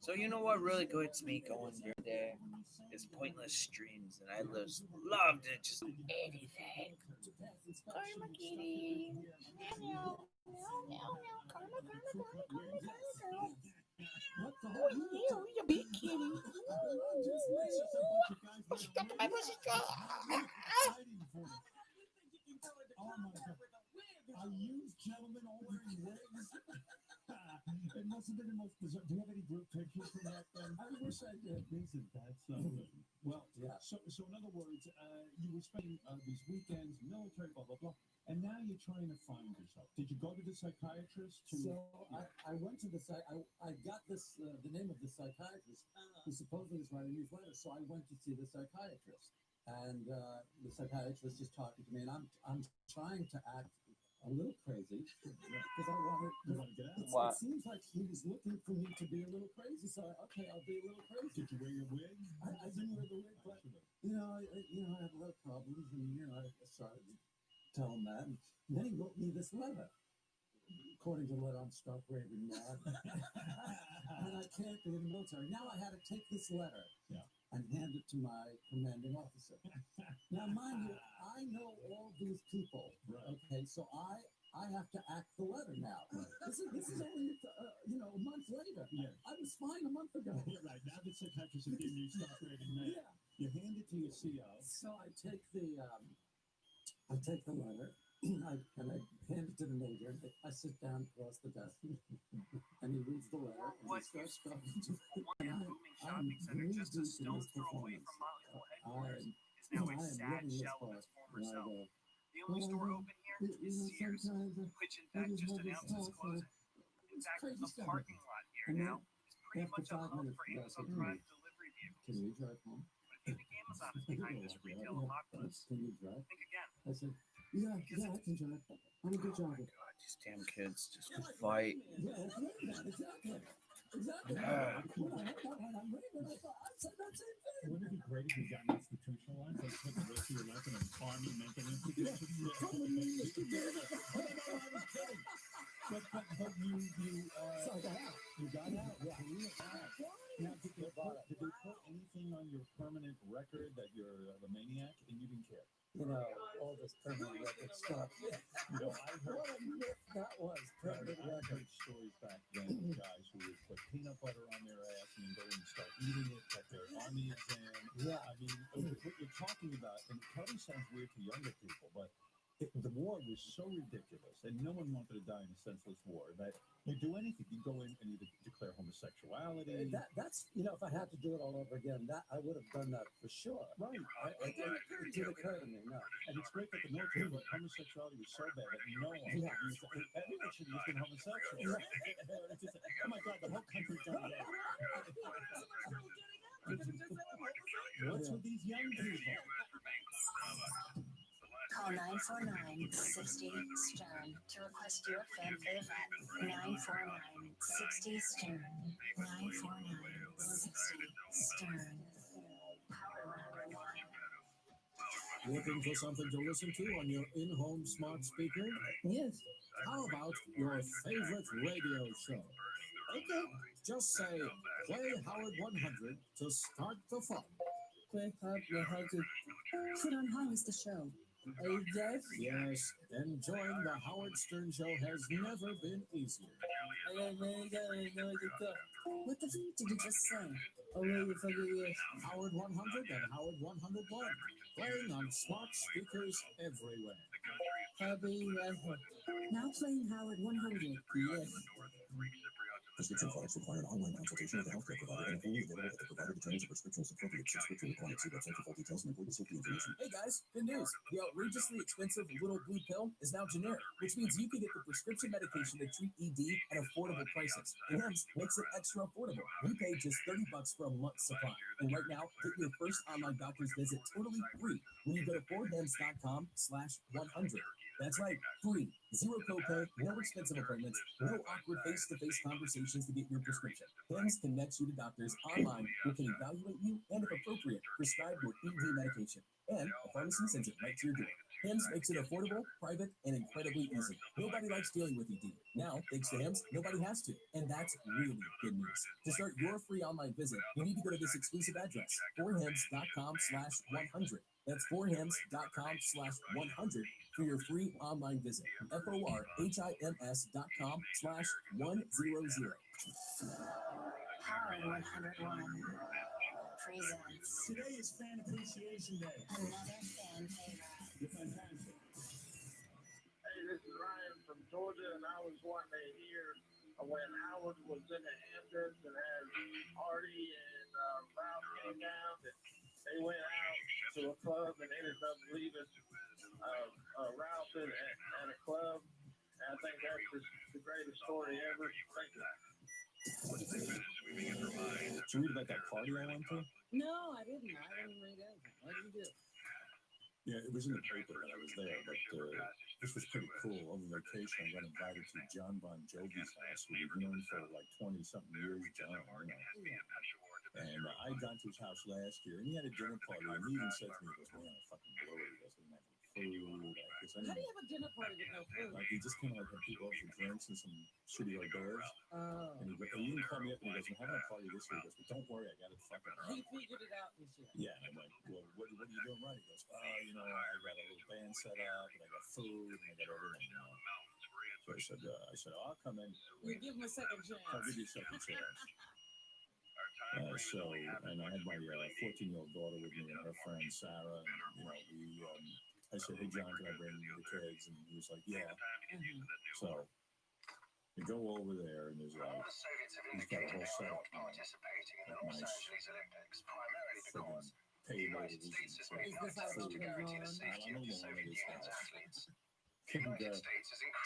So you know what really gets me going during the day is pointless streams, and I just love to just anything. Karma kitty, meow meow meow meow meow. Karma karma karma karma karma girl. Oh yeah, you big kitty. Oh, she got to my pussy. I use gentlemen all wearing wigs. It must have been the most bizarre. Do you have any group pictures from that then? I wish I did. Isn't that something? Well, yeah. So in other words, you were spending these weekends, military, blah, blah, blah, and now you're trying to find yourself. Did you go to the psychiatrist? So I went to I got this, the name of the psychiatrist who supposedly is writing these letters. So I went to see the psychiatrist. And the psychiatrist is talking to me, and I'm trying to act a little crazy because I wanted to get out. It seems like he was looking for me to be a little crazy, so okay, I'll be a little crazy. Did you wear your wig? I didn't wear the wig, but I had a lot of problems, and I started to tell him that, and then he wrote me this letter. According to the letter, I'm stark raving mad, and I can't be in the military. Now I had to take this letter. Yeah. And hand it to my commanding officer. Now, mind you, I know all these people. Right. Okay, so I have to act the letter now. Right. This is only a month later. Yeah. I was fine a month ago. Yeah, right. Now the psychiatrist is giving you stuff ready to make. Yeah. You hand it to your CO. So I take the letter. I hand it to the major. I sit down across the desk, and he reads the letter. And he starts talking to me. I'm just a stone's throw away from Motley headquarters is now a sad shell of its former self. The only store open here is Sears, which in fact just announced its closing. In fact, the parking lot here now is pretty much a hub for Amazon Prime delivery vehicles. Can you drive home? But if you think Amazon is behind this retail apocalypse, Can you drive? think again. I said, yeah, I can drive. I'm a good driver. God, these damn kids just fight. Yeah, exactly. Exactly. I'm raving. I said that same thing. Wouldn't it be great if you got institutionalized? Like put the rest of your life in an army mental institution? Come with me, Mr. David. But you got out. Yeah. Now, did they put anything on your permanent record that you're a maniac and you didn't care? All this permanent record stuff. I heard. What a myth that was, permanent I record. heard stories back then of guys who would put peanut butter on their ass and then go and start eating it at their army exam. Yeah. I mean, what you're talking about, and it probably sounds weird to younger people, but the war was so ridiculous, and no one wanted to die in a senseless war, that you do anything. You go in and either declare homosexuality. That's if I had to do it all over again, that I would have done that for sure. Right. It didn't occur to me, no. And it's great that the military, but homosexuality was so bad that no one used everyone should have been homosexual. It's just, oh my God, the whole country's done that. What's with these young people? Call 949-60-STERN to request your fan favorite. 949-60-STERN. 949-60-STERN. Looking for something to listen to on your in-home smart speaker? Yes. How about your favorite radio show? Okay, just say, play Howard 100 to start the fun. Play Howard 100. Put on how is the show? Are you deaf? Yes, enjoying the Howard Stern Show has never been easier. I know the stuff. What the f*** did you just say? I'm ready for the Howard 100 and Howard 101, playing on smart speakers everywhere. happy Now playing Howard 100. Yes. Prescription products require an online consultation with a healthcare provider and only available if the provider determines a prescription is appropriate. Subscription required. See website for full details and important safety information. Hey guys, good news. The outrageously expensive little blue pill is now generic, which means you can get the prescription medication to treat ED at affordable prices. Hims makes it extra affordable. We pay just $30 for a month's supply. And right now, get your first online doctor's visit totally free when you go to 4hims.com/100. That's right, free. Zero copay, no expensive appointments, no awkward face-to-face conversations to get your prescription. Hims connects you to doctors online who can evaluate you and, if appropriate, prescribe your ED medication. And the pharmacy sends it right to your door. HIMS makes it affordable, private, and incredibly easy. Nobody likes dealing with ED. Now, thanks to HIMS, nobody has to. And that's really good news. To start your free online visit, you need to go to this exclusive address, forhims.com/100. That's forhims.com/100 for your free online visit. forhims.com/100. Power 101 presents Today is Fan Appreciation Day. another fan favorite. You're fantastic. Hey, this is Ryan from Georgia, and I was wanting to hear when Howard was in the Hamptons and had Artie and Ralph came down, and they went out to a club and ended up leaving Ralph at a club. And I think that's just the greatest story ever. Thank you. Did you read about that party I went to? No, I didn't. I didn't read anything. What did you do? Yeah, it was in the paper that I was there, but this was pretty cool. On vacation, I got invited to John Bon Jovi's house, who we've known for like 20-something years, John, you know. And I'd gone to his house last year, and he had a dinner party, and he even said to me, he goes, man, I fucking blew it. He goes, I didn't have any food. How do you have a dinner party with no food? Like, he just kind of like had people over for drinks and some shitty hors d'oeuvres. Oh. And he even called me up and he goes, I'm having a party this year. He goes, but don't worry, I got it fucking He figured it out this year. yeah, and I'm like, well, what are you doing right? He goes, you know, I got a little band set up, and I got food, and I got everything, you know. So I said, I'll come in. You give him a second chance. I'll give you a second chance. And I had my 14-year-old daughter with me and her friend Sarah, and, you know, I said, hey, John, can I bring the kids? And he was like, yeah. So you go over there, and there's like, he's got a whole setup, like nice friggin' tables and stuff. Is this how Food. it goes on? I don't know what it is. And,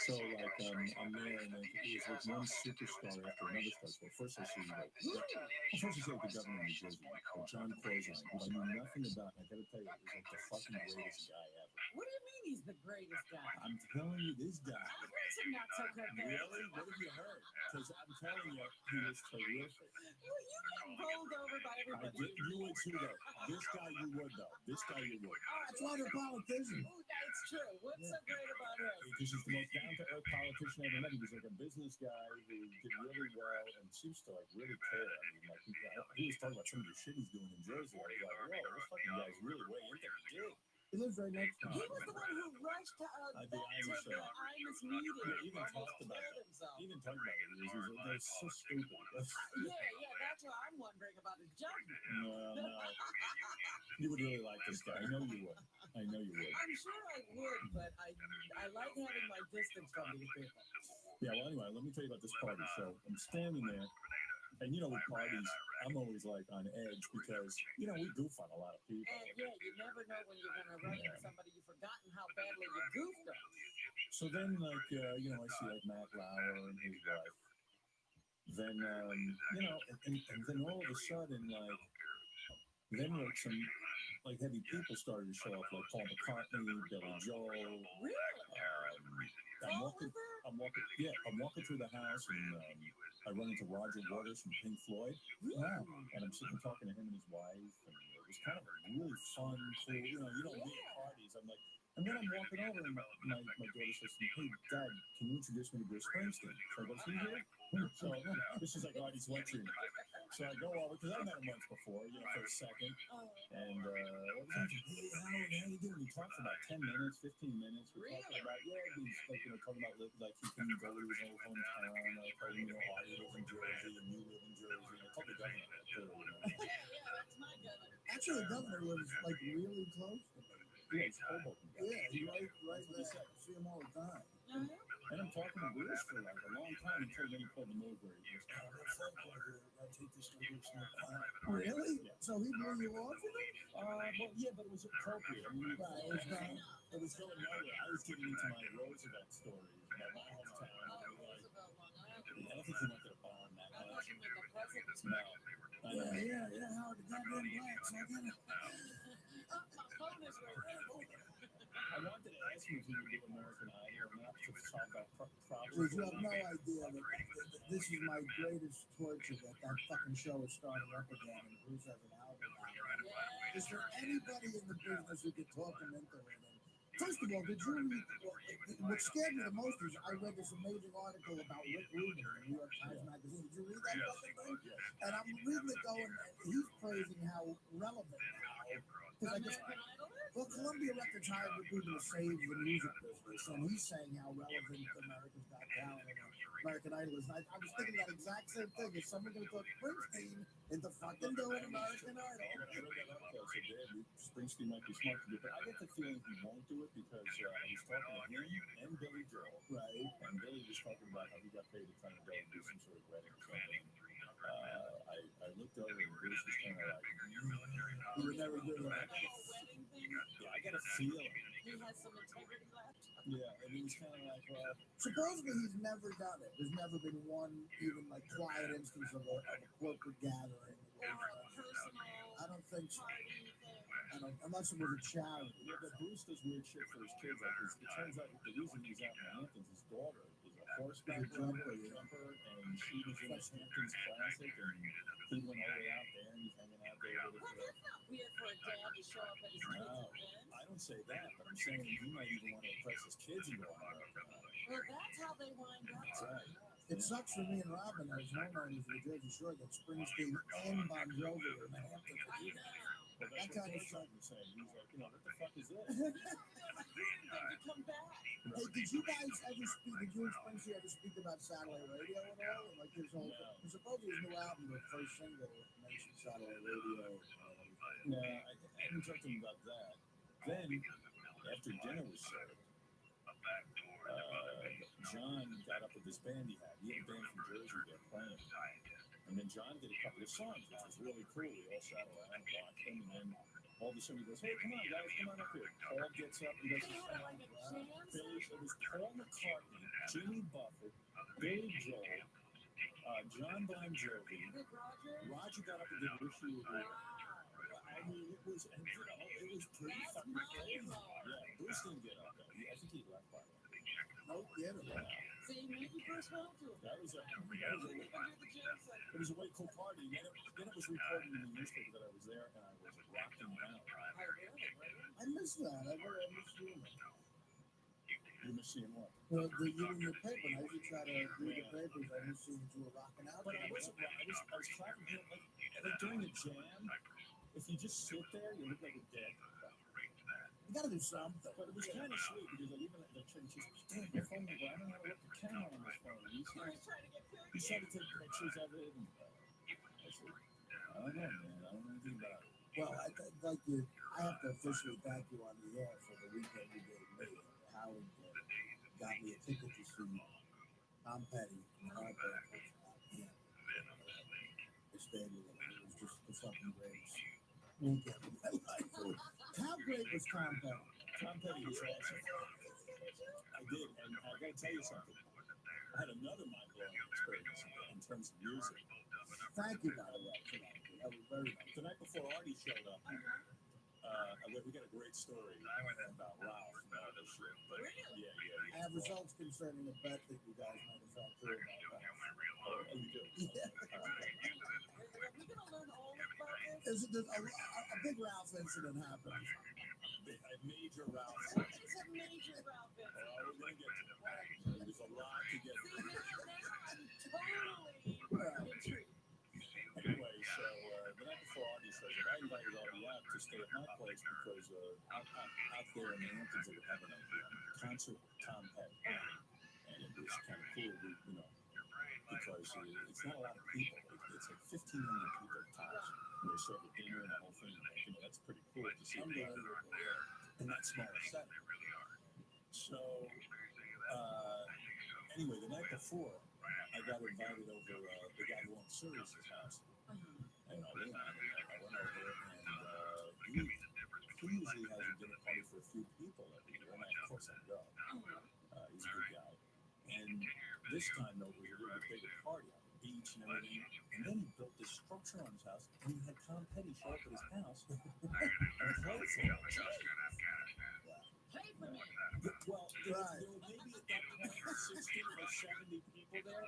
so like I'm there, and then it was like one superstar after another star. So first I see like the governor of New Jersey, John Curzon, who I knew nothing about. And I gotta tell you, he was like the fucking greatest guy ever. What do you mean he's the greatest guy? I'm telling you, this guy. I've heard some not so good things. Really? What have you heard? Because I'm telling you, he was terrific. Well, you get bowled over by everybody. You would too, though. This guy you would, though. This guy you would. That's why they're politicians. Oh, that's true. What's so great about him? Because he's the most down-to-earth politician I ever met. He was like a business guy who did really well and seems to like really care. I mean, like he was talking about some of the shit he's doing in Jersey. I was like, whoa, this fucking guy's really way into it. He lives right next to me. He was the one who rushed to the Irish Imus meeting. Yeah, even talked about it. Even talked about it. He was like, that's so stupid. Yeah, that's what I'm wondering about his judgment. No. You would really like this guy. I know you would. I'm sure I would, but I like having my distance from these people. Yeah, well, anyway, let me tell you about this party. So I'm standing there, and you know, with parties, I'm always like on edge because, you know, we goof on a lot of people. And yeah, you never know when you're going to run into somebody you've forgotten how badly you goofed on. So then, like, you know, I see like Matt Lauer and his wife. Then, you know, and then all of a sudden, like, then like some like heavy people started to show up, like Paul McCartney, Billy Joel. Really? I'm walking through the house, and I run into Roger Waters from Pink Floyd. Wow. And I'm sitting talking to him and his wife, and it was kind of a really fun, cool, you know, you don't meet at parties. I'm like, and then I'm walking over, and my daughter says to me, hey, Dad, can you introduce me to Bruce Springsteen? So I go, see here? So this is like Artie's lecturing. So I go over, because I met him once before, you know, for a second. And hey, Howard, how you doing? We talked for about 10 minutes, 15 minutes. We're talking about, he's like, you know, talking about like he couldn't go to his old hometown. I told him, you know, Artie lives in Jersey and you live in Jersey. And I told the governor that too, you know. Yeah, that's my governor. Actually, the governor lives like really close to me. Yeah, it's Hoboken. Yeah, he's right there. I see him all the time. And I'm talking to Bruce for like a long time until then he pulled the move where he goes, Oh, my friend called here. I take this to Bruce now. Really? Yeah. So he blew you off with it? well, yeah, but it was appropriate. I mean, Right, it was fine. it was going nowhere. I was getting into my Roosevelt stories about my hometown. I don't think he went to the barn that I thought much. you meant the president. No. I know. Yeah, Howard, the goddamn blacks. I get it. My phone is ringing. I wanted to ask you if you would do American Idol or not to solve that problem. Because you have no idea that this is my greatest torture that fucking show is starting up again and Bruce has an album out. Is there anybody in the business who could talk him into it? First of all, did you read? What scared me the most is I read this amazing article about Rick Rubin in the New York Times Magazine. Did you read that fucking thing? And I'm reading it going, and he's praising how relevant now. Because I guess, well, Columbia Records hired Rick Rubin to save the music business, and he's saying how relevant America's Got Talent and American Idol is. And I was thinking that exact same thing. Is someone going to talk Springsteen into fucking doing American Idol? Springsteen might be smart to do, but I get the feeling he won't do it because he's talking to him and Billy Joel. Right. And Billy was talking about how he got paid a ton of dough to do some sort of wedding or something. I looked over and Bruce was kind of like, He would never do that. yeah, I got a feeling. He has some integrity left. Yeah, and he was kind of like, well, Supposedly he's never done it. There's never been one even like quiet instance of a corporate gathering. Or a personal I don't think so. party thing. Unless it was a charity. yeah, but Bruce does weird shit for his kids. Like, it turns out the reason he's out in the Hamptons, his daughter is a horseback jumper, and she was in his Hamptons Classic, and he went all the way out there, and he's hanging out there with Well, her. that's not weird for a dad to show up at his kid's No, event. I don't say that, but I'm saying he might even want to impress his kids and go on American Idol. Well, that's how they wind up. That's right. It sucks for me and Robin as homeowners of the Jersey Shore that Springsteen and Bon Jovi are in the Hamptons. I know. But That kind of stuff. I'm saying. He's like, what the fuck is this? Them to come back. Hey, did you guys ever speak? Did you and Springsteen ever speak about satellite radio at all? Like his whole, No. supposedly his new album, the first single, mentioned satellite radio. No, I didn't talk to him about that. Then, after dinner was served, John got up with this band he had. He had a band from Jersey there playing. And then John did a couple of songs, which was really cool. We all sat around and watched him. And then all of a sudden he goes, hey, come on, guys, come on up here. Paul gets up. He goes, They had like a jam Billy, it was Paul McCartney, Jimmy Buffett, Billy Joel, John Bon Jovi. Rick Rogers. Roger got up and did Wish You Were Here. I mean, it was, and, it was pretty That's fucking crazy. mind-blowing. Yeah, Bruce didn't get up though. I think he left by then. No kidding. See, maybe Bruce won't do it. That was a He can do the jam session. it was a way cool party. Then it was reported in the newspaper that I was there and I was rocking out. I really. I miss that. I miss doing that. You miss seeing what? Well, you in your paper, and I used to try to read the papers. I miss seeing that you were rocking out. But I was clapping him like during the jam. If you just sit there, you look like a dick. You gotta do something. But it was kind of sweet because I even the chick just damn my phone number. I don't know how to work the camera on this phone. He was trying to get He tried to take pictures of it. And, I said, I don't know, man. I don't know anything about it. Well, like you, I have to officially thank you on the air for the weekend you gave me. Howard got me a ticket to see Tom Petty and Heartbreak. The stadium. It was just the fucking greatest weekend of my life. How great was Tom Petty? Tom Petty was awesome. I did, and I got to tell you something. I had another mind-blowing experience in terms of music. Thank you, by the way, for that. That was very nice. The night before Artie showed up, we got a great story about Ralph and all this shit. But I have results concerning a bet that you guys manufactured about Ralph. Oh, you do? Yeah. Are we going to learn all about this? A big Ralph incident happened. A major Ralph. What is a major Ralph We're incident? going to get to that. There's a lot to get See, to. now I'm totally intrigued. Anyway, so the night before Artie shows up, I invited Artie out to stay at my place because out there in the Hamptons, they were having a concert with Tom Petty. And it was kind of cool, because it's not a lot of people. It's like 1,500 people tops. They serve a dinner and the whole thing. That's pretty cool to see in that small setting. So, anyway, the night before, I got invited over the guy who owns Sirius's house. And I went over and he usually has a dinner party for a few people every year, and of course I go. He's a good guy. And this time though, we were at a bigger party on the beach and everything. And then he built this structure on his house, and he had Tom Petty show up at his house and play for him. pay for me. Well, Right. there were maybe at that point 60 or 70 people there.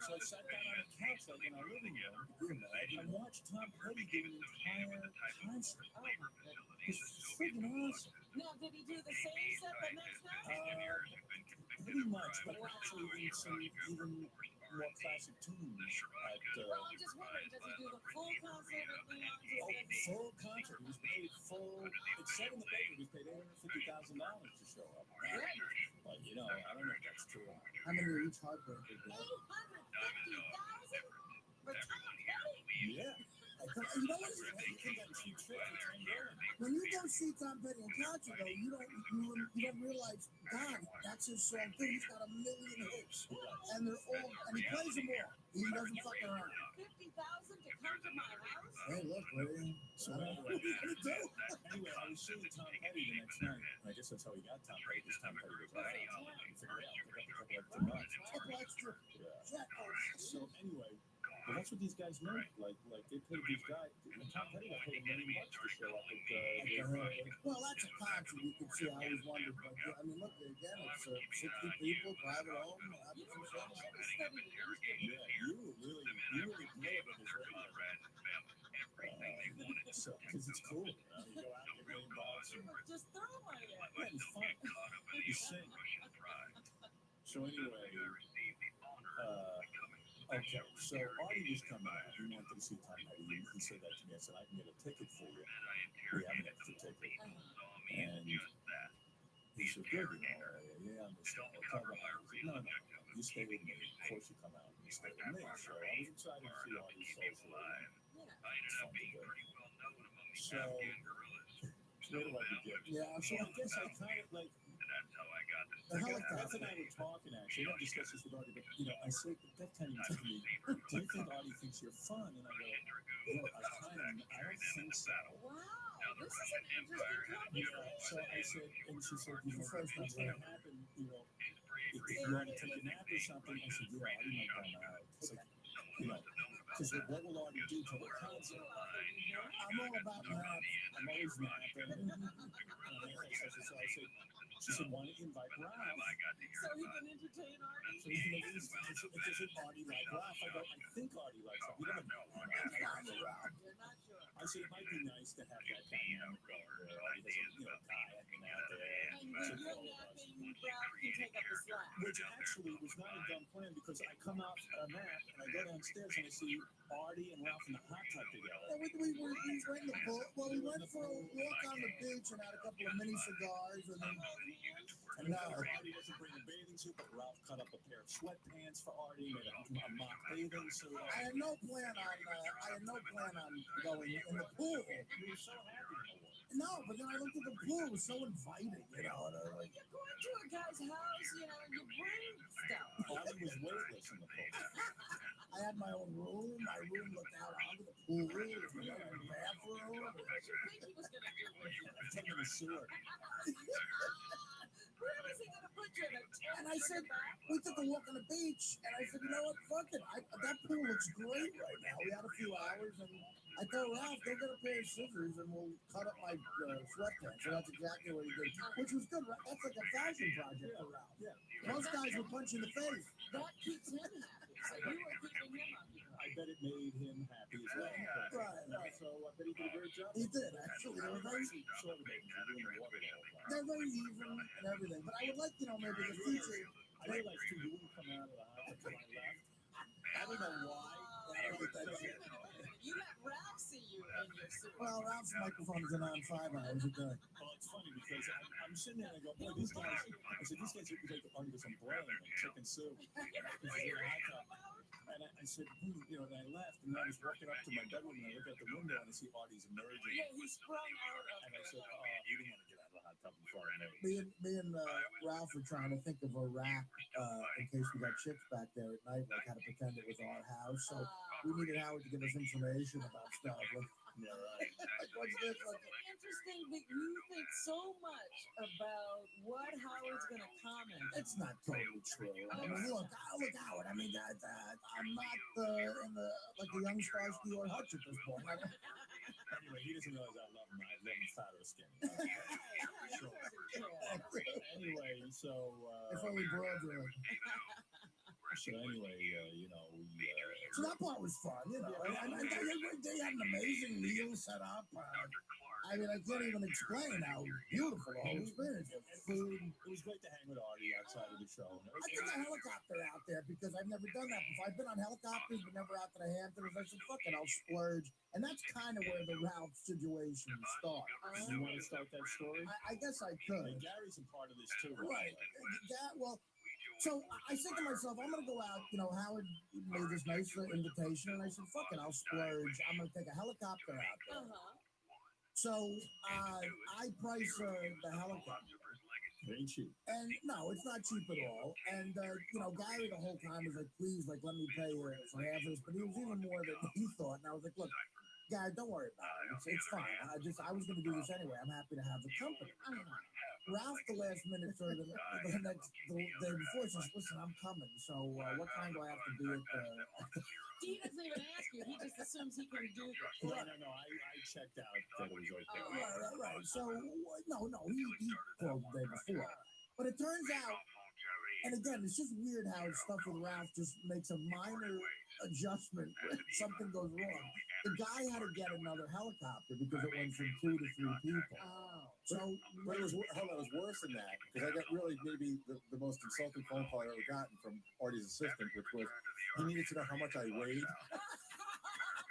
So I sat down on a couch like in our living room and watched Tom Petty do an entire concert. Oh my goodness. It was freaking awesome. Now, did he do the same set the next night? Pretty much, but actually in some even more classic tunes. Well, I'm just wondering, does he do the full concert at Leon's? Full concert. He was paid full. It said in the paper he was paid $850,000 to show up. But you know, I don't know if that's true. How many are each heartbreaker? $850,000 for Tom Petty? Yeah. You know what? You think I'm cheap trick for $10 When you go see Tom Petty in concert, though, you don't realize, God, that's his song too. He's got a million hits, and they're all, and he plays them all. He doesn't fuck around. $50,000 to come to my house? Hey, look, Ray. So anyway, what are you gonna do? Anyway, I was seeing Tom Petty the next night. I guess that's how he got Tom Petty. Because Tom Petty was like, "He figured it out. Pick up a couple extra bucks." Couple extra shekels. So anyway, well, that's what these guys make. Like they paid these guys. And Tom Petty got paid $1 million to show up at Well, that's a concert. You can see. I always wondered, but I mean, look again. It's 60 people, private home. You know, I should have studied music. Yeah, you really nailed it as radio. So, because it's cool. You go out, you $1 million. Just throw money at it. Yeah, it's fun. You sing. So anyway, okay. So Artie was coming out. He wanted to see Tom Petty. He said that to me. I said, I can get a ticket for you. We have an extra ticket. And he said, good, you know. Yeah, I understand. I'll tell them. No, you stay with me. Of course you come out and you stay with me. So I was excited to see Artie's social life. It's fun to do. So, where do I begin? Yeah, So I guess I kind of like. The helicopter. Beth and I were talking actually. I didn't discuss this with Artie, but you know, I said, Beth kind of said to me, "Do you think Artie thinks you're fun?" And I go, "You know, I don't think so." Wow, this is an interesting conversation. So I said, and she said, "You know, what's going to happen? You know, if you want to take a nap or something?" I said, "Yeah, Artie might come out." It's like, you know, because what will Artie do to the concert? I'm all about naps. I'm always napping. So I said, she said, why don't you invite Ralph? So he can entertain Artie? So you can at least, doesn't Artie like Ralph? I go, I think Artie likes him. You don't know. You're not sure. I said, it might be nice to have that dynamic where Artie has a guy hanging out there. And when you're napping, Ralph can take up the slack. Which actually was not a dumb plan because I come out a nap and I go downstairs and I see Artie and Ralph in the hot tub together. Yeah, we went in the pool. Well, we went for a walk on the beach and had a couple of mini cigars, and then And now Artie doesn't bring a bathing suit, but Ralph cut up a pair of sweatpants for Artie, made a mock bathing suit. I had no plan on going in the pool. You were so happy in the water. No, but then I looked at the pool. It was so inviting, you know. And I was like, You're going to a guy's house, you know, you bring stuff. Artie was weightless in the pool. I had my own room. My room looked out onto the pool. You know, the bathroom. What did you think he was going to do with you? I took him in the sewer. Where was he going to put you in a tent? And I said, we took a walk on the beach, and I said, you know what, fuck it. That pool looks great right now. We had a few hours, and I told Ralph, go get a pair of scissors, and we'll cut up my sweatpants. So that's exactly what he did, which was good. That's like a fashion project for Ralph. Yeah. Most guys would punch in the face. That keeps him happy. So you were keeping him happy. I bet it made him happy as well. Right. So I bet he did a great job. He did, actually. They were very, Sort of made him in the water the whole time. they're very even and everything. But I would like, you know, maybe in the future. I realized too, you wouldn't come out of the house until I left. I don't know why. I don't think that's it. You let Ralph see you in your suit. Well, Ralph's microphone is on 5 hours a day. Well, it's funny because I'm sitting there and I go, boy, these guys, I said, these guys are like Artie with some brain and chicken soup. And I said, you know, and I left, and then I was walking up to my bedroom, and I look out the window, and I see Artie's emerging. Yeah, he sprung out of And I said, you didn't want to get out of the hot tub before I knew. Me and Ralph were trying to think of a rap in case we got chicks back there at night, like how to pretend it was our house. So we needed Howard to give us information about stuff. Like, Yeah, right. like what's this? Like, interesting that you think so much about what Howard's going to comment. it's not totally true. I mean, look, Howard. I mean, I'm not in the like the young Starsky or Hutch at this point. Anyway, he doesn't realize I love him. I love him fat or skinny. Anyway, so If only broads were. anyway, you know, we So that part was fun, you know. And they had an amazing meal set up. I mean, I can't even explain how beautiful the whole experience was. Food. it was great to hang with Artie outside of the show. I took a helicopter out there because I've never done that before. I've been on helicopters, but never out to the Hamptons. I said, fuck it, I'll splurge. And that's kind of where the Ralph situation started. You want to start that story? I guess I could. And Gary's a part of this too. Right. Well, so I said to myself, I'm going to go out. You know, Howard made this nice invitation, and I said, fuck it, I'll splurge. I'm going to take a helicopter out there. So I price the helicopter. Very cheap. And no, it's not cheap at all. And, you know, Gary the whole time was like, please, like, let me pay for half of this. But he was even more than he thought. And I was like, look, Gary, don't worry about it. It's fine. I was going to do this anyway. I'm happy to have the company. Ralph, the last minute, or the day before, says, listen, I'm coming. So what time do I have to be at the... He doesn't even ask you. He just assumes he can do this. No, I checked out that it was okay. Right. So, no, he called the day before. But it turns out, and again, it's just weird how stuff with Ralph just makes a minor adjustment when something goes wrong. The guy had to get another helicopter because it went from 2 to 3 people. So, But it was worse than that because I got really maybe the most insulting phone call I ever gotten from Artie's assistant, which was he needed to know how much I weighed.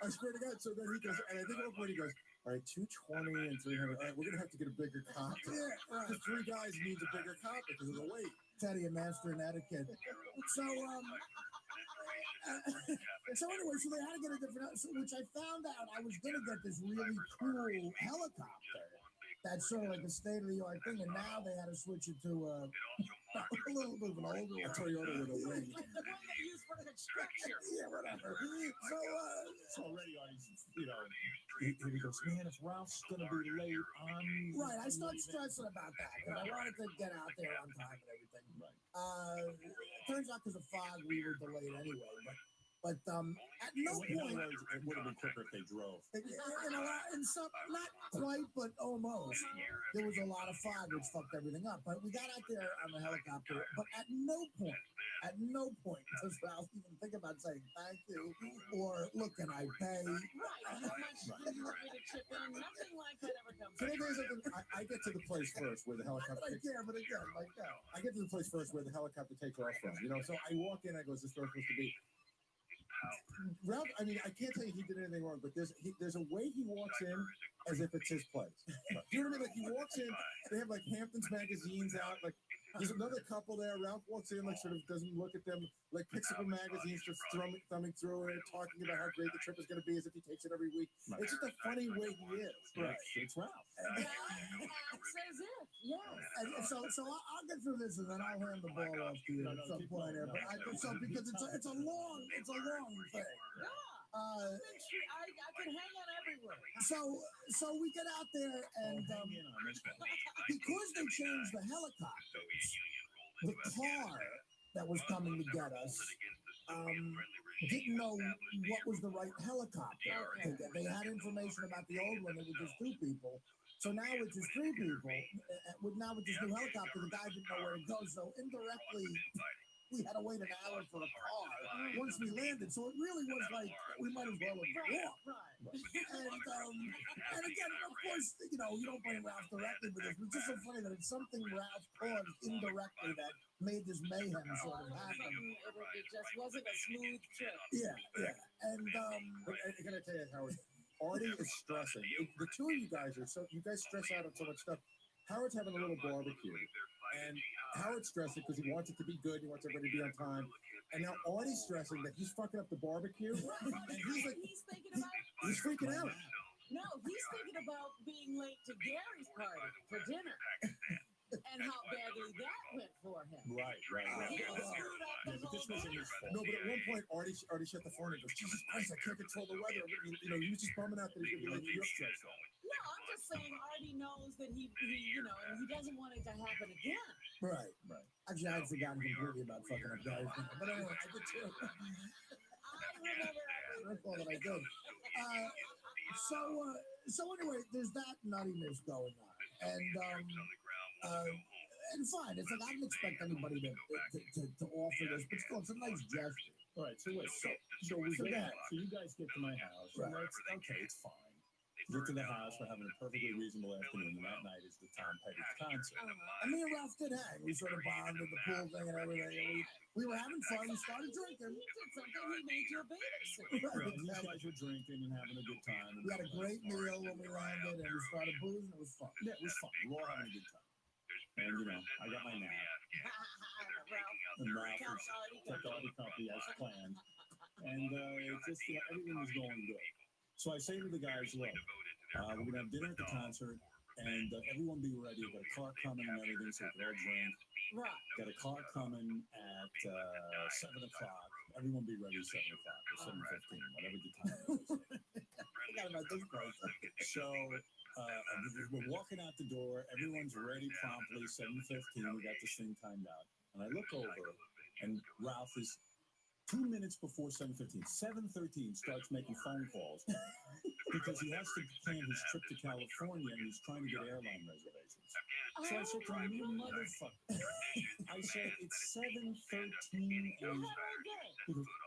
I swear to God. So then he goes, and I think at one point he goes, all right, 220 and 300. All right, we're gonna have to get a bigger copter. Because 3 guys needs a bigger copter because of the weight. Teddy, a master in etiquette. So, so anyway, so they had to get a different, which I found out I was gonna get this really cool helicopter. That's sort of like a state-of-the-art thing, and now they had to switch it to a little bit of an older one. A Toyota with a wing. The one they use for construction. Yeah, whatever. So already Artie's, you know, he goes, man, if Ralph's gonna be late, Right, I started stressing about that because I wanted to get out there on time and everything. Right. It turns out because of fog, we were delayed anyway, but at no point. It would have been quicker if they drove. In some, not quite, but almost. There was a lot of fog, which fucked everything up. But we got out there on the helicopter. But at no point does Ralph even think about saying thank you or look, can I pay? Right. How much do you want me to chip in? Nothing like that ever comes So up. there's I get to the place first where the Not helicopter. that I care, but again, like that. I get to the place first where the helicopter takes off from. You know, so I walk in. I go, is this where it's supposed to be? Ralph, I mean, I can't tell you he did anything wrong, but there's a way he walks in as if it's his place. You know what I mean? Like he walks in, they have like Hamptons magazines out, like there's another couple there. Ralph walks in, like sort of doesn't look at them, like picks up a magazine, starts thumbing through it, talking about how great the trip is going to be as if he takes it every week. It's just a funny way he is. Right. It's Ralph. Acts as if, yes. And so I'll get through this and then I'll hand the ball off to you at some point here. But because it's a long thing. Yeah. I can hang on everywhere. So we get out there and Hang in on this one. because they changed the helicopters, the car that was coming to get us didn't know what was the right helicopter to get. They had information about the old one that was just 2 people. So now with just 3 people, now with this new helicopter, the guy didn't know where to go. So indirectly, we had to wait an hour for a car once we landed. So it really was like we might as well have walked. And again, of course, you know, you don't blame Ralph directly for this, but it's just so funny that it's something Ralph caused indirectly that made this mayhem sort of happen. It just wasn't a smooth trip. Yeah. And But I gotta tell you, Howard, Artie is stressing. The 2 of you guys you guys stress out on so much stuff. Howard's having a little barbecue, and Howard's stressing because he wants it to be good. He wants everybody to be on time. And now Artie's stressing that he's fucking up the barbecue, and he's like, He's thinking about, he's freaking out. no, he's thinking about being late to Gary's party for dinner. And how badly that went for him. Right. He screwed up the But this whole wasn't dinner. his fault. No, but at one point, Artie shut the phone and goes, Jesus Christ, I can't control the weather. You know, he was just bumming out that he's going to be late to your show. No, I'm just saying Artie knows that he you know, and he doesn't want it to happen again. right. Actually, I'd forgotten completely about fucking up guys. But anyway, I did too. I remember That's all that I did. So anyway, there's that nuttiness going on, and fine. It's like I didn't expect anybody to offer this, but still, it's a nice gesture. All right, so wait, so you guys get to my house, Right. and that's okay, it's fine. Get to the house, we're having a perfectly reasonable afternoon, and that night is the Tom Petty concert. And me and Ralph did hang. We sort of bonded, the pool thing and everything. And we were having fun. We started drinking. He did something. He made you a babysitter. Right, these guys were drinking and having a good time. We had a great meal when we landed, and we started boozing. It was fun. Yeah, it was fun. We were all having a good time. And, I got my nap. And Ralph kept all the company as planned. And it's just, everything was going good. So I say to the guys, look, we're going to have dinner at the concert, and everyone be ready. We've got a car coming and everything, so we can all drink. Right. Got a car coming at 7 o'clock. Everyone be ready 7 o'clock or 7:15, whatever the time is. Forgot about this place. So we're walking out the door. Everyone's ready promptly, 7:15. We got this thing timed out. And I look over, and Ralph is 2 minutes before 7:15. 7:13 starts making phone calls because he has to plan his trip to California, and he's trying to get airline reservations. So I said to him, you motherfucker. I said, it's 7:13 and he goes,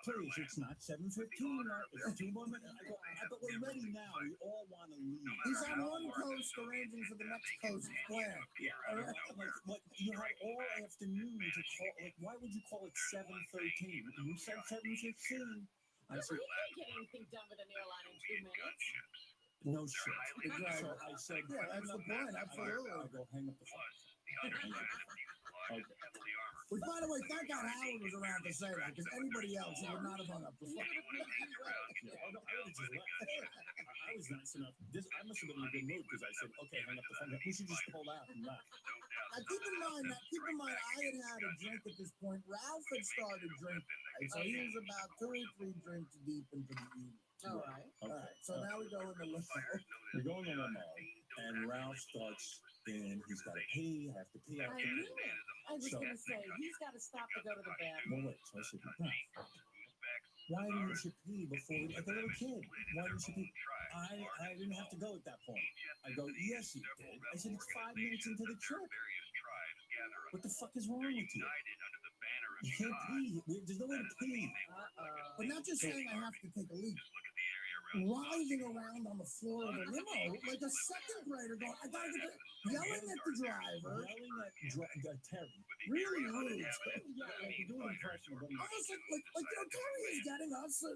please, it's not 7:15. It's 2 more minutes. I go, but we're ready now. We all want to leave. He's on one coast arranging for the next coast's plan. Yeah. Like you had all afternoon to call. Like, why would you call it 7:13? You said 7:15. I said, You can't get anything done with an airline in 2 minutes. no shit. Exactly. So I said, Yeah, that's the point. Absolutely. I go, hang up the phone. Okay. Which, by the way, thank God Howard was around to say that, because anybody else would not have hung up the He phone. would have made you wait. Yeah, no, I would have just left. I was nice enough. I must have been in a good mood because I said, okay, hang up the phone. We should just pull out and left. Now, keep in mind, I had a drink at this point. Ralph had started drinking, right? So he was about 2 or 3 drinks deep into the evening. All right. All right. So now we go in the limo. We go in the limo, and Ralph starts in. He's got to pee. I have to pee. I knew it. I was So- going to say, he's got to stop to go to the bathroom. Well, wait. So I said, Ralph, why didn't you pee before we, like a little kid? Why didn't you pee? I didn't have to go at that point. I go, yes, you did. I said, it's 5 minutes into the trip. What the fuck is wrong with you? You can't pee. There's no way to pee. But not just saying I have to take a leak. Writhing around on the floor of the limo like a second grader going, I gotta get there. Yelling at the driver. Yelling at Terry. Really rude. Yeah, like you do an impression of what he Almost like Terry is getting us, a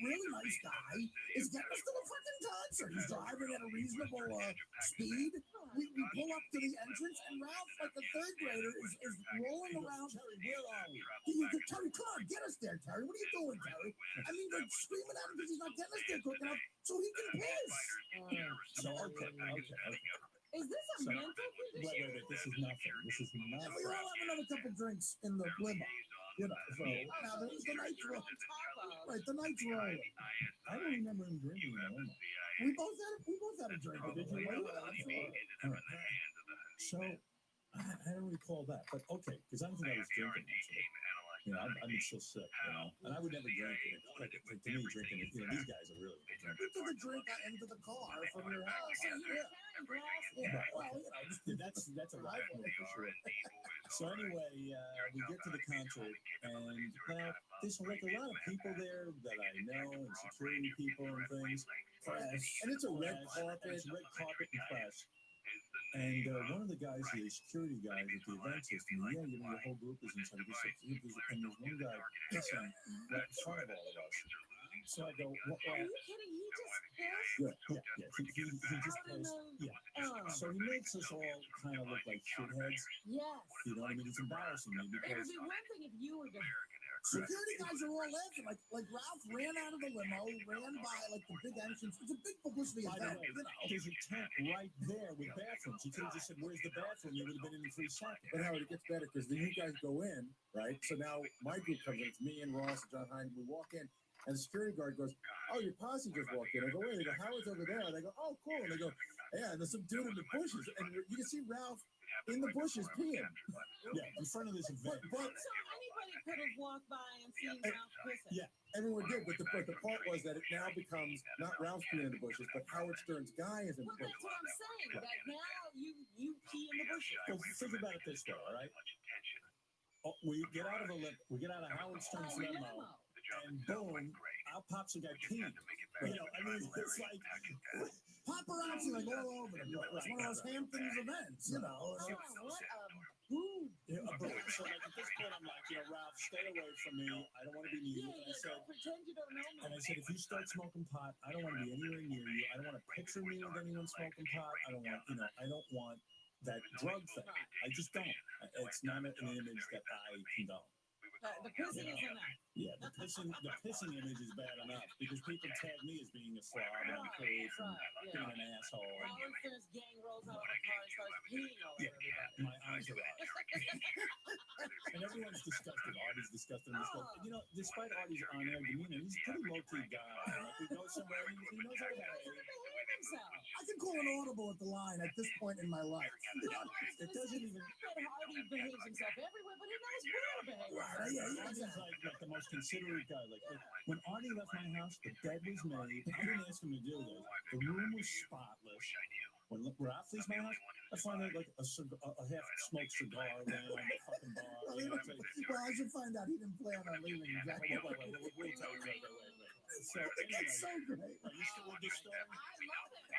really nice guy, is getting us to the freaking concert. He's driving at a reasonable speed. We pull up to the entrance, and Ralph, like a third grader, is rolling around. Terry, where are we? Terry, come on, get us there, Terry. What are you doing, Terry? I mean, they're screaming at him because he's not getting us there quick enough so he can piss. So, okay. Is this a mental condition? Wait, this is nothing. This is And nothing. we all have another couple drinks in the limo. You know, so now the night's rolling. On top of. Right, the night's rolling. I don't remember him drinking that one. We both had a drink. Oh, did you? Right? All right. So, I don't recall that, but okay, because I don't think I was drinking actually. I've been so sick, and I would never drink it. Like, to me, drinking it, these guys are really good drinkers. You took a drink into the car from your house. So you were carrying glasses. Yeah, well, That's a life move for sure. So anyway, we get to the concert, and now there's like a lot of people there that I know, and security people and things. Press, and it's a red carpet. It's red carpet and press. And one of the guys, the security guys at the event system, your whole group is inside. And there's one guy pissing right in front of all of us. So I go, what? Are you kidding? He just pissed? Yeah. He just plays. Yeah. So he makes us all kind of look like shitheads. Yes. You know what I mean? It's embarrassing me It because. would be one thing if you were the security guys are all laughing. Like Ralph ran out of the limo, ran by like the big entrance. It's a big publicity By the event. way, there's a tent right there with bathrooms. He could have just said, "Where's the bathroom?" You would have been in 3 seconds. But Howard, it gets better because then you guys go in, right? So now my group comes in. It's me and Ross and John Hine. We walk in, and the security guard goes, "Oh, your posse just walked in." I go, "Wait." They go, "Howard's over there." And they go, "Oh, cool." And they go, "Yeah." And there's some dude in the bushes, and you can see Ralph in the bushes peeing. Yeah, in front of this event. But So Anybody could have walked by and seen Ralph kissing. Yeah, everyone did, but the part was that it now becomes not Ralph's peeing in the bushes, but Howard Stern's guy is in the Well, that's bushes. what I'm saying. That now you pee in the bushes. Well, think about it this way, all right? Oh, we get out of Howard Stern's limo, and boom, our pops got peed. You know, I mean, it's like Paparazzi like all over the place. It's one of those Hamptons events, you know. Oh, what a boob. yeah, so like at this point, I'm like, Ralph, stay away from me. I don't want to be near you. And I said, Pretend you don't know me. And I said, if you start smoking pot, I don't want to be anywhere near you. I don't want to picture me with anyone smoking pot. I don't want, I don't want that drug thing. I just don't. It's not an image that I condone. The pissing is enough. Yeah, the pissing image is bad enough because people tag me as being a slob and uncouth and being an asshole. Howard Stern's gang rolls out of the car and starts peeing all over everybody. My eyes are out. And everyone's disgusted. Artie's disgusted. Despite Artie's on-air demeanor, he's a pretty low-key guy. Like, we go somewhere, he knows how to behave himself. I can call an audible at the line at this point in my life. It doesn't even... Artie behaves himself everywhere, but he knows where to behave himself. Artie's like the most considerate guy. Like when Artie left my house, the bed was made. I didn't ask him to do this. The room was spotless. When Ralph leaves my house, I find out like a half-smoked cigar laying on the fucking bar. Well, I should find out he didn't plan on leaving exactly. Wait. So, That's so great. Are you still with this story? I love it.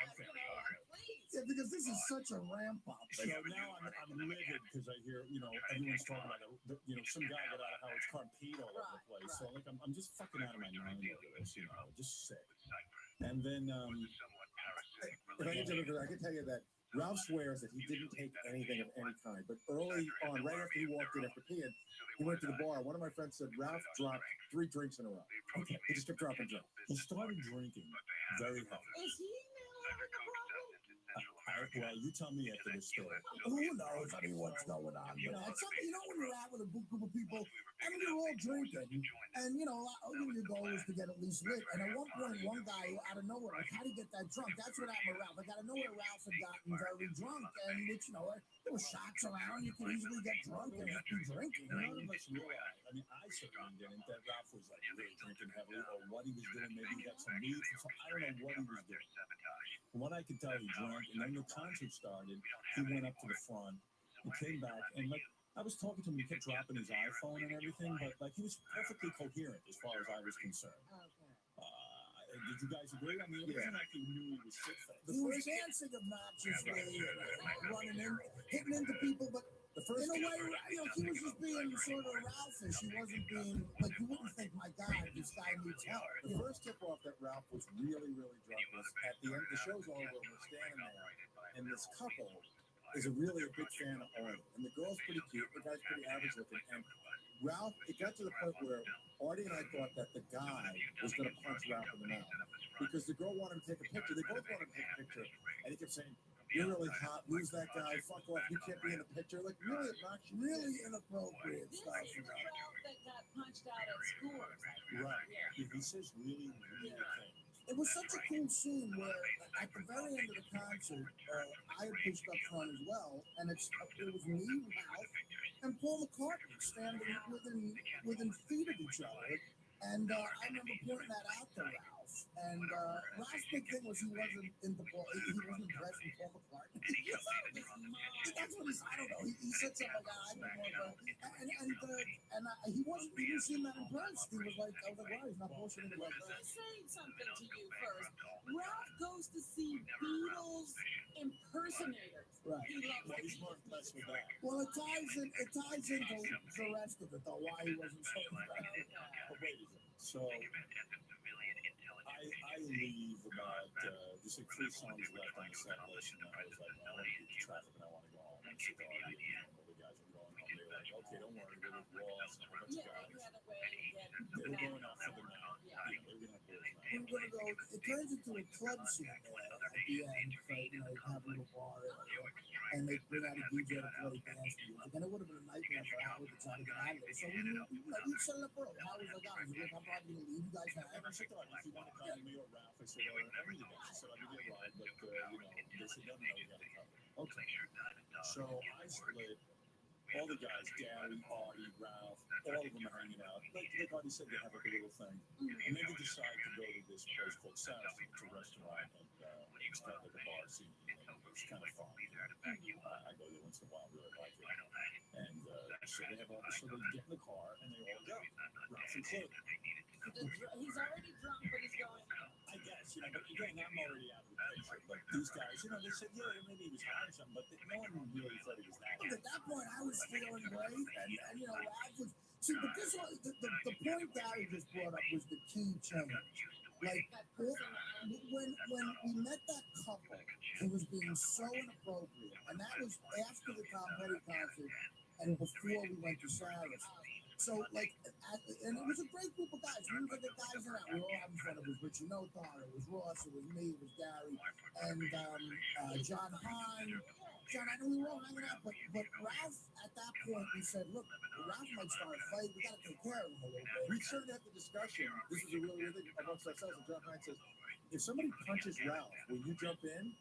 Please. Yeah, because this is such a ramp up. So now I'm livid because I hear, everyone's talking about it. Some guy got out of Howard's car and peed all over the place. So, like, I'm just fucking out of my mind over this, just sick. And then, If I can tell you that Ralph swears that he didn't take anything of any kind, but early on, right after he walked in after peeing, he went to the bar. One of my friends said Ralph dropped 3 drinks in a row. Okay. He just kept dropping drinks. He started drinking very heavy. Is he now having a problem? Well, you tell me after this story. Who knows? I mean, what's going on? But it's something, when you're out with a group of people and you're all drinking, and your goal is to get at least lit. And at one point, one guy out of nowhere, like, how do you get that drunk? That's what happened with Ralph. Like, out of nowhere, Ralph had gotten very drunk, and which, there were shots around. You could easily get drunk and just be drinking. None of us realized. I mean, I certainly didn't. That Ralph was like really drinking heavily, or what he was doing. Maybe he got some weed. I don't know what he was doing. From what I could tell, he drank, and then the concert started. He went up to the front. He came back, and like I was talking to him, he kept dropping his iPhone and everything, but like he was perfectly coherent as far as I was concerned. Okay. Did you guys agree? I mean, it wasn't like he knew he was shit-faced. He was dancing obnoxiously and running in, hitting into people, but in a way, he was just being sort of Ralphish. He wasn't being, like, you wouldn't think, my God, this guy needs help. The first tip-off that Ralph was really, really drunk was at the end. The show's over, we're standing there, and this couple is a big fan of Artie. And the girl's pretty cute, the guy's pretty average looking. And Ralph, it got to the point where Artie and I thought that the guy was going to punch Ralph in the mouth. Because the girl wanted to take a picture. They both wanted to take a picture. And he kept saying, "You're really hot. Lose that guy. Fuck off. You can't be in the picture." Like, really obnoxious. Really inappropriate This stuff. is the Ralph that got punched out at school. Right. Yeah. He says really weird things. It was such a cool scene where at the very end of the concert, I had pushed up front as well, and it was me, Ralph, and Paul McCartney standing within feet of each other. And I remember pointing that out to Ralph. And Ralph's big thing was he wasn't impressed with Paul McCartney. That's what he said. I don't know. He said something like that. He didn't seem that impressed. He was like, I was like, wow, he's not bullshitting about that. I'm saying something to you first. Ralph goes to see Beatles impersonators. Right. He loves Well, he's more impressed with that. Well, it ties into the rest of it, though, why he wasn't so impressed. But wait a second. So I leave about there's like 3 songs left on the set list, and I was like, I want to beat the traffic and I want to go home. I'm sick of Artie, and all the guys are going home. They were like, okay, don't worry, we're with Ross and a bunch of guys. They were going out for the night. They were going to have boys We were going to go, it turns into a club scene at the end. So, they have a little bar, and they bring out a DJ to play dance music. And it would have been a nightmare for Howard to try to get out of there. So we set it up early. Howard's like, I'm probably going to leave you guys now. And I said to her, if you want to call me or Ralph, I said, everything else. She said, I'll give you a ride, but, they said, no, we got to cover. Okay. So I split all the guys, Gary, Artie, Ralph, all of them are hanging out. Like Artie said, they have like a little thing. And then they decide to go to this place called South. It's a restaurant, and it's kind of like a bar scene. It's kind of fun. I go there once in a while, really like it. And so they have all, so they get in the car and they all go. Ralph included. He's already drunk, but he's going. I guess, but again, I'm already out of the picture. But these guys, they said, yeah, maybe he was high or something, but no one really thought he was that. Look, at that point, I was feeling great, and Ralph was. See, but this was the point Gary just brought up was the key change. Like when we met that couple, he was being so inappropriate, and that was after the Tom Petty concert and before we went to Sarah's. So, like, and it was a great group of guys. We were the guys in that. We were all having fun. It was Richie Notar, it was Ross, it was me, it was Gary, and John Hine. John, I know we were all hanging out, but Ralph, at that point, we said, look, Ralph might start a fight. We got to take care of him a little bit. We started to have the discussion. This is a really weird thing amongst ourselves. And John Hine says, if somebody punches Ralph, will you jump in?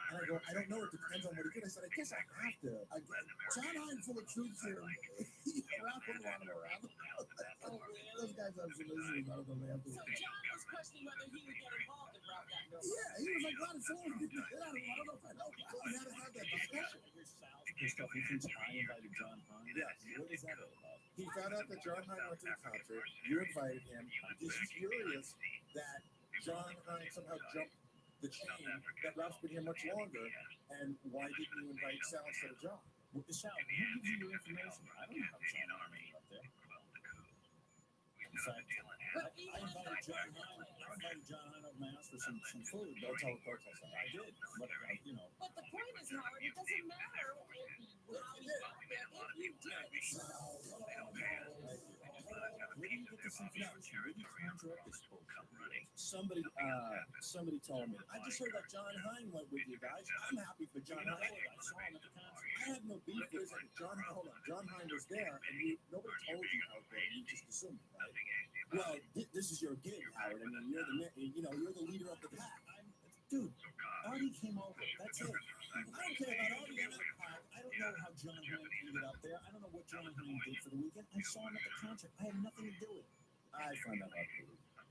And I go, I don't know. It depends on what he did. I said, I guess I have to. John Hine, full of truth here. Ralph wouldn't want him around. Those guys have some issues. I don't know. So John was questioning whether he would get involved if Ralph got involved. Yeah, he was like, God, it's all right. I don't know if I know. We had to have that discussion. Pissed off. He thinks I invited John Hine. Yes. What is that all about? He found out that John Hine went to the concert. You invited him. He's furious that John Hine somehow jumped the chain that Ralph's been here much longer. And why didn't you invite Sal instead of John? Well, Sal, who gives you your information? I don't know how John Hine ended up there. In fact, I invited John Hine. Over my house for some food. Don't tell Sal. I did, but But the point is, Howard, it doesn't matter how you got there. If you did, where do you get this information? Where do you conjure up this bullshit? Somebody told me. I just heard that John Hine went with you guys. I'm happy for John Hine. I saw him at the concert. I had no beef with him. Hold on. John Hine was there, and nobody told you how good. You just assumed, right? Well, this is your gig, Howard. I mean, you're the leader of the pack. Dude, Artie came over. That's it. I don't care about Artie and that pack. I don't know how John Hine ended up there. I don't know what John Hine did for the weekend. I saw him at the concert. I had nothing to do with it. I find that out.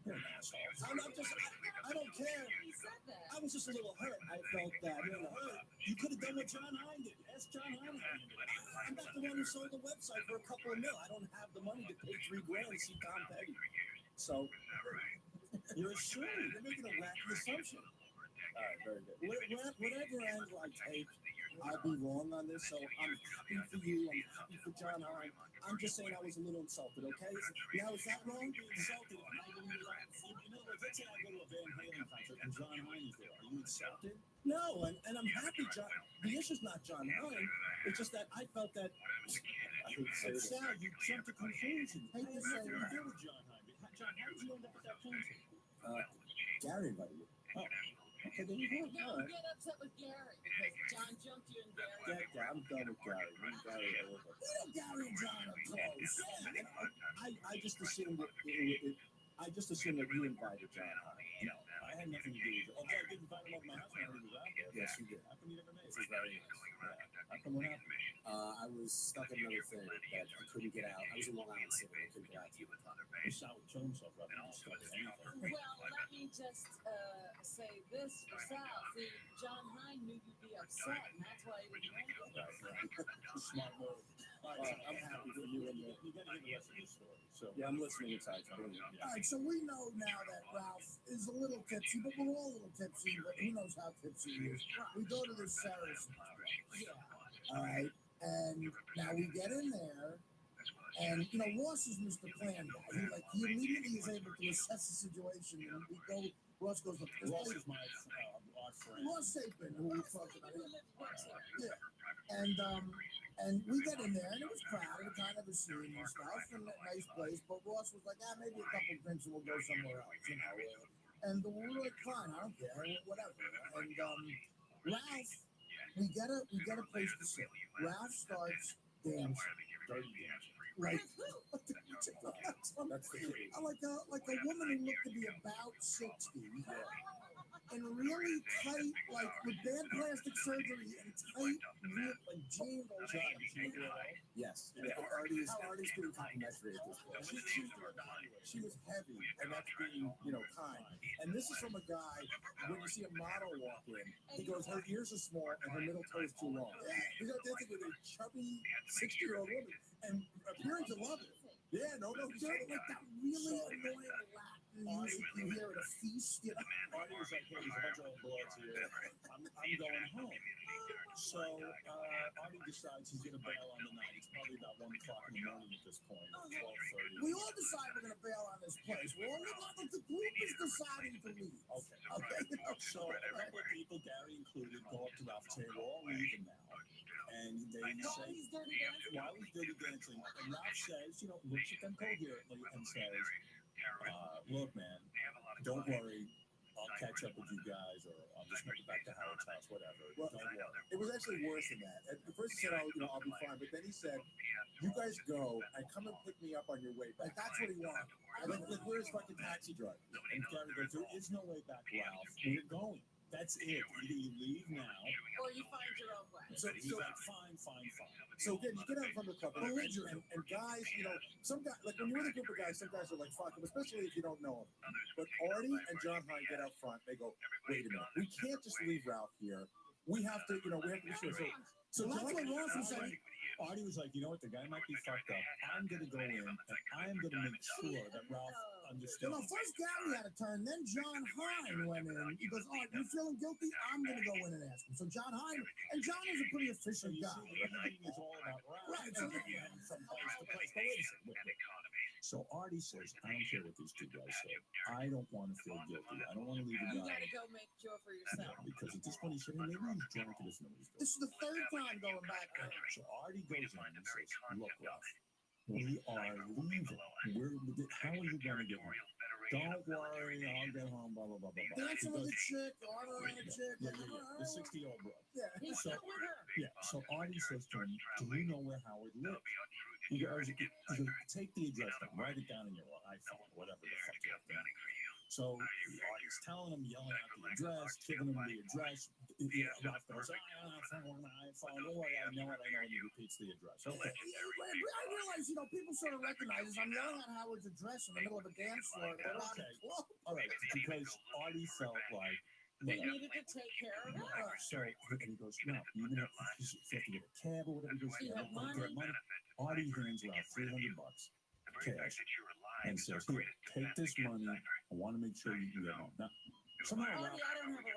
You're an asshole. I don't care. he said that. I was just a little hurt. I felt that, you could have done what John Hine did. Ask John Hine how he did it. I'm not the one who sold the website for a couple of mil. I don't have the money to pay $3 grand to see Tom Petty. So, you're assuming. You're making a wacky assumption. All right, very good. Whatever angle I take, I'll be wrong on this. So I'm happy for you. I'm happy for John Hine. I'm just saying I was a little insulted, okay? Now, is that wrong? Being insulted? In other words, let's say I go to a Van Halen concert and John Hine is there. Are you insulted? No, and I'm happy. The issue's not John Hine. It's just that I felt that. Sal, you jumped to conclusions. Hey, you said you did with John Hine. John, how did you end up at that concert? Gary invited you. Oh. Okay, there you go. Don't get upset with Gary because John jumped you and Gary. Yeah, I'm done with Gary. Gary over. Gary and John are close. I just assumed that you invited John Hine. I had nothing to do with it. Although I did invite him over my house when he was out there. Yes, you did. How come you never made it? This is very nice. How come what happened? I was stuck in another thing that I couldn't get out. I was in Long Island City. I couldn't get out to the time. Sal would kill himself rather than stuck in anything. Well, let me just say this for Sal. See, John Hine knew you'd be upset, and that's why he didn't make it. Smart move. I'm happy for you. And you got to hear the rest of the story. So yeah, I'm listening inside. All right, so we know now that Ralph is a little tipsy, but we're all a little tipsy, but who knows how tipsy he is. We go to this Sarah's. All right, and now we get in there, and Ross is Mr. Plan guy. He immediately is able to assess the situation, and we go. Ross goes, look, Ross is my our friend. Ross Sapin, who we talked about. Yeah, and we get in there, and it was crowded, kind of a scene and stuff, and a nice place. But Ross was like, maybe a couple drinks and we'll go somewhere else, And we were like, fine, I don't care, whatever. And Ralph, we get a place to sit. Ralph starts dancing, Dirty dancing. like That's the key. like a woman who looked to be about 60. in really tight, like with bad plastic surgery and tight, real, like jeans. Yes. Artie's being complimentary at this point. She was heavy, and that's being, kind. And this is from a guy, when you see a model walk in, he goes, her ears are small and her middle toe is too long. He's not dancing with a chubby 60-year-old woman and appearing to love it. Yeah, no, He's like that really annoying laugh you hear at a feast. Artie was like, hey, there's a bunch of old bloods here. I'm going home. So Artie decides he's going to bail on the night. It's probably about 1 o'clock in the morning at this point, 12:30. We all decide we're going to bail on this place. We're only not the group is deciding to leave. Okay. So a couple of people, Gary included, go up to Ralph and say, we're all leaving now. And they say, while he's dirty dancing, and Ralph says, looks at them coherently and says, look, man, don't worry. I'll catch up with you guys, or I'll just make it back to Howard's house, whatever. Well, don't worry. it was actually worse than that. At first he said, I'll be fine. But then he said, you guys go and come and pick me up on your way back. Like, that's what he wanted. Like, where's fucking taxi driver? And Gary goes, there is no way back, Ralph. We're going. That's it. Either you leave now, Or you find your own way. so he's like, fine. So again, you get out in front of the club, and guys, some guys, like when you're with a group of guys, some guys are like, fuck them, especially if you don't know them. But Artie and John Hine get out front. They go, wait a minute, we can't just leave Ralph here. We have to, we have to be sure. So That's what Ross was saying. Artie was like, you know what, the guy might be fucked up. I'm going to go in, and I am going to make sure that Ralph understands. First Gary had a turn, then John Hine went in. He goes, all right, you feeling guilty? I'm going to go in and ask him. So John Hine, and John is a pretty efficient guy. Everything is all about Ralph. Right. From place to place. But wait a second. So Artie says, I don't care what these two guys say. I don't want to feel guilty. I don't want to leave a You guy. gotta go make sure for yourself. Because at this point he said, maybe he's drunk and doesn't know what he's doing. This is the third time going back there. So Artie goes in and says, look, Ralph, we are leaving. How are you going to get home? Don't worry, I'll get home, blah, blah, blah, blah, blah. Dancing with a chick, ordering a chick. Yeah. The 60-year-old bro. Yeah. He's still with her. Yeah, so Artie says to him, do you know where Howard lives? He goes, take the address down, write it down in your iPhone, whatever the fuck you're doing. So Artie's telling him, yelling out the address, giving him the address. Ralph goes, I don't want my iPhone. Don't worry, I know it. And he repeats the address. Okay. I realize, people sort of recognize this. I'm yelling at Howard's address in the middle of a dance floor. Okay. All right, because Artie felt like They needed to take care of her. So and he goes, no, even if you have to get a cab or whatever, he goes, You have money. Artie hands Ralph $300 cash and says, here, take this money. I want to make sure you can get home. Now, somehow Artie, Ralph, I don't have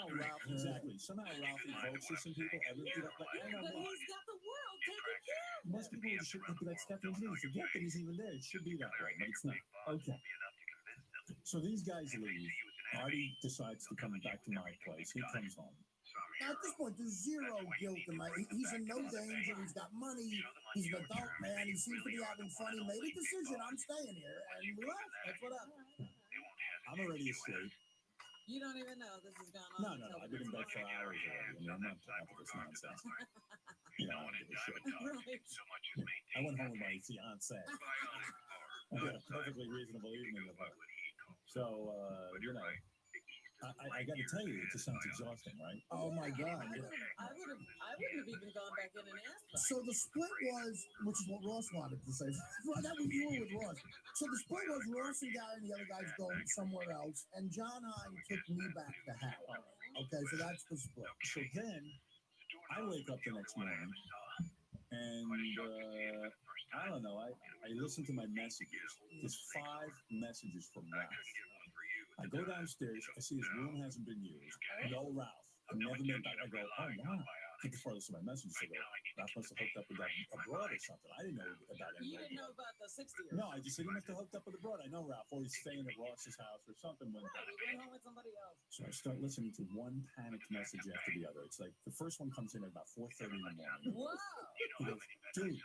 a way home. somehow Ralph evokes this in people. But he's got the world taken care of. Most people should be like Steph Engineer, forget that he's even there. It should be that way, but it's not. Okay. So these guys leave. Artie decides to come back to my place. He comes home. Now, at this point, there's zero guilt in my. He's in no danger. He's got money. He's an adult man. He seems to be having fun. He made a decision. I'm staying here, and we left. That's what happened. I'm already asleep. You don't even know this has gone on. No. I've been in bed for hours already. I'm not putting up with this nonsense. I don't give a shit. Right. I went home with my fiance. I had a perfectly reasonable evening with her. So, I got to tell you, it just sounds exhausting, right? Oh my God! I wouldn't have even gone back in and asked them. So the split was, which is what Ross wanted to say. Well, that was you were with Ross. So the split was Ross and Gary and the other guys go somewhere else, and John Hine took me back to Howard. Okay, so that's the split. So then, I wake up the next morning, and I don't know, I listen to my messages. There's 5 messages from Ralph. I go downstairs, I see his room hasn't been used. No Ralph. I never made back. I go, oh wow. Before I listen to my messages, I go, Ralph must have hooked up with that abroad or something. I didn't know about it. You didn't know about the 60-year. No, I just said he must have hooked up with abroad. I know Ralph, or he's staying at Ross's house or something. Right, he went home with somebody else. So I start listening to one panicked message after the other. It's like the first one comes in at about 4:30 in the morning. Whoa! He goes, dude,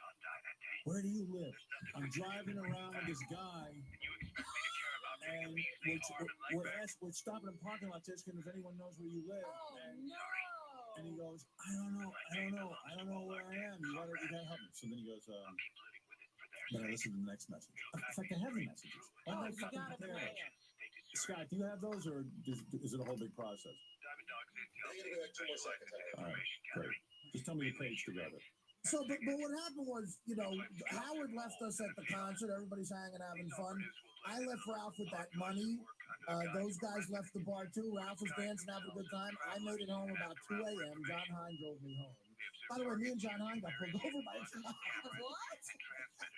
where do you live? I'm driving around with this guy, and we're stopping in parking lot asking if anyone knows where you live. Oh, And no! And he goes, I don't know where I am. You gotta help me. So then he goes, then I listen to the next message. In fact, I have the messages. Oh, you gotta play it. Scott, do you have those, or is it a whole big process? I'm gonna be like 2 more seconds. All right, great. Just tell me the page together. So, but what happened was, Howard left us at the concert. Everybody's hanging, having fun. I left Ralph with that money. Those guys left the bar too. Ralph was dancing, having a good time. I made it home about 2 a.m. John Hine drove me home. By the way, me and John Hine got pulled over by a cop. What?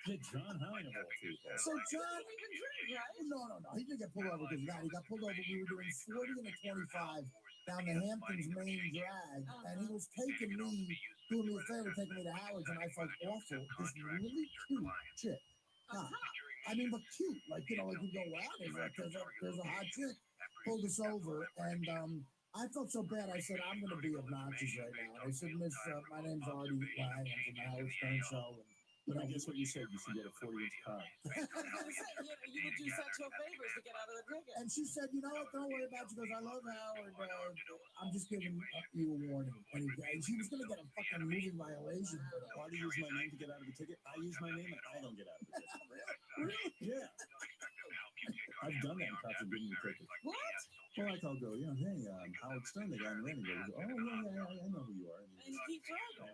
Yeah, John Hine of all people. So John, He didn't even drink, right? no. He didn't get pulled over because of that. He got pulled over. We were doing 40 and a 25 down the Hamptons main drag, and he was taking me, doing me a favor, taking me to Howard's, and I felt awful. This really cute chick. I mean, but cute. Like, you go, wow, there's a hot chick. Pulled us over, and I felt so bad. I said, I'm going to be obnoxious right now. I said, Miss, my name's Artie Lang. I'm from the Howard Stern Show. But I guess what you said, you should get a 40-inch car. You would do sexual favors to get out of the ticket. And she said, you know what, don't worry about it. She goes, I love Howard. I'm just giving you a warning. And she was going to get a fucking moving violation. Artie used my name to get out of the ticket. I use my name and I don't get out of the ticket. Really? Yeah. I've done that in cops have given me tickets. What? Well, like I'll go, hey, Howard Stern, the guy in the ring, goes, oh, yeah, I know who you are. And you keep driving.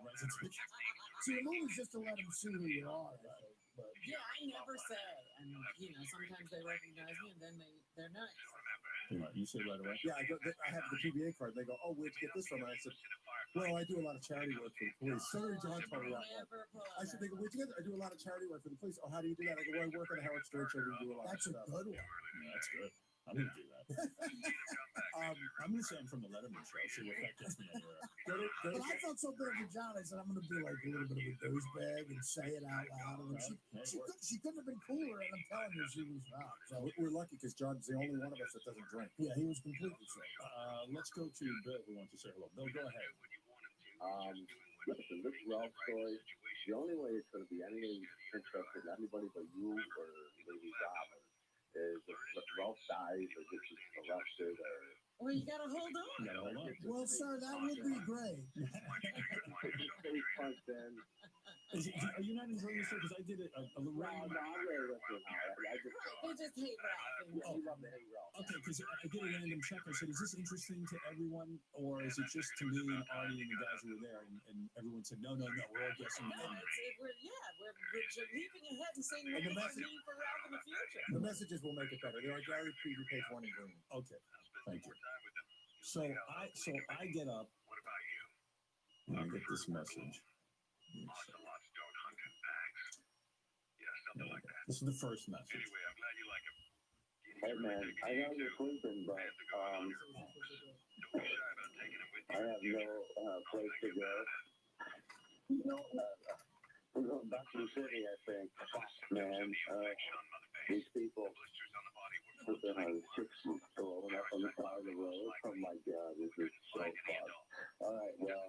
See, the movie's just to let them see who you are. But Yeah, I never say. And, sometimes they recognize me and then they're nice. You say right away? Yeah, I have the PBA card. They go, oh, where'd you get this from? And I said, well, I do a lot of charity work for the police. Sorry, John told me that. Never pull I said, they go, where'd you get it? I do a lot of charity work for the police. Oh, how do you do that? I go, well, I work on the Howard Stern Show. We do a lot that's of a stuff. good one. Yeah, that's good. I'm going to do that. I'm going to say I'm from the Letterman show. See if that gets me anywhere. But I felt so bad for John. I said, I'm going to be like a little bit of a douchebag and say it out loud. And she couldn't have been cooler, and I'm telling you, she was not. So we're lucky because John's the only one of us that doesn't drink. Yeah, he was completely sober. Let's go to Bill, who wants to say hello. Bill, go ahead. Listen, this Ralph story, the only way it's going to be anything interesting to anybody but you or maybe Robin is if Ralph dies or gets arrested or... Well, you gotta hold on. Well, sir, that would be great. Stay plugged in. Are you not enjoying this show? Because I did it a little No, I'm really listening. I just... They just hate Ralph. You love to hate Ralph. Okay, because I did a random check. I said, is this interesting to everyone, or is it just to me and Artie and the guys who were there? And everyone said, no, we're all guessing. No, we're leaping ahead and saying what does that mean for Ralph in the future. The messages will make it better. They're like Gary Preview, page 1 in green. Okay, thank you. So I get up and I get this message. This is the first message. Hey, man, I know you're sleeping, but I have no place to go. I'm going back to the city, I think. Man, these people put their 6 rolling up on the side of the road. Oh my God, this is so fun. All right, well,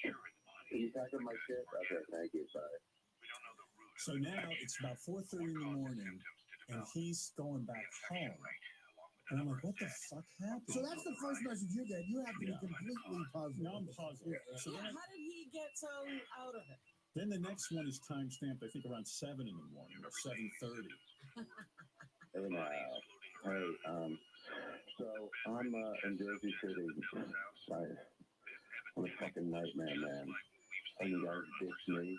can you pack up my shit? Okay, thank you, bye. So now it's about 4:30 in the morning, and he's going back home. And I'm like, what the fuck happened? So that's the first message you get. You have to be completely puzzled. No, I'm puzzled. Yeah. So Yeah, then, how did he get so out of it? then the next one is time stamped, I think, around 7 in the morning or 7:30. Hey, now. Hey, so I'm in Jersey City. I'm a fucking nightmare, man. And you guys ditched me.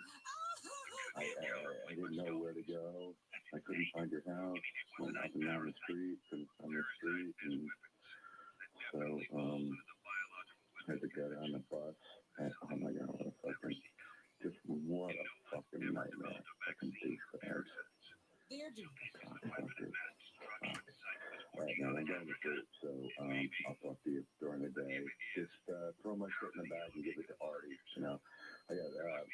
I didn't know where to go. I couldn't find your house. Went up and down the street, couldn't find the street, and so had to get on the bus. And, oh my God, what a fucking nightmare! Fucking douchebags. Dear you. All right, man, I'm going to sleep, so I'll talk to you during the day. Just throw my shit in the bag and give it to Artie. I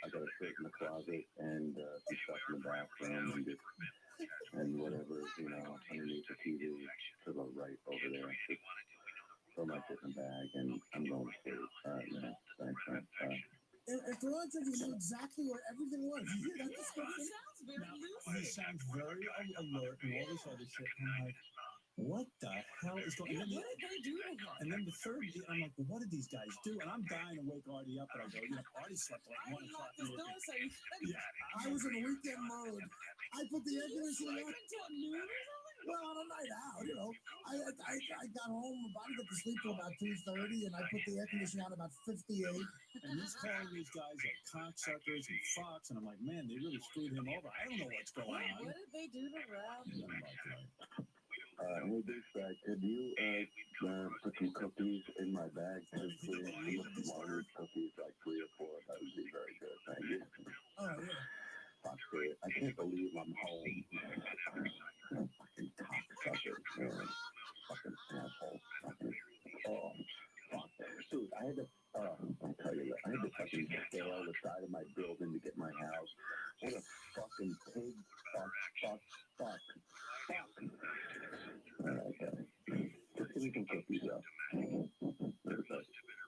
got a shirt in the closet and some stuff in the bathroom and whatever, underneath the TV to the right over there. Just throw my shit in the bag and I'm going to sleep. All right, man. Thanks, man. Bye. If the one thing, you knew exactly where everything was. You hear that He description? sounds very He lucid. sounds very alert and all this other shit. And I'm like, what the hell is going on? Yeah, what did they do to him? And then the third, I'm like, well, what did these guys do? And I'm dying to wake Artie up, and I go, Artie slept like I 1 o'clock locked in his the door so you couldn't Yeah, I was in a weekend mode. I put the air conditioning on. sleep until noon or something? Well, on a night out, you know, I got home, I didn't get to sleep till about 2:30, and I put the air conditioning on about 58. And he's calling these guys like cocksuckers and fucks, and I'm like, man, they really screwed him over. I don't know what's going on. What did they do to Ralph? Hey, douchebag, could you put some cookies in my bag? Please, Margaret cookies, like 3 or 4. That would be very good. Thank you. Oh, yeah. Fuck it. I can't believe I'm home. Fucking cocksucker, man. Fucking asshole. Fucking, oh, fuck. Dude, I had to, I'll tell you that. I had to fucking scale the side of my building to get my house. What a fucking pig. Fuck. Okay. Just give me some cookies, though.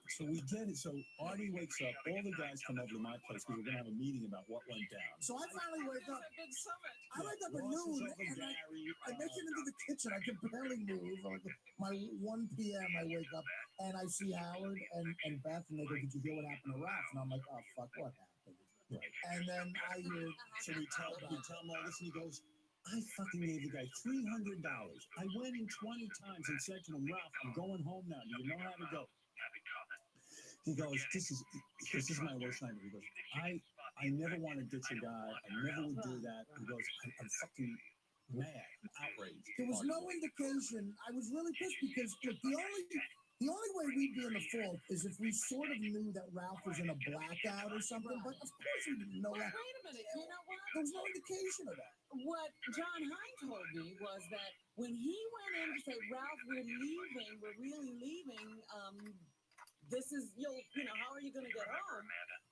So we get it. So Artie wakes up. All the guys come over to my place because we're going to have a meeting about what went down. So I finally wake up. A big summit. I wake up at Ross is noon, over and Gary. I make it into the kitchen. I can barely move. Like my 1 p.m. I wake up, and I see Howard and Beth, and they go, "Did you hear what happened to Ralph?" And I'm like, "Oh, fuck, what happened?" Right. And then I hear, So we tell him all this, and he goes, I fucking gave the guy $300. I went in 20 times and said to him, Ralph, I'm going home now. Do you know how to go? He goes, this is my worst nightmare. He goes, I never want to ditch a guy. I never would do that. He goes, I'm fucking mad, outraged. there was no indication. I was really pissed because look, the only way we'd be in the fault is if we sort of knew that Ralph was in a blackout or something. But of course we didn't know that. Wait a minute. You know what? There was no indication of that. What John Hine told me was that when he went in to say, Ralph, we're really leaving, this is, you know, how are you going to get home?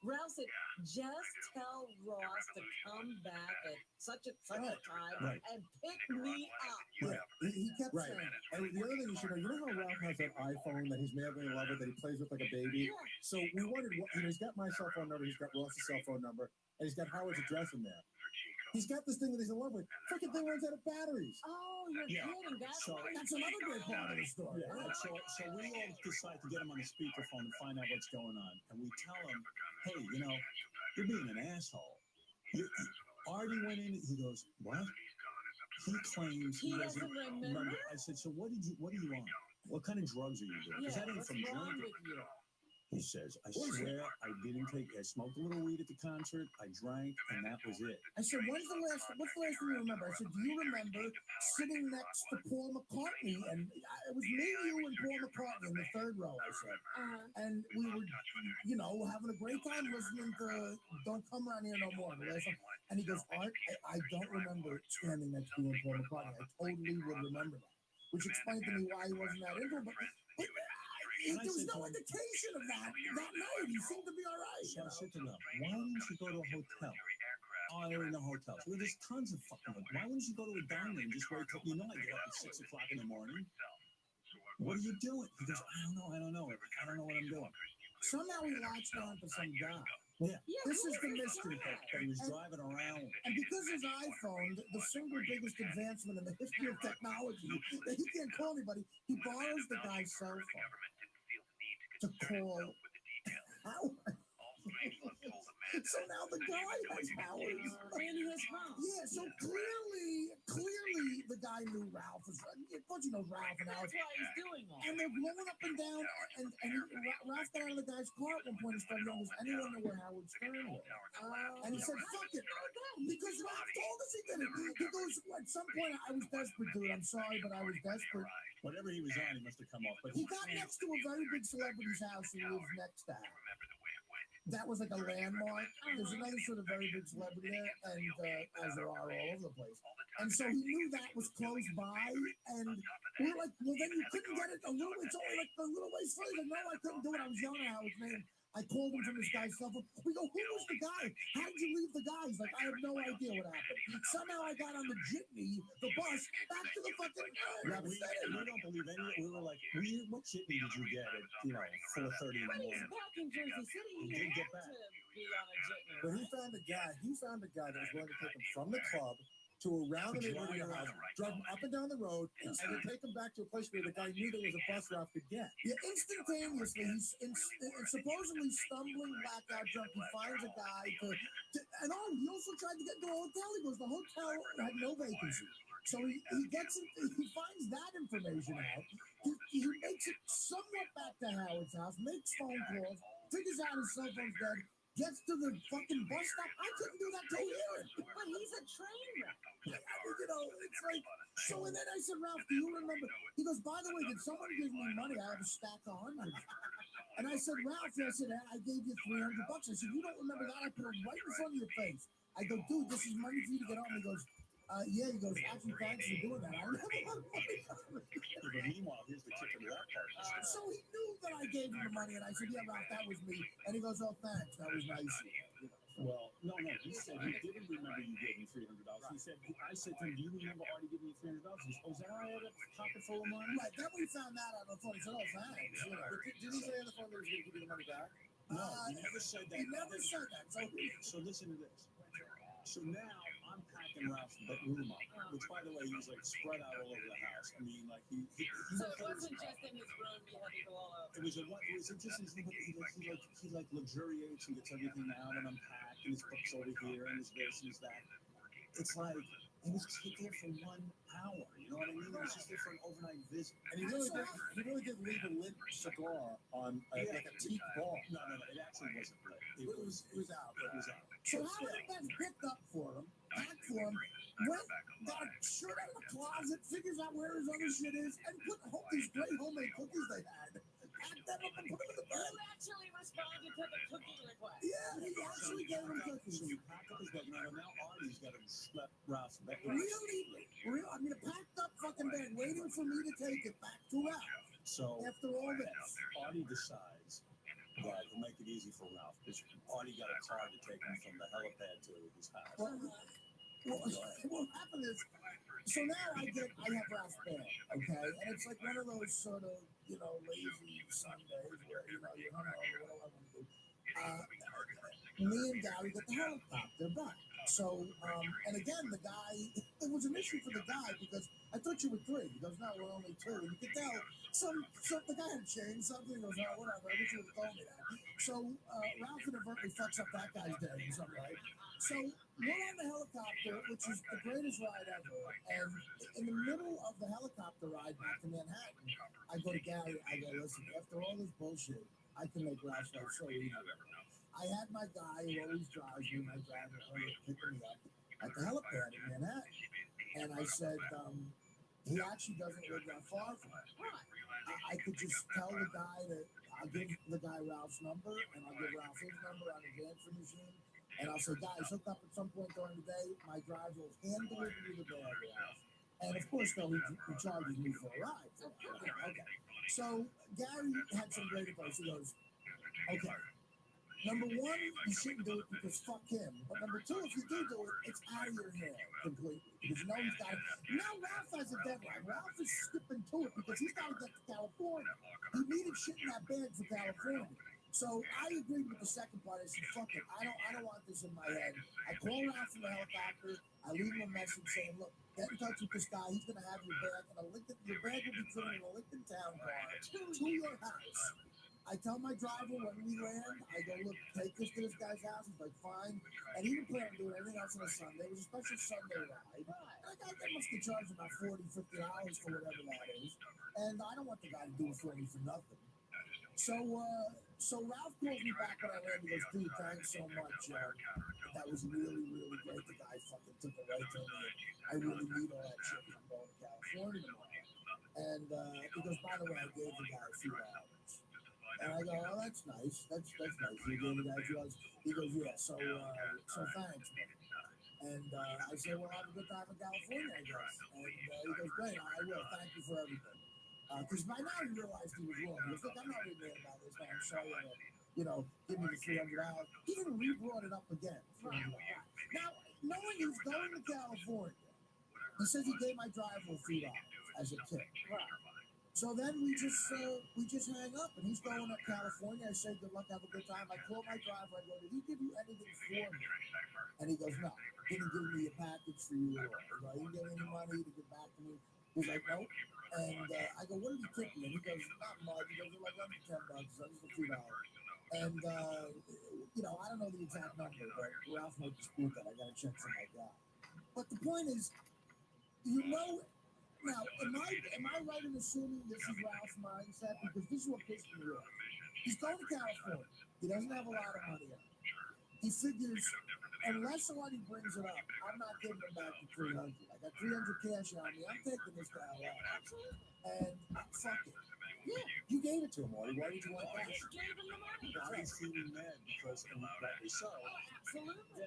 Ralph said, just tell Ross to come back at such a time and pick me up. Yeah, he kept saying. And the other thing you should know, you know how Ralph has that iPhone that he's madly in love with, that he plays with like a baby? Yeah. So we wondered, he's got my cell phone number, he's got Ross's cell phone number, and he's got Howard's address in there. He's got this thing that he's in love with. Freaking thing runs out of batteries. Oh, you're kidding. That's another great part of the story. Yeah, so we all decide to get him on the speakerphone and find out what's going on. And we tell him, hey, you know, you're being an asshole. Artie went in, he goes, what? He claims he doesn't remember. I said, so what are you on? What kind of drugs are you doing? Because that ain't from drinking. He says, I swear I didn't take, I smoked a little weed at the concert, I drank, and that was it. I said, what's the last thing you remember? I said, do you remember sitting next to Paul McCartney? And it was me, you, and Paul McCartney in the third row, I said. And we were, you know, having a great time listening to Don't Come Around Here No More. And he goes, Art, I don't remember standing next to you and Paul McCartney. I totally would remember that. Which explained to me why he wasn't that into it. But there was no indication of that night. He seemed to be all right. So I said to them, why didn't you go to a hotel? Oh, they were in the hotels. Well, there's tons of fucking hotels. Why wouldn't you go to a diner and just wait till, you know, I get up at 6 o'clock in the morning. What are you doing? He goes, I don't know what I'm doing. Somehow he latched on to some guy. Yeah. This is the mystery. That he was driving around. And because his iPhone, the single biggest advancement in the history of technology, that he can't call anybody, he borrows the guy's cell phone to call Howard. So now the guy has Howard in his phone. Yeah, so clearly the guy knew Ralph was. Of course he knows Ralph and Howard. That's why he's doing that. And they're blowing up and down. And Ralph got out of the guy's car at one point and started yelling, does anyone know where Howard Stern was? And he said, fuck it. Because Ralph told us he did it. He goes, at some point, I was desperate, dude. I'm sorry, but I was desperate. Whatever he was on, he must have come off. But he got next to a very big celebrity's house who lives next to him. That was like a landmark. There's another sort of very big celebrity there, and as there are all over the place. And so he knew that was close by, and we were like, well, then you couldn't get it a little, it's only like a little ways further. No, I couldn't do it. I was yelling at Howard's name. I called him from this guy's cell phone. We go, who was the guy? How did you leave the guy? He's like, I have no idea what happened. Somehow I got on the jitney, the bus, back to the fucking yeah, we don't believe any. We were like, what jitney did you get at, 4:30 in the morning? But he's back in Jersey City. He did get had back. to be on a jitney. But he found a guy that was willing to take him from the club to around the neighborhood of your house, drive him up and down the road, and then take him back to a place where the guy knew there was a bus Ralph could get. Yeah, instantaneously, he's supposedly stumbling blackout drunk. He finds a guy he also tried to get into a hotel. He goes, the hotel had no vacancy. So he gets it, he finds that information out. He makes it somewhat back to Howard's house, makes phone calls, figures out his cell phone's dead, gets to the fucking bus stop. I couldn't do that till here. But he's a train wreck. It's like, so and then I said, Ralph, do you remember? He goes, by the way, did someone give me money? I have a stack of hundreds. And I said, Ralph, I gave you $300. I said, you don't remember that? I put it right in front of your face. I go, dude, this is money for you to get home. He goes, yeah. He goes, actually, thanks for doing that. I never had money. But meanwhile, here's the kicker to that part. So he knew that I gave him the money, and I said, yeah, Ralph, that was me. And he goes, oh, thanks. That was nice. Well, no. He said he didn't remember you gave me $300. He said, I said to him, do you remember Artie giving you $300? He said, oh, is that how I had a pocket full of money? Right. Then we found that out on the phone. He said, oh, thanks. But did he say on the phone that he was going to give you the money back? No, he never said that. He never said that. So listen to this. So now I'm packing Ralph's room up, which, by the way, he's like spread out all over the house. I mean, like he So it wasn't just in his room, he had to go all over. It was just he luxuriates and gets everything out and unpacked, and his books over here and his this and his that. It's like he was just there for 1 hour. You know what I mean? He was just there for an overnight visit. And he really did leave a lit cigar on like a teak bar. No, it actually wasn't lit. It was out. It was out. So Howard then picked up for him, packed for him, got a shirt out of the closet, figures out where his other shit is, and put these great homemade cookies they had. Packed them up and put them in the bag. You actually responded to the cookie request. Yeah, he actually gave him cookies. So you packed up his bag. Now Artie's got him slept Ralph's bag. Really, I mean, a packed up fucking bag waiting for me to take it back to Ralph. So after all this, Artie decides that he'll make it easy for Ralph. Because Artie got a car to take him from the helipad to his house. What happened is, so now I have Ralph's bag, okay, and it's like one of those sort of, lazy Sundays where, you're hungover, what do I want to do? Me and Gary get the helicopter back. So, and again, the guy, it was an issue for the guy because I thought you were 3. He goes, no, we're only 2. And you could tell the guy had changed something. He goes, oh, whatever, I wish you would have told me that. So, Ralph inadvertently fucks up that guy's day in some way. So, we're on the helicopter, which is the greatest ride ever. And in the middle of the helicopter ride back to Manhattan, I go to Gary, I go, listen, after all this bullshit, I can make Ralph's life so easy. I had my guy who always drives me, my driver, picking me up at the helipad in Manhattan. And I said, he actually doesn't live that far from me. I could just tell the guy that I'll give the guy Ralph's number, and I'll give Ralph his number on his answering machine. And I'll say, guys, hook up at some point during the day. My driver will hand deliver you the bag, Ralph. And of course, though, he charges me for a ride. Okay. So Gary had some great advice. He goes, okay. Number 1, you shouldn't do it because fuck him. But number 2, if you do it, it's out of your hand completely. Because you know he's got it. Now Ralph has a deadline. Ralph is skipping to it because he's got to get to California. He needed shit in that bag for California. So I agreed with the second part. I said, fuck it. I don't want this in my head. I call Ralph from the helicopter. I leave him a message saying, look, get in touch with this guy. He's going to have your bag. And your bag will be put in a Lincoln Town car to your house. I tell my driver when we land, I go, look, take this to this guy's house. He's like, fine. And he didn't plan on doing anything else on a Sunday. It was a special Sunday ride. And I must have charged about $40, $50 for whatever that is. And I don't want the guy to do it for me for nothing. So Ralph calls me back when I land. He goes, dude, thanks so much. That was really, really great. The guy fucking took it right to me. I really need all that shit. I'm going to California tomorrow. And he goes, by the way, I gave the guy a few hours. And I go, oh, that's nice. That's nice. You gave the guy a few hours. He goes, yeah, so thanks, man. And I said, well, have a good time in California, I guess. And he goes, great, I will. Thank you for everything. Because by now he realized he was wrong. He was like, I'm not really mad about this, man. I'm sorry give me the $300. He even re-brought it up again. Now, knowing he's going to California, he says he gave my driver a few dollars as a tip. So then we just hang up, and he's going to California. I say, good luck, have a good time. I call my driver. I go, did he give you anything for me? And he goes, no, he didn't give me a package for you at all. He didn't give any money to get back to me. He's like, nope. And I go, what did he tip me? And he goes, not much. He goes, like, let me $10. So just a few dollars. And, I don't know the exact number, but Ralph might dispute that. I got to check for my guy. But the point is, You know, now, am I right in assuming this is Ralph's mindset? Because this is what pissed me off. He's going to California. He doesn't have a lot of money. He figures, unless somebody brings it up, I'm not giving him back the 300. I got 300 cash on me. I'm taking this guy out. And fuck it. Yeah, you gave it to him, Marty. Why would you want cash? You gave him the money. Now he's feeling mad because, and rightly so, Absolutely.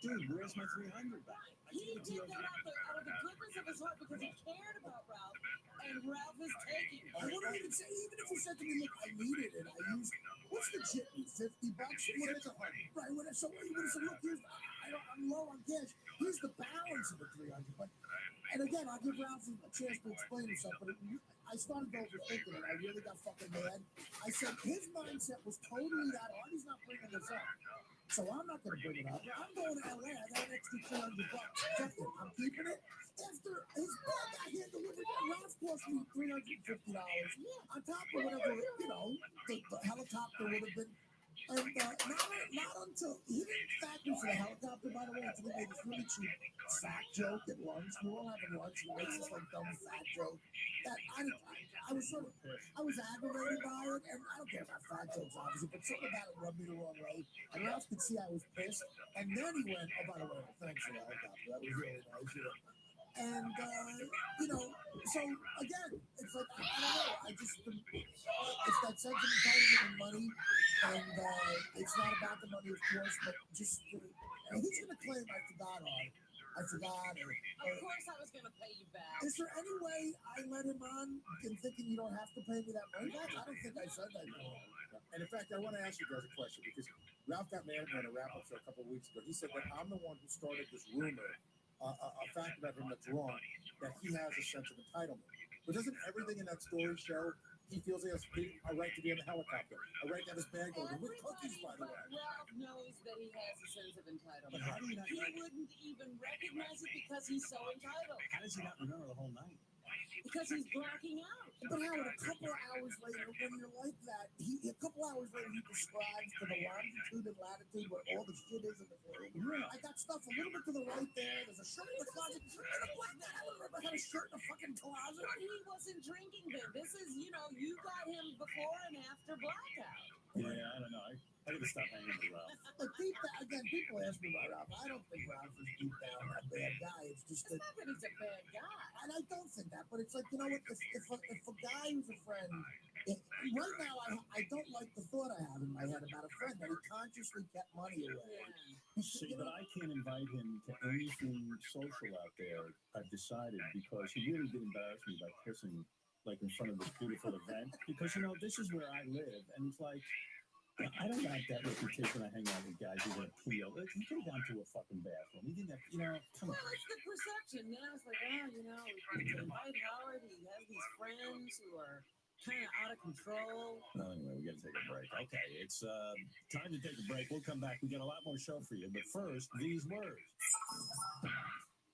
dude, where's my 300 back? He did that out of the goodness of his heart because he cared about Ralph, and Ralph is taking it. I wouldn't even say, even if he said to me, look, I needed it. I used, what's the jitney? $50? What is it? Right. So what you would have said, look, I'm low on cash. Here's the balance of the 300. But, and again, I'll give Ralph a chance to explain himself, but I started overthinking it. I really got fucking mad. I said his mindset was totally that Artie's not bringing this up. So I'm not going to bring it up. I'm going to LA. I got an extra $300. Fuck it. I'm keeping it. After his bag got here delivered, Ralph cost me $350. On top of whatever, the helicopter would have been. And not until he didn't thank me for the helicopter, by the way, until he made this really cheap fat joke at lunch. We were all having lunch, and he makes this like dumb fat joke. That I was aggravated by it, and I don't care about fat jokes, obviously, but something about it rubbed me the wrong way. And Ralph could see I was pissed, and then he went, "Oh, by the way, thanks for the helicopter. That was really nice." And so again, it's like I don't know. It's that sense of entitlement and money, and it's not about the money, of course, but just and he's gonna claim I forgot. Of course, I was gonna pay you back. Is there any way I let him on in thinking you don't have to pay me that money back? I don't think I said that. And in fact, I want to ask you guys a question because Ralph got mad at me on a wrap-up show a couple of weeks ago. He said that I'm the one who started this rumor, a fact about him that's wrong, that he has a sense of entitlement. But doesn't everything in that story show he feels he has a right to be in the helicopter, a right to have his bag open with cookies, by the way? Ralph knows that he has a sense of entitlement. But how do you not? He wouldn't even recognize it because he's so entitled. How does he not remember the whole night? Because he's blacking out. But Howard, a couple of hours later, when you're like that, he describes to the longitude and latitude where all the shit is in the room. Yeah. I got stuff a little bit to the right there. There's a shirt in the closet. And I'm like that. I don't remember how to shirt in a fucking closet. He wasn't drinking then. This is, you got him before and after blackout. Yeah, I don't know. I gotta stop hanging with Ralph. But deep down, again, people ask me about Ralph. I don't think Ralph is deep down a bad guy. It's just It's not that he's a bad guy. And I don't think that, but it's like, you know what? If a guy who's a friend, right now I don't like the thought I have in my head about a friend that he consciously kept money away. Yeah. See, but I can't invite him to anything social out there, I've decided, because he really did embarrass me by kissing, like, in front of this beautiful event. Because, this is where I live, and it's like, I don't like that reputation. I hang out with guys who are peel. He could have gone to a fucking bathroom. He didn't have, come on. Well, it's the perception. Now it's like, we invite Howard. He has these friends who are kind of out of control. Well, anyway, we got to take a break. Okay, it's time to take a break. We'll come back. We got a lot more show for you. But first, these words.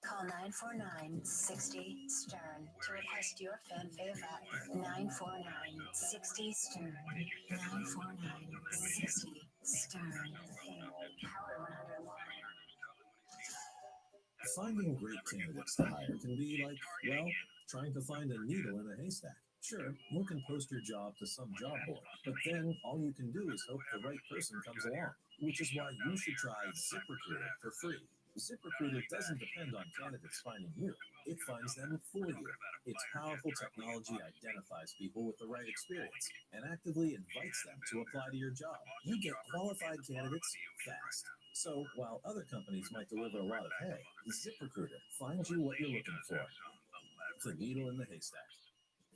Call 949-60-STERN to request your fan favorite. 949-60-STERN. 949-60-STERN. Power 101. Finding great candidates to hire can be like, trying to find a needle in a haystack. Sure, you can post your job to some job board, but then all you can do is hope the right person comes along, which is why you should try ZipRecruiter for free. ZipRecruiter doesn't depend on candidates finding you. It finds them for you. Its powerful technology identifies people with the right experience and actively invites them to apply to your job. You get qualified candidates fast. So while other companies might deliver a lot of hay, ZipRecruiter finds you what you're looking for. The needle in the haystack.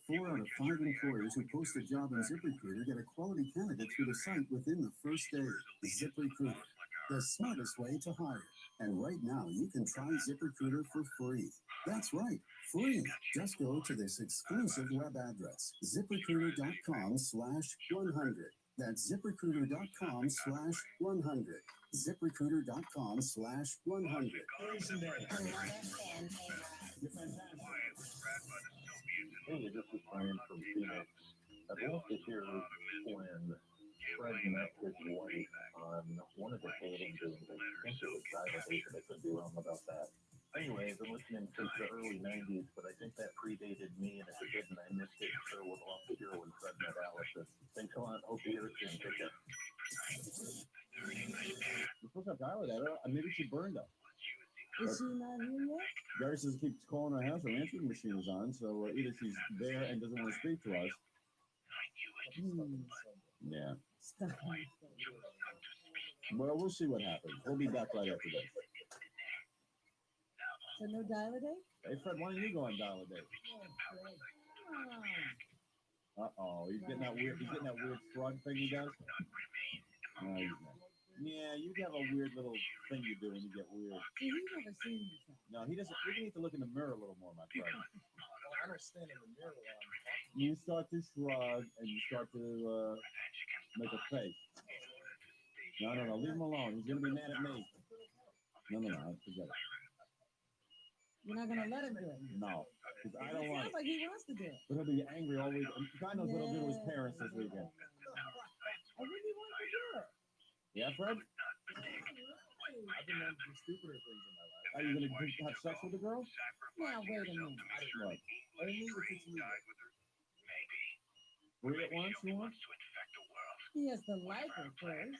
4 out of 5 employers who post a job on ZipRecruiter get a quality candidate through the site within the first day. ZipRecruiter, the smartest way to hire. And right now, you can try ZipRecruiter for free. That's right, free. Just go to this exclusive web address, ZipRecruiter.com/100. That's ZipRecruiter.com/100. ZipRecruiter.com/100. Another fan favorite. Hey, this is Brian from Phoenix. I'd love to hear when Fred met his wife on one of the dating games. I think it was Diamond. I could be wrong about that. Anyway, I've been listening since the early 90s, but I think that predated me, and if it didn't, I missed it. So we'll off the hero and Fred met Allison. Thanks a lot. Hope you hear it soon. Take care. We're supposed to have Tyler there. Maybe she burned up. Is she not here yet? Gary says keeps calling her house. Her answering machine is on, so either she's there and doesn't want to speak to us. Yeah. Stop. Well, we'll see what happens. We'll be back right after this. So no dial a day? Hey, Fred, why don't you go on dial a date? Uh-oh, he's getting that weird shrug thing he does. No, he's not. Yeah, you have a weird little thing you do when you get weird. See, he's never seen this. No, he doesn't. You need to look in the mirror a little more, my friend. I don't stand in the mirror while I'm talking. You start to shrug and you start to make a face. No, leave him alone. He's gonna be mad at me. No, forget it. You're not gonna let him do it. No, because I don't want it. Sounds like he wants to do it. But he'll be angry all week. God knows what he'll do to his parents this weekend. I really want to do it. Yeah, Fred? I've been known to do stupider things in my life. Are you gonna have sex with the girl? Now wait a minute. What? Only if it's legal. Read it once, you want? He has to like her first.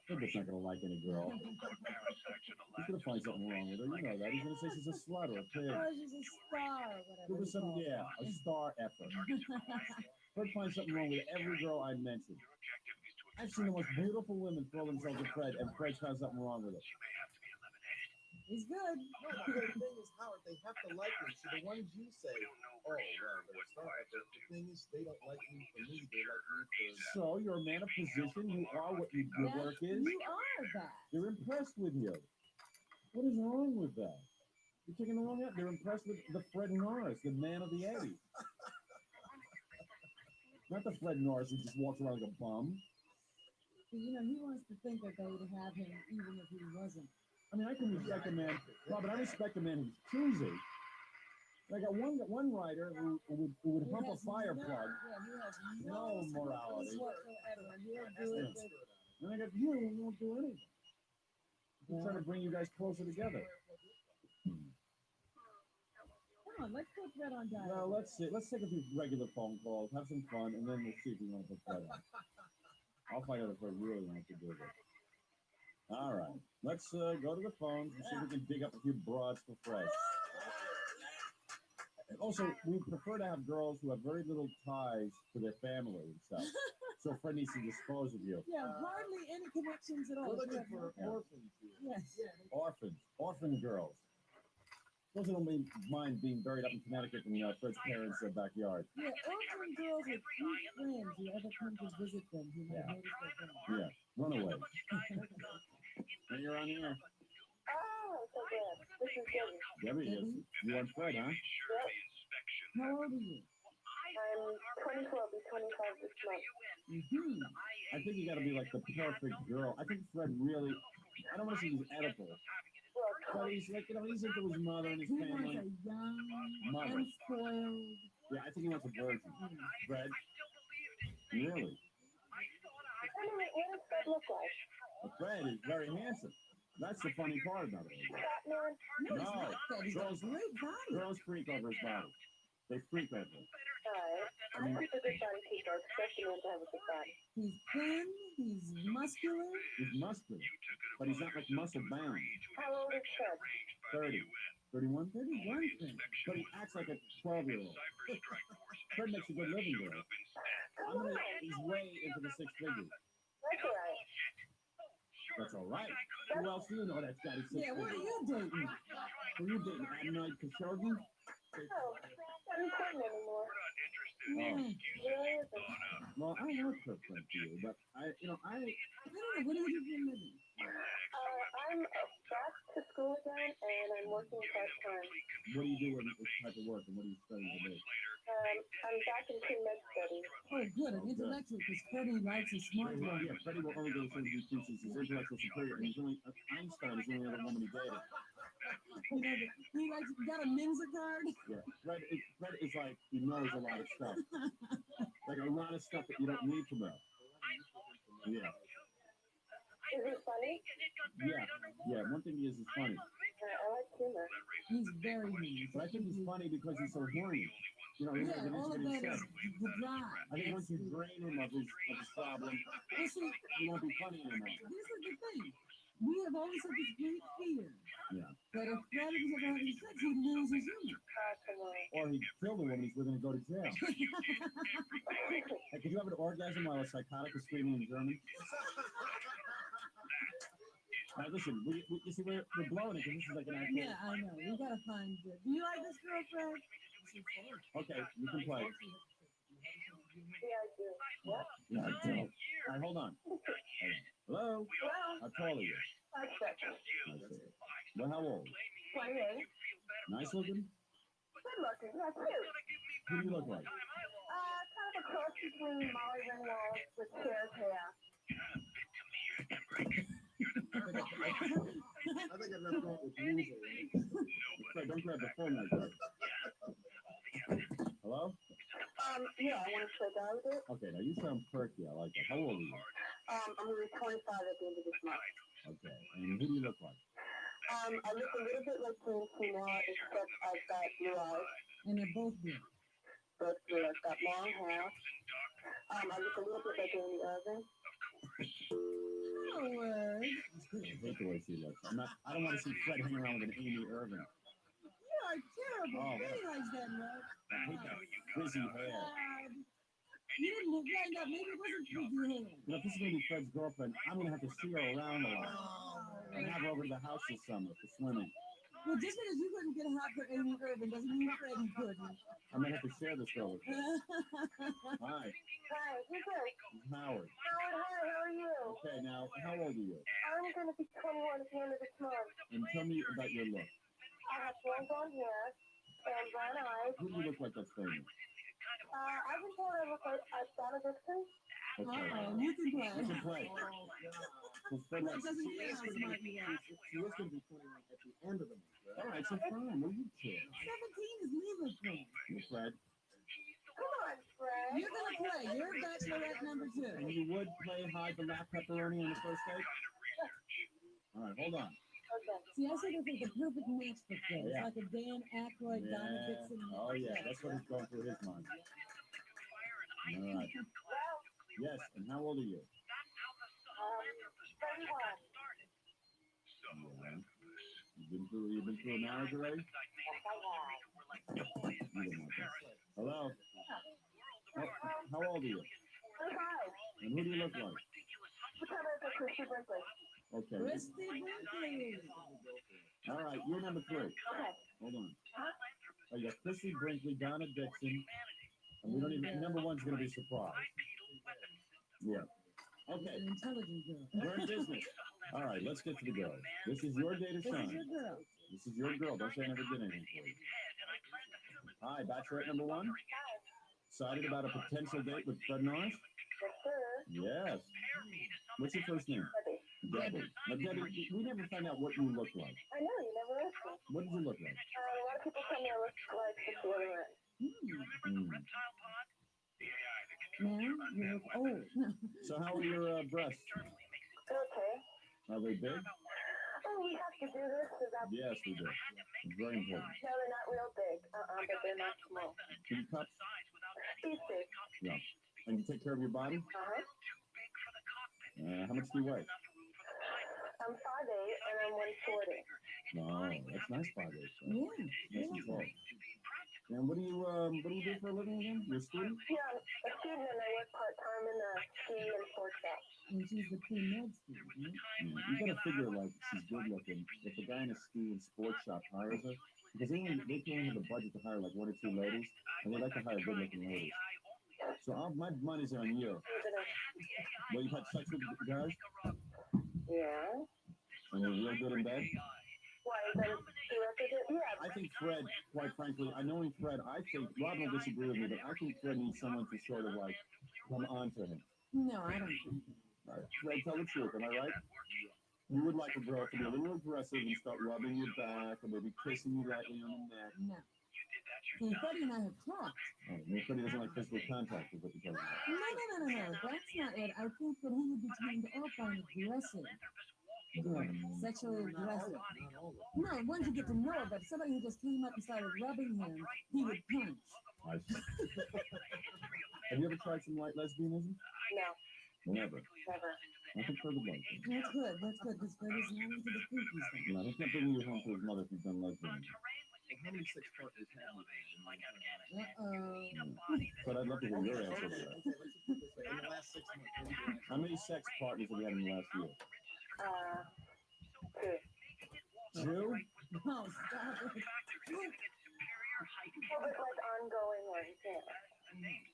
Fred's not gonna like any girl. He's gonna find something wrong with her. You know that. He's gonna say she's a slut or a pig. Oh, she's a star or whatever. Give her some, a star effort. Fred finds something wrong with every girl I mentioned. I've seen the most beautiful women throw themselves at Fred, and Fred found something wrong with it. He's good. No, the thing is, Howard, they have to like me. So the ones you say, oh, well, they're star effort. The thing is, they don't like me for me. They like me for... So you're a man of position. You are what your work is. You are that. They're impressed with you. What is wrong with that? You're taking the wrong out. They're impressed with the Fred Norris, the man of the 80s. Not the Fred Norris who just walks around like a bum. You know, he wants to think that they would have him even if he wasn't. I mean, I can respect a man, but I respect a man who's choosy. I got one writer who would hump a fire plug. Yeah, he has No morality. whatsoever. He'll do it with... And I got you who won't do anything. I'm trying to bring you guys closer together. Come on, let's put Fred on dial. Well, let's see. Let's take a few regular phone calls, have some fun, and then we'll see if we want to put Fred on. I'll find out if Fred really wants to do this. All right. Let's go to the phones and see if we can dig up a few broads for Fred. Also, we prefer to have girls who have very little ties to their family and stuff. So Fred needs to dispose of you. Yeah, hardly any connections at all. We're looking for orphans here. Yes. Orphan girls. Those who don't mind being buried up in Connecticut in Fred's parents' backyard. Yeah, orphan girls with few friends who ever come to visit them who might notice their friends. Yeah, run away. And you're on the air. Oh, so good. This is good. Debbie is. You want Fred, huh? Yep. How old are you? I'm 24, I'll be 25 this month. I think you got to be like the perfect girl. I think Fred really, I don't want to say he's edible. But he's like, he's into his mother and his He family. wants a young, Mother. unspoiled... Yeah, I think he wants a virgin. Fred? Really? Anyway, what does Fred look like? Well, Fred is very handsome. That's the funny part about it. Fat man? No, he's not that. He's got a Girls, great body. girls freak over his body. They freak over him. Alright. I think a good body people, especially when they have a good body. He's thin, he's muscular. He's muscular, but he's not like muscle bound. How old is Fred? 30. 31? 31 thin. But he acts like a 12-year-old. Fred makes a good living there. He's way into the six figures. That's alright. That's all right. Who else do you know that's got his six Yeah, what are figures? you dating? Who you dating? Adonai Khashoggi? Oh, I'm not important anymore. Yeah. Really isn't. Well, I work for Fred to you, but I I don't know, what do you do for a living? I'm back to school again, and I'm working part-time. what do you do in this type of work, and what are you studying to do? I'm back in pre-med studies. Oh, good, an intellectual, because Freddie likes a smart Well, one. yeah, Freddie will only go to he thinks he's his intellectual superior, and he's only, Einstein is the only other woman he dated. He doesn't, he likes, got a Mensa card? Yeah, Fred is like, he knows a lot of stuff. Like a lot of stuff that you don't need to know. Yeah. Is he funny? Yeah, one thing he is funny. I like humor. He's very mean. But I think he's funny because he's so horny. You know, Yeah, all of that is the drive. I think once you drain him of his problem, Well, see, he won't be funny anymore. this is the thing. We have always had this great fear Yeah. that if Fred was ever having sex, he'd lose his humor. Or he'd kill the woman he's with and go to jail. Hey, could you have an orgasm while a psychotic is screaming in German? All right, listen, you see, we're blowing it because this is like an actual... Yeah, I know. We gotta find it. Do you like this girl, Fred? Okay, you can play. Yeah, I do. What? Yeah, I do. All right, hold on. Hello? How tall are you? 5 seconds. Okay. Well, how old? 28. Nice looking? Good looking. Yeah, cute. Who do you look like? Kind of a cross between Molly Ringwald with Cher's hair. I think I'd rather go with loser. Fred, don't grab the phone like that. Hello? Yeah, I want to play down with it. Okay, now you sound perky. I like that. How old are you? I'm going to be 25 at the end of this month. Okay, and who do you look like? I look a little bit like James Seymour, except I've got blue eyes. And they're both good. Both blue. I've got long hair. I look a little bit like Amy Irving. Howard. I hate the way she looks. I don't want to see Fred hanging around with an Amy Irving. You are terrible. Oh, Nobody likes that look. I hate that frizzy hair. You didn't find out. Maybe it wasn't frizzy hair. You know, if this is going to be Fred's girlfriend, I'm going to have to see her around a lot. And have her over to the house this summer for swimming. Well, just because you couldn't get hot for Amy Irving doesn't mean Fred couldn't. I might have to share this girl with you. Hi, Hi, who's this? I'm Howard. Howard, hi, how are you? Okay, now, how old are you? I'm going to be 21 at the end of this month. And tell me about your look. I have long blonde hair and brown eyes. Who do you look like that's famous? I've been told I look like Donna Dixon. Okay. You can play. You can play. Well, Fred, That doesn't mean how smart you are. she was going to be 21 at the end of the month. Right? All right, so fine. What do you care? 17 is legal thing. You're Fred. Come on, Fred. You're gonna play. You're bachelorette number 2. And you would play hide the lap pepperoni on the first date? All right, hold on. Okay. See, I said it's like the perfect match for Fred. It's Yeah. like a Dan Aykroyd, Donna Dixon. Oh, yeah, that's what is going through his mind. All right. Yes, and how old are you? 31. Yeah. You've been through a marriage already? Yes, I have. You don't want that. Hello? How old are you? 25. And who do you look like? What time is it, Christy Brinkley? Okay. Christy Brinkley. All right, you're number 3. Okay. Hold on. Oh, you got Christy Brinkley, Donna Dixon, and we don't even, number 1's going to be surprised. Yeah. Okay, An intelligent girl. we're in business. All right, let's get to the girl. This is your day to This is shine. your girl. This is your girl. Don't say I never did anything for you. Hi, bachelorette number 1. Excited about a potential date with Fred Norris? Yes, sir. Yes. What's your first name? Debbie. Debbie. Now, Debbie, we never find out what you look like. I know, you never asked me. What did you look like? A lot of people tell me I look like Cecilia Rant. Now you look old. So how are your breasts? Okay. Are they big? Oh, we have to do this without... Yes, we do. It's very important. No, they're not real big. But they're not small. Can you cut? He's big. Yeah. And you take care of your body? Uh-huh. How much do you weigh? I'm 5'8", and I'm 140. No, that's nice 5'8". Yeah. Nice and tall. And what do you do for a living again? You're a student? Yeah, I'm a student, and I work part-time in the ski and sports shop. And she's the pre-med student. Yeah. You gotta figure like she's good looking. If a guy in a ski and sports shop hires her, because they can only have the budget to hire like 1 or 2 ladies, and they like to hire good looking ladies. So my money's on you. Well, you've had sex with guys? Yeah. And you're real good in bed? Why, is that yeah. I think Fred, quite frankly, I know Fred, I think, Rob will disagree with me, but I think Fred needs someone to sort of like come on to him. No, I don't think so. All right, Fred, tell the truth, am I right? You would like a girl to be a little aggressive and start rubbing your back or maybe kissing you lightly on the neck. No. And Freddie and I have talked. Oh, and Freddie doesn't like physical contact, is what you're talking about. No. That's not it. I think that he would be turned off by an aggressive Yeah, sexually aggressive. Not all of them. No, once you get to know it, but somebody who just came up and started rubbing him, he would punch. I see. Have you ever tried some light lesbianism? No, Never. never. I think Fred would like it. That's good, because Fred is not into the freaky stuff. No, he's not bringing you home to his mother if you've done lesbianism. How many sex partners have you been? But I'd love to hear your answer to that. Okay, let's just put it this way. In the last 6 months, what have you done? How many sex partners have you had in the last year? Two. Two? Oh, stop it. Well, but like ongoing ones, yeah.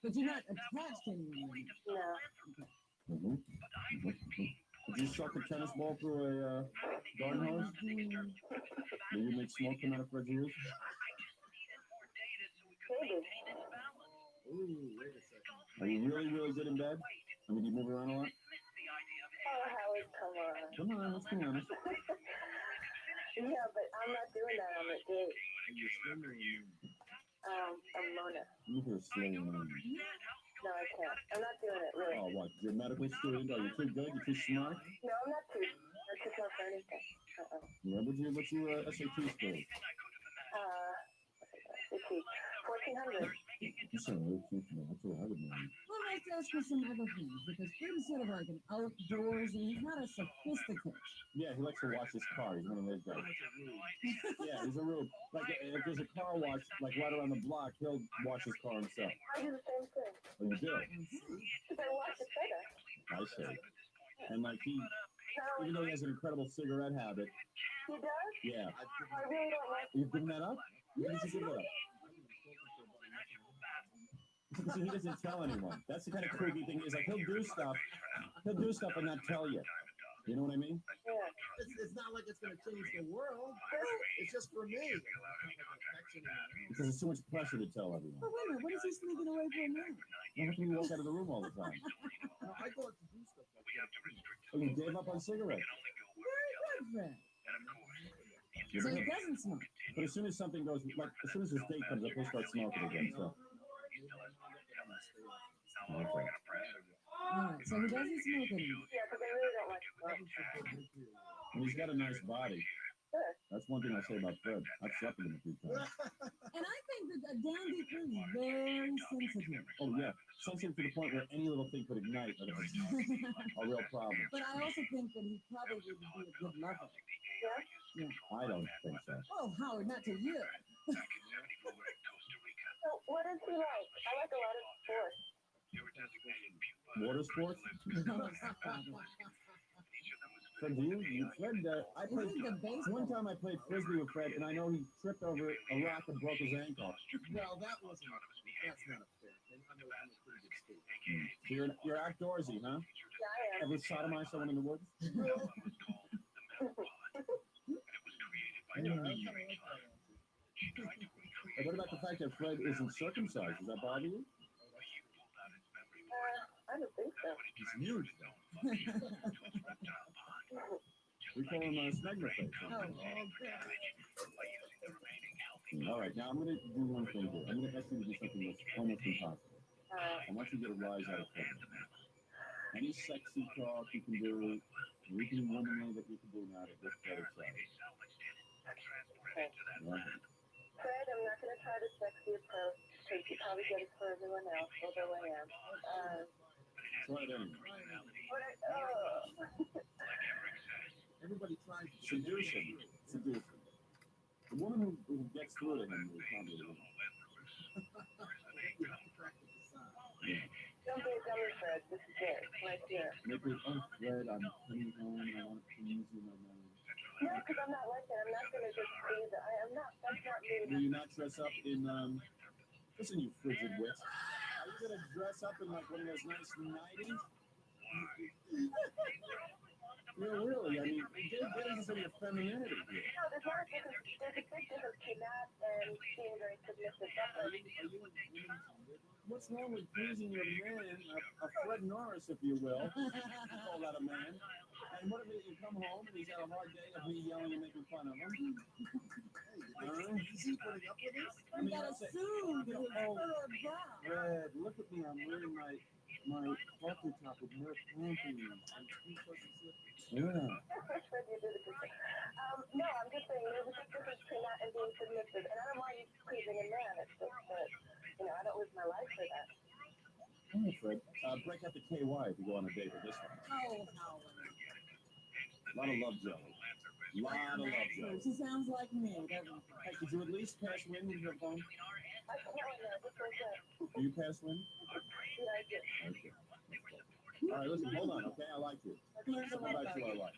But you're not attached to anyone. No. Mm-hmm. Did you suck a tennis ball through a garden hose? Did you make smoke come out of Fred's ears? Maybe. Ooh, wait a second. Are you really, really good in bed? I mean, do you move around a lot? Oh, Howard, come on. Come on, let's be honest. Yeah, but I'm not doing that on the date. Are you a swimmer or you? I'm Mona. You hear slang man. No, I can't. I'm not doing it, really. Oh, what? You're a medical student? Are you too good? You too smart? No, I'm not too smart for anything. Yeah, what's your SAT score? Let's see. 1400. You sound really cute to me. That's what I would know. Well, let's ask for some other things, because Fred's sort of like an outdoors, and he's not a sophisticate. Yeah, he likes to wash his car. He's one of those guys. Yeah, he's a real, like, if there's a car wash, like, right around the block, he'll wash his car himself. I do the same thing. Oh, you do? Because I wash it better. I see. And, like, even though he has an incredible cigarette habit. He does? Yeah. I really don't like You've given that up? When did you give that up? See, he doesn't tell anyone. That's the kind of creepy thing. Is like he'll do stuff and not tell you. You know what I mean? Yeah. It's not like it's going to change the world. It's just for me. Because there's too much pressure to tell everyone. But wait a minute, what is he sneaking away from now? How can you walk out of the room all the time? No, I go out to do stuff like that. Oh, you gave up on cigarettes. Very good, Fred. So he doesn't smoke. But as soon as something goes, like as soon as his date comes up, he'll start smoking again. So. Okay. Alright, so he doesn't smoke anymore. Yeah, because I really don't like smoke. And he's got a nice body. Good. That's one thing I'll say about Fred. I've slept with him a few times. And I think that Dandy Fred is very sensitive. Oh yeah, sensitive to the point where any little thing could ignite a real problem. But I also think that he probably would be a good lover. Yeah? I don't think so. Oh, Howard, not to you. So, what does he like? I like a lot of sports. Water sports? Fred, I played, one time I played frisbee with Fred, and I know he tripped over a rock and broke his ankle. Well, that's not a fair thing. I'm a pretty good skater. You're outdoorsy, huh? Yeah, I am. Ever sodomize someone in the woods? But what about the fact that Fred isn't circumcised? Does that bother you? I don't think so. He's huge, though. We call him Smegma Face. All right, now I'm going to do one thing here. I'm going to ask you to do something that's almost impossible. I want you to get a rise out of Fred. Any sexy talk you can do, anything womanly that you can do now to get Fred excited. Fred, I'm not going to try the sexy approach because you probably get it for everyone else, although I am. Try it anyway. Everybody tries to Seduce him. Seduce him. The woman who gets through to him will probably win. Don't be a dummy, Fred. This is it. Right here. Make it, oh, Fred, I'm coming home and I want to please you, my man. No, because I'm not like that. I'm not going to just be the... I'm not... That's not me. Will you not dress up in, listen, you frigid witch. Are you going to dress up in, like, one of those nice 90s? No, really, I mean, get into some of your femininity here. No, there's not a difference. There's a big difference between that and being very submissive. That's what What's wrong with pleasing your man, a Fred Norris, if you will? Call that a man. And what if you come home and he's had a hard day of me yelling and making fun of him? Is he putting up with this? I mean, I'll say, Fred, look at me, I'm wearing my halter top with more pants. Yeah. Fred, you your wife to go on a date with this one. Oh, Howard. A lot of love jelly. Lot of love jelly. She sounds like me, doesn't she? Hey, could you at least pass wind with your phone? I can't hear. What's that? Do you pass wind? Yeah, I did. Okay. All right, listen, hold on, okay? I like you. Let's go back to our life.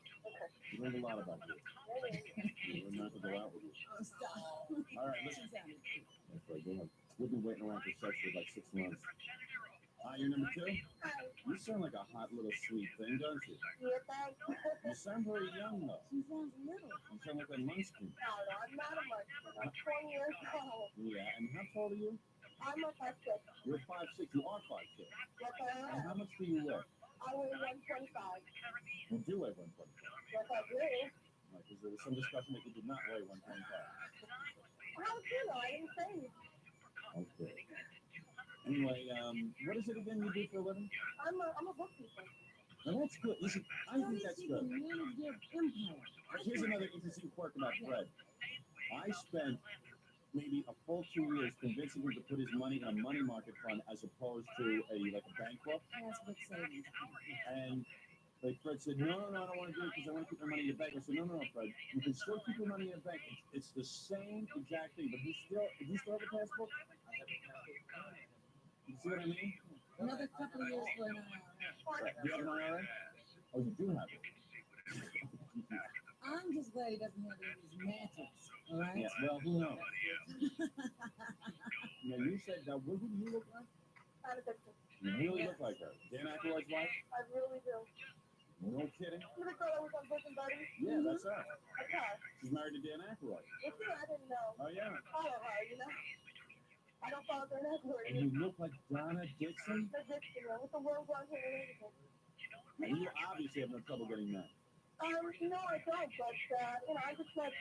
You learned a lot about you. We're not to go out with you. Oh, stop. All right, listen. She sounded cute. That's right, go ahead. We've been waiting around for sex for like 6 months. You're number 2? You sound like a hot little sweet thing, don't you? Yeah, thanks. You sound very young, though. She sounds little. You sound like a munchkin. No, I'm not a munchkin. I'm 20 years old. Yeah, and how tall are you? I'm a 5'6". You're 5'6". You are 5'6". Yes, I And am. how much do you weigh? I weigh 125. You do weigh 125. Yes, I do. Right, because there was some discussion that you did not weigh 125. How did you know? I didn't say it. Okay. Anyway, what is it again you do for a living? I'm a bookkeeper. Now that's good. Listen, I think that's good. Manage their empire. Here's another interesting quirk about Fred. I spent maybe a full 2 years convincing him to put his money in a money market fund as opposed to a bank book. Passbook savings. And like Fred said, no, I don't want to do it because I want to keep my money in the bank. I said, no, Fred, you can still keep your money in the bank. It's the same exact thing, but do you still have a passbook? You see what I mean? Another couple of years for an IRA. Right. Do you have an IRA? Oh, you do have it. I'm just glad he doesn't have any of these mantles, all right? Yeah, well, who knows? Now, you said, what do you look like? I'm a victim. You really look like her. Dan Aykroyd's wife? I really do. No kidding. You the girl that was on Bosom Buddies? Yeah, that's her. Okay. She's married to Dan Aykroyd. Is she? I didn't know. Oh, yeah. Follow her, you know? I don't follow her network. And you look like Donna Dixon? The Dixon, with the world on here and everything. And you obviously have no trouble getting that. No, I don't, but, I'm just not,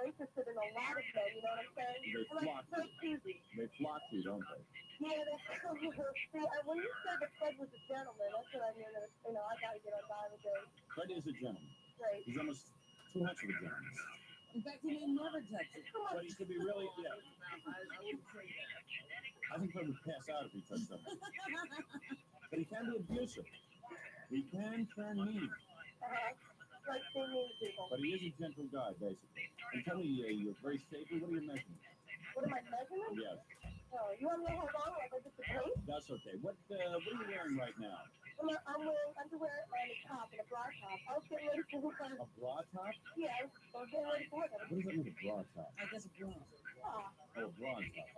interested in a lot of them, you know what I'm saying? They flock to you. They flock to you, don't they? Yeah, they come here. See, when you said that Fred was a gentleman, that's what I knew that, I gotta get on Diamond Day. Fred is a gentleman. Right. He's almost too much of a gentleman. In fact, he may never touch it. But he could be really, yeah. I think Fred would pass out if he touched something. But he can be abusive. He can turn mean. Like they mean people. But he is a gentle guy, basically. And tell me, you're very shapely. What are your measurements? What am I measuring? Yes. Oh, you want me to hold on like I just a tape? That's okay. What are you wearing right now? I'm wearing underwear and a top and a bra top. I was getting ready for work. A bra top? Yeah, I was getting ready for work. What does that mean, a bra top? I guess a bra. Oh, Oh, a bra top.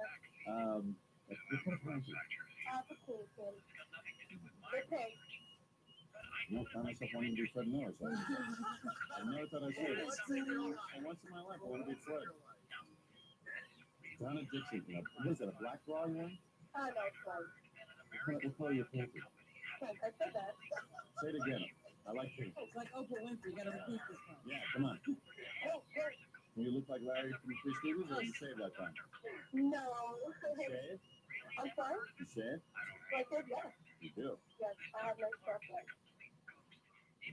What kind of pants? bikini, Kim. They're pink. No, I found myself wanting to be Fred Norris. I never thought I'd say it. And once in my life, I want to be Fred. Donna Dixon, what is that, a black bra you wearing? Oh, no, it's fine. What color are your pants? Pink, I said that. Say it again. I like pink. It's like Oprah Winfrey. You gotta repeat this one. Yeah, come on. Oh, great. You look like Larry from the Three Stooges, or you shave that time? No. Shave? I'm sorry? You shave? I said yes. You do. Yes, I have nice stuff there.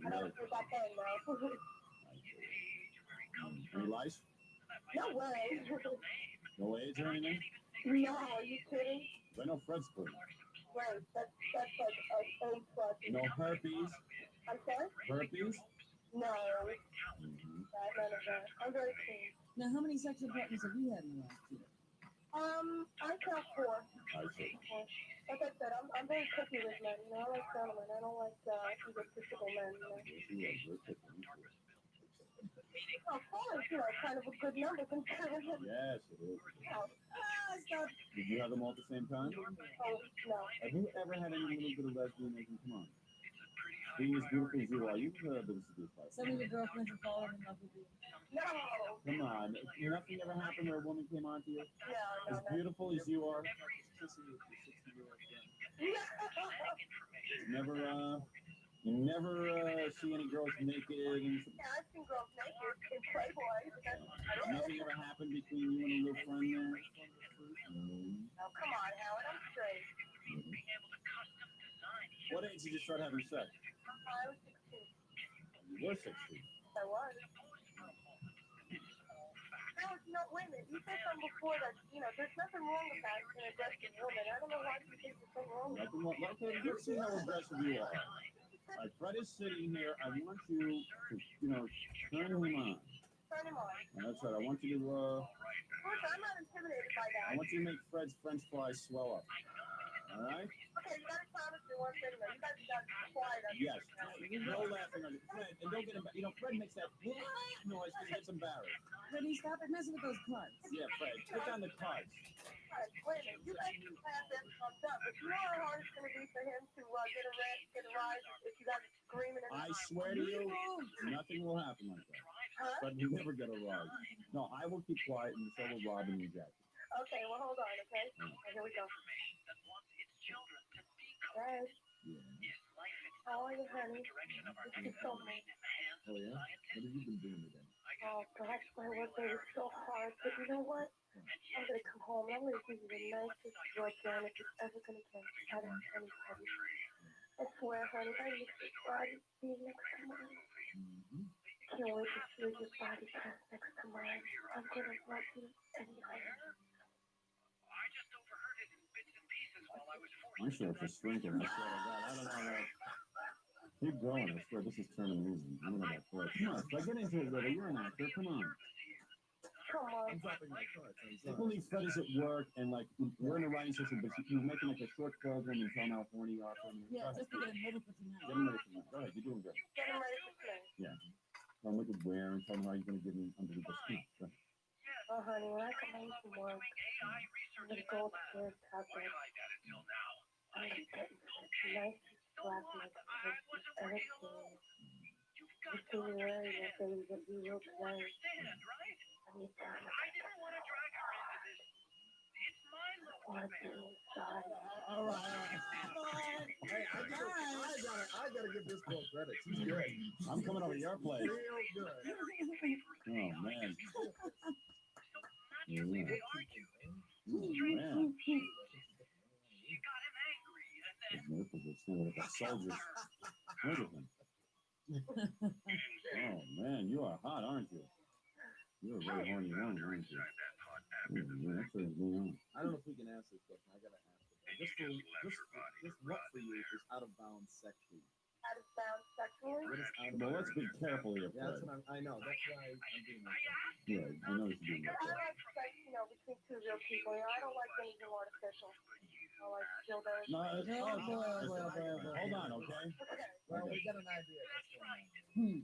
I don't do that thing now. Any lice? No way. No AIDS or anything? No, are you kidding? I know Fred's clean. Right, that's like a plus. No herpes? I'm sorry? Herpes? No, Mm-hmm. none of that. I'm very clean. Now, how many sexual partners have you had in the last year? I count 4. I see. Like I said, I'm very picky with men. I like gentlemen. I don't like egotistical men. Yes, you are. Oh, 4 is, kind of a good number considering. Yes, it is. Stop. Did you have them all at the same time? Oh, no. Have you ever had any little bit of lesbianism? Come on. Being as beautiful as you are, you've been seduced by Some of your girlfriends have fallen in love with you. No. Come on. Nothing ever happened where a woman came on to you? No. As beautiful as you are? You never see any girls naked and Yeah, I've seen girls naked in Playboy. nothing ever happened between you and a little friend there? Oh, come on, Howard. I'm straight. What age did you start having sex? I was 16. You were 16. I was. Howard, No, wait a minute. You said something before that, there's nothing wrong with that in aggressive woman. I don't know why you think there's something wrong with that. Okay, let's see how aggressive you are. All right, Fred is sitting here. I want you to, turn him on. Turn him on. That's right. I want you to, Listen, I'm not intimidated by that. I want you to make Fred's French fries swell up. All right? Okay, you gotta promise me one thing, though. You guys got quiet. Yes. No laughing on it. Fred, and don't get embarrassed. Fred makes that noise because he gets embarrassed. Freddie, stop it messing with those cards. Yeah, Fred, put down the cards. Wait a minute. You guys can have that fucked up, but you know how hard it's gonna be for him to get a rise if you guys are screaming at him? I swear to you, nothing will happen like that. Huh? Fred will never get a rise. No, I will keep quiet and so will Robin and Jackie. Okay, well, hold on, okay? Okay, here we go. Guys. Yeah. How are you, honey? This is so much. Oh, yeah? What have you been doing today? Oh, gosh, my workday was so hard, but you know what? I'm gonna come home and I'm gonna give you the nicest work down if you're ever gonna get out of anybody. I swear, honey, I miss this body being next to mine. Can't wait to feel your body press next to mine. I'm gonna love you anyway. My shirts are shrinking. I swear to God. I don't know. Keep going. I swear this is turning easy. I don't know about Fred. Come on, Fred, get into it, brother. You're an actor. Come on. Come on. I'm dropping my cards. I believe Fred is at work and we're in a writing session, but he's making a short program in town, California. Yeah, just to get him ready for tonight. Get him ready for tonight. Go ahead. You're doing good. Get him ready for tonight. Yeah. Tell him what to wear and tell him how you're going to give him underneath the skin. Oh, honey, when I come home from work, I'm gonna go upstairs, have that. I'm gonna get the nicest black makeup you've ever seen. The thing you're wearing, your baby's gonna be real tonight. I need to All right. Hey, I gotta give this girl credit. She's good. I'm coming over your place. Real good. Oh, man. Yeah. Man. With the soldiers. Look at him. Oh, man, you are hot, aren't you? You're a very horny woman, aren't you? Yeah, that's what's going on. I don't know if we can ask this question. I gotta ask it. This what for you is out of bounds sexually? Out of bounds sexually? What is out of Well, bounds? let's be careful here, Yeah, that's Fred. what I know. That's why I'm doing that. Yeah, I know you're doing that. I like sex, between two real people. I don't like anything artificial. I like dildos. No, hold on, okay? Well, we got an idea. That's going on.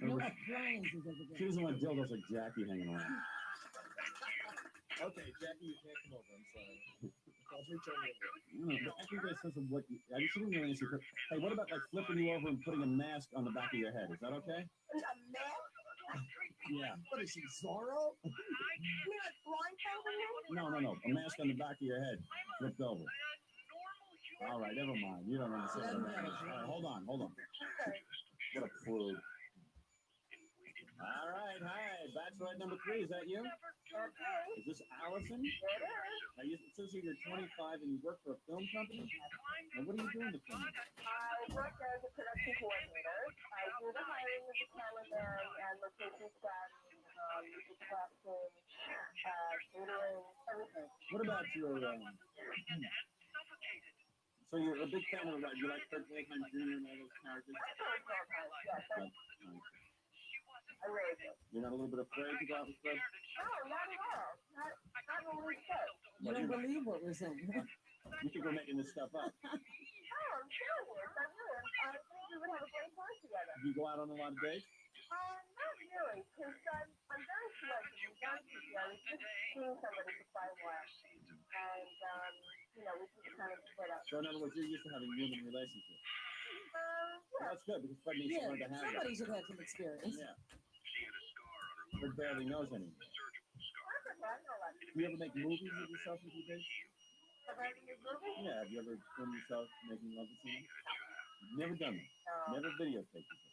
No appliances over there. She doesn't want dildos like Jackie hanging around. Okay, Jackie, you can't come over. I'm sorry. I'll reach over here. But every day says of what I shouldn't really answer. Hey, what about flipping you over and putting a mask on the back of your head? Is that okay? A mask? Yeah. What is she, Zorro? You're not blindfolding me? No. A mask on the back of your head, flipped over. All right, never mind. You don't understand. All right, hold on. What a prude. All right, hi. Bachelorette number 3, is that you? Okay. Is this Allison? Now, it says here you're 25 and you work for a film company? Now, what are you doing to film? I work as a production coordinator. I do the hiring of the cameraman and location staff, music casting, tutoring, everything. What about your, so you're a big fan of, you like Fred Wakeman Jr. and all those characters? Yes, I really do. You're not a little bit afraid to go out with Fred? No, not at all. Not what we said. You don't believe what we're saying. You think we're making this stuff up? Oh, I'm serious. I would. I think we would have a great time together. Do you go out on a lot of dates? Not really, because I'm very selective. I'm very picky. I was just seeing somebody for quite a while. And, we just kind of split up. So in other words, you're used to having human relationships. Well, that's good, because Fred needs to learn to have somebody that. should have some experience. Yeah. Fred barely knows anything. Do you ever make movies of yourself with your dates? Have I ever made movies? Yeah, have you ever filmed yourself making love to someone? Never done it? No. Never videotaped yourself?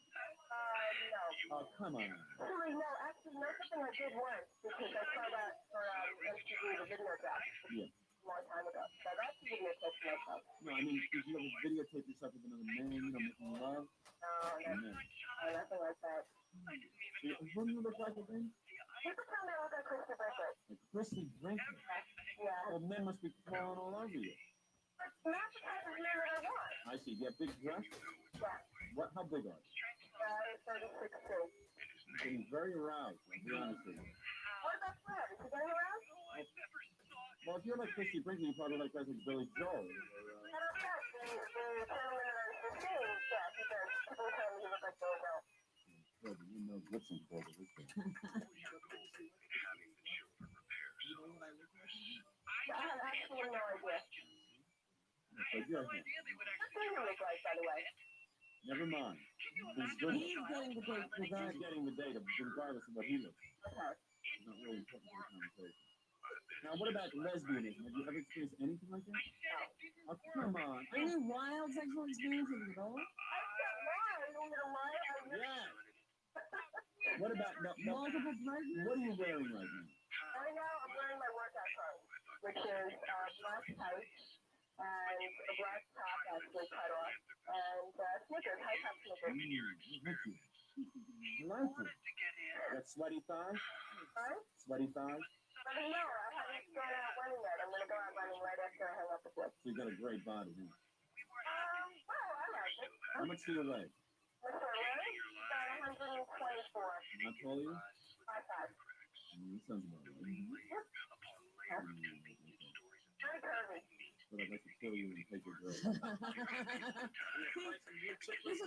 No. Oh, come on. Really, no. Actually, no, something I did once, because I saw that for MTV, the video job. Yeah. A long time ago. So that's the video clip myself. No, I mean, did you ever videotape yourself with another man, making love? No, nothing like that. What do you look like again? People tell me all the like Christy Brinkley. Like Christy Brinkley. Yeah. Well, men must be crawling all over you. But not the type of man that I want. I see. Do you have big breasts? Yeah. What? How big are you? 36 too. I'm getting very aroused. I'll be honest with you. What about Fred? Is he getting around? Well, if you're like Christy Brinkley, you probably like guys like Billy Joel. I don't know. The gentleman that I'm seeing, yeah, he does. People tell me he looks like Billy Joel. Good, you know what's important, isn't it? I have absolutely no idea. But you're here. What's he look like, by the way? Never mind. He's good. He's getting the date He's getting the data, regardless of what he looks like. Okay. It's not really important for the conversation. Now, what about lesbianism? Have you ever experienced anything like that? Oh, come on. Any wild sexual experiences at all? Yes. What about Multiple pregnancies? What are you wearing right now? Right now, I'm wearing my workout clothes, which is black tights and a black top actually cut off, and sneakers, high top sneakers. Like it. Got sweaty thighs? Sorry? Sweaty thighs? I don't know. I haven't gone out running yet. I'm going to go out running right after I hang up with you. So you got a great body, huh? Well, I like it. How much do you weigh? What's your weight? About 124. How tall are you? 5'5". That sounds about right. Very curvy. But I'd like to kill you and take your girl. This would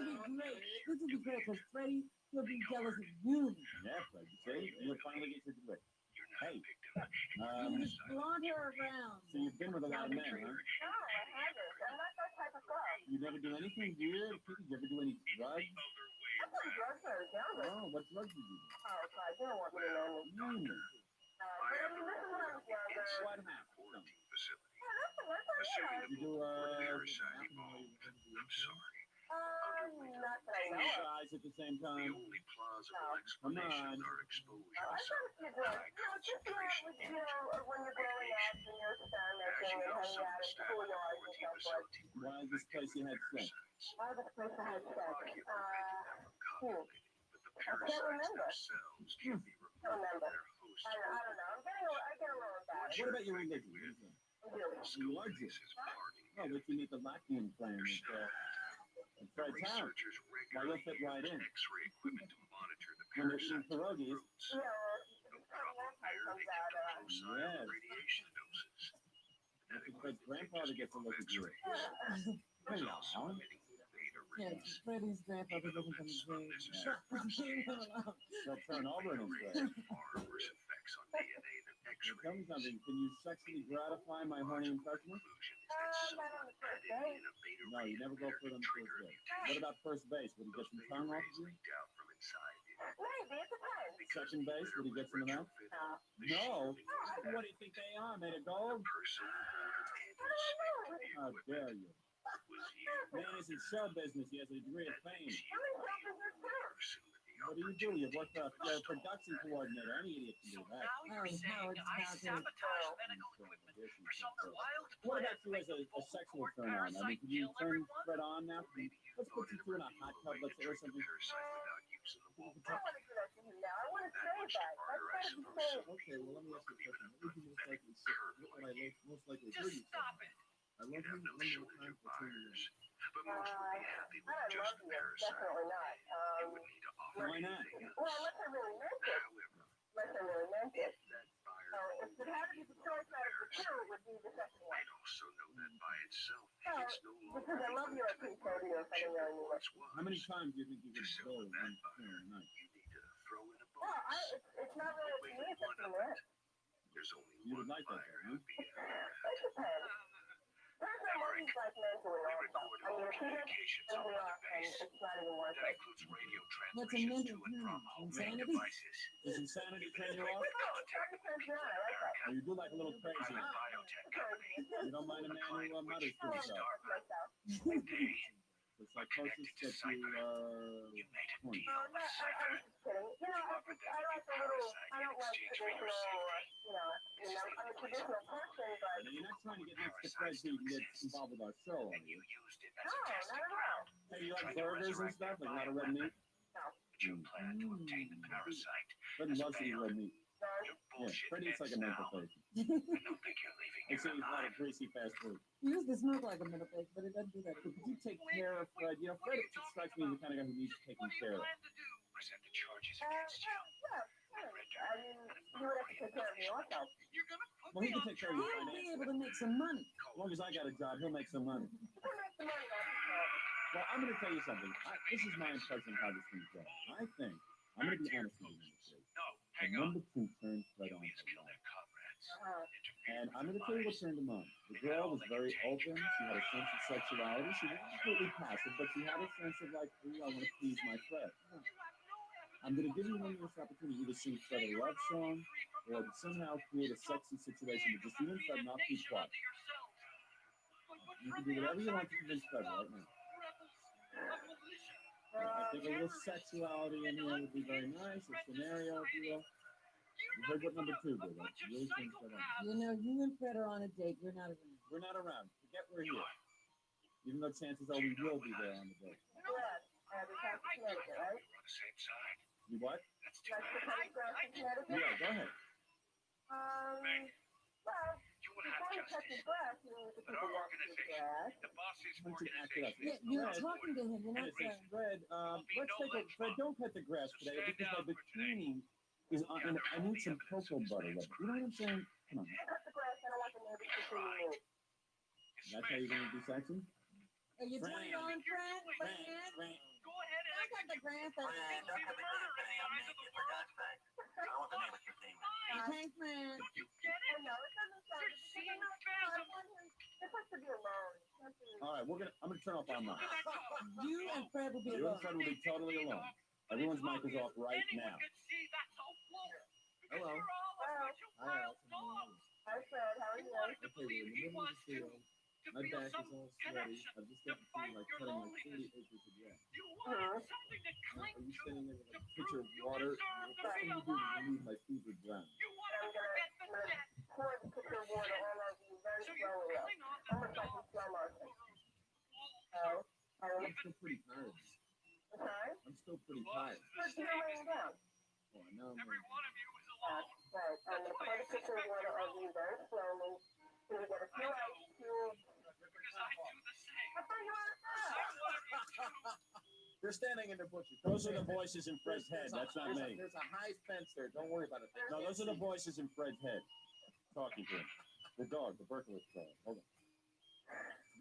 be great. This would be great because Freddie will be jealous of you. Yeah, Fred. See? You'll finally get your degree. Hey. You just flaunt her around. So you've been with a lot of men, huh? No, I haven't. I'm not that type of girl. You never do anything weird? Did you ever do any drugs? I took drugs when I was younger. Oh, what drugs did you do? Oh, God, you don't want me to know me. Name them. But I mean, this is when I was younger. What happened? Yeah, that's the worst I You do, not that I know of. size at the same time? No. Come on. I thought you did. Just with, when you're growing up and you're experimenting and hanging out at schoolyards and so forth. Why is this place you had sex? Why was this place I had sex? I can't remember. Can't remember. I don't know. I get a little embarrassed. What about your religion? Religion? Oh, but you need the Latvian clan at Fred's house. Now you'll fit right in. When they're eating pierogies. Yes. Fred's grandfather gets a look at you. Hello. Yeah, Freddie's grandfather doesn't come to jail. They'll turn over in his grave. Tell me something. Can you sexually gratify my horny impressionist? Not on the first date. No, you never go for them first date. What about first base? Would he get some tongue off of you? Maybe, it depends. Second base? Would he get some of that? No. What do you think they are? Made of gold? How dare you? Man is in show business. He has a degree of fame. What do? You work for a production coordinator. Any idiot can do that. What about you as a sexual turn on? I mean, can you turn Fred on now? Let's put you through in a hot tub, let's say, or something. I want to do that to him now. I want to save that. That's got to be saved. Okay, well, let me ask you a question. What would you most likely say? What would I most likely hear you say? I love you. One more time for turning you on. I don't love you. Definitely not. Why not? Well, unless I really meant it. Unless I really meant it. So if it had to be the choice out of the two, it would be the second one. Because I love you, I couldn't tell you if I didn't really mean it. How many times do you think you could go in a night? Well, it's not really up to me, it's up to him. You would like that, though, huh? It depends. There's no money like men doing also. I mean, if he doesn't turn me off, then it's not even worth it. What's a mental insanity? Does insanity turn you off? No, it turns me on. I like that. Or you do like a little crazy? You don't mind a man who mutters to himself? The psychosis that you, horny. No, I'm just kidding. I like a little, I don't like traditional, I'm a traditional person, but... Now, you're not trying to get next to Fred so you can get involved with our show, are you? No, not at all. Hey, you like burgers and stuff? Like a lot of red meat? No. Fred loves to eat red meat. Yeah, Fred eats like a mental patient. Except he's not a greasy fast food. He used to smoke like a mental patient, but it doesn't do that. Could you take care of Fred? You know, Fred strikes me as the kind of guy who needs taken care of. I mean, you would have to take care of me also. Well, he can take care of you He'll be financially. able to make some money. As long as I got a job, he'll make some money. You can make the money off yourself. Well, I'm going to tell you something. This is my impression of how this thing goes. I think, I'm going to be honest with you, the number two turned Fred on. And I'm going to tell you what turned him on. The girl was very open. She had a sense of sexuality. She wasn't completely passive, but she had a sense of like, ooh, I want to please my Fred. I'm going to give you one last opportunity to sing Fred a love song or to somehow create a sexy situation with just you and Fred, not too quiet. You can do whatever you want to convince Fred right now. I think a little sexuality in here would be very nice, a scenario, if you will. You heard what number two did. That's really things Fred on. You know, you and Fred are on a date. You're not around. We're not around. Forget we're here. Even though chances are we will be there on the date. Right? You what? Like the kind of grass in Connecticut? Yeah, go ahead. Well, before you touch the grass, you need to people walk through the grass. Why don't you act it up? Yeah, you're talking to him. You're not saying. Fred, let's take a, Fred, don't cut the grass today because my bikini is on, and I need some cocoa butter with it. You know what I'm saying? Come on. Cut the grass, I don't want the neighbors to see you move. That's how you're going to be sexy? Are you turning on, Fred? Fred. I got the grass. Thanks, man. No, it doesn't sound I want him. This has to be alone. All right, I'm going to turn off our mic. You and Fred will be You and alone. Fred will be totally alone. Everyone's mic is off right now. Hello. Hi, Allison. Hi, Fred. How are you? Okay, we're in the middle of the field. My back is all sweaty. I've just gotten through like cutting like 40 acres of grass. Are you standing there with a pitcher of water? What are you doing to leave my fever drown? I'm gonna pour the pitcher of water all over you very slowly. Almost like in slow motion. I'm still pretty tired. Sorry? I'm still pretty tired. You're laying down. Oh, I know. Every one of you is Right. I'm gonna pour the pitcher of water over you very slowly. So you get a few ice cubes. I thought you were They're standing in the bushes. Those are the voices in Fred's head. That's not me. There's a high fence there. Don't worry about it. No, those are the voices in Fred's head. Talking to him. The dog, the Berkeley dog. Hold on.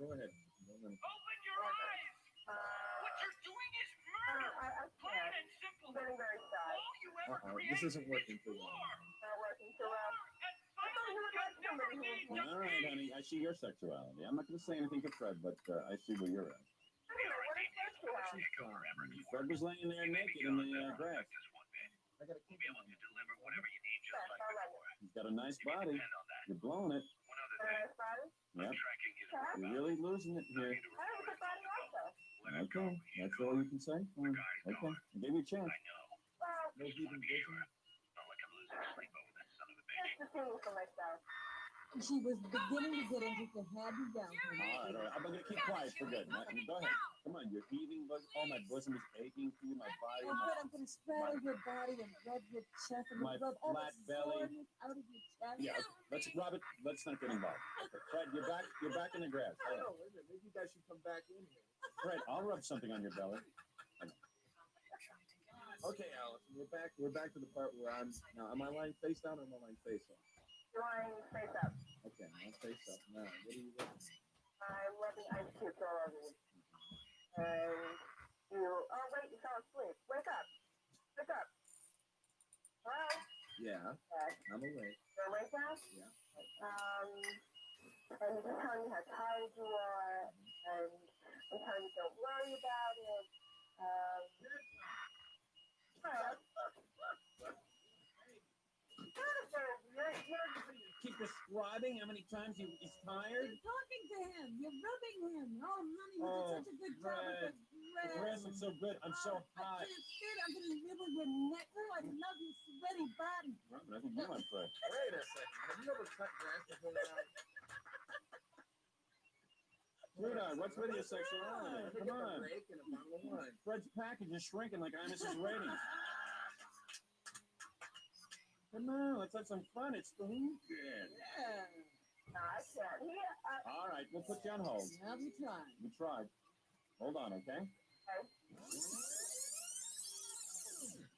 Go ahead. Open your eyes! What you're doing is murder! Plain and simple. Getting very shy. All you ever created This isn't working too well. Not working so well. I thought you would like somebody who was All right, honey. I see your sexuality. I'm not going to say anything to Fred, but I see where you're at. Fred was laying there naked in the grass. I got to keep him on. He's got a nice body. You're blowing it. Yep. You're really losing it here. Okay. That's all you can say? Okay. I gave you a chance. No heathen vision. She was beginning to get into the had you down. All right. I'm going to keep quiet for good. Go ahead. Come on. You're heaving. Oh, my bosom is aching for you. My body. I'm going to spread out your body and rub your chest and my rub all the flat belly. soreness out of your chest. Yeah. Robert, let's not get involved. Okay. Fred, you're back in the grass. Hold on. Maybe you guys should come back in here. Fred, I'll rub something on your belly. Okay, Allison, we're back to the part where am I lying face down or am I lying face up? You're lying face up. Okay, I'm face up. Now, what are you doing? I'm rubbing ice cubes all over you. And oh wait, you fell asleep. Wake up. Wake up. Hello? Yeah, Yes. I'm awake. You're awake now? Yeah. And you're just telling me how tired you are, and I'm telling you don't worry about it. Keep describing how many times he's tired. You're talking to him. You're rubbing him. Oh, honey, you did such a good job with the The grass looks so good. I'm so hot. I can't sit. I'm going to nibble your neck. Oh, I love your sweaty body. Robert, I think you want Fred. Wait a second. Have you ever cut grass before now? Sweetheart, what's with your sexuality? Come on. Break and a bottle of wine. Fred's package is shrinking like Imus's ratings. Come on, let's have some fun. It's the weekend. Yeah. I can't hear. All right, we'll put you on hold. Now we try. We tried. Hold on, okay? It's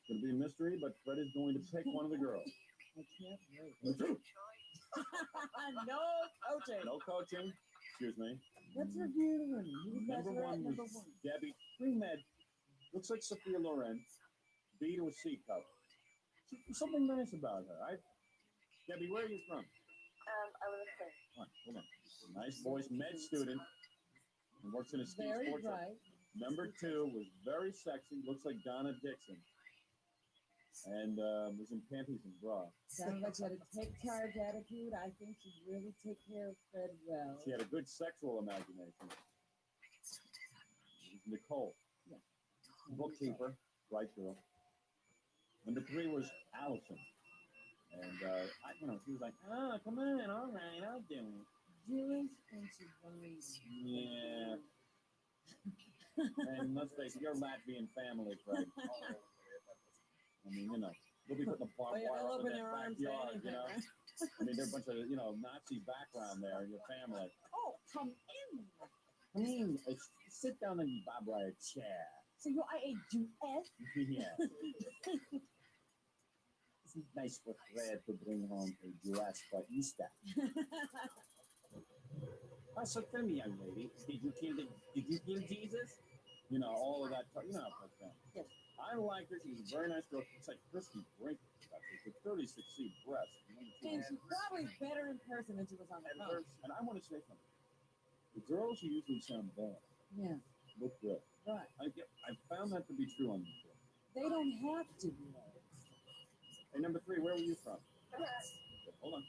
going to be a mystery, but Fred is going to pick one of the girls. I can't wait. Me too. No coaching. No coaching. Excuse me. Let's review him. He was Number one number was one. Debbie. Pre-med. Looks like Sophia Loren. B to a C cup. Something nice about her. Debbie, where are you from? I was saying. Hold on. Nice voice, med student. And works in a ski Very sports. bright. Number two was very sexy. Looks like Donna Dixon. And was in panties and bra. Sounds like she had a take charge attitude. I think she'd really take care of Fred well. She had a good sexual imagination. Nicole. Yeah. Bookkeeper. Bright girl. Number three was Allison. And, she was like, oh, come on, all right, I'll do it. Jewish and she's whining. Yeah. And let's face it, you're Latvian family, Fred. I mean, we'll be putting the barbed wire up in their backyard, I mean, they're a bunch of, Nazi background there, your family. Oh, come in. Come in, sit down in the barbed wire chair. So you are a Jewess? Yeah. It's nice for Fred to bring home a dress for Easter. So tell me, young lady, did you kill Jesus? All of that. Yes. I like her. She's a very nice girl. It's like Christy Brinkley. She's 36C breast. And she's probably better in person than she was on the phone. And I want to say something. The girls who usually sound bad Yeah. look good. Right. I found that to be true on the show. They don't have to be. Hey, number three, where were you from? Hold on.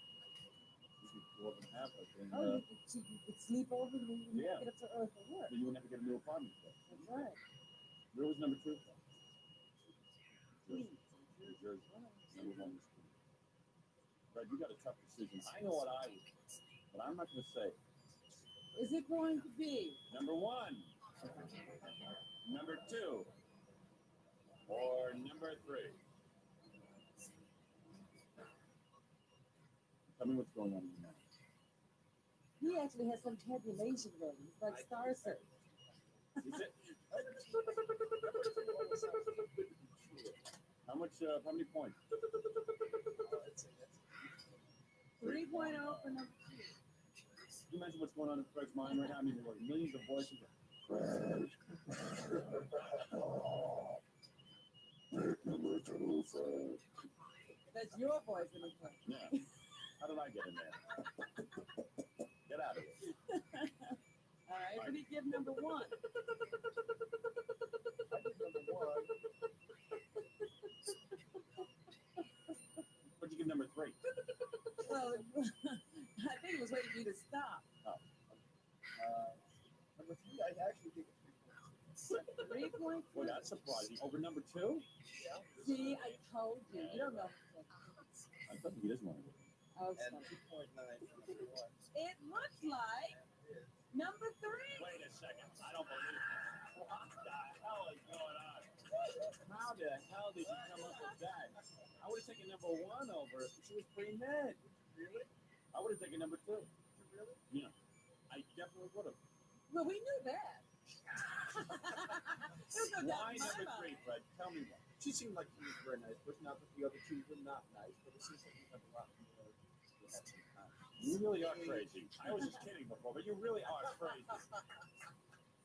This is 4.5, I think. Oh, you could sleep over and you wouldn't Yeah. get up to Earth for work. You would never get a new apartment. That's right. Where was number two from? New Jersey. Number one was Queens. Fred, you got a tough decision. I know what I would do, but I'm not going to say it. Is it going to be Number one, number two, or number three? Tell me what's going on in your mind. He actually has some tabulation going. It's like Star Search. Is it? How many points? 3.0 for number 2. Can you imagine what's going on in Fred's mind right now? I mean, there are millions of voices. That's your voice in the play. Yeah. How did I get in there? Get out of here. All right, what do you give number 1? What'd you give number 3? Well, I think it was waiting for you to stop. Number 3, I actually think it's 3 points. Well, that's surprising. Over number 2? See, I told you. You don't know. I thought he doesn't want to. Oh, and sorry. 2.9 for number 1. It looks like number 3. Wait a second. I don't believe it. What the hell is going on? How the hell did you come up with that? I would have taken number 1 over if she was pre-med. Really? I would have taken number 2. Really? Yeah. I definitely would have. Well, we knew that. There's no doubt Why in my number mind. 3, Fred? Tell me why. She seemed like she was a very nice person. Not that the other two were not nice, but it seems like you have a lot more. You really are crazy. I was just kidding before, but you really are crazy.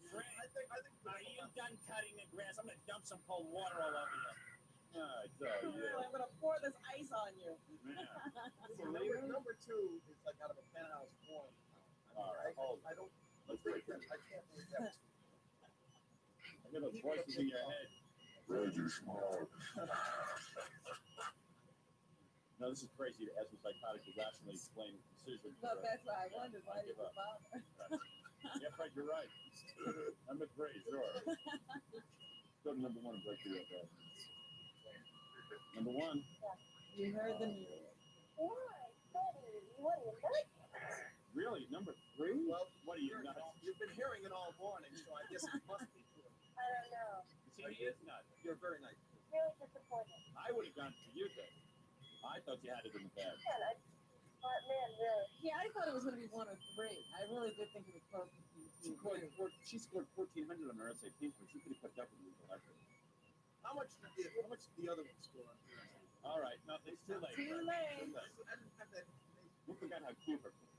Fred, are you done cutting the grass? I'm going to dump some cold water all over you. Really, I'm going to pour this ice on you. Number 2 is like out of a penthouse form. All right, hold I don't. Let's break that. I can't believe that. I hear those voices in your head. Reggie Smart. No, this is crazy as a psychotic to rationally explain the decision. Look, that's why I wondered why did you bother. Yeah, Fred, you're right. Number 3, sure. Go to number 1 and break the record. Number 1. You heard the news. Really? Number 3? Well, what are you nuts? You've been hearing it all morning, so I guess it must be true. I don't know. See, he is nuts. You're very nice. Really disappointed. I would have gone for you, though. I thought you had it in the bag. Man, really. Yeah, I thought it was going to be 1 or 3. I really did think it was close to She scored 1,400 on her SAT, but she could have kept up with me. How much did the other one score on your SAT? All right, no, it's too late. Too late. I didn't have that information. You forgot how cute her was.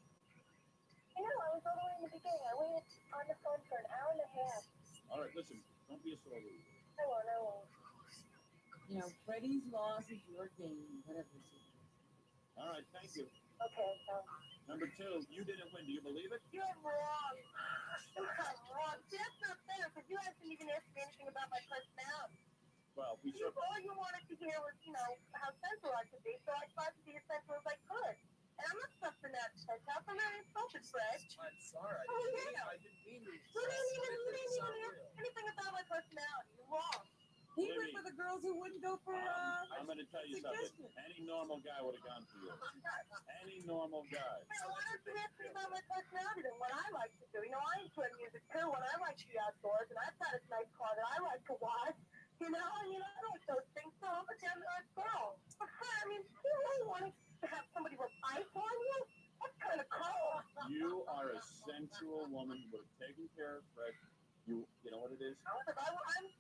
You know, I was all the way in the beginning. I waited on the phone for an hour and a half. All right, listen, don't be a sore loser. I won't. You know, Freddie's loss is your gain, whatever it is. All right, thank you. Okay, so. Number 2, you didn't win. Do you believe it? You're wrong. You're wrong. See, that's not fair, because you haven't even asked me anything about my personality. Well, we sure. All you wanted to hear was, you know, how sensual I could be, so I tried to be as sensual as I could. And I'm not something that says, how come I insulted Fred? I'm sorry. I didn't mean to. You didn't even ask anything about my personality. You're wrong. He went for the girls who wouldn't go for, I'm going to tell you something. Any normal guy would have gone for you. Any normal guy. Well, why don't you ask me about my personality and what I like to do? You know, I enjoy music too, when I like to be outdoors, and I've got a nice car that I like to watch. You know, I like those things, so I'm a damn nice girl. But, I mean, do you really want to have somebody with ice on you? That's kind of cold. You are a sensual woman who would have taken care of Fred. You know what it is?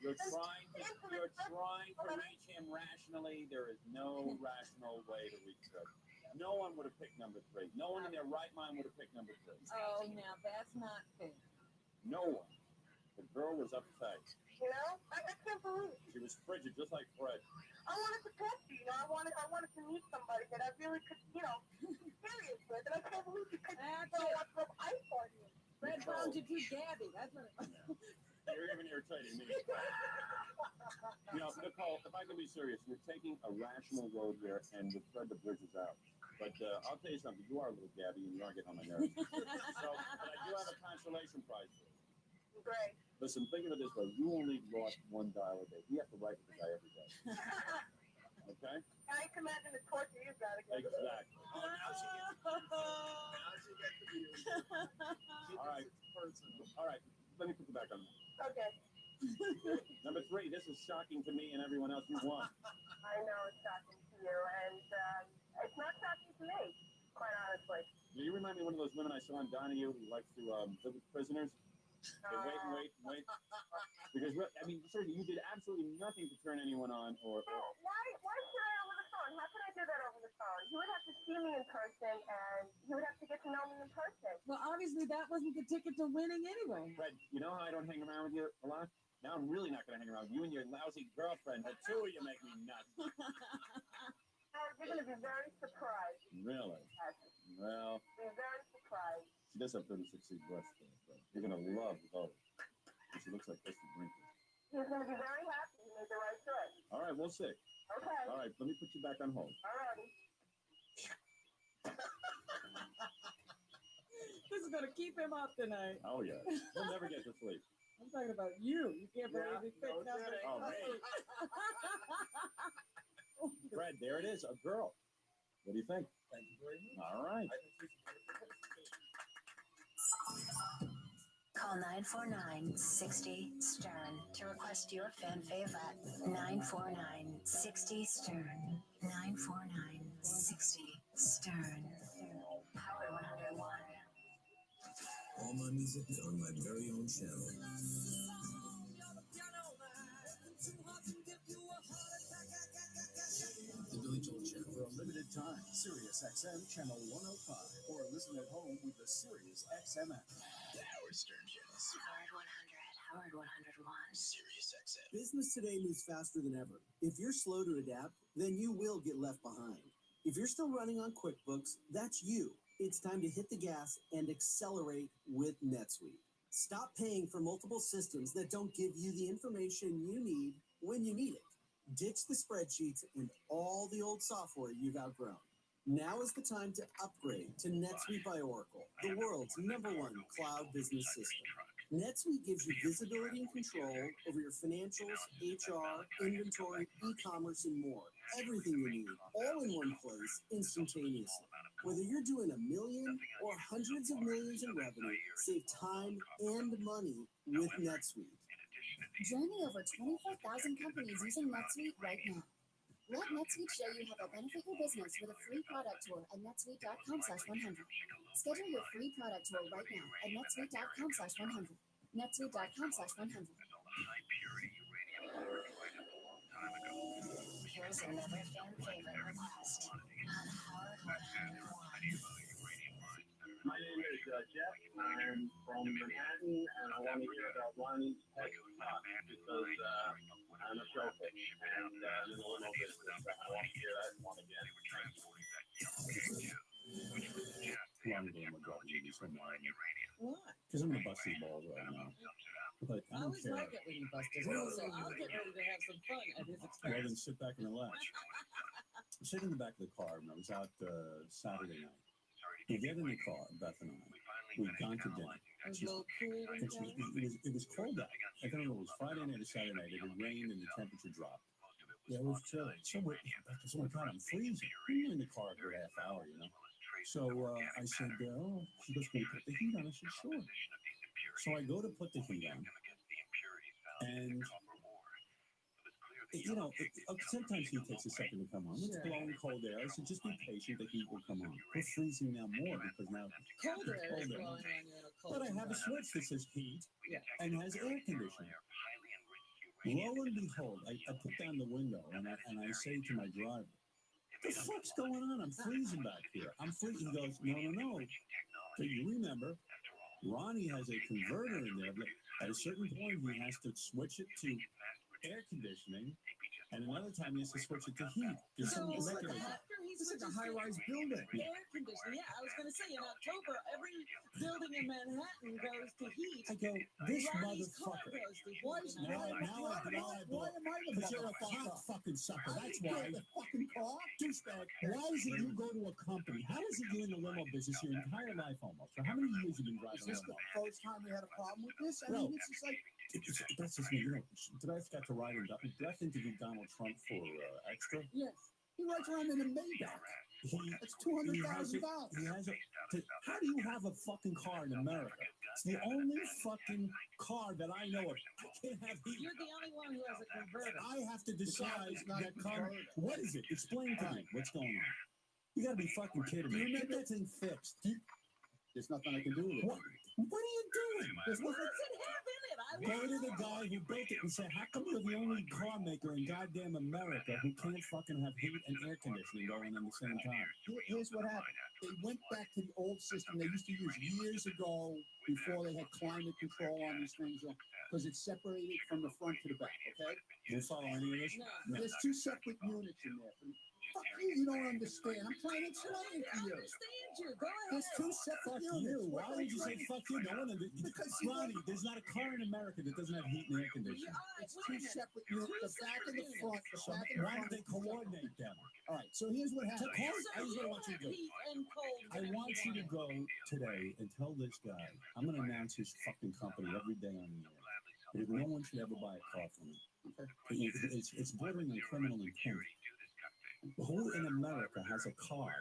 You're trying to reach him rationally. There is no rational way to reach Fred. No one would have picked number 3. No one in their right mind would have picked number 3. Oh, now that's not fair. No one. The girl was uptight. You know, I can't believe it. She was frigid, just like Fred. I wanted to talk to you. You know, I wanted to meet somebody that I really could, you know, be serious with, and I can't believe you couldn't throw ice on you. Fred found you too gabby. That's what it was. You're even irritating me. You know, Nicole, if I can be serious, we're taking a rational road here, and we'll thread the bridges out. But I'll tell you something. You are a little gabby, and you are getting on my nerves. But I do have a consolation prize for you. Great. Listen, think of it this way. You only lost 1 dial a day. We have to write with the guy every day. Okay? I can imagine the torture you've got to go through. Exactly. Oh, now she gets the view. All right. All right. Let me put you back on. Okay. Number 3, this is shocking to me and everyone else. You won. I know it's shocking to you, and it's not shocking to me, quite honestly. Do you remind me of one of those women I saw on Donahue who likes to live with prisoners? They wait. Because, I mean, seriously, you did absolutely nothing to turn anyone on or... Why should I over the phone? How can I do that over the phone? You would have to see me in person, and you would have to get to know me in person. Well, obviously, that wasn't the ticket to winning anyway. Fred, you know how I don't hang around with you a lot? Now I'm really not going to hang around with you and your lousy girlfriend. The 2 of you make me nuts. You're going to be very surprised. Really? Yes. Well... You're very surprised. She does have 36C breasts, though. You're going to love those. And she looks like Christy Brinkley. He's going to be very happy you made the right choice. All right, we'll see. Okay. All right, let me put you back on hold. All righty. This is going to keep him up tonight. Oh, yeah. He'll never get to sleep. I'm talking about you. You can't believe it. Oh, me. Fred, there it is, a girl. What do you think? Thank you very much. All right. I think she's Call 949-60-STERN to request your fan favorite. 949-60-STERN. 949-60-STERN. Power 101. All my music is on my very own channel. The Billy Joel channel. For a limited time, Sirius XM channel 105, or listen at home with the Sirius XM app. Howard Stern channels. Howard 100. Howard 101. Sirius XM. Business today moves faster than ever. If you're slow to adapt, then you will get left behind. If you're still running on QuickBooks, that's you. It's time to hit the gas and accelerate with NetSuite. Stop paying for multiple systems that don't give you the information you need when you need it. Ditch the spreadsheets and all the old software you've outgrown. Now is the time to upgrade to NetSuite by Oracle, the world's #1 cloud business system. NetSuite gives you visibility and control over your financials, HR, inventory, e-commerce, and more. Everything you need, all in one place, instantaneously. Whether you're doing $1 million or hundreds of millions in revenue, save time and money with NetSuite. Join the over 24,000 companies using NetSuite right now. Let NetSuite show you how they'll benefit your business with a free product tour at netsuite.com/100. Schedule your free product tour right now at netsuite.com/100. netsuite.com/100. Here's another fan favorite request on Howard 101. My name is Jeff. I'm from Manhattan, and I want to hear about Ronnie's pet talk because I'm a shellfish and I'm in the limo business. I want to hear that one again. Ronnie Dame would drop me so mad. Why? Because I'm gonna bust his balls right now. But I I don't always care. like it when you bust his balls, so I'll get ready to have some fun at his Well, expense. then sit back and relax. I'm sitting in the back of the car, and I was out Saturday night. We get in the car, Beth and I. We've gone to dinner. It was a little cool when you It was cold out. I don't know, it was Friday night or Saturday night. It had rained and the temperature dropped. Yeah, it was chilly. So, oh my God, I'm freezing. I'm in the car for a half hour, you know. So I said, oh, she goes, can you put the heat on? I said, sure. So I go to put the heat on. And, you know, sometimes heat takes a second to come on. It's blowing cold air. I said, just be patient. The heat will come on. We're freezing now more because now cold air is cold air. blowing on you in a cold But I have a switch that says heat and has air conditioning. Lo and behold, I put down the window and I say to my driver, the fuck's going on? I'm freezing back here. I'm freezing. He goes, no. So you remember, Ronnie has a converter in there, but at a certain point he has to switch it to air conditioning, and another time he has to switch it to heat. There's some mechanism. after he This is switches a high-rise to building. air conditioning, I was going to say, in October, every building in Manhattan goes to heat. I go, this Ronnie's car motherfucker. goes to heat. Why is Now I why am I the because you're a motherfucker? hot fucking sucker. I That's didn't why. get the fucking car. Douchebag. Why is it you go to a company? How is it you in the limo business your entire life almost? For how many years have you been Is driving a this the limo? first time we had a problem with this? I No. mean, it's just like, That's just me. You know, did I forget to write him? Did I interview Donald Trump for extra? Yes. he rides around in a Maybach. That's $200,000. How do you have a fucking car in America? It's the only fucking car that I know of. I can't have heat. You're the only one who has a converter. I have to decide It's not that a car. converter. What is it? Explain to me what's going on. You gotta be fucking kidding me. Get that thing fixed. There's nothing I can do with it. What are you doing? There's What nothing. does it have in it? I Go want to the guy who built it and say, how come you're the only car maker in goddamn America who can't fucking have heat and air conditioning going at the same time? Here's what happened. They went back to the old system they used to use years ago before they had climate control on these things because it's separated from the front to the back, okay? You follow any of this? No. There's two separate units in there. Fuck you don't understand. I'm trying to explain to I you. understand you. Go ahead. There's two separate Fuck units. you. Why would you say fuck you? No one. Because Ronnie, there's not a car in America that doesn't have heat and air conditioning. it's two separate units. The back and the front. The So back and the why don't front. they coordinate them? All right. So here's what happened. Hey, So here's you what I want you have to do. heat and cold. I want you to go today and tell this guy, I'm going to announce his fucking company every day on the air. No one should ever buy a car from him. It's bordering on criminal intent. Who in America has a car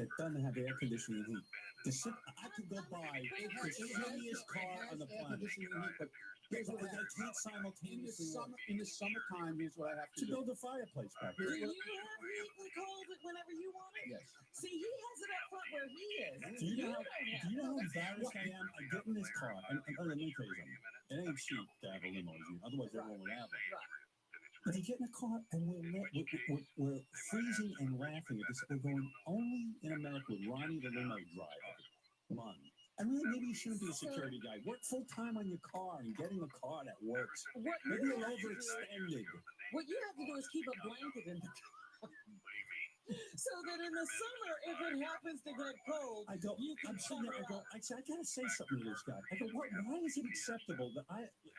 that doesn't have air conditioning and heat? I could go buy the shittiest car on the planet. But here's what But they happened. can't simultaneously work. In the summertime, here's what I have to To do. build a fireplace back Do there. you have heat and cold whenever you want it? Yes. See, he has it up front where he is. Do you know don't have how it. embarrassed I am? I get in this car, and let me tell you something. It ain't cheap to have a limo, otherwise everyone would have it. Right. But you get in a car, and we're freezing and laughing at this. We're going only in America with Ronnie the limo driver. Come on. I mean, maybe you shouldn't be a security guy. Work full time on your car and getting a car that works. What Maybe you you're have to do- overextended. What you have to do is keep a blanket in the car. So that in the summer, if it happens to get cold, I go, you can I'm sitting there, I cover go, up. I say, I gotta say something to this guy. I go, why is it acceptable that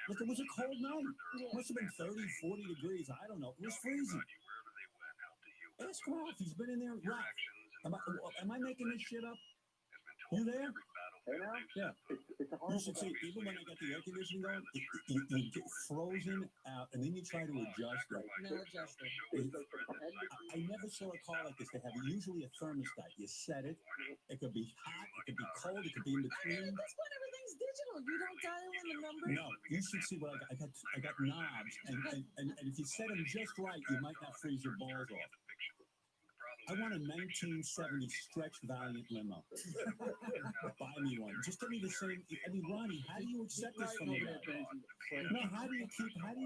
look, it was a cold night. It must have been 30, 40 degrees. I don't know. It was freezing. Ask Ralph. He's been in there. Ralph, am I making this shit up? You there? Hey now? Yeah. It's a You horrible should see, even when I got the air conditioning going, you get frozen out, and then you try to adjust it. No adjusting. I never saw a car like this. They have usually a thermostat. You set it. It could be hot. It could be cold. It could be in I mean, between. at this point, everything's is digital. You don't dial in the number. No, you should see what I got. I got knobs, and if you set them just right, you might not freeze your balls off. I want a 1970 stretch Valiant limo. Buy me one. Just give me the same. I mean, Ronnie, how do you accept this from the guy? No, how do you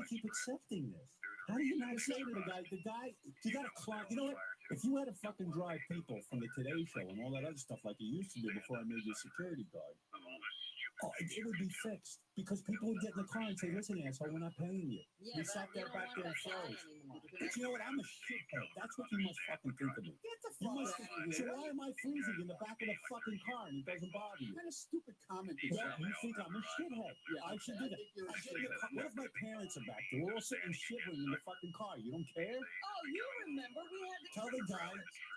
keep accepting this? How do you not say to the guy, you got to clock. You know what? If you had to fucking drive people from the Today Show and all that other stuff like you used to do before I made you a security guard, it would be fixed because people would get in the car and say, "Listen, asshole, we're not paying you." Yeah, We sat there back there and froze. But you know what? I'm a shithead. That's what you must fucking think of me. Get the You fuck must. out of here. So why am I freezing in the back of the fucking car and it doesn't bother you? What kind of stupid comment is Well, that? you think I'm a shithead? Yeah, I should do I that. think you're a I get in the car. shithead. What if my parents are back there? We're all sitting shivering in the fucking car. You don't care? Oh, you remember we had to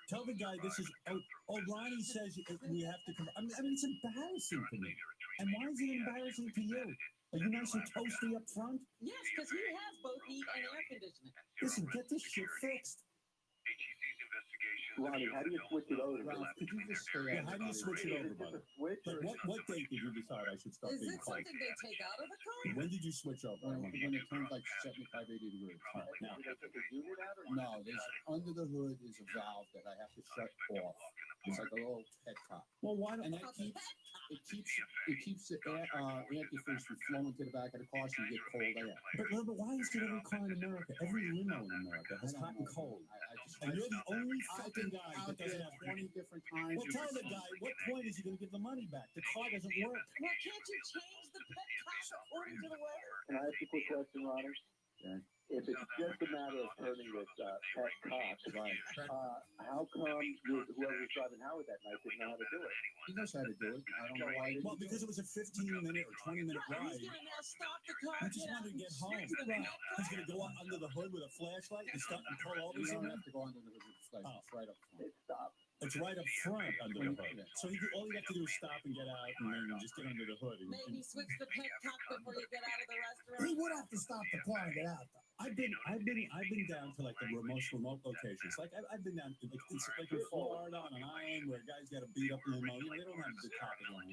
Tell the guy this is. Oh, Ronnie says we have to come. I mean, it's embarrassing to me. And why is it embarrassing to you? Are you nice and toasty up front? Yes, because he has both heat and air conditioning. Listen, get this shit fixed. Ronnie, how do you switch it over? Ralph, could you just stay Yeah, how do you switch it over, brother? Switch or Like, what date did you decide I should stop Is being it cold? something they take out of the car? When did you switch over? when it turns like 75, 80 degrees. All right, now, No, there's under the hood is a valve that I have to shut off. It's like a little petcock. well, why don't And that keeps the air, antifreeze from flowing to the back of the car so you get cold air. But remember, why is it every car in America, every limo in America has hot and cold? And you're the only fucking guy that doesn't have 20 different times. Well, tell the guy, what point is he going to give the money back? The car doesn't work. Well, can't you change the pet cock according to the weather? Can I ask you a quick question, Ronnie? Yeah. If it's just a matter of turning this pet cock, Right. how come whoever was driving Howard that night didn't know how to do it? He knows how to do it. I don't know why he Well, didn't do because it was a 15-minute or 20-minute Right, ride. he's gonna now stop the car. He just wanted to get home. switch the Right. pet He's going to go out under the hood with a flashlight and start and pull over You don't somewhere. have to go under the hood with the flag. Oh. It's right up front. It stopped. It's right up front under the hood. So all you have to do is stop and get out and then just get under the hood. Maybe switch the pet cock before you get out of the He restaurant. would have to stop the car and get out, though. I've been down to like the most remote locations. Like I've been down to it's like in Florida on an island where guys got to beat up limo. You know, they don't have the top of line.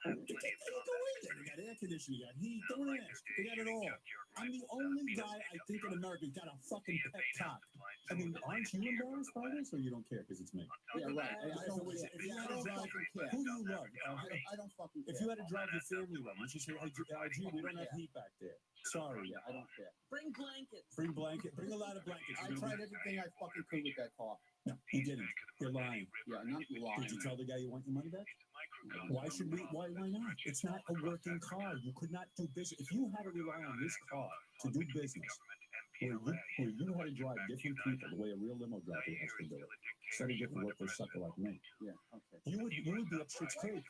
Go in there. They got air conditioning, they got heat. Don't ask. They got it all. I'm the only guy I think in America who's got a fucking pet cock. I mean, aren't you embarrassed by this, or you don't care because it's me? Yeah, right. I don't care. If you I had to don't drive, fucking care. who do you love? I don't fucking care. If you had to drive your family around, you should say, "Hey, gee, we don't have heat back there. Sorry, Yeah, I don't care. Bring blankets. bring a lot of blankets." I tried everything I fucking could with that car. No, you didn't. You're lying. Yeah, not lying. Did you tell the guy you want your money back? Why should we? Why not? It's not a working car. You could not do business. If you had to rely on this car to do business, where you had to drive different people the way a real limo driver has to do it, instead of getting work for a sucker like me, Yeah, okay. you would be up shit's creek.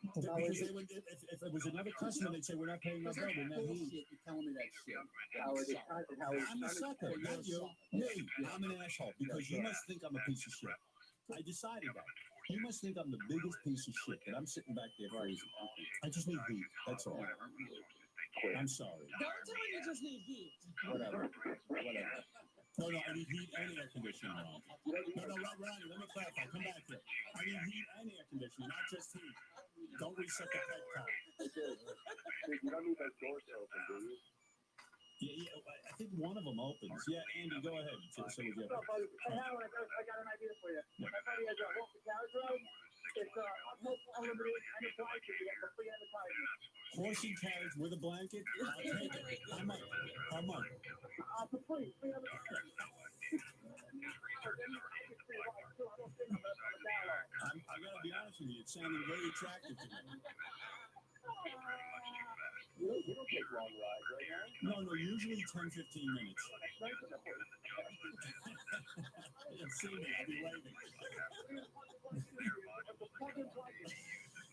Because they would, if it was another customer, they'd say, "We're not paying our bill. We're not heat." Bullshit, you're telling me that shit. I'm a sucker, not you. Me, I'm an asshole because you must think I'm a piece of shit. I decided that. You must think I'm the biggest piece of shit, that I'm sitting back there freezing. I just need heat, that's all. I'm sorry. Don't tell him you just need heat. Whatever. No, I need heat and air conditioning. No, Ronnie, let me clarify. Come back here. I need heat and air conditioning, not just heat. Don't reset the pet cock. You don't need those doors open, do you? Yeah, I think one of them opens. Yeah, Andy, go ahead. So we get Hey, Howard, I got an idea for you. My buddy has a Horse and Carriage Road. It's almost unlimited enterprise. You get the free advertising. horse and carriage with a blanket. I'll take it. How much? For free advertising. I gotta be honest with you, it's sounding very attractive to me. You don't take long rides, right now? No, usually 10, 15 minutes. You've seen me, I'll be waiting.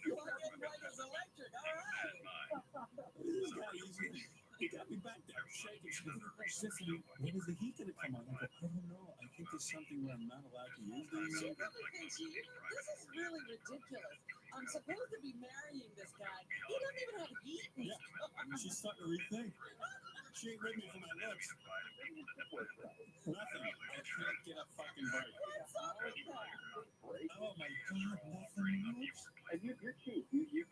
It's electric, all right. He got me back there, shaking. Sniffing. When is the heat going to come on? I go, I don't know. I think there's something where I'm not allowed to use these. She really thinks this is really ridiculous. I'm supposed to be marrying this guy. He doesn't even have heat. Yeah, she's starting to rethink. She ain't with me for my looks. Nothing. I can't get a fucking break. What's up with that? Oh my God, nothing moves. And you're cheap. You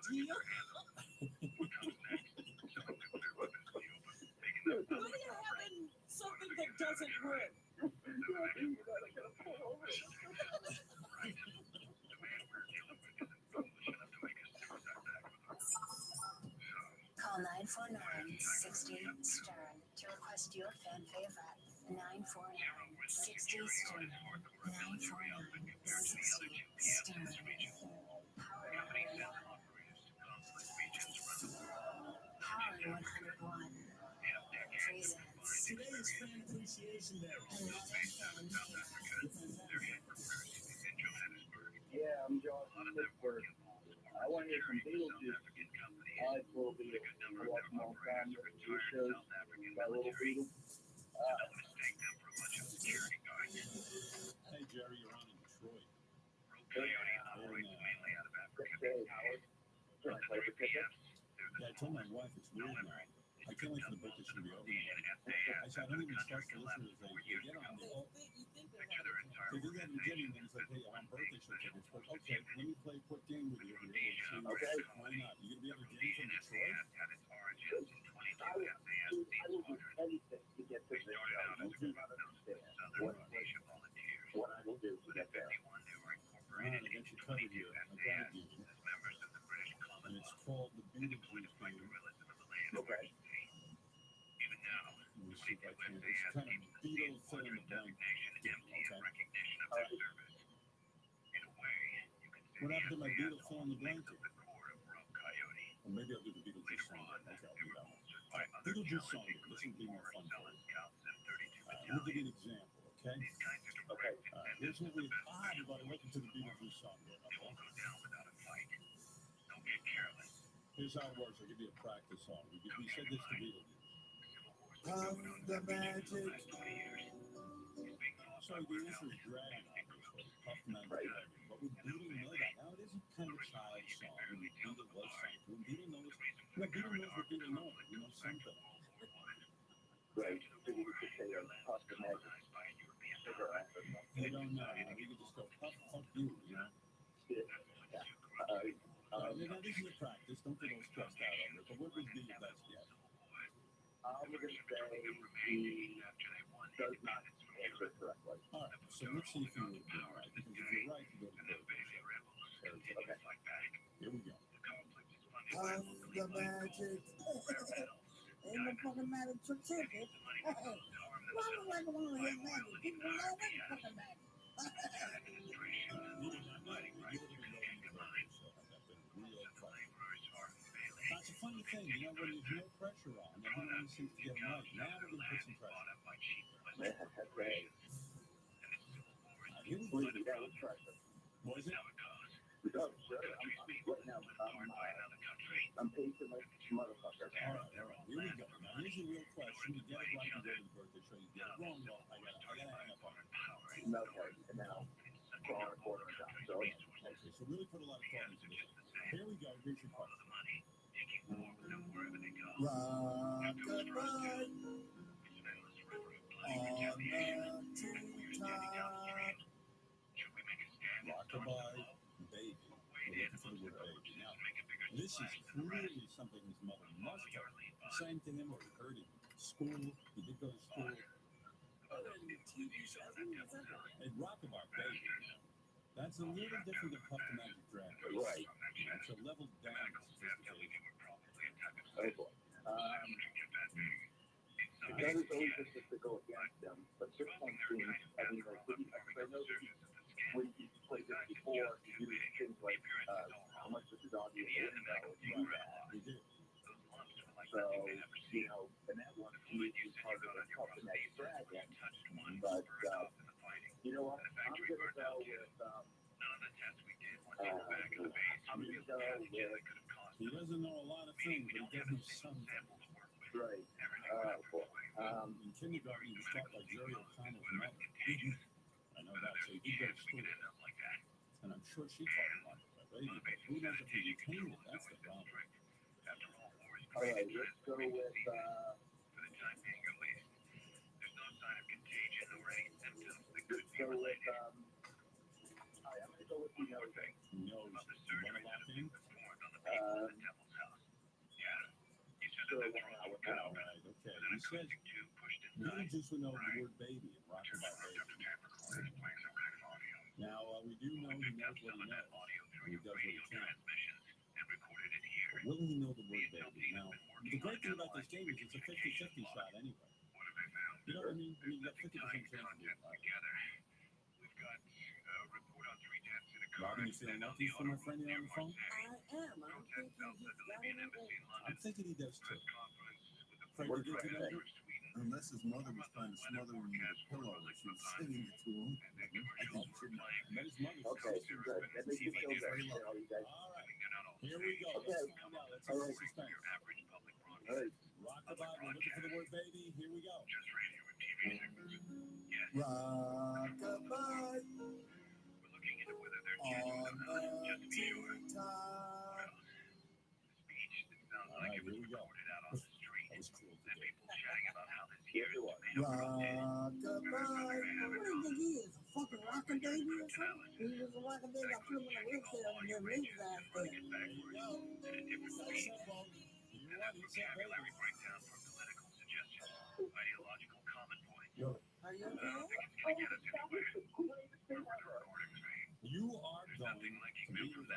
idea? Why do you have something that doesn't work? Call 949-60-STERN to request your fan favorite. 949-60-STERN. 949-60-STERN. Power 101. Presents. Today is Fan Appreciation Day. Another fan Yeah, I'm Josh from Pittsburgh. I want to hear some Beetlejuice. I like Little Beetle. I watch them all the time. Your shows about Little Beetle. Hey, Jerry, you're on in Detroit. Yeah, I told my wife it's weird now. I can't wait for the book that should be over now. I said, I don't even trust the listeners. They get on the whole. They think they're at the beginning, and it's like, hey, I'm on birthday show tickets. But okay, let me play a quick game with you here. Okay. Why not? You gonna be at the game from Detroit? I will do anything to get to this show. You do not understand what I will do to get there. All right, I got you covered here. I got it, you. And it's called the Beetlejuice game. Okay. Let me see if I can. It's kind of Beetle fill in the blank game, okay? All right. What happened to my Beetle fill in the blank game? Well, maybe I'll do the Beetlejuice song. Okay, I'll do that one. All right, Beetlejuice song. This will be more fun for you. Let me give you an example, okay? Okay. Here's what we... Hi, everybody. Welcome to the Beetlejuice song. Here's how it works. I'll give you a practice song. We said this to Beetlejuice. Puff the magic. So the answer is Dragon, obviously. Puff the Magic Dragon. But would Beetle know that? Now it is kind of a child song. When Beetle was sung to. And Beetle knows... Beetle knows what Beetle knows. We know something. Right. So you could say Puff the Magic. You don't know. We could just go, Puff, fuck you, you know? Now, this is a practice. Don't get all stressed out over it. But what would be your best guess? I'm going to say he does not answer correctly. All right, so let's see if you would be all right. Because if you're right, you go to the okay. Here we go. Puff the magic. Ain't no fucking magic trick ticket. Why would I want to hear magic? People know what fucking magic. That's a funny thing, you know, when there's no pressure on, everyone seems to get right. Now we're going to put some pressure. That's right. Here we go. That was pressure. Was it? Oh, sure. Right now, I'm pacing like a motherfucker. All right. Here we go. Now, here's a real question. You get it right, you go to the birthday show. You get it wrong, well, I gotta hang up on it. Okay, and now, on a quarter of time. So, okay, so really put a lot of thought into this. Here we go. Here's your question. Rockabye baby. We're looking for the word baby. Now, this is clearly something his mother must have sang to him or heard in school. He did go to school. And Rockabye baby. That's a little different than Puff the Magic Dragon. Right. That's a level down sophistication. Oh boy. The gun is always just to go against them, but this one seems, I mean, like, I know that when you played this before, you used things like, how much does the dog eat in the window, and you do that. So, you know, and that one is part of the Puff the Magic Dragon, but, you know what, I'm going to go with, he doesn't know a lot of things, but he does know some things. Right. In kindergarten, he was taught by Jerry O'Connell's mother. I know that, so he did go to school. And I'm sure she taught him like that baby, but who knows if he retained it? That's the problem. All right, let's go with, I'm going to go with the nose. Nose. You want to lock in? hang out with now. Right, okay. He says, really just to know the word baby and rock about baby. Now, we do know he knows what he knows, and he does what he can. But will he know the word baby? Now, the great thing about this game is it's a 50-50 shot anyway. You know what I mean? I mean, you got 50% chance of being right. Robin, you feeling lucky for my friend here on the phone? I am. I'm thinking he's got it in there. I'm thinking he does too. Frank, What you did good Frank to know? say? Unless his mother was trying to smother him with a pillow as she was singing it to him. I think you should know. But his mother's Okay, good. That makes me feel good. You know, you guys. All right. Here we go. Okay. Let's find out. Let's see the suspense. All right. Rockabye, we're looking for the word baby. Here we go. Rockabye on the T-top. All right, here we go. That was cool today. Yes, it was. Rockabye. What do you think he is? A fucking rockin' baby or something? He was a rockin' baby. I put him in a wheelchair and then leave his ass there. Here we go. It's that simple. You know what? He said baby. Are you okay? You are going to be with us.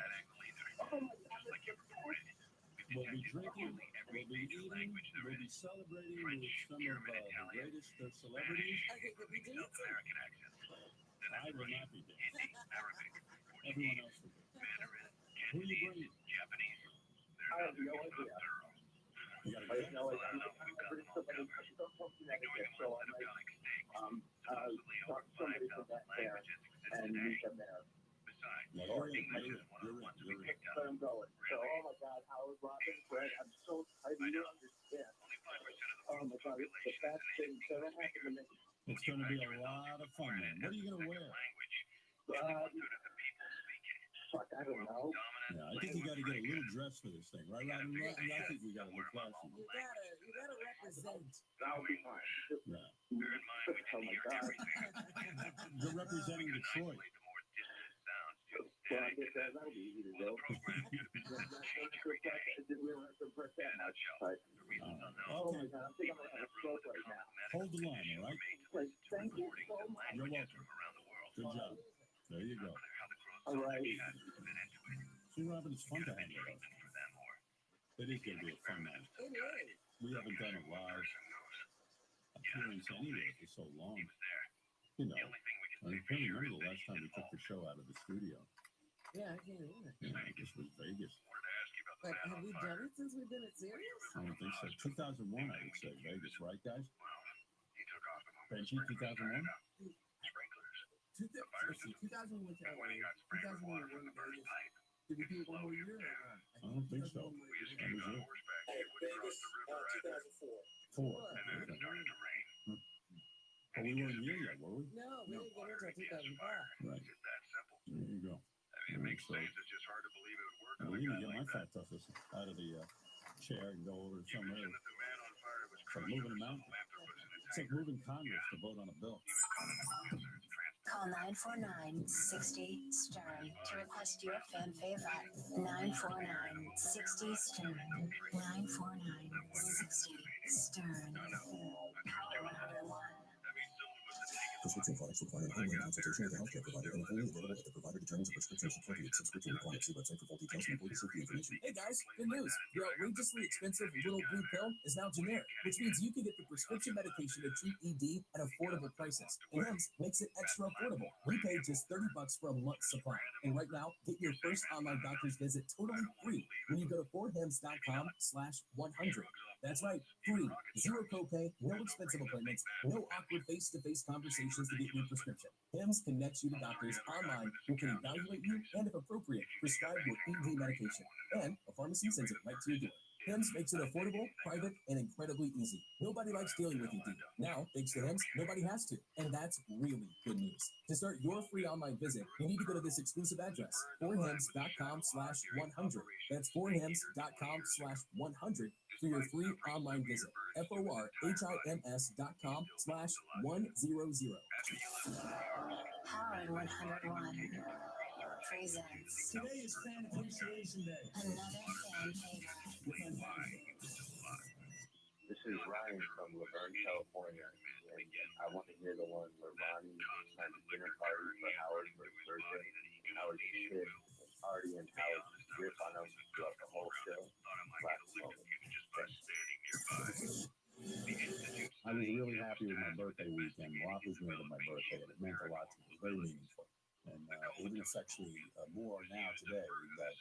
We'll be drinking, we'll be eating, we'll be celebrating with some of the greatest celebrities. Okay, but we did it. I will not be there. Everyone else will be. Who are you bringing? I have no idea. You gotta I have go. no idea. I'm pretty somebody. I don't talk to that yet, so I might talk to somebody from that fair and meet them there. No, you're in. But I'm going. So, oh my God, Howard, Robin, Fred, I'm so excited. You don't understand. Oh my God, it's the best thing that ever happened to me. It's going to be a lot of fun, man. What are you going to wear? Fuck, I don't know. Yeah, I think you got to get a little dress for this thing, right? I think we got to look classy. You gotta represent. That'll be fine. Yeah. Oh my God. You're representing Detroit. Well, I guess that'll be easy to do. We don't have to press that much. But, oh my God, I think I'm going to have a stroke right now. Hold the line, all right? Like, thank you so much. You're welcome. Good job. There you go. All right. See, Robin, it's fun to hang with us. It is going to be a fun night. It is. We haven't done a live appearance anyway for so long. You know, I can't remember the last time we took the show out of the studio. Yeah, I can't either. You know, this was Vegas. But have we done it since we've been at Sirius? I don't think so. 2001, I would say Vegas, right, guys? Benji, 2001? 2001 was 2001 Vegas. Did we do it one more year? I don't think so. That was it. Vegas, 2004. Four. Okay. But we weren't here yet, were we? No, we didn't get into 2005. Right. There you go. It makes sense. It's just hard to believe it would work. I need to get my fat toughest out of the chair and go over to somewhere. It's like moving a mountain. It's like moving Congress to vote on a bill. Call 949-60-STERN to request your fan favorite. 949-60-STERN. 949-60-STERN. Power 101. Prescription products require an online consultation with a healthcare provider and are only available if the provider determines a prescription supported with subscription requirements. See website for full details and employee safety information. Hey guys, good news. The outrageously expensive little blue pill is now generic, which means you can get the prescription medication to treat ED at affordable prices. And Hims makes it extra affordable. We pay just $30 for a month's supply. And right now, get your first online doctor's visit totally free when you go to 4hims.com/100. That's right, free. Zero copay, no expensive appointments, no awkward face-to-face conversations to get your prescription. Hims connects you to doctors online who can evaluate you and, if appropriate, prescribe your ED medication. And a pharmacy sends it right to your door. Hims makes it affordable, private, and incredibly easy. Nobody likes dealing with ED. Now, thanks to Hims, nobody has to. And that's really good news. To start your free online visit, you need to go to this exclusive address, 4hims.com/100. That's 4hims.com/100 for your free online visit. FORHIMS.com/100. Power 101 presents Today is Fan Appreciation Day. another fan favorite. is Ryan from Laverne, California, and I want to hear the one where Ronnie had a dinner party for Howard's birthday. Howard's kid, Artie and Howard rip on him throughout the whole show. Last moment. I was really happy with my birthday weekend. Rob was made of my birthday, and it meant a lot to me. It was very meaningful. And it even affects me more now today that,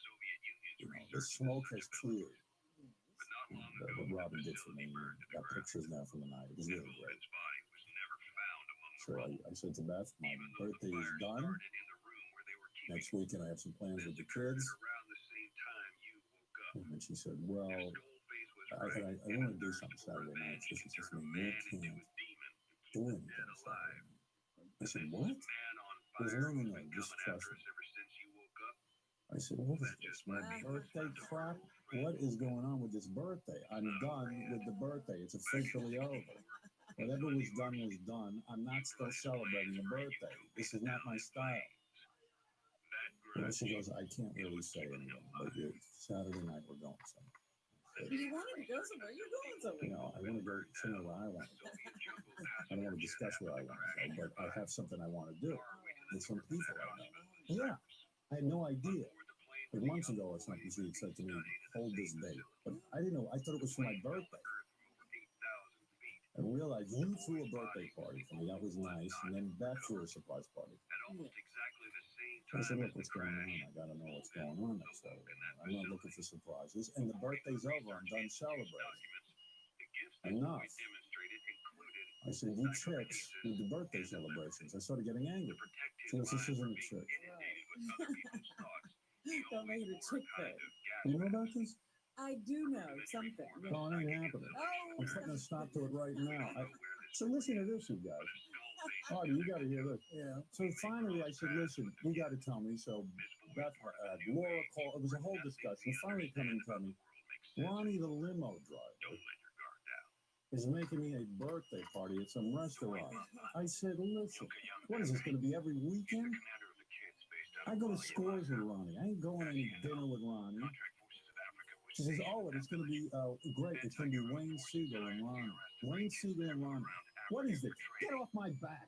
the smoke has cleared. What Robin did for me, got pictures now from the night. It was really great. So I said to Beth, my birthday is done. Next weekend I have some plans with the kids. And then she said, well, I want to do something Saturday night. So she says to me, you can't do anything Saturday night. I said, what? She goes, no, just trust me. I said, what is this? My birthday crap? What is going on with this birthday? I'm done with the birthday. It's officially over. Whatever was done. I'm not still celebrating a birthday. This is not my style. And she goes, I can't really say anything, but Saturday night we're going somewhere. You wanted to go somewhere, you're going somewhere. I want to go somewhere where I want to go. I don't want to discuss where I want to go, but I have something I want to do with some people I know. Yeah, I had no idea. Like months ago or something, she had said to me, hold this date. But I didn't know. I thought it was for my birthday. I realized you threw a birthday party for me. That was nice. And then Beth threw a surprise party. I said, look, what's going on? I got to know what's going on. I said, I'm not looking for surprises. And the birthday's over. I'm done celebrating. Enough. I said, you chicks with the birthday celebrations. I started getting angry. She goes, this isn't a chick. Don't make it a chick thing. You know about this? I do know something. No, it ain't happening. I'm putting a stop to it right now. So listen to this, you guys. Artie, you got to hear this. Yeah. So finally, I said, listen, you got to tell me. So Beth, Laura called. It was a whole discussion. Finally, come and tell me, Ronnie, the limo driver, is making me a birthday party at some restaurant. I said, listen, what is this going to be every weekend? I go to scores with Ronnie. I ain't going to any dinner with Ronnie. She says, oh, and it's going to be great. It's going to be Wayne Siegel and Ronnie. Wayne Siegel and Ronnie. What is this? Get off my back.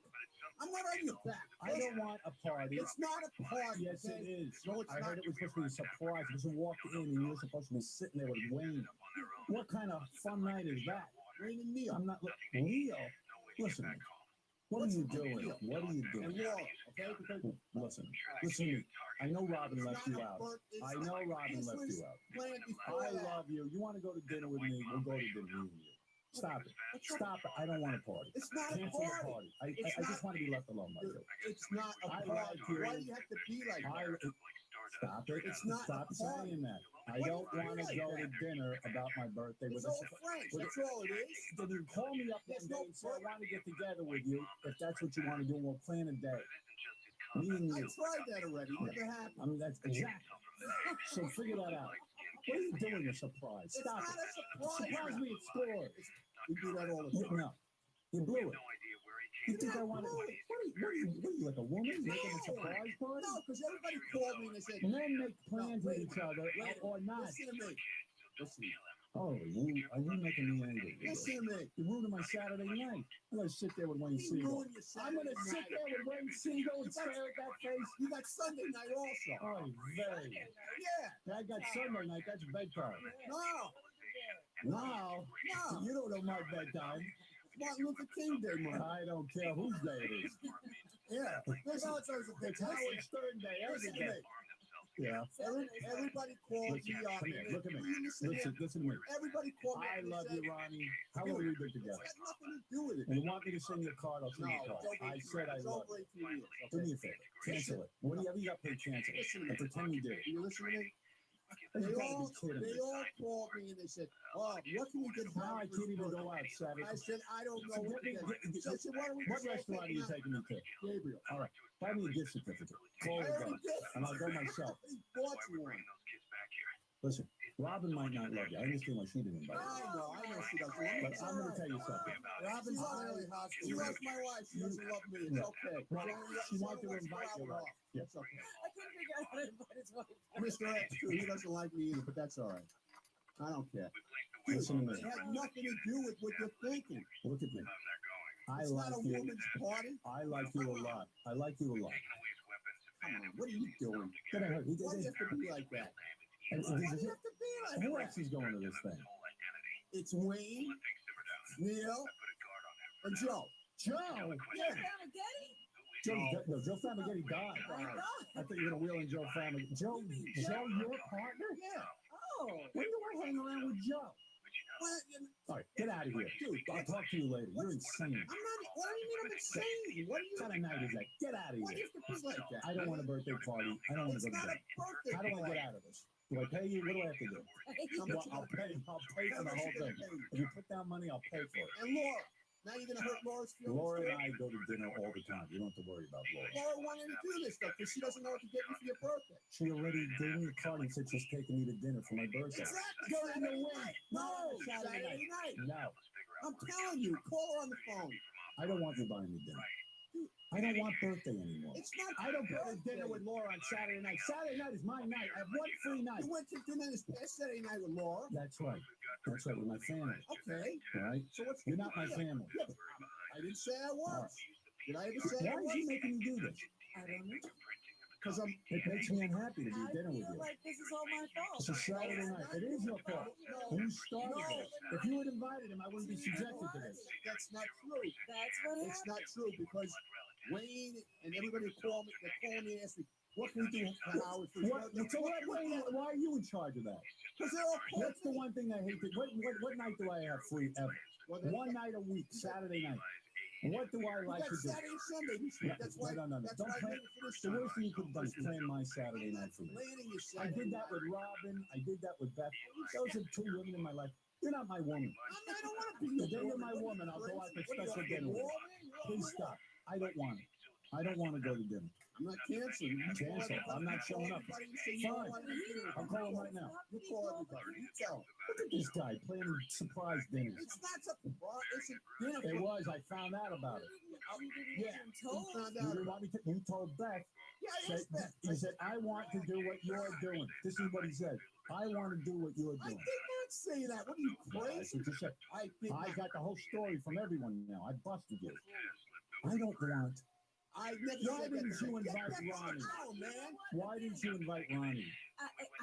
I'm not on your back. I don't want a party. It's not a party. Yes, okay? it is. No, it's I not. heard it was supposed to be a surprise. It was a walk in and you were supposed to be sitting there with Wayne. What kind of fun night is that? Wayne and Neil. I'm not. Neil? Listen, what are you doing? What are you doing? Listen to me. I know Robin left you out. I know Robin left you out. I love you. You want to go to dinner with me? We'll go to dinner with you. Stop it. Stop it. I don't want a party. It's not Cancel a party. I just want to be left alone by you. It's not a party. Why do you have to be like that? Stop it. It's not Stop a party. saying that. I don't want to go to dinner about my birthday with It's all French. That's all it is. Then you call me up one day and say, I want to get together with you. If that's what you want to do, we'll plan a day. Me and you. I tried that already. Never happened. I mean, that's exactly. So figure that out. What are you doing? A surprise? Stop It's not it. a surprise. Surprise me at scores. We do that all the time. No, you blew it. You think I want to? What are you like a woman making a surprise party? No, because everybody called me and they said, Men make plans with each other or not. Listen to me. Listen. Oh, are you making me angry? Listen to me. You're ruining my Saturday night. I'm going to sit there with Wayne You Siegel. ruined your I'm going to Saturday sit night. there with Wayne Siegel and stare at that face. You got Sunday night also. Oh, very. Yeah. I got Sunday night. That's bedtime. No. No. You don't know my bedtime. Martin Luther King Day, man. I don't care whose day it is. Yeah. Listen, It's Howard Stern Day every day. Yeah. Everybody calls me up. Look at me. Listen to me. Everybody called me. I love you, Ronnie. How long have we been together? It's got nothing to do with it. You want me to sing your card? I'll sing your card. I said I love you. Do me a favor. Cancel it. Whatever you got paid, cancel it. And pretend you did it. You listen to me? You They gotta all be kidding me. called me and they said, oh, what can we get Now I can't even go out Saturday. I said, I don't know what to get. So I said, why don't we What just restaurant are you taking me to? Gabriel. All right. Buy me a gift certificate. Call I it already done. did. And I'll go myself. He bought you one. Listen, Robin might not love you. I understand why she didn't invite you. I know she doesn't. But I'm going to tell you something. Robin's really hostile. She loves my wife. She doesn't love me. It's okay. She wanted to invite you. Right? Yes. It's okay. I couldn't figure out how to invite his wife. Mr. X, too. He doesn't like me either, but that's all right. I don't care. Listen to me. It had nothing to do with what you're thinking. Look at me. It's not a woman's party. I like you a lot. I like you a lot. Come on, what are you doing? Get ahead. Why do you have to be like that? And Why do you have to be like who that? else is going to this thing? It's Wayne, Neil, and Joe. Joe? Yeah. Joe Famagetti died. I thought you were going to wheel in Joe Famagetti. Joe, your partner? Yeah. Oh. When do I hang around with Joe? Well, All right, get out of here. Dude, I'll talk to you later. You're insane. I'm not. What do you mean I'm insane? What do you? What kind of night is that? Get out of Why do here. you have to be like that? I don't want a birthday party. I don't want to It's go to not a bed. birthday How do I party. get out of this? Do I pay you? What do I have to do? Well, I'll pay for the whole thing. If you put down money, I'll pay for it. And Laura. Now you're gonna hurt Laura's feelings. Laura and I go to dinner all the time. You don't have to worry about Laura. Laura wanted to do this stuff because she doesn't know what to get you for your birthday. She already gave me a card and said she's taking me to dinner for my birthday. Exactly. Go in the way. No, Saturday night. No. I'm telling you, call her on the phone. I don't want you buying me dinner. I don't want birthday anymore. It's not. I don't go to dinner with Laura on Saturday night. Saturday night is my night. I have one free night. You went to dinner this past Saturday night with Laura. That's right. That's right, with my family. Okay. All right? So what's You're not my deal? family. Yeah, but I didn't say I was. Did I ever say Why I is was? he making me do this? I don't know. Because I'm. It makes me unhappy to do I dinner with feel you. like this is all my fault. It's a Saturday night. It is your fault. You started it. If you had invited him, I wouldn't be subjected to this. That's not true. That's what It's happened. not true because Wayne and everybody who called me, they're calling me and asking me, what can we do for Howard for his birthday? So why are you in charge of that? Because they're all calling What's the one thing I hate? What night do I have free ever? One night a week, Saturday night. What do I like to got do? Saturday and Sunday this week. That's why. No. That's Don't why I plan. made it for this The worst thing you could have done is plan my Saturday night for me. Planning your I Saturday did that with night. Robin. I did that with Beth. Those are two women in my life. You're not my woman. I don't want to be The your day you're my woman. woman, I'll go out for What are you, special a dinner. woman? Please stop. I don't want it. I don't want to go to dinner. I'm not canceling. You call Cancel. everybody- I'm not you call showing up. everybody and say you don't Fine. want to do it. I'll call him right now. You call everybody. You tell them. Look at this guy planning surprise dinners. It's not something. It's a dinner. It was. I found out about it. Yeah. You found out. You want me to? You told Beth. Yeah, I Said, asked that. he said, "I want to do what you're doing." This is what he said. I want to do what you're I doing. did not say that. What are you That's crazy? what you said. I did I not. got the whole story from everyone now. I busted you. I don't want. I never Why said that. didn't you Get invite back Ronnie? now, man. Why didn't you invite Ronnie?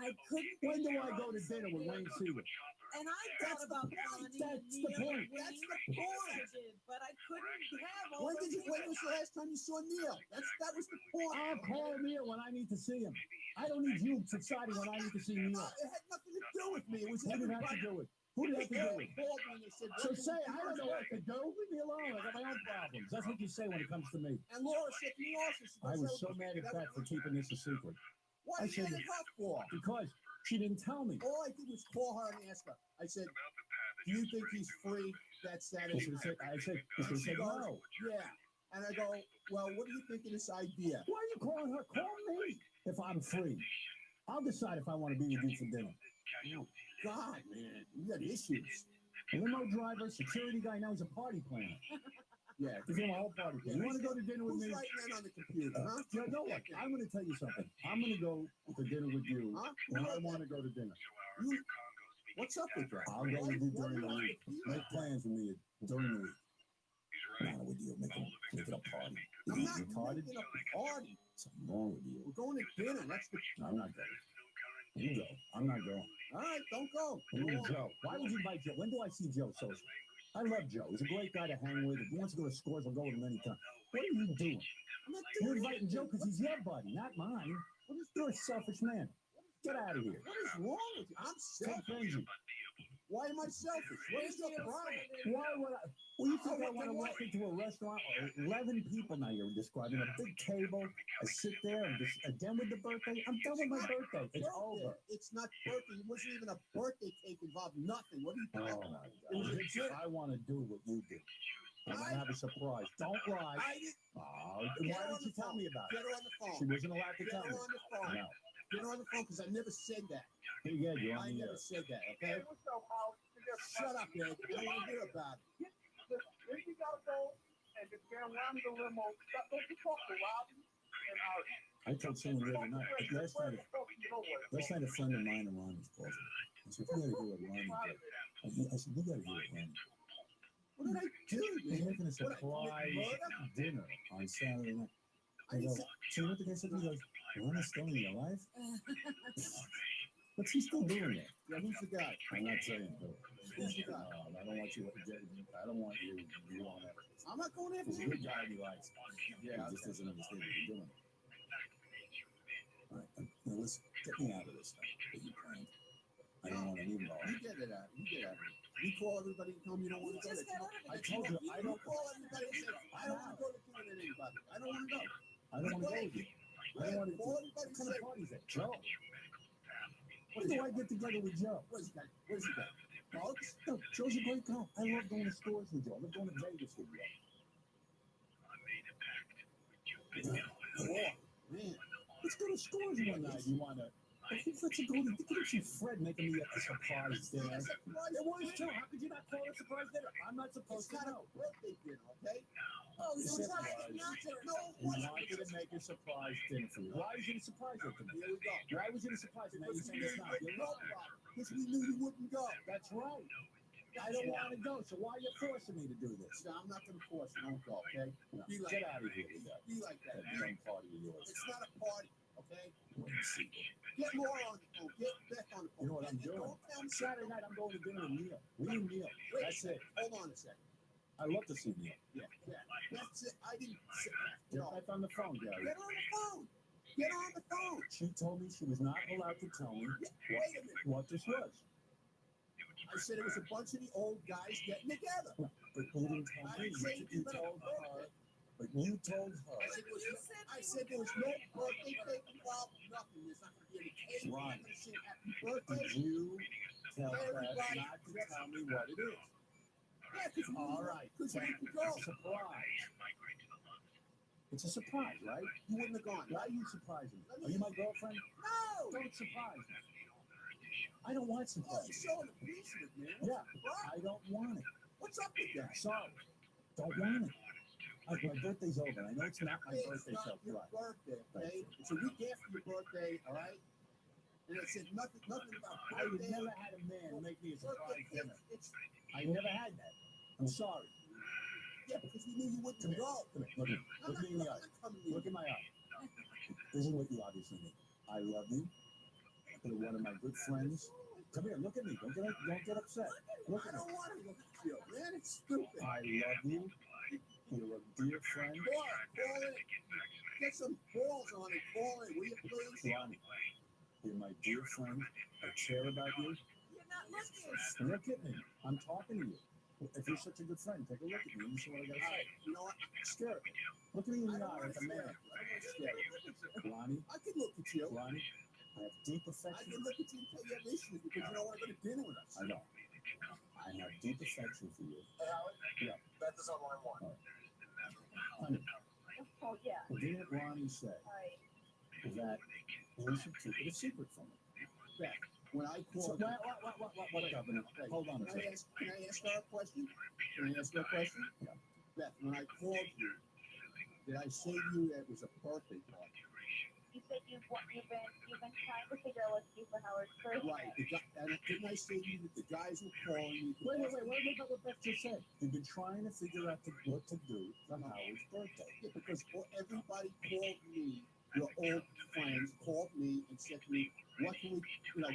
I couldn't. When do I go to dinner with Wayne Seaver? And I thought about Ronnie That's and the Neil point. and Wayne. That's the point. I did, but I couldn't have all When those when people. was the last time you saw Neil? That was the point. I'll call Neil when I need to see him. I don't need you deciding when I need to see Neil. It had nothing to do with me. It was Who did I have to everybody. do it? Who did I have to do it? Called me and they said, So what can say, we do I don't know what to do. Leave me alone. I got my own problems. That's what you say when it comes to me. And Laura said to me also, she I goes, was so mad at Beth for keeping this a secret. Why I did you said- get her for? Because she didn't tell me. All I did was call her and ask her. I said, do you think he's free that Saturday She night? said, I said, And she she said goes, no. yeah. And I go, well, what do you think of this idea? Why are you calling her? Call me if I'm free. I'll decide if I want to be with you for dinner. Oh, God, man, you got issues. Limo driver, security guy, now he's a party planner. Yeah, He's doing a whole party planner. You want to go to dinner with who's me? writing that on the computer, huh? You know what? I'm going to tell you something. I'm going to go to dinner with you Huh? when I want to go to dinner. You, what's up with that? I'll go with you during the Why week. do you Make plans with me during the week. Not with you. Make it a party. I'm not retarded. making up a party. Something wrong with you. We're going to dinner. That's the. I'm not going. You go. I'm not going. All right, don't go. Who is Joe? Why would you invite Joe? When do I see Joe social? I love Joe. He's a great guy to hang with. If he wants to go to scores, I'll go with him anytime. What are you doing? I'm not You're doing inviting Joe because he's your buddy, not mine. You're a selfish man. Get out of here. What is wrong with you? I'm Take selfish. Benji. Why am I selfish? What is your problem? Why would I? Well, you think I want to walk into a restaurant with 11 people now you're describing, a big table, I sit there and just, again with the birthday? I'm done with my birthday. It's over. It's not birthday. It wasn't even a birthday cake involved. Nothing. What are you Oh, talking my about? It was God. legit. I want to do what you do. I'm going to have a surprise. Don't lie. I didn't. Oh, Get why her on did you the tell phone. me about Get it? her on the phone. She wasn't allowed to Get tell her me. on the phone. No. Get her on the phone because I never said that. Hey, yeah, you're on I the never air. said that, okay? Shut up, Ed. I don't want to hear about it. Then you gotta go and just get around the limo. Don't you talk to Robin and Ari. I told someone the other night, last night a friend of mine and Ronnie's called me. I said, you gotta hear what Ronnie did. I said, you gotta hear what Ronnie did. What did I do, man? He's making a surprise dinner on Saturday night. I go, so what the guy said to me? He goes, Ronnie's still in your life? What's he still doing there? Yeah, who's the guy? I'm not saying who. Who's the guy? I don't want you to get it. I don't want you on it. I'm not going after him. He's a good guy he likes. Yeah, he just doesn't understand what you're doing. All right, now listen, get me out of this stuff that you planned. I don't want to leave it all. You get it out. You get out. You call everybody and tell them you don't want to go. I told you, I don't call everybody and say, I don't want to go to dinner with anybody. I don't want to go. I don't want to go with you. I don't want to go. What kind of party is that? Joe? When do I get together with Joe? Where's he got? Where's he got? Dogs? No, Joe's a great guy. I love going to stores with Joe. I love going to Vegas with Joe. Oh, man. Let's go to stores one night. You want to? Let's go to get you Fred making me a surprise dinner. It was too. How could you not call it a surprise dinner? I'm not supposed to know. It's not a birthday dinner, okay? Oh, you wanted to make a surprise dinner for you. Why was it a surprise dinner for me? Here we go. Why was it a surprise dinner? Now you're saying it's not. Because we knew you wouldn't go. That's right. I don't want to go, so why are you forcing me to do this? No, I'm not going to force you. Don't go, okay? No. Get out of here with that. Be like that. That party of yours. It's not a party, okay? Get Laura on the phone. Get Beth on the phone. You know what I'm doing? Saturday night, I'm going to dinner with Neil. We and Neil. That's it. Hold on a second. I love to see Neil. Yeah. That's it. I didn't say that. Get Beth on the phone, Gary. Get on the phone. Get on the phone. She told me she was not allowed to tell me what this was. I said it was a bunch of the old guys getting together. But you didn't tell me. You told her. But you told her. I said there was no birthday cake involved, nothing. There's not going to be any cake. You're not going to sing happy birthday. Did you tell Beth not to tell me what it is? Yeah, because all right. Because we can go. It's a surprise. It's a surprise, right? You wouldn't have gone. Why are you surprising me? Are you my girlfriend? No! Don't surprise me. I don't want surprise. Oh, you're showing appreciative, man. Yeah, I don't want it. What's up with that? Sorry. Don't want it. My birthday's over. I know it's not my birthday, so your birthday, okay? It's a week after your birthday, all right? And it said nothing about birthday. I would never had a man make me a surprise dinner. I never had that. I'm sorry. Yeah, because we knew you wouldn't go. Come here. Look me in the eye. Look in my eye. This is what you obviously need. I love you. You're one of my good friends. Come here, look at me. Don't get upset. Look at me. I don't want to look at you, man. It's stupid. I love you. You're a dear friend. Call it. Get some balls on it. Call it, will you please? Ronnie, you're my dear friend. I care about you. You're not looking. Look at me. I'm talking to you. If you're such a good friend, take a look at me and see what I got to say. You know what? Scare it. Look at me in the eye like a man. I don't want to scare you. Ronnie. I can look at you. Ronnie. I have deep affection. I can look at you and tell you have issues because you don't want to go to dinner with us. I know. I have deep affection for you. Hey, Howard? Yeah. Beth is on line one. Honey. Oh, yeah. Didn't Ronnie say that you should keep it a secret from me? Beth, when I called you... What, Governor? Hold on a second. Can I ask her a question? Yeah. Beth, when I called you, did I say to you that it was a birthday party? You said you've been trying to figure out what to do for Howard's birthday. Right. And didn't I say to you that the guys were calling me? Wait about what Beth just said. You've been trying to figure out what to do for Howard's birthday. Yeah, because everybody called me, your old friends called me and said to me, what can we,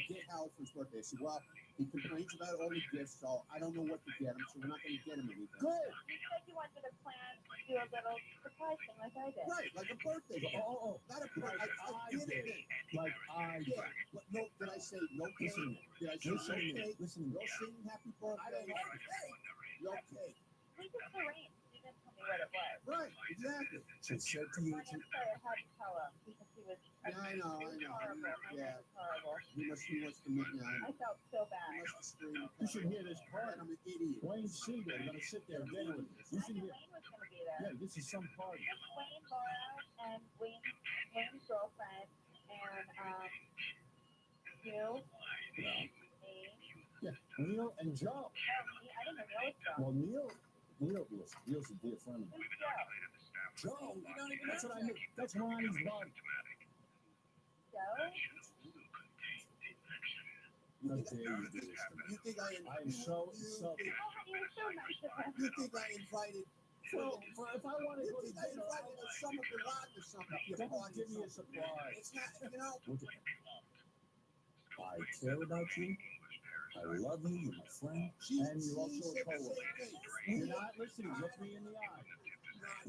get Howard for his birthday? I said, well, he complains about all the gifts, so I don't know what to get him, so we're not going to get him anything. Good. You said you wanted to plan to do a little surprise thing like I did. Right, like a birthday. Oh, not a birthday. Like I did. Like I did. Yeah. No, did I say no cake? Did I say no cake? Listen, no singing happy birthday. I don't know. No cake. We just arranged. You didn't tell me what it was. Right, exactly. So it said to you. I'm sorry, I had to tell him because he was. Yeah, I know. Horrible. Yeah. Horrible. He wants to meet me. I felt so bad. He must scream. You should hear this part. I'm an idiot. Wayne Seager going to sit there and dinner with you. You should hear. Wayne was going to be there. Yeah, this is some party. Wayne, Laura, and Wayne's girlfriend, and you, Yeah. me. Yeah, Neil and Joe. Oh, me? I didn't know it was Joe. Well, Neil's a dear friend of mine. Who's Joe? Joe. That's what I mean. That's Ronnie's buddy. How dare you do this to me? You think I am so insulted. You're so nice to him. You think I invited? Well, if I want to You go to think I dinner, invited Osama bin Laden or something? to your don't party give me or a something? surprise. It's not, you know. Look at me. I care about you. I love you. You're my friend. And you're also a coworker. You're not listening. Look me in the eye.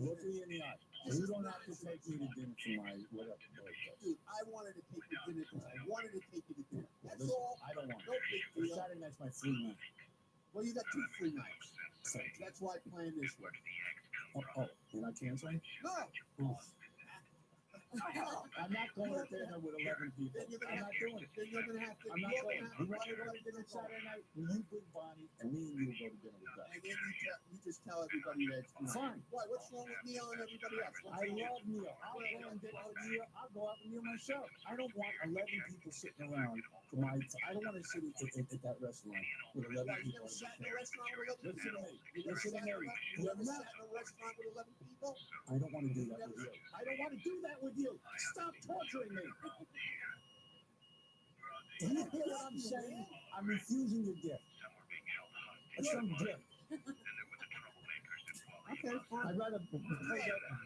Look me in the eye. You don't have to take me to dinner for my whatever birthday. Dude, I wanted to take you to dinner because I wanted to take you to dinner. That's Listen, all. I don't want No big deal. Saturday night's my free night. Well, you got 2 free nights. Thank you. That's why I planned this way. Oh, you're not canceling? No. Oof. I'm not going to dinner with 11 people. I'm not doing it. Then you're going to have to. I'm not going. You want to go to dinner Saturday night? Will you bring Bonnie and me and you will go to dinner with us? And then you just tell everybody that. Fine. Why? What's wrong with Neil and everybody else? I love Neil. I'll go and dinner with Neil. I'll go out with Neil myself. I don't want 11 people sitting around for my. I don't want to sit at that restaurant with 11 Why, you people. never sat in a restaurant with 11 Listen to people? me. You never Listen to sat me. in a restaurant with 11 people? I don't want to do that with you. I don't want to do that with you. Stop torturing me. Do you hear what I'm saying? I'm refusing your gift. It's some gift. Okay, fine. I'd rather play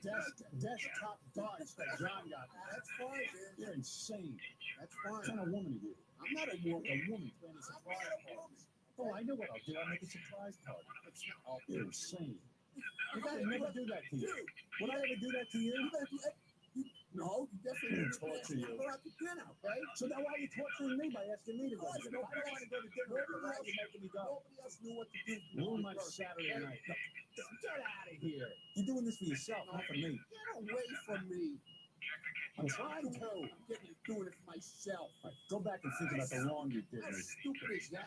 that desktop darts that John got. That's fine, man. You're insane. That's What fine. kind of woman are you? I'm not a woman. A woman playing a surprise party. Oh, I know what I'll do. I'll make a surprise party. Oh, you're insane. If I never do that to you. Would I ever do that to you? No, you definitely I'll torture you. Go out to dinner, okay? So now why are you torturing me by asking me to go to dinner? I don't want to go to dinner. Why are you making me go? Nobody else knew what to do. Ruin my Saturday night. Get out of here. You're doing this for yourself, not for me. Get away from me. I'm trying to. I'm doing it for myself. Right, go back and think about the wrong you did How me. stupid is that?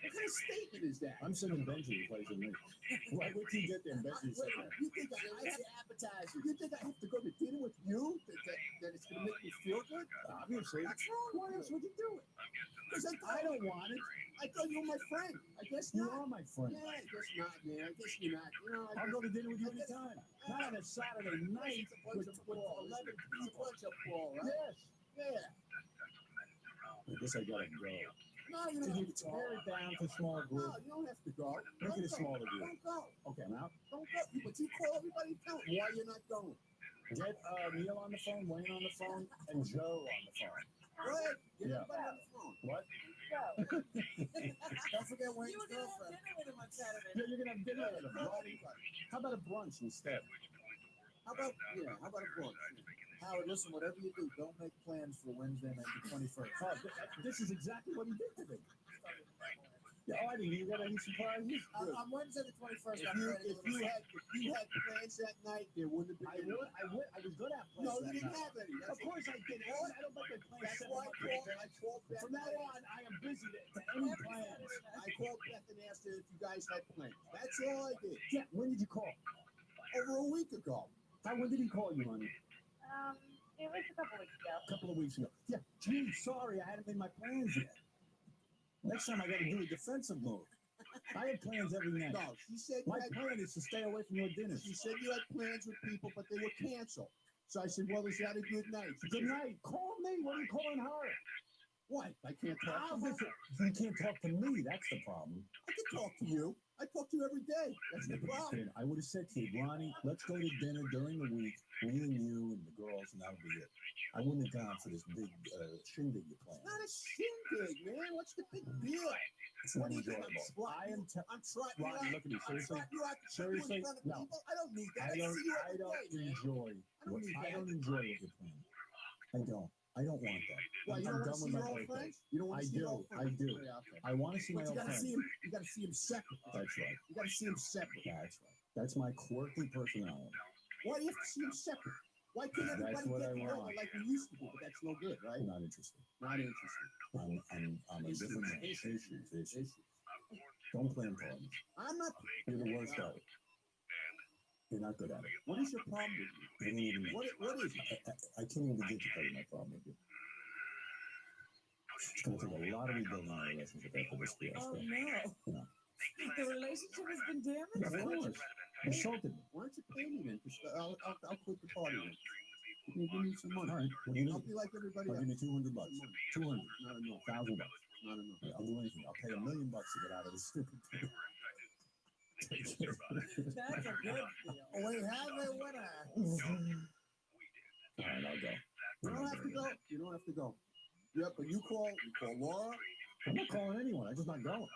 What kind of statement is that? I'm sending Benji to play with me. Wait till you get there and Benji's Wait, sitting there. you think I appetizer? You think I have to go to dinner with you? That it's going to make me feel good? Obviously. What's wrong? Why else would you do it? Because I don't want it. I thought you were my friend. I guess You not. are my friend. Yeah, I guess not, man. I guess you're not. You know, I'll go to dinner with you anytime. Not on a Saturday night with 11 people. Bunch of ball, right? Yes. Yeah. I guess I gotta go. No, you Can don't you have to go. tear it down to small No, group? you don't have to go. Make it a Don't go. smaller group. Don't go. Okay, I'm out. Don't go. But you call everybody and tell them why you're not going. Get Neil on the phone, Wayne on the phone, and Joe on the phone. Go ahead. Get Yeah. everybody on the phone. What? Don't forget Wayne's You were gonna have girlfriend. dinner with him on Saturday. Yeah, you're gonna have dinner with him. How about a brunch instead? How about a brunch? Howard, listen, whatever you do, don't make plans for Wednesday night, the 21st. Oh, this is exactly what he did to me. Yeah, oh, I didn't. You got any surprises? On Wednesday the 21st, if you had plans that night, there wouldn't have been. I was going to have plans. No, you that didn't night. have any. Of course I did. I don't make my plans. That's why I called Beth. From now on, I am busy to any plans. I called Beth and asked her if you guys had plans. That's all I did. Yeah, when did you call? Over a week ago. When did he call you, honey? It was a couple weeks ago. A couple of weeks ago. Yeah, gee, sorry, I hadn't made my plans yet. Next time I got to do a defensive move. I have plans every night. No, she said My plan is to stay away from your dinners. She said you had plans with people, but they were canceled. So I said, well, is that a good night? She Good said, night. Call me. What are you calling her? What? I can't talk to you. You can't talk to me. That's the problem. I can talk to you. I talk to you every day. That's the problem. I would have said to you, Ronnie, let's go to dinner during the week, me and you and the girls, and that'll be it. I wouldn't have gone for this big shindig you planned. Not a shindig, man. What's the big deal? It's not enjoyable. I'm trying. Ronnie, look at me. Seriously? Seriously? No. I don't need that. I don't enjoy what you're planning. I don't want that. Well, you I'm don't want to done see with your my old birthday. friends? You don't want to see your old friends? I do. Yeah, okay. I want to see my But old you gotta friends. see him. You got to see him separate. That's right. You got to see him separate. That's right. That's my quirky personality. Why do you have to see him separate? Why can't everybody That's what get I together want. like we used to do? But that's no good, right? Not interested. Not interested. I'm a different man. Issues. Don't plan parties. I'm not. You're the worst at it. You're not good at it. What is your problem with me? You didn't even, What is it? I can't even begin to tell you my problem with you. It's going to take a lot of rebuilding our relationship after this fiasco. Oh no. Yeah. The relationship has been damaged? Of course. Insulted me. Why don't you pay me then? I'll quit the party then. Give me some money. All right. What do you I'll need? be like everybody I'll else. give you $200. 200. Not enough. $1,000. Not enough. Yeah, I'll do anything. I'll pay $1 million to get out of this stupid thing. That's a good deal. We have a winner. All right, I'll go. You don't have to go. You don't have to go. Yeah, but you call Laura. I'm not calling anyone. I'm just not going.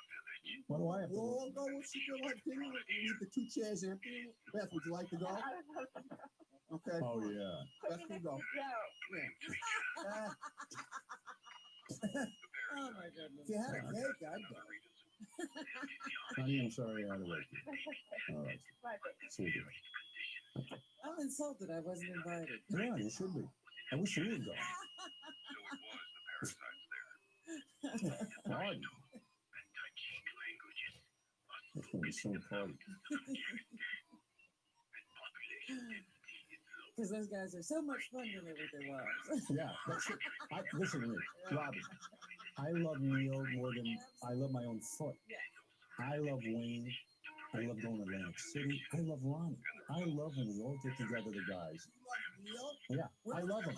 Why do I have to We'll go? all go. We'll sit there like dinner. You leave the 2 chairs empty. Beth, would you like to go? Okay. Oh, yeah. Beth can go. Yeah. Oh my goodness. If you had a cake, I'd go. Honey, I'm sorry I had to wake you. All right. Sweetie. I'm insulted I wasn't invited. Yeah, you should be. I wish you would go. Party. It's going to be so party. Because those guys are so much fun when they're with their wives. Yeah, that's it. Listen to me, Robin. I love Neil more than I love my own foot. I love Wayne. I love going to Atlantic City. I love Ronnie. I love when we all get together, the guys. Neil? Yeah, I love them.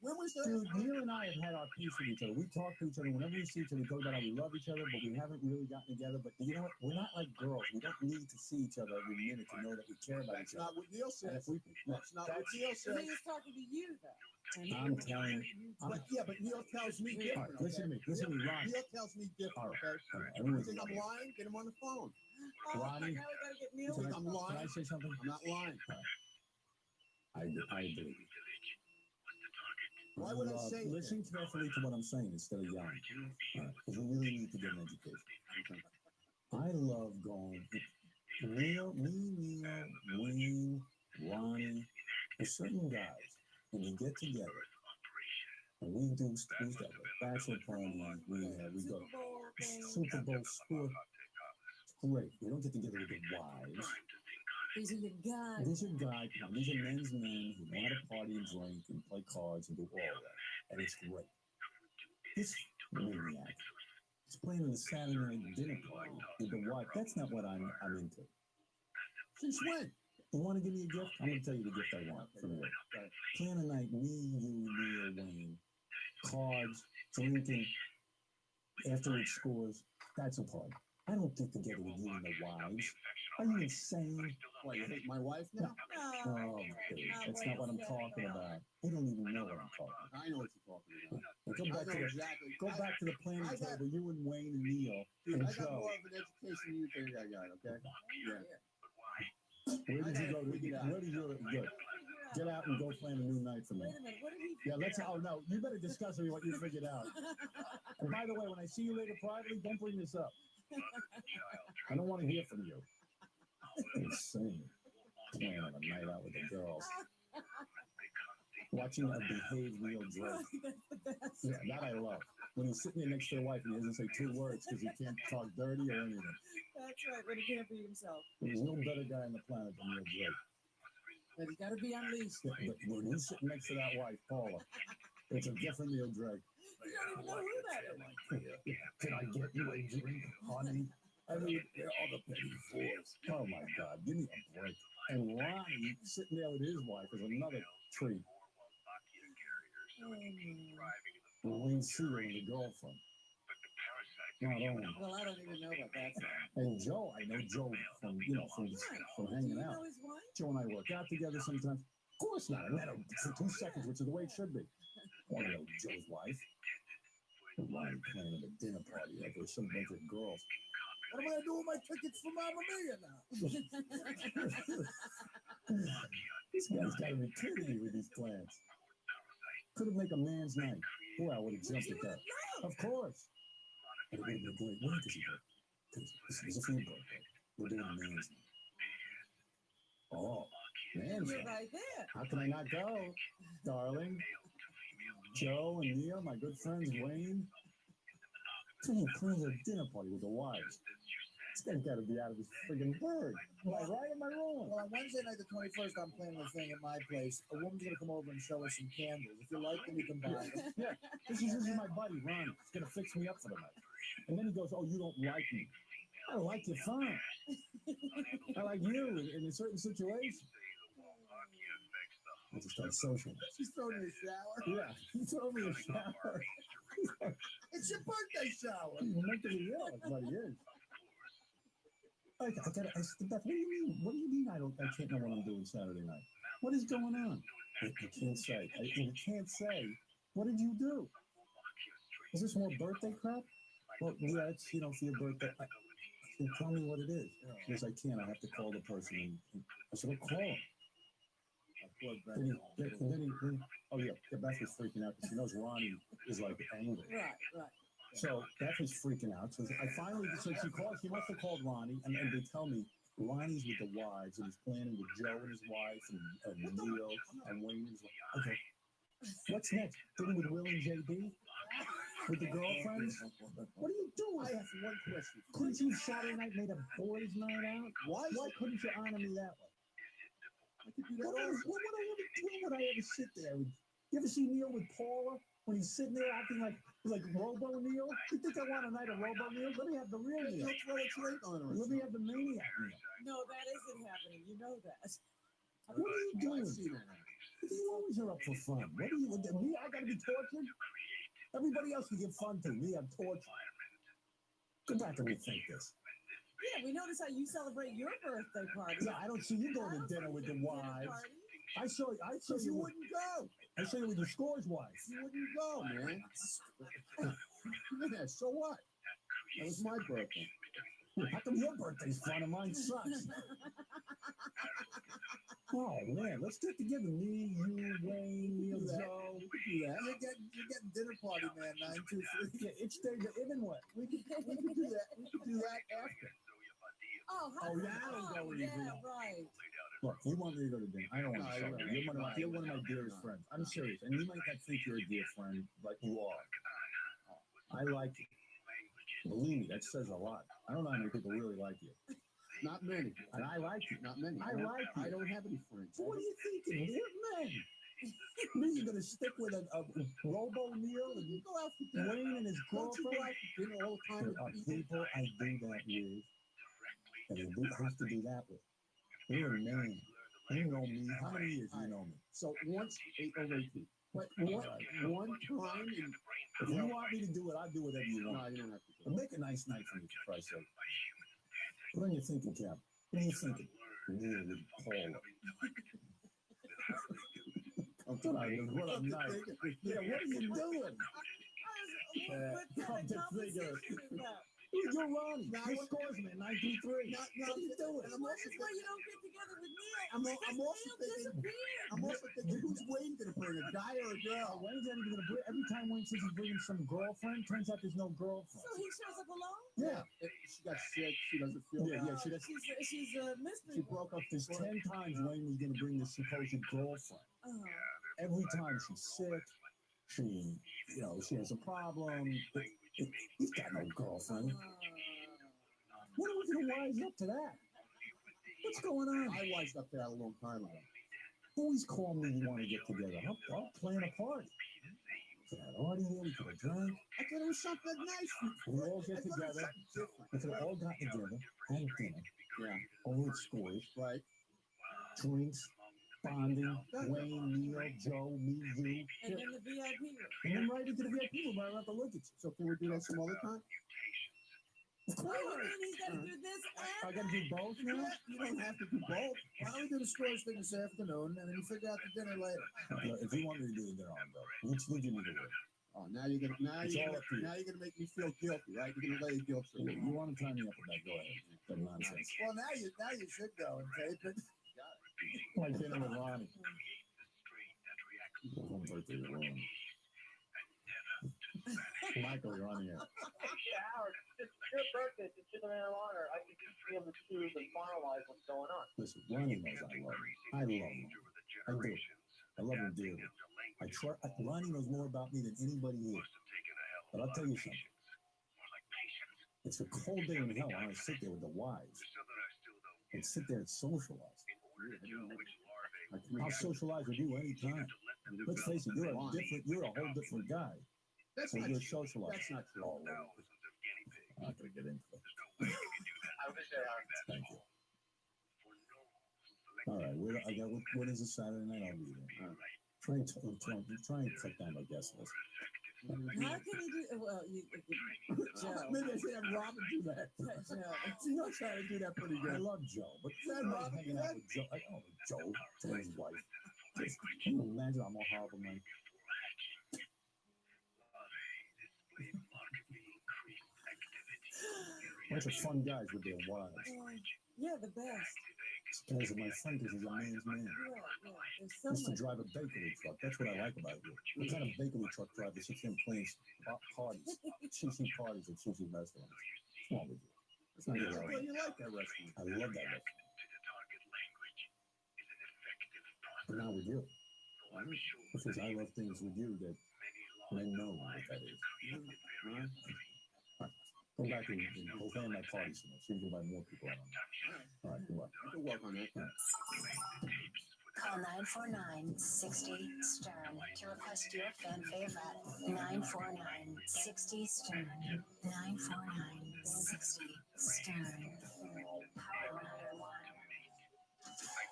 When was the Dude, Neil and I have had our peace with each other. We talk to each other whenever we see each other. We talk about how we love each other, but we haven't really gotten together. But you know what? We're not like girls. We don't need to see each other every minute to know that we care about That's each other. not what Neil And said. if we, That's not what Neil He said. was talking to you, though. I'm telling you. But yeah, but Neil tells me All different. right, listen to me. Listen to me, Ronnie. Neil tells me different. All right, Okay. all right. You Everyone's think I'm lying? Get him on the phone. Oh, Ronnie? now we gotta get Neil. Think I'm Can I lying? say something? I'm not lying. I agree. Why would I say that? Listen carefully to what I'm saying instead of yelling. Because we really need to get an education. I love going. Neil, Wayne, Ronnie, there's certain guys, when we get together, and we do stuff like bachelor parties, we go to Super Bowl sport. It's great. We don't get together with the wives. These are your guys. These are guys, these are men's men who know how to party and drink and play cards and do all that. And it's great. This maniac is planning a Saturday night dinner party with the wife. That's not what I'm into. Since when? You want to give me a gift? I'm going to tell you the gift I want from you. Plan a night, me, you, Neil, Wayne, cards, drinking, afterwards scores. That's a party. I don't get together with you and the wives. Are you insane? Why, you hate my wife now? Oh, dude, that's not what I'm talking about. You don't even know what I'm talking about. I know what you're talking about. Go back I to know the, exactly. go back to the planning I got- table, you and Wayne and Neil Dude, and I got Joe. more of an education than you think I got, okay? Yeah. Where did you go? Where did you go? Get out and go plan a new night for me. Wait a minute, what did he Yeah, let's. Oh no, you better discuss with me what you figured out. And by the way, when I see you later privately, don't bring this up. I don't want to hear from you. Insane. Planning a night out with the girls. Watching a behavioral drink. Yeah, that I love. When he's sitting there next to the wife and he doesn't say 2 words because he can't talk dirty or anything. That's right, when he can't be himself. There's no better guy on the planet than Neil Drake. But he's gotta be unleashed. Yeah, but when he's sitting next to that wife, Paula, it's a different Neil Drake. You don't even know who that is. Can I get you a drink, honey? I mean, they're all the petty fools. Oh my God, give me a break. And Ronnie sitting there with his wife is another treat. Wayne Sealer and the girlfriend. Not only. Well, I don't even know what that's on. And Joe, I know Joe from, from Do hanging you out. know his wife? Joe and I work out together sometimes. Of course not. I met her for 2 seconds, which is the way it should be. I want to know Joe's wife. Ronnie planning a dinner party like with some bunch of girls. What am I gonna do with my tickets for Mamma Mia now? This guy's got to be kidding me with these plans. Could have made a man's night. Boy, I would have jumped at that. Of course. But it would have been a great way because this is a free birthday. We're doing a man's night. Oh, man's You're night. right there. How can I not go, darling? Joe and Neil, my good friends, Wayne. Someone plans a dinner party with the wives. This guy's got to be out of his friggin' bird. Am I right or am I wrong? Well, on Wednesday night, the 21st, I'm planning a thing at my place. A woman's gonna come over and show us some candles. If you like them, you can buy them. Yeah, this is my buddy, Ronnie. He's going to fix me up for the night. And then he goes, oh, you don't like me. I like you fine. I like you in a certain situation. I just start socializing. She's throwing you a shower. Yeah, he threw me a shower. It's your birthday shower. He's making me ill. That's what he is. I said, Beth, what do you mean? What do you mean I can't know what I'm doing Saturday night? What is going on? I can't say. You can't say. What did you do? Is this more birthday crap? Well, yeah, it's, for your birthday. Tell me what it is. She goes, I can't. I have to call the person. I said, well, call him. Oh, yeah, Beth was freaking out because she knows Ronnie is like angry. Right. So Beth was freaking out. So I finally, she must have called Ronnie, and they tell me Ronnie's with the wives, and he's planning with Joe and his wife, and Neil, and Wayne and his wife. Okay. What's next? Dinner with Will and JB? With the girlfriends? What are you doing? I have one question. Couldn't you Saturday night made a boys' night out? Why couldn't you honor me that way? I could do that also. When would I ever sit there? You ever see Neil with Paula? When he's sitting there acting like Robo Neil? You think I want a night of Robo Neil? Let me have the real Neil. Let me have the maniac Neil. No, that isn't happening. You know that. What are you doing? You always are up for fun. What are you with me? I gotta be tortured? Everybody else you give fun to. Me, I'm tortured. Go back and rethink this. Yeah, we notice how you celebrate your birthday party. Yeah, I don't see you going to dinner with the wives. I saw you wouldn't go. I saw you with your Scores wife. You wouldn't go, man. Yeah, so what? That was my birthday. How come your birthday's fun and mine sucks? Oh, man, let's get together. Me, you, Wayne, Neil, Joe. We could do that. You're getting dinner party, man. 923. Yeah, it's day to even what? We could do that. We could do that after. Oh, right. Look, you want me to go to dinner. I don't want to show you. You're one of my dearest friends. I'm serious. And you might not think you're a dear friend, but you are. I like you. Believe me, that says a lot. I don't know how many people really like you. Not many. And I like you. Not many. I like you. I don't have any friends. So what are you thinking? We're men. Me, you're going to stick with a Robo Neil and You go out for dinner. Wayne and his Don't you go girlfriend? out for dinner all the time There are with people? people I do that with, and you have to do that with. You're a man. You know me. How many years do you know me? So once, over 18. But one time in... If you want me to do it, I'll do whatever you want. No, you don't have to do But make a nice night for me, for Christ's sake. What are you thinking, Cap? What are you thinking? Neil with Paula. Come tonight. What a night. Yeah, what are you doing? Come to figure. You're Ronnie. Your Scores, man. 923. What are you doing? Well, that's why you don't get together with Neil. I'm also thinking, who's Wayne going to bring, a guy or a girl? Wayne's not even going to bring. Every time Wayne says he's bringing some girlfriend, turns out there's no girlfriend. So he shows up alone? Yeah. She got sick. She doesn't feel Yeah, well. she does. She's a mystery. She broke up. There's 10 times Wayne was going to bring this supposed girlfriend. Every time she's sick, she has a problem. He's got no girlfriend. When are we going to wise up to that? What's going on? I wised up to that a long time ago. Always call me you want to get together. I'll plan a party. We could have an audio, we could have drank. I thought it was something nice. We all get together. We could have all got together, had dinner. Yeah. Over at Scores. Right. Drinks, bonding, Wayne, Neil, Joe, me, you. And then the VIP room. And then right into the VIP room, I don't have to look at you. So can we do that some other time? Of course. Oh, and he's got to do this I got to do both now? You don't have to do both. Why don't we do the Scores thing this afternoon, and then you figure out the dinner later? If you want me to do the dinner, I'll go. You give me the word. Oh, now you're gonna make me feel guilty, right? You're gonna lay your guilt trip. You want to tie me up with that? Go ahead. That nonsense. Well, now you should go and tape it. My dinner with Ronnie. Home birthday with Ronnie. Michael, you're on the air. Yeah, Howard, it's your birthday. It's your honor. I think you should be able to choose and finalize what's going on. Listen, Ronnie knows I love him. I love him. I do. I love him dearly. Ronnie knows more about me than anybody here. But I'll tell you something. It's a cold day in hell. I want to sit there with the wives and sit there and socialize. I'll socialize with you anytime. Let's face it, you're a whole different guy. That's so not you're true. socialized. That's not true. Oh, I'm not going to get into it. I wish I Thank you. All right, what is a Saturday night? I'll be there. Try and click down my guest list. How can he do? Well, Joe. Maybe I should have Robin do that. Joe. She knows how to do that pretty good. I love Joe, but Saturday night hanging out with Joe. I don't know Joe's wife. Can you imagine I'm all horrible, man? Bunch of fun guys with their wives. Yeah, the best. Guys are my friend because he's a man's man. Yeah. Used to drive a bakery truck. That's what I like about you. What kind of bakery truck driver sits in planes parties, cheesy parties at cheesy restaurants? What's wrong with you? It's not good. Well, you like that restaurant. I love that restaurant. But not with you. Because I love things with you that men know what that is. Right. Go back and go plan my party so much. See if you can buy more people out on that. All right, good luck. Good work on that. Call 949-60-STERN to request your fan favorite. 949-60-STERN. 949-60-STERN. Power 101.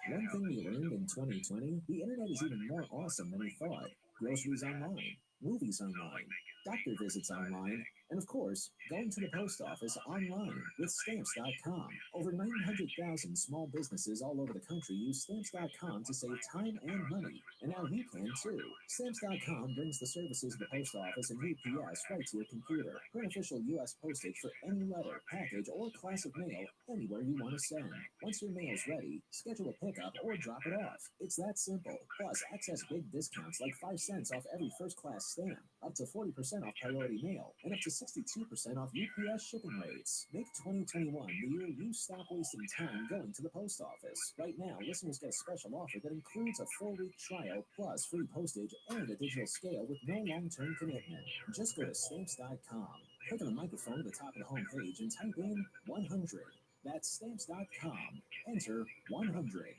One thing we learned in 2020, the internet is even more awesome than we thought. Groceries online, movies online, doctor visits online, and of course, going to the post office online with Stamps.com. Over 900,000 small businesses all over the country use Stamps.com to save time and money. And now you can too. Stamps.com brings the services of the post office and UPS right to your computer. Beneficial U.S. postage for any letter, package, or classic mail anywhere you want to send. Once your mail's ready, schedule a pickup or drop it off. It's that simple. Plus, access big discounts like 5 cents off every first-class stamp, up to 40% off priority mail, and up to 62% off UPS shipping rates. Make 2021 the year you stop wasting time going to the post office. Right now, listeners get a special offer that includes a 4-week trial, plus free postage and a digital scale with no long-term commitment. Just go to Stamps.com, click on the microphone at the top of the home page, and type in 100. That's Stamps.com. Enter 100.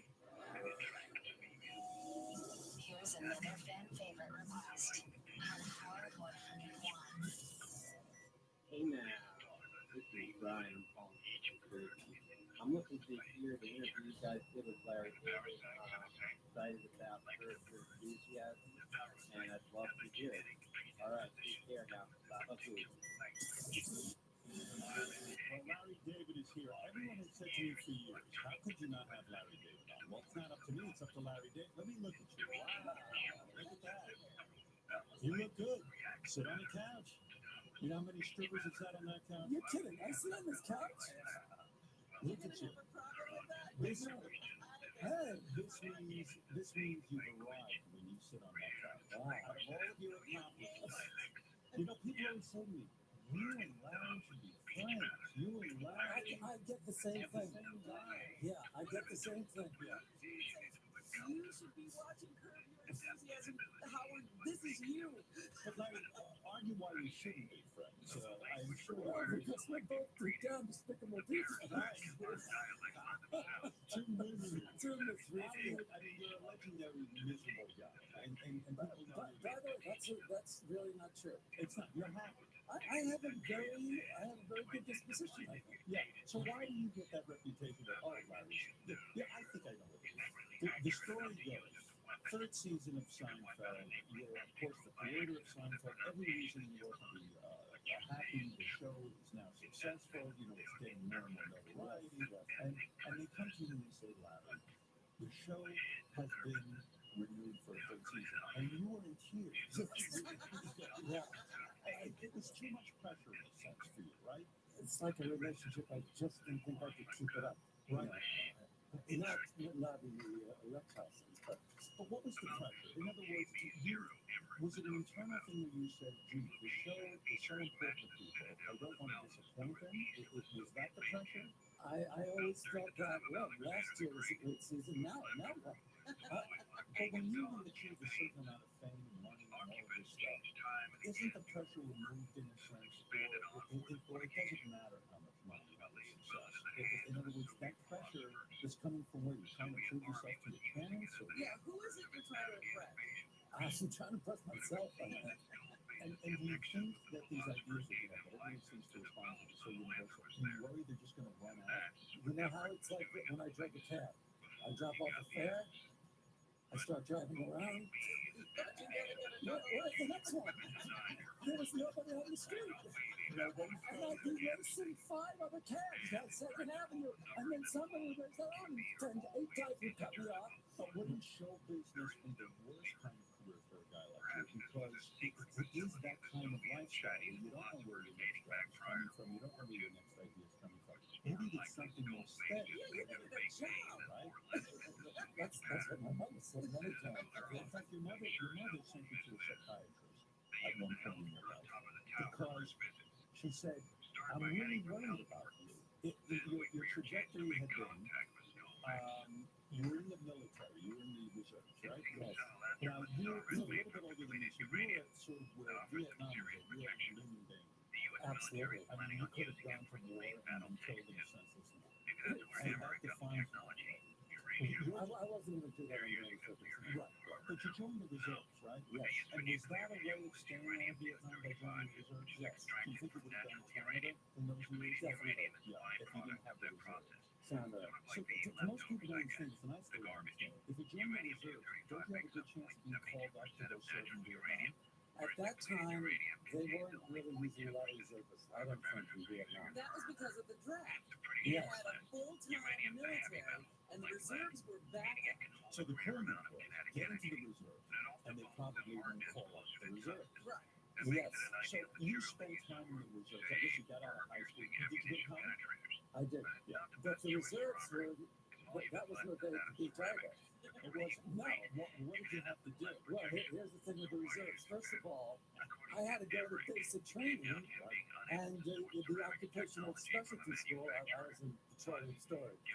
Here's another fan favorite request on Power 101. Hey now, this is Brian. I'm calling from Jersey. I'm looking to hear the interview you guys did with Larry David. Excited about her enthusiasm, and I'd love to hear it. All right, take care now. Bye. Well, Larry David is here. Everyone has said to me for years, how could you not have Larry David on? Well, it's not up to me, it's up to Larry David. Let me look at you. Wow, look at that. You look good. Sit on the couch. You know how many strippers have sat on that couch? You're kidding. I sit on this couch? Look at you. This means you've arrived when you sit on that couch. Wow. Out of all of your accomplishments. You know, people always say to me, you and Larry should be friends. You and Larry. I get the same thing. Yeah, I get the same thing. Yeah. You should be watching Curb Your Enthusiasm. Howard, this is you. But Larry, argue why we shouldn't be friends. I'm sure Because we're both deep down despicable people. Two miserable. I mean, you're a legendary miserable guy. And people know you. By the way, that's really not true. It's not. You're happy. I have a very good disposition, I think. Yeah. So why do you get that reputation that, oh, Larry's... Yeah, I think I know what it is. The story goes, third season of Seinfeld, you're, of course, the creator of Seinfeld. Every reason in the world to be happy. The show is now successful. You know, it's getting more and more notoriety. And they come to you and they say, Larry, the show has been renewed for a third season. And you were in tears. Yeah. It was too much pressure in a sense for you, right? It's like a relationship I just didn't think I could keep it up. Right. Not in the erectile sense, but what was the pressure? In other words, was it an internal thing where you said, gee, the show is so important to people, I don't want to disappoint them? Was that the pressure? I always felt that, well, last year was a great season, now what? But when you achieve a certain amount of fame and money and all of this stuff, isn't the pressure removed in a sense, or it doesn't matter how much money you have or success? In other words, that pressure is coming from where you're trying to prove yourself to your parents? Or... Yeah, who is it you're trying to impress? I'm trying to impress myself. And do you think that these ideas that you have, that everyone seems to respond to, so universal, do you worry they're just going to run out? You know how it's like when I drink a cab. I drop off the fare. I start driving around. Where's the next one? There was nobody on the street. Nobody. And I do racing 5 other cabs down 2nd Avenue. And then somebody raised their arm 10 to 8 times and cut me off. But wouldn't show business be the worst kind of career for a guy like you? Because it is that kind of lifestyle. You don't know where your next job is coming from. You don't know where your next idea is coming from. Maybe it's something more steady. Yeah, you needed a job, right? That's what my mother said many times. In fact, your mother sent you to a psychiatrist at one point in your life because she said, I'm really worried about you. Your trajectory had been, you were in the military, you were in the reserves, right? Yes. Now, you're a little bit older than me, so you were at sort of where Vietnam is a real looming danger. Absolutely. I mean, you could have gone to war and been killed in a senseless war. And that defines you. I wasn't even do that in the military. Right. But you joined the reserves, right? Yes. And was that a way of staying out of Vietnam by joining the reserves? Yes. Do you think you would have done Canada in those years? Definitely. Yeah, if you didn't have the reserves. Sound right. So most people don't understand this, and I still don't understand. If you join the reserves, don't you have a good chance of being called back to go serve in Vietnam? At that time, they weren't really using a lot of reservists. I don't think in Vietnam. That was because of the draft. Yes. You had a full-time military, and the reserves were backup. So the Corps was get into the reserve, and they probably won't call up the reserve. Right. Yes. So you spent time in the reserves. I guess you got out of high school. Did you get college? I did. Yeah. But the reserves were, that was where they could be targets. It was no. What did you have to do? Well, here's the thing with the reserves. First of all, I had to go to basic training and the occupational specialty school. I was in petroleum storage.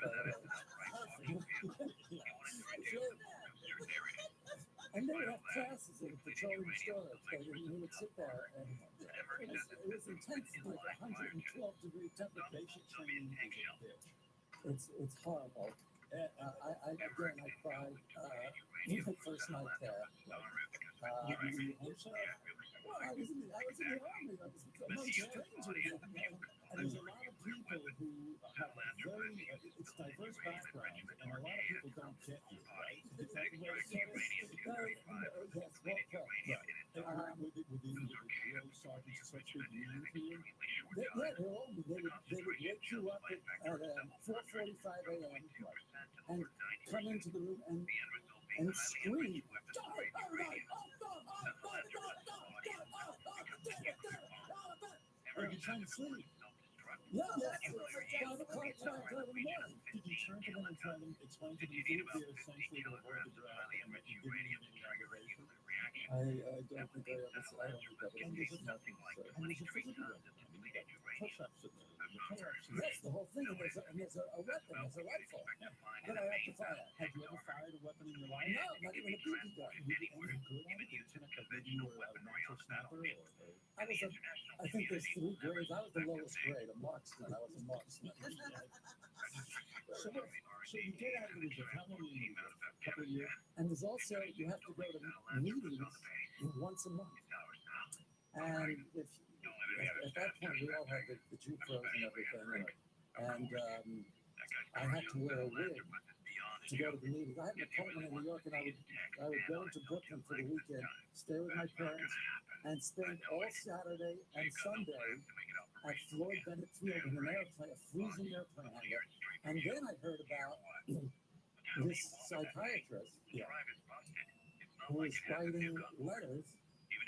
And they would have classes in petroleum storage. You would sit there and it was intense, like 112-degree temperature. Basic training is a bitch. It's horrible. I cried my first night there. Were you homesick? Well, I was in the army. I was among strangers. And there's a lot of people who have very, it's diverse backgrounds, and a lot of people don't get you, right? Yes, well put. Right. With the drill sergeants, such big meaning to you? Yeah, they would wake you up at 4:45 a.m. and come into the room and scream. Are you trying to sleep? Yes, it's 5 o'clock, 5:30 in the morning. Did you turn to them and try to explain to them that they're essentially to avoid the draft and that you didn't need any aggravation? I don't think I ever said, I don't think that And was there's nothing. and there's a physical weapon. You got push-ups in there, the pull-ups in Yes, there. the whole thing, and there's a weapon, there's a rifle that I have to fire. Have you ever fired a weapon in your life? No, not even a BB gun. And you're good at it? Maybe you were a natural snapper or I think there's 3 grades. I was the lowest grade, a marksman. I was a marksman. So you get out of the reserve. How long were you in the reserve? A couple of years? And there's also, you have to go to meetings once a month. And at that point, we all had the Jew pros and everything. And I had to wear a wig to go to the meetings. I had an appointment in New York, and I would go into Brooklyn for the weekend, stay with my parents, and spend all Saturday and Sunday at Floyd Bennett Field in an airplane, a freezing airplane hangar. And then I heard about this psychiatrist who was writing letters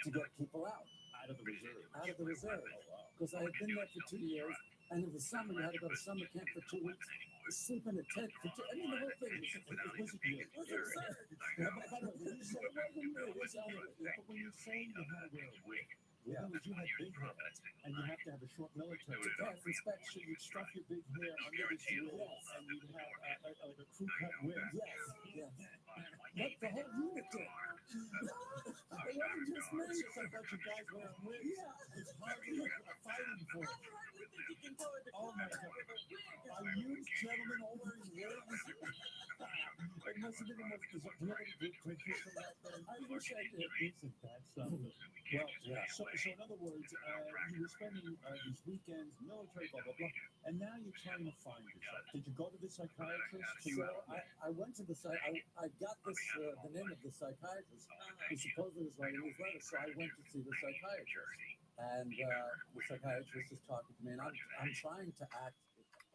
to get people out. Out of the reserve. Out of the reserve. Because I had been there for 2 years, and in the summer, you had to go to summer camp for 2 weeks, sleep in a tent for 2 I mean, the whole thing was absurd. Yeah, but when you say you had to wear a wig, because you had big hair, and you have to have a short military pass inspection, you'd stuff your big hair under the shield, and you'd have like a crew cut wig. Yes. What the whole unit did. It wasn't just me. It's just a bunch of guys wearing wigs. Yeah. It's hardly fighting for it. Oh my God. Are you gentlemen all wearing wigs? And must have been the most bizarre. Do you have any good pictures from that then? I wish I did. Isn't that something? Well, yeah. So in other words, you were spending these weekends, military, blah, blah, blah, and now you're trying to find yourself. Did you go to the psychiatrist? So I went to the I got this the name of the psychiatrist who supposedly was writing these letters, so I went to see the psychiatrist, and the psychiatrist is talking to me, and I'm trying to act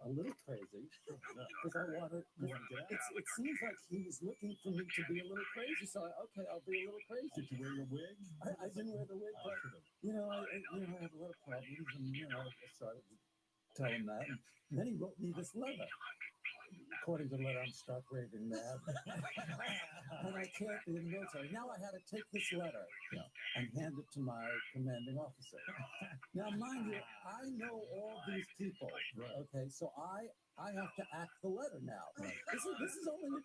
a little crazy because I wanted. It seems like he was looking for me to be a little crazy, so I'll be a little crazy. Did you wear your wig? I didn't wear the wig, but I have a lot of problems, and I started to tell him that, and then he wrote me this letter. According to the letter, I'm stark raving mad, and I can't be in the military. Now I had to take this letter and hand it to my commanding officer. Now, mind you, I know all these people. Okay, so I have to act the letter now. This is only a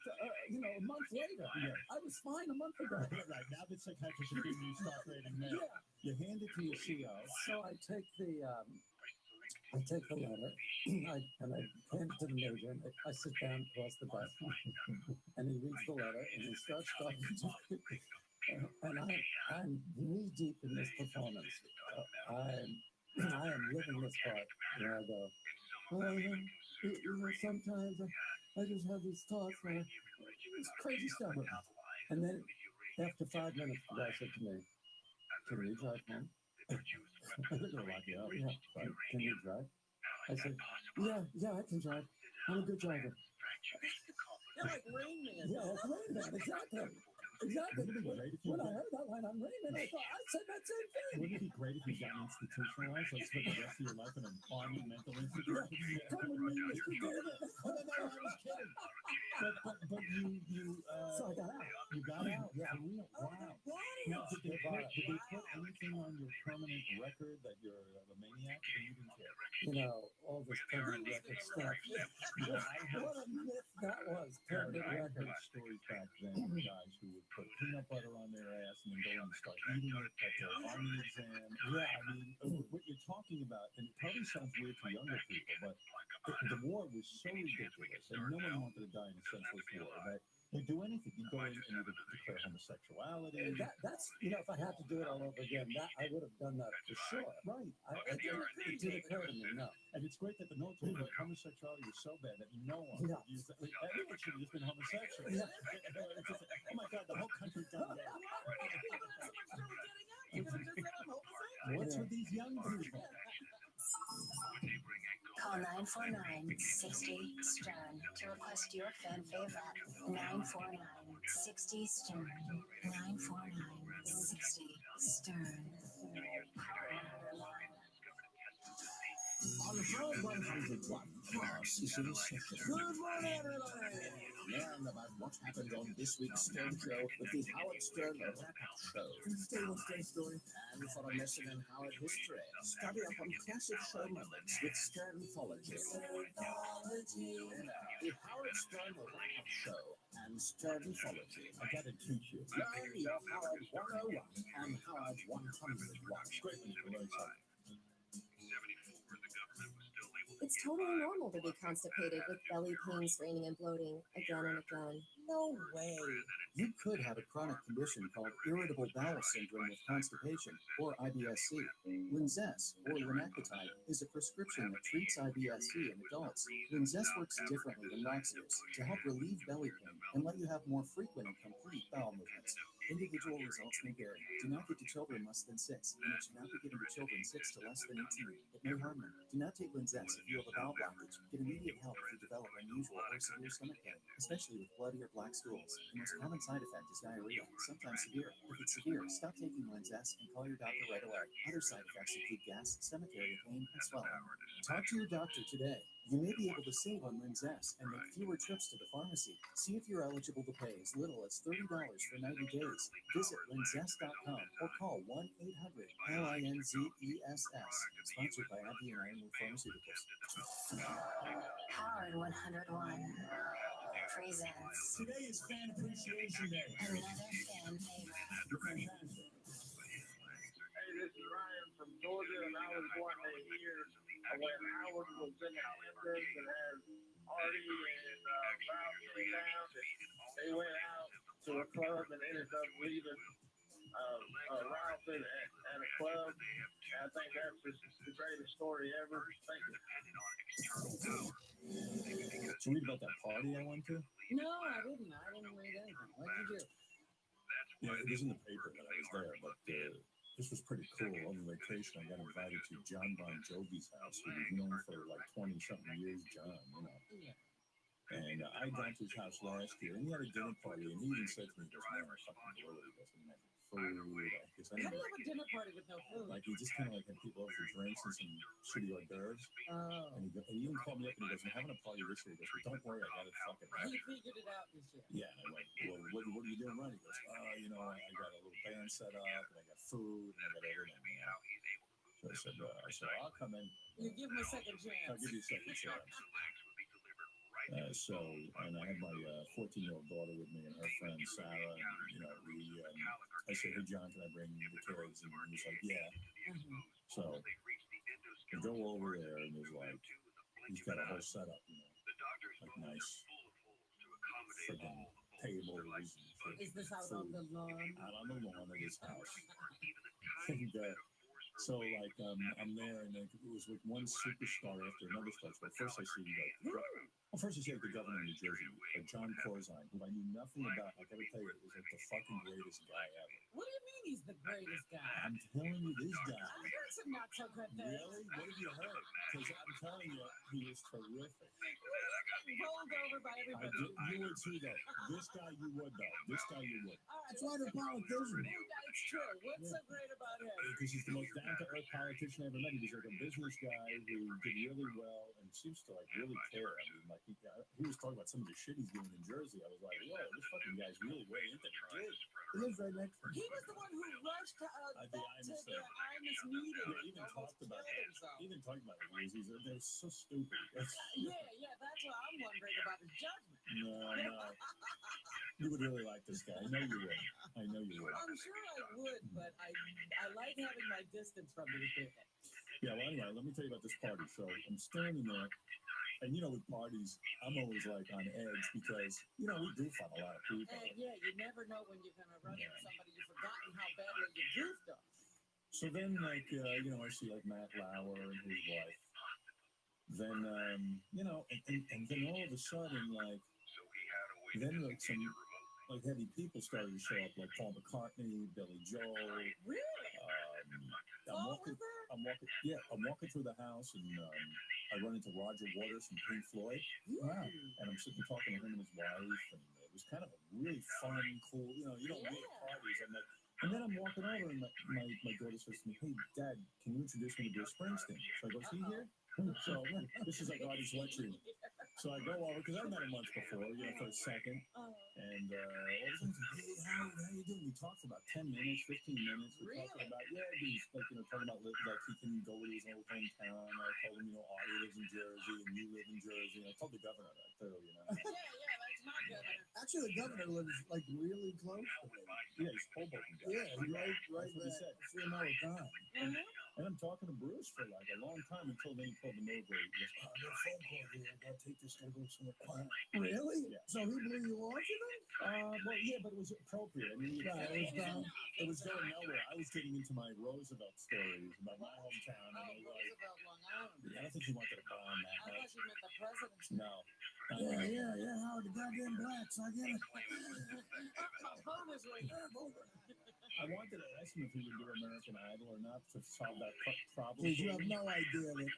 month later. I was fine a month ago. Right now, the psychiatrist is giving you stark raving mad. You hand it to your CO. So I take the letter, and I hand it to the major, and I sit down across the desk, and he reads the letter, and he starts talking to me, and I'm knee deep in this performance. I am living this part, and I go, sometimes I just have these thoughts, and it's crazy stuff. And then, after 5 minutes, the guy said to me, "Can you drive home?" They're going to lock you up. Yeah, right. Can you drive? I said, yeah, I can drive. I'm a good driver. You're like Rain Man. Yeah, like Rain Man, exactly. Exactly. When I heard that line, I'm Rain Man, I thought, I said that same thing. Wouldn't it be great if you got institutionalized, like spent the rest of your life in an army mental institution? Come with me, Mr. David. No, I was kidding. But you So I got out. You got out? Yeah. For real? Wow. Now, did they put anything on your permanent record that you're a maniac, or you didn't care? All this permanent record stuff. What a myth that was, permanent I record. heard stories back then of guys who would put peanut butter on their ass and then go and start eating it at their army exam. Yeah, I mean, what you're talking about, and it probably sounds weird to younger people, but the war was so ridiculous, and no one wanted to die in a senseless war, that you'd do anything. You'd go in and you'd declare homosexuality. That's, if I had to do it all over again, I would have done that for sure. Right. It did occur to me, no. And it's great that the military, but homosexuality was so bad that no one could use that. Everyone should have just been homosexual. Yeah. It's just, oh my God, the whole country's done that. What's with these young people? Call 949-60-STERN to request your fan favorite. 949-60-STERN. 949-60-STERN. On the phone 101, Class is in session. Good morning, everybody! Learn about what happened on this week's Stern Show with the Howard Stern Wrap-Up Show. Stay with Stern Story. And for a lesson in Howard history, study up on classic show moments with Sternthology. The Howard Stern Wrap-Up Show and Sternthology. I gotta teach you. Learn your Howard 101 and Howard 101. Great information. It's totally normal to be constipated with belly pains, straining, and bloating again and again. No way. You could have a chronic condition called irritable bowel syndrome with constipation, or IBS-C. Linzess, or linaclotide, is a prescription that treats IBS-C in adults. Linzess works differently than laxatives to help relieve belly pain and let you have more frequent and complete bowel movements. Individual results may vary. Do not give to children less than 6, and it should not be given to children 6 to less than 18. It may harm them. Do not take Linzess if you have a bowel blockage. Get immediate help if you develop unusual or severe stomach pain, especially with bloody or black stools. The most common side effect is diarrhea, sometimes severe. If it's severe, stop taking Linzess and call your doctor right away. Other side effects include gas, stomach area pain, and swelling. Talk to your doctor today. You may be able to save on Linzess and make fewer trips to the pharmacy. See if you're eligible to pay as little as $30 for 90 days. Visit linzess.com or call 1-800-LINZESS. Sponsored by AbbVie and Ironwood Pharmaceuticals. Howard 101 presents. Today is Fan Appreciation Day. Another fan favorite. Hey, this is Ryan from Georgia, and I was wanting to hear when Howard was in the Hamptons and had Artie and Ralph came down, and they went out to a club and ended up leaving Ralph at a club. I think that's just the greatest story ever. Thank you. Did you read about that party I went to? No, I didn't. I didn't read anything. What did you do? Yeah, it was in the paper that I was there, but this was pretty cool. On vacation, I got invited to John Bon Jovi's house, who we've known for like 20-something years, John, you know. Yeah. And I got to his house last year, and he had a dinner party, and he even said to me, he goes, man, I fucking blew it. He goes, I mean, food. How do you have a dinner party with no food? Like, he just kind of like had people over for drinks and some shitty hors d'oeuvres. Oh. And he even called me up and he goes, I'm having a party this year. He goes, well, don't worry, I got it fucking right. He figured it out this year. Yeah, and I went, well, what are you doing right? He goes, you know, I got a little band set up, and I got food, and I got everything, you know. So I said, I'll come in. You give him a second chance. I'll give you a second chance. And I had my 14-year-old daughter with me and her friend Sarah, and, you know, I said, hey, John, can I bring the kids? And he's like, yeah. So we go over there, and there's like, he's got a whole setup, you know, like nice friggin' tables. Is this out on the lawn? Out on the lawn of his house. And so, like, I'm there, and it was with one superstar after another star. So first I see, the governor of New Jersey, John Corzine, who I knew nothing about. I gotta tell you, it was like the fucking greatest guy ever. What do you mean he's the greatest guy? I'm telling you, this guy. I heard some not so good things. Really? What have you heard? Because I'm telling you, he is terrific. Rolled over by everybody. You would too, though. This guy you would, though. This guy you would. That's why they're politicians. It's true. What's so great about him? Because he's the most down-to-earth politician I ever met. He was like a business guy who did really well and seems to like really care. I mean, like he was talking about some of the shit he's doing in Jersey. I was like, whoa, this fucking guy's really way into it. He lives right next to me. He was the one who rushed to the IMUS meeting. Yeah, even talked about that. Even talking about it. They're so stupid. Yeah, that's what I'm wondering about his judgment. No. You would really like this guy. I know you would. I'm sure I would, but I like having my distance from these people. Yeah, well, anyway, let me tell you about this party. So I'm standing there, and you know, with parties, I'm always like on edge because, you know, we goof on a lot of people. And yeah, you never know when you're going to run into somebody you've forgotten how badly you goofed on. So then, like, you know, I see like Matt Lauer and his wife. Then, you know, and then all of a sudden, like, then like some like heavy people started to show up, like Paul McCartney, Billy Joel. Really? I'm walking through the house, and I run into Roger Waters from Pink Floyd. Wow. And I'm sitting talking to him and his wife, and it was kind of a really fun, cool, you know, you don't meet at parties. And then I'm walking over, and my daughter says to me, hey, Dad, can you introduce me to Bruce Springsteen? So I go, is he here? So this is like Artie's lecturing. So I go over, because I've met him once before, you know, for a second. And all of a sudden, hey, how you doing? We talked for about 10 minutes, 15 minutes. We're talking about, he's like, you know, talking about like he can go to his old hometown. I told him, you know, Artie lives in Jersey and you live in Jersey. And I told the governor that too, you know. Yeah, that's my governor. Actually, the governor lives like really close to me. Yeah, he's Hoboken. Yeah, right That's what he said. 3 miles down. And I'm talking to Bruce for like a long time until then he pulled him over. He goes, I got a phone call here. I got to take this guy to somewhere quiet. Really? Yeah. So he blew you off to them? Well, yeah, but it was appropriate. I mean, it was going nowhere. I was getting into my Roosevelt stories about my hometown. And Roosevelt, Long Island. I don't think he wanted to bomb that I much. thought you meant the president's. No. Yeah, Howard, the goddamn blacks. I get it. Bonus rate. I wanted to ask him if he would do American Idol or not to solve that problem. Because you have no idea that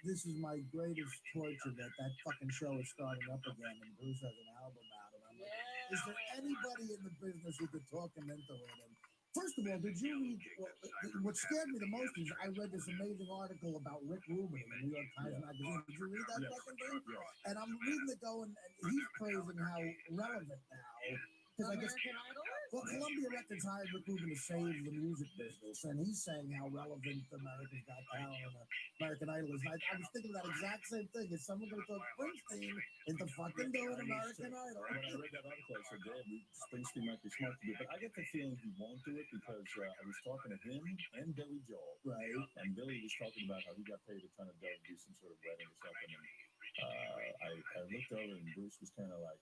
this is my greatest torture that fucking show is starting up again and Bruce has an album out. And I'm like, is there anybody in the business who could talk him into it? And first of all, did you read, what scared me the most is I read this amazing article about Rick Rubin in the New York Times magazine. Did you read that fucking thing? And I'm reading it going, and he's praising how relevant now Because I guess American Idol is? well, Columbia Records hired Rick Rubin to save the music business, and he's saying how relevant America's Got Talent and American Idol is. I was thinking that exact same thing. Is someone going to talk Springsteen into fucking doing American Idol? When I read that article, I said, damn, Springsteen might be smart to do it. But I get the feeling he won't do it because I was talking to him and Billy Joel. Right. And Billy was talking about how he got paid a ton of dough to do some sort of wedding or something. And I looked over and Bruce was kind of like,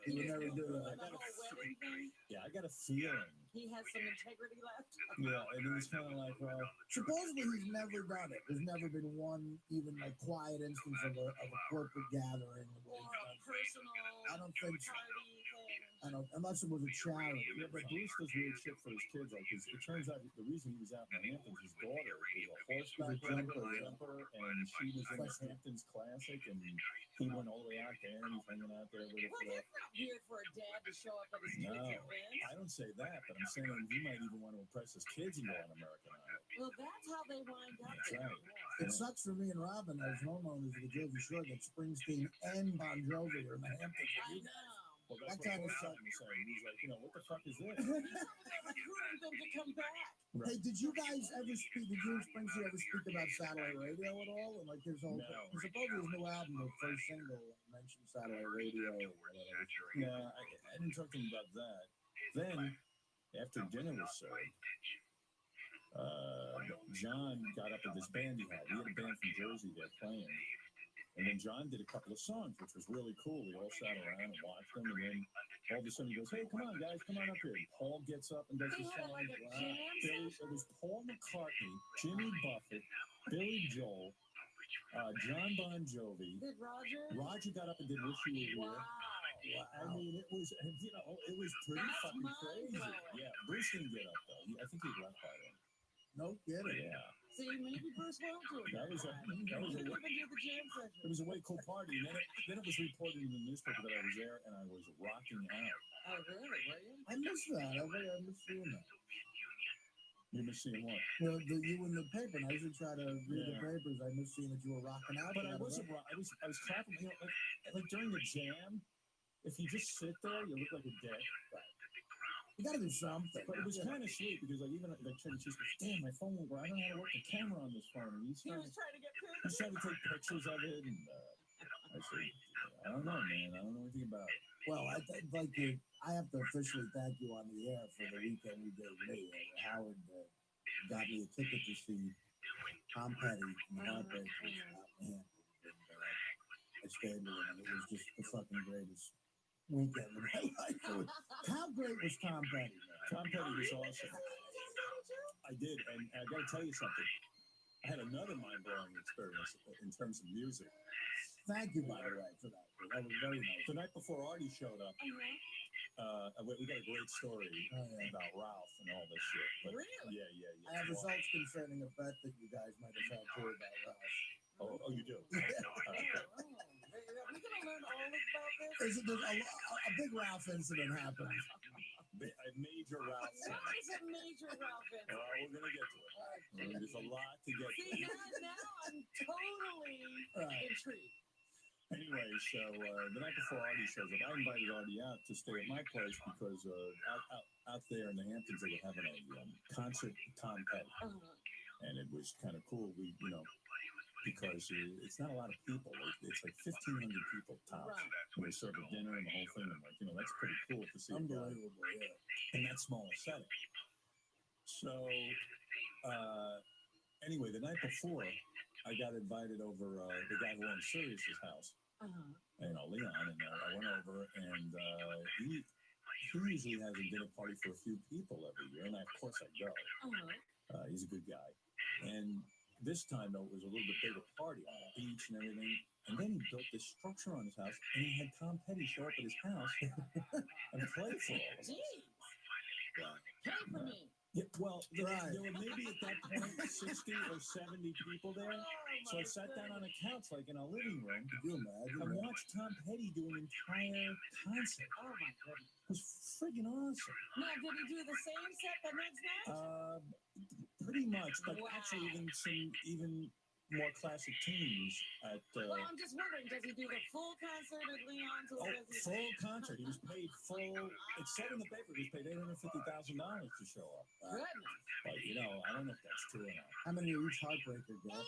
he would never do The that. whole wedding thing? yeah, I got a feeling. He has some integrity left. Yeah, and it was kind of like, well, Supposedly he's never done it. There's never been one even like quiet instance of a corporate gathering. Or a personal I don't think so. party thing. I don't, unless it was a charity. yeah, but Bruce does weird shit for his kids. Like, it turns out the reason he was out in the Hamptons, his daughter is a horseback jumper, and she was in the Hamptons Classic, and he went all the way out there, and he's hanging out there with her. Well, that's not weird for a dad to show up at his No, kids' events. I don't say that, but I'm saying he might even want to impress his kids and go on American Idol. Well, that's how they wind up. That's there. right. It sucks for me and Robin as homeowners of the Jersey Shore that Springsteen and Bon Jovi are in the Hamptons. I know. Well, that's That what kinda Paul was saying. He's like, what the fuck is this? He's over there recruiting them to come back. Hey, did you guys ever speak? Did you and Springsteen ever speak about satellite radio at all? And like his whole, No. supposedly his new album, the first single, mentioned satellite radio or whatever. Yeah, I didn't talk to him about that. Then, after dinner was served, John got up with this band he had. He had a band from Jersey there playing. And then John did a couple of songs, which was really cool. We all sat around and watched them. And then all of a sudden he goes, hey, come on, guys, come on up here. And Paul gets up and does They his had song. like a jam It was Paul McCartney, Jimmy Buffett, Billy Joel, John Bon Jovi. Did Roger? Roger got up and did Wish You Were Here. Wow. I mean, it was, it was pretty That's fucking crazy. mind-blowing. Yeah, Bruce didn't get up, though. I think he left by then. No kidding. Yeah. See, maybe Bruce won't do it. That was a He that was a didn't even do the jam it session. was a way cool party. And then it was reported in the newspaper that I was there and I was rocking out. Oh, really? Were you? I miss that. I miss seeing that. You miss seeing what? You in the paper. And I usually try to read the Yeah. papers. I miss seeing that you were rocking out. But I wasn't. I was clapping. Like during the jam, if you just sit there, you look like a dick. You gotta do something. But it was kind of sweet because like even like Chevy Chase goes, damn, my phone won't work. I don't know how to work the camera on this phone. And He was trying to get he's pictures. trying to take pictures of it. And I said, I don't know, man. I don't know anything about it. Well, I'd like to. I have to officially thank you on the air for the weekend you gave me. Howard got me a ticket to see Tom Petty and the Heartbreakers out in Hampton. I stayed with him, and it was just the fucking greatest weekend of my life. How great was Tom Petty? Man? Tom Petty was awesome. I did, and I got to tell you something. I had another mind-blowing experience in terms of music. Thank you, by the way, for that. That was very nice. The night before Artie showed up, we got a great story about Ralph and all this shit. But Really? Yeah. I have results concerning a bet that you guys might have had too about Ralph. Oh, you do? Are we going to learn all about this? There's a big Ralph incident happened. A major Ralph. What is a major Ralph incident? Well, we're going to get to it. There's a lot to get to. See, now I'm totally intrigued. Anyway, so the night before Artie shows up, I invited Artie out to stay at my place because out there in the Hamptons they were having a concert with Tom Petty, and it was kind of cool. Because it's not a lot of people. It's like 1,500 people tops. Right. They serve a dinner and the whole thing. And that's pretty cool to see. Unbelievable, yeah. In that smaller setting. So anyway, the night before, I got invited over the guy who owns Sirius's house. Leon, and I went over, and he usually has a dinner party for a few people every year, and of course I go. He's a good guy, and this time though it was a little bit bigger party on the beach and everything. And then he built this structure on his house, and he had Tom Petty show up at his house and play for all of us. Pay for me. Yeah, well, there were maybe at that point 60 or 70 people there. So I sat down on a couch, like in a living room, and watched Tom Petty do an entire concert. Oh my goodness. It was friggin' awesome. Now, did he do the same set the next night? Pretty much, but actually even more classic tunes at. Well, I'm just wondering, does he do the full concert at Leon's? Or does he... full concert. He was paid full. It said in the paper he was paid $850,000 to show up. Goodness. But you know, I don't know if that's true or not. How many are each heartbreaker get? 850,000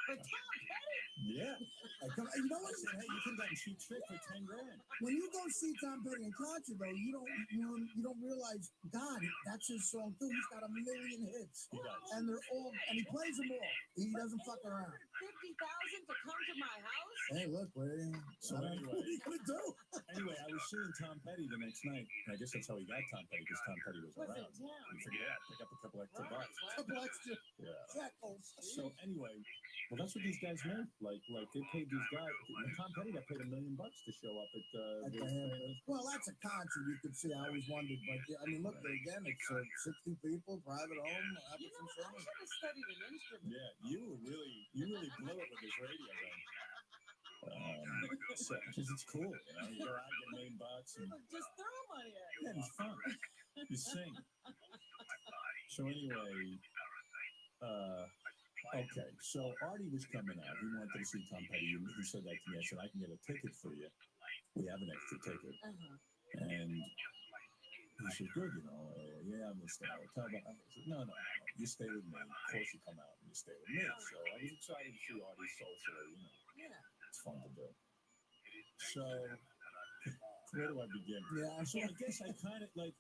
for Tom Petty? Yeah. You know what? I said, hey, you can get Cheap Trick for $10,000. When you go see Tom Petty in concert, though, you don't realize, God, that's his song too. He's got a million hits, He does. and they're all, and he plays them all. He doesn't fuck around. 50,000 to come to my house? Hey, look, So anyway, what are you gonna do? Anyway, I was seeing Tom Petty the next night, and I guess that's how he got Tom Petty, because Tom Petty was Was around. in town. We figured, yeah, pick up a couple extra bucks. Couple extra Yeah. shekels. So anyway, well, that's what these guys make. Like they paid these guys. Tom Petty got paid $1 million to show up at At the Hamptons. Well, that's a concert. You could see. I always wondered, but I mean, look again. It's 60 people, private home. You know what? I should have studied an instrument. Yeah, you really blew it with this radio thing. Because it's cool, you know. You go out, get $1 million, and Just throw money at it. yeah, it's fun. You sing. So anyway, okay. So Artie was coming out. He wanted to see Tom Petty. He said that to me. I said, I can get a ticket for you. We have an extra ticket. And he said, good, you know. Yeah, I'm going to stay at a hotel. But I said, no. You stay with me. Of course you come out and you stay with me. So I was excited to see Artie socially, you know. Yeah. It's fun to do. So, where do I begin? Yeah. So I guess I kind of like.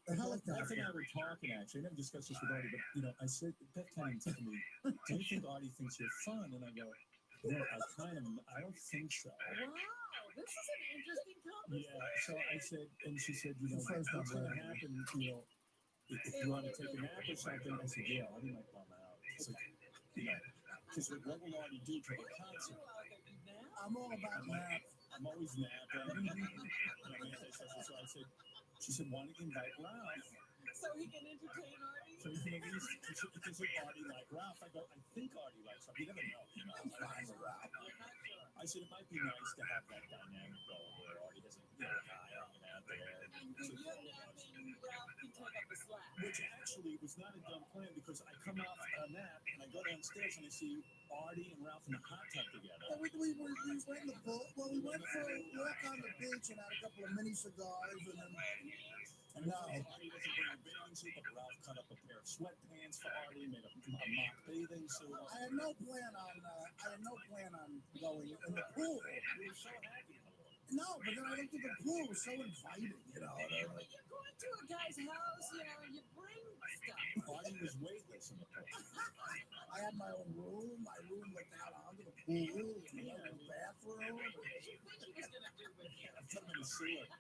The helicopter. Beth and I were talking actually. I never discussed this with Artie, but you know, I said Beth kind of said to me, "Do you think Artie thinks you're fun?" And I go, "No, I don't think so." Wow, this is an interesting conversation. Yeah. So I said, and she said, "You know, what's going to happen? You know, if you want to take a nap or something?" I said, "Yeah, Artie might bum out." It's like, you know, because what will Artie do to a concert? I'm all about naps. I'm always napping. So I said, she said, why don't you invite Ralph? So he can entertain Artie? So he can at least, because Artie like Ralph. I go, I think Artie likes Ralph. You never know. You know, I'm fine with Ralph. I said, it might be nice to have that dynamic going where Artie has a guy hanging out there. And you're napping, Ralph can take up the slack. Which actually was not a dumb plan, because I come off a nap and I go downstairs and I see Artie and Ralph in the hot tub together. Well, we went in the pool. Well, we went for a walk on the beach and had a couple of mini cigars, and then No, Artie doesn't bring a bathing suit, but Ralph cut up a pair of sweatpants for Artie, made a mock bathing suit. I had no plan on going in the pool. We were so happy. No, but then I looked at the pool. It was so inviting, you know. Yeah, when you go into a guy's house, you know, you bring stuff. Artie was weightless in the pool. I had my own room. My room looked out onto the pool. My own bathroom. What did you think he was going to do with you? I put him in the sewer. Where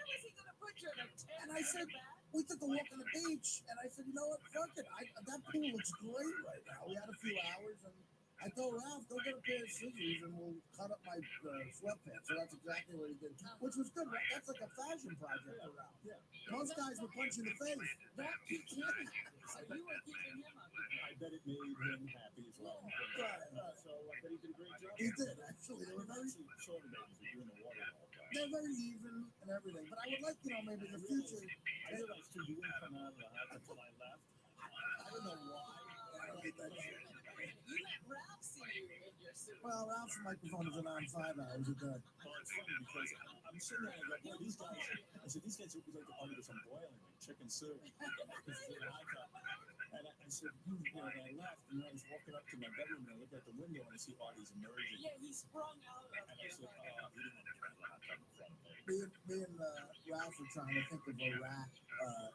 was he going to put you in a tent? And I said, we took a walk on the beach, and I said, you know what, fuck it. That pool looks great right now. We had a few hours, and I told Ralph, go get a pair of scissors, and we'll cut up my sweatpants. So that's exactly what he did, which was good. That's like a fashion project for Ralph. Yeah. Most guys were punching the face. That keeps him happy. So you were keeping him up. I bet it made him happy as well. Right. So I bet he did a great job. He did, actually. They were very, Short babies were doing the water all the time. they're very even and everything. But I would like, you know, maybe in the future. I realized too, you wouldn't come out of the house until I left. I don't know why. I don't get that shit. You let Ralph see you in your suit. Well, Ralph's microphone is on 5 hours a day. Well, it's funny because I'm sitting there and I go, boy, these guys, I said, these guys look like the party with some boiling, like chicken soup. And I said, you know, and I left, and I was walking up to my bedroom, and I look out the window, and I see Artie's emerging. Yeah, he sprung out of And I said, he didn't want to get in the hot tub in front of me. Me and Ralph were trying to think of a rack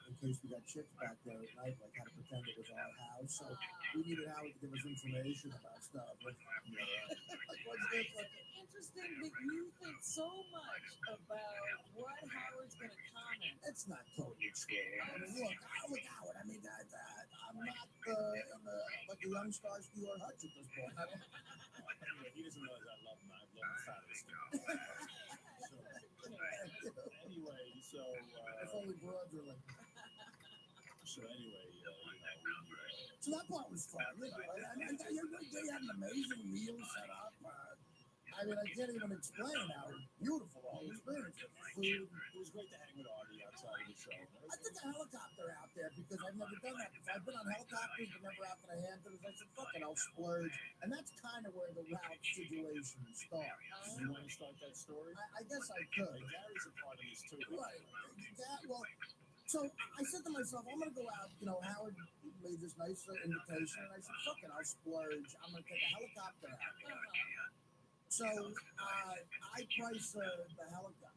in case we got chicks back there at night, like how to pretend it was our house. So we needed Howard to give us information about stuff. Like, like what's this? Like, It's interesting that you think so much about what Howard's going to comment. it's not totally true. I mean, look, Howard. I mean, I'm not like a young Starsky or Hutch at this point. I don't, Anyway, he doesn't realize I love him. I love him fat as Anyway, so if only broads are like. so anyway, So that part was fun, you know. And they had an amazing meal set up. I mean, I can't even explain how beautiful all the experience is. Food. It was great to hang with Artie outside of the show. I took a helicopter out there because I've never done that before. I've been on helicopters, but never out to the Hamptons. I said, fuck it, I'll splurge. And that's kind of where the Ralph situation starts. You want to start that story? I guess I could. Gary's a part of this too. Right. Well, so I said to myself, I'm going to go out. Howard made this nice invitation, and I said, fuck it, I'll splurge. I'm going to take a helicopter out there. So I price the helicopter.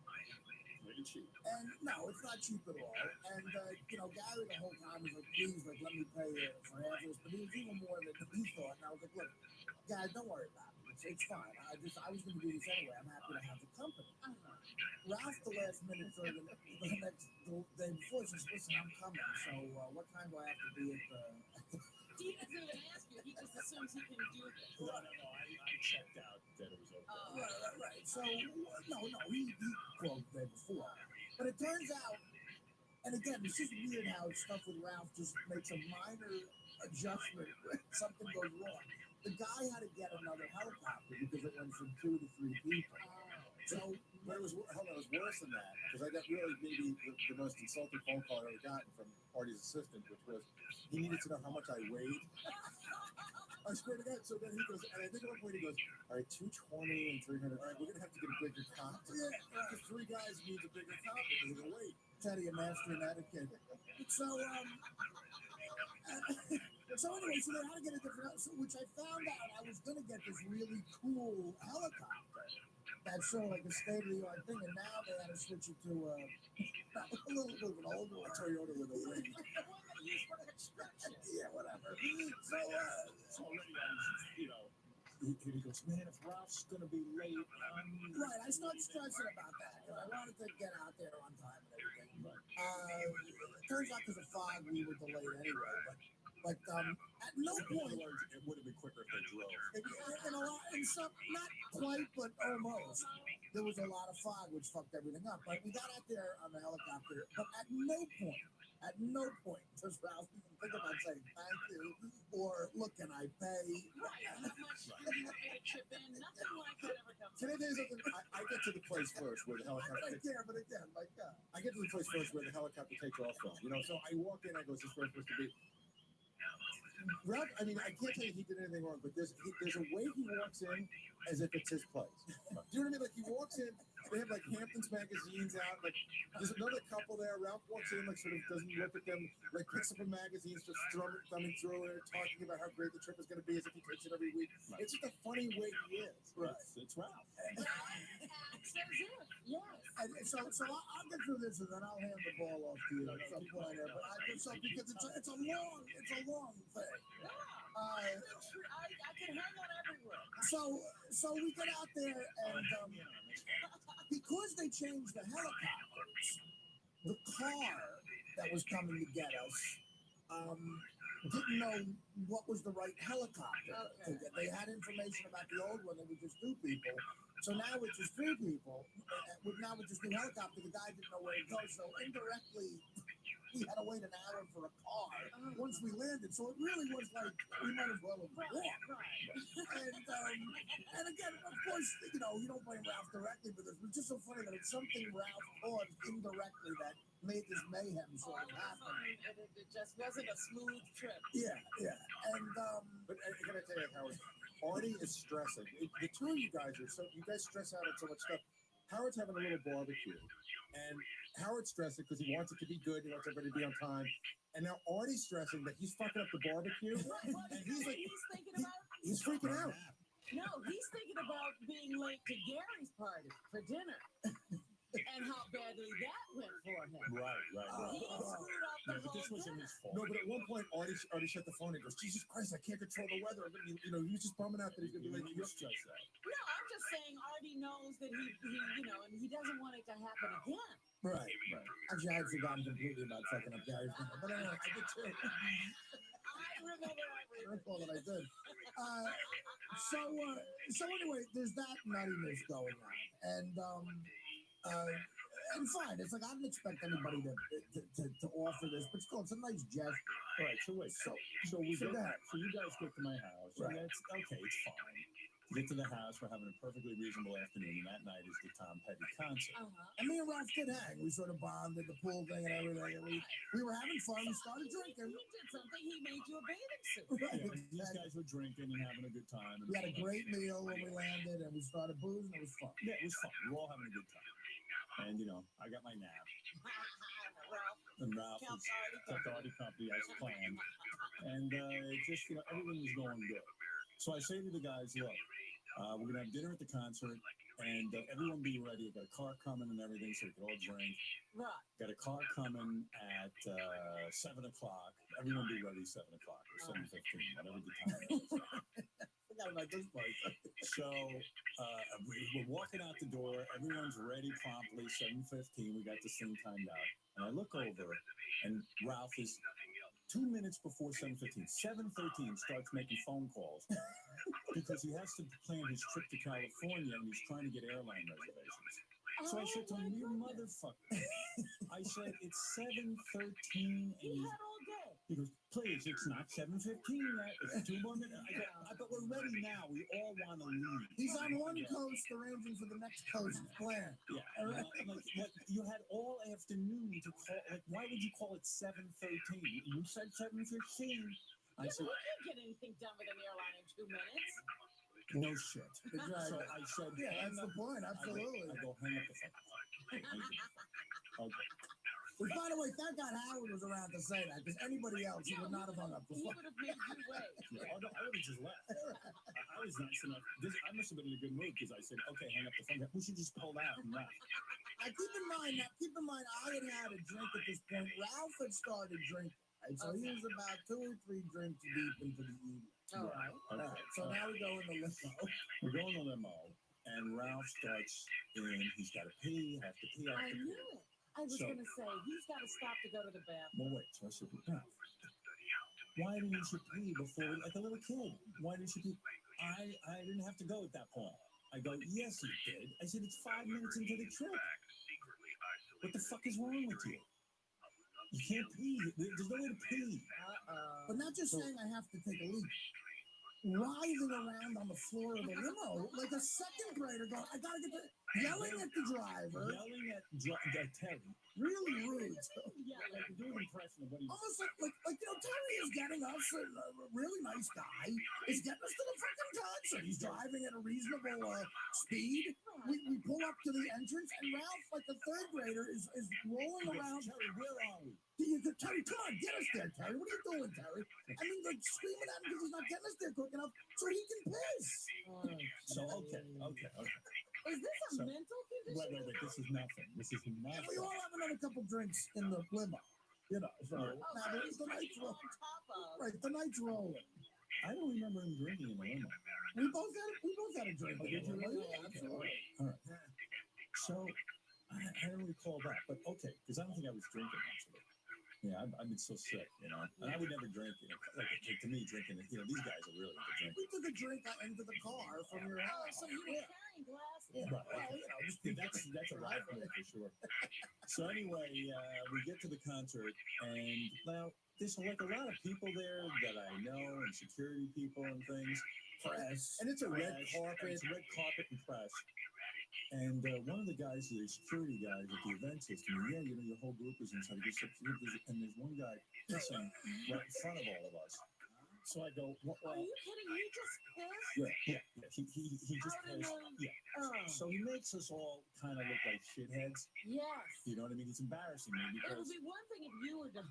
Pretty cheap. And no, it's not cheap at all. And Gary the whole time was like, please, like, let me pay for half of this. But he was even more than he thought. And I was like, look, guys, don't worry about it. It's fine. I was going to do this anyway. I'm happy to have the company. Ralph, the last minute, or the day before, says, listen, I'm coming. So what time do I have to be at the... He doesn't even ask you. He just assumes he can do this. No, I checked out that it was okay. Right. So, no, he called the day before. But it turns out, and again, it's just weird how stuff with Ralph just makes a minor adjustment when something goes wrong. The guy had to get another helicopter because it went from 2 to 3 people. So, but it was worse than that, because I got really maybe the most insulting phone call I ever gotten from Artie's assistant, which was he needed to know how much I weighed. I swear to God. So then he goes, and I think at one point he goes, all right, 220 and 300. All right, we're gonna have to get a bigger copter. Yeah, because 3 guys need a bigger copter because of the weight. Teddy, a master in etiquette. So, so anyway, so they had to get a different, which I found out I was gonna get this really cool helicopter. That's sort of like a state-of-the-art thing, and now they had to switch it to a little bit of an older one. A Toyota with a wing. Yeah, whatever. So already I was, he goes, man, if Ralph's gonna be late, right, I started stressing about that because I wanted to get out there on time and everything. But it turns out because of fog, we were delayed anyway. But at no point it would have been quicker if they drove. In some, not quite, but almost. There was a lot of fog, which fucked everything up. But we got out there on the helicopter. But at no point does Ralph even think about saying thank you or look, can I pay? Right. How much you pay to chip in? Nothing like that ever comes. Can I tell you something? I get to the place first where the helicopter. Right there, but again, my God. I get to the place first where the helicopter takes off from. So I walk in, I go, is this where it's supposed to be? Ralph, I mean, I can't tell you he did anything wrong, but there's a way he walks in as if it's his place. Do you know what I mean? Like, he walks in, they have, like, Hamptons magazines out, like, there's another couple there, Ralph walks in, like, sort of doesn't look at them, like, picks up a magazine, just thumbing through it, talking about how great the trip is going to be as if he takes it every week. Right. It's just a funny way he is. Right. It's Ralph. Yes. And so I'll get through this and then I'll hand the ball off to you at some point. But because it's a long thing. I can hang on everywhere. So we get out there and because they changed the helicopters, the car that was coming to get us didn't know what was the right helicopter to get. They had information about the old one that was just 2 people. So now it's just 3 people. Now with this new helicopter, the guy didn't know where to go. So indirectly, we had to wait an hour for a car once we landed. So it really was like we might as well have walked. And again, of course, you don't blame Ralph directly for this. But it's just so funny that it's something Ralph caused indirectly that made this mayhem sort of happen. It just wasn't a smooth trip. Yeah. And but can I tell you, Howard, Artie is stressing. The 2 of you guys stress out on so much stuff. Howard's having a little barbecue, and Howard's stressing because he wants it to be good. He wants everybody to be on time. And now Artie's stressing that he's fucking up the barbecue. And he's like, thinking about? He's freaking out. No, he's thinking about being late to Gary's party for dinner. And how badly that went for him. Right. He screwed up the But this whole wasn't dinner. his fault. No, but at one point, Artie shut the phone and goes, Jesus Christ, I can't control the weather. He was just bumming out that he's going to be late. He was just that. No, I'm just saying Artie knows that he and he doesn't want it to happen again. Right. Actually, I had forgotten completely about fucking up Gary's dinner. But anyway, I did too. I remember everything. I recall that I did. So anyway, there's that nuttiness going on. And fine, it's like I didn't expect anybody to offer this, but still, it's a nice gesture. All right, so wait. So you guys get to my house, Right. and it's okay, it's fine. Get to the house, we're having a perfectly reasonable afternoon, and that night is the Tom Petty concert. And me and Ralph did hang. We sort of bonded, the pool thing and everything. And we were having fun. We started drinking. He did something. He made you a bathing suit. Yeah, these guys were drinking and having a good time. And we had a great meal when we landed, and we started boozing. It was fun. Yeah, it was fun. We were all having a good time. And, you know, I got my nap. And Ralph kept already company as planned. And just, you know, everything was going good. So I say to the guys, look, we're going to have dinner at the concert, and everyone be ready. Got a car coming and everything, so we can all drink. Right. Got a car coming at 7 o'clock. Everyone be ready 7 o'clock or 7:15, whatever the time is. Forgot about this place. So we're walking out the door. Everyone's ready promptly, 7:15. We got this thing timed out. And I look over, and Ralph is 2 minutes before 7:15. 7:13 starts making phone calls because he has to plan his trip to California, and he's trying to get airline reservations. So I said to him, you motherfucker. I said, it's 7:13. He had all day. He goes, please, it's not 7:15 yet. It's 2 more minutes. I go, but we're ready now. We all want to leave. He's on one coast arranging for the next coast plan. Yeah. Like, you had all afternoon to call. Like, why would you call it 7:13? You said 7:15. I said, we can't get anything done with an airline in 2 minutes. no shit. Exactly. So I said, Yeah, that's the point. Absolutely. I go hang up the phone. Okay. Which, by the way, thank God Howard was around to say that, because anybody else, he would not have hung up the He phone. would have made you wait. Yeah, I would have just left. I was nice enough. I must have been in a good mood because I said, okay, hang up the phone. We should just pull out and left. Keep in mind, I had had a drink at this point. Ralph had started drinking. Right? So he was about 2 or 3 drinks deep into the evening. All right. So now we go in the limo. We go in the limo, and Ralph starts in. He's got to pee. Have to pee. I knew it. I was going to say, he's got to stop to go to the bathroom. Well, wait. So I said, Ralph, why didn't you pee before, like a little kid? Why didn't you pee? I didn't have to go at that point. I go, yes, you did. I said, it's 5 minutes into the trip. What the fuck is wrong with you? You can't pee. There's no way to pee. But not just saying I have to take a leak. Writhing around on the floor of the limo like a second grader going, I gotta get the... Yelling at the driver. Yelling at Terry. Really rude. Yeah, like do an impression of what he... Almost like you know, Terry is getting us, a really nice guy, is getting us to the freaking concert. He's driving at a reasonable speed. We pull up to the entrance, and Ralph, like a third grader, is rolling around. Terry, where are we? Terry, come on, get us there, Terry. What are you doing, Terry? I mean, like screaming at him because he's not getting us there quick enough so he can piss. So, okay. Is this a mental condition? Wait, this is nothing. And we all have another couple drinks in the limo. You know, so now the night's rolling. Right, the night's rolling. I don't remember him drinking in the limo. We both had a drink. Did you really? Yeah, absolutely. All right. So, I don't recall that, but okay, because I don't think I was drinking, actually. Yeah, I've been so sick, you know. And I would never drink, you know. Like to me, drinking, you know, these guys are really into drinking. We took a drink into the car from your house. So you were carrying glasses. Yeah. Right. Well, you know, that's a rivalry for sure. So anyway, we get to the concert, and now there's like a lot of people there that I know, and security people and things. Press. And it's a red carpet. It's red carpet and press. And one of the guys, the security guys at the event says to me, yeah, you know, your whole group is inside. And there's one guy pissing right in front of all of us. So I go, well, are you kidding? He just pissed? Yeah. He just pissed. Yeah. So he makes us all kind of look like shitheads. Yes. You know what I mean? It's embarrassing me because... It would be one thing if you were done.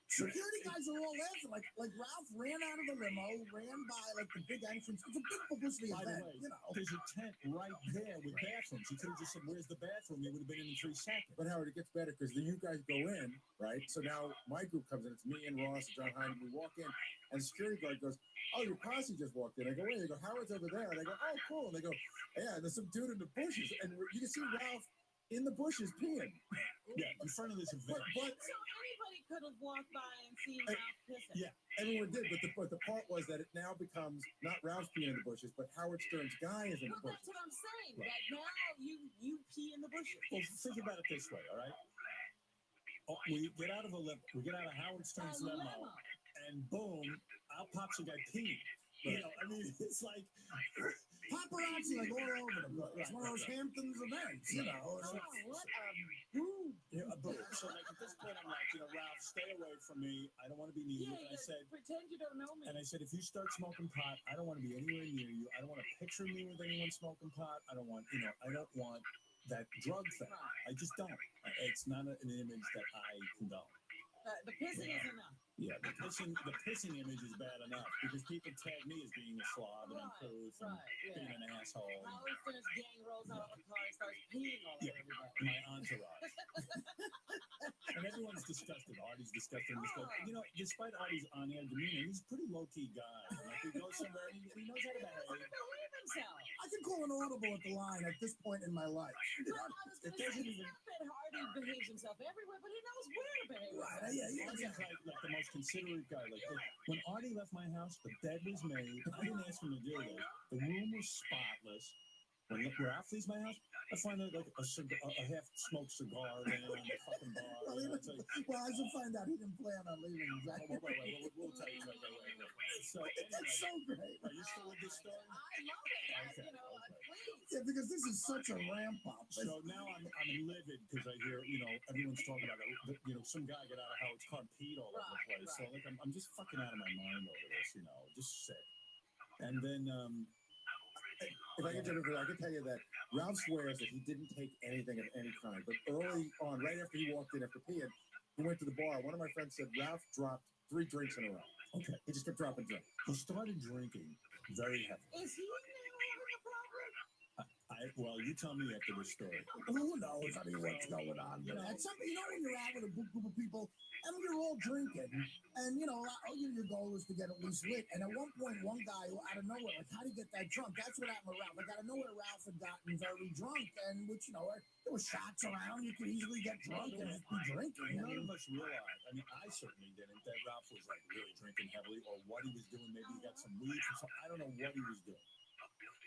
Security guys are all laughing. Like Ralph ran out of the limo, ran by like the big entrance. It's a big publicity event. By the way, you know. There's a tent right there with bathrooms. He could have just said, where's the bathroom? He would have been in 3 seconds. But Howard, it gets better because then you guys go in, right? So now my group comes in. It's me and Ross and John Hine. We walk in, and the security guard goes, oh, your posse just walked in. I go, wait. They go, Howard's over there. And I go, oh, cool. And they go, yeah, there's some dude in the bushes. And you can see Ralph in the bushes peeing. Yeah, in front of this event. But so anybody could have walked by and seen Ralph pissing. Yeah, everyone did. But the part was that it now becomes not Ralph peeing in the bushes, but Howard Stern's guy is in the Well, bushes. that's what I'm saying. Right. That now you pee in the bushes. Well, think about it this way, all right? We get out of Howard Stern's limo, and boom, out pops a guy peeing. You know, I mean, it's like paparazzi like all over the place. It's one of those Hamptons events, you know. Oh, what a boo. Yeah, but so like at this point, I'm like, Ralph, stay away from me. I don't want to be near you. Yeah, And I said, pretend you don't know me. and I said, if you start smoking pot, I don't want to be anywhere near you. I don't want a picture of me with anyone smoking pot. I don't want, I don't want that drug thing. I just don't. It's not an image that I condone. The pissing is enough. Yeah, the pissing image is bad enough because people tag me as being a slob and uncouth and being an asshole. Howard Stern's gang rolls out of the car and starts peeing all over everybody. My entourage. And everyone's disgusted. Artie's disgusted. Despite Artie's on-air demeanor, he's a pretty low-key guy. Like, he goes somewhere and he knows how to behave. I can call an audible at the line at this point in my life. It doesn't even. Hardy behaves himself everywhere, but he knows where to behave. Right, yeah. Artie's like the most considerate guy. Like when Artie left my house, the bed was made. I didn't ask him to do this. The room was spotless. When Ralph leaves my house, I find a half-smoked cigar there on the fucking bar. Well, I should find out he didn't plan on leaving exactly. Wait. We'll tell you. So anyway, that's so great. Are you still with this story? I love it. Okay. Please. Yeah, because this is such a ramp up. So now I'm livid because I hear everyone's talking about it. Some guy got out of Howard's car and peed all over the place. So like I'm just fucking out of my mind over this. Just sick. And then if I can jump in, I can tell you that Ralph swears that he didn't take anything of any kind. But early on, right after he walked in after peeing, he went to the bar. One of my friends said Ralph dropped 3 drinks in a row. Okay. He just kept dropping drinks. He started drinking very heavy. Is he now having a problem? Well, you tell me after this story. Who knows? I mean, what's going on? But at some, when you're out with a group of people, and you're all drinking, and your goal is to get at least lit. And at one point, one guy out of nowhere, like, how do you get that drunk? That's what happened with Ralph. Like, out of nowhere, Ralph had gotten very drunk, and there were shots around. You could easily get drunk and just be drinking. None of us realized. I mean, I certainly didn't. That Ralph was like really drinking heavily, or what he was doing. Maybe he got some weed from something. I don't know what he was doing.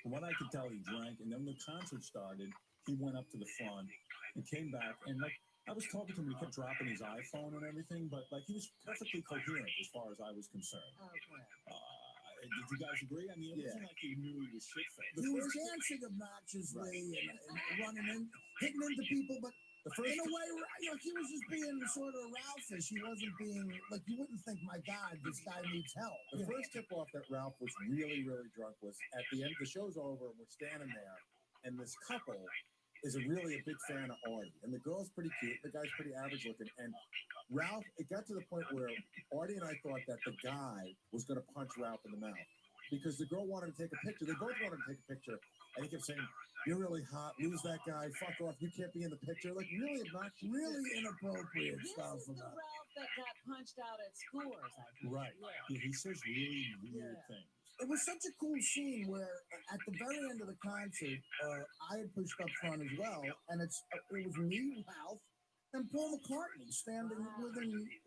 From what I could tell, he drank, and then when the concert started, he went up to the front and came back, and like I was talking to him, he kept dropping his iPhone and everything, but like he was perfectly coherent as far as I was concerned. Okay. Did you guys agree? I mean, it wasn't like he knew he was shit-faced. He was dancing obnoxiously and running in, hitting into people, but in a way, he was just being sort of Ralphish. He wasn't being, like, you wouldn't think, my God, this guy needs help. The first tip-off that Ralph was really, really drunk was at the end. The show's over, and we're standing there, and this couple is really a big fan of Artie. And the girl's pretty cute. The guy's pretty average looking. And Ralph, it got to the point where Artie and I thought that the guy was going to punch Ralph in the mouth because the girl wanted to take a picture. They both wanted to take a picture. And he kept saying, "You're really hot. Lose that guy. Fuck off. You can't be in the picture." Like, really obnoxious. Really inappropriate stuff. This is the Ralph that got punched out at Scores, I think. Right. Yeah, he says really weird things. It was such a cool scene where at the very end of the concert, I had pushed up front as well, and it was me, Ralph, and Paul McCartney standing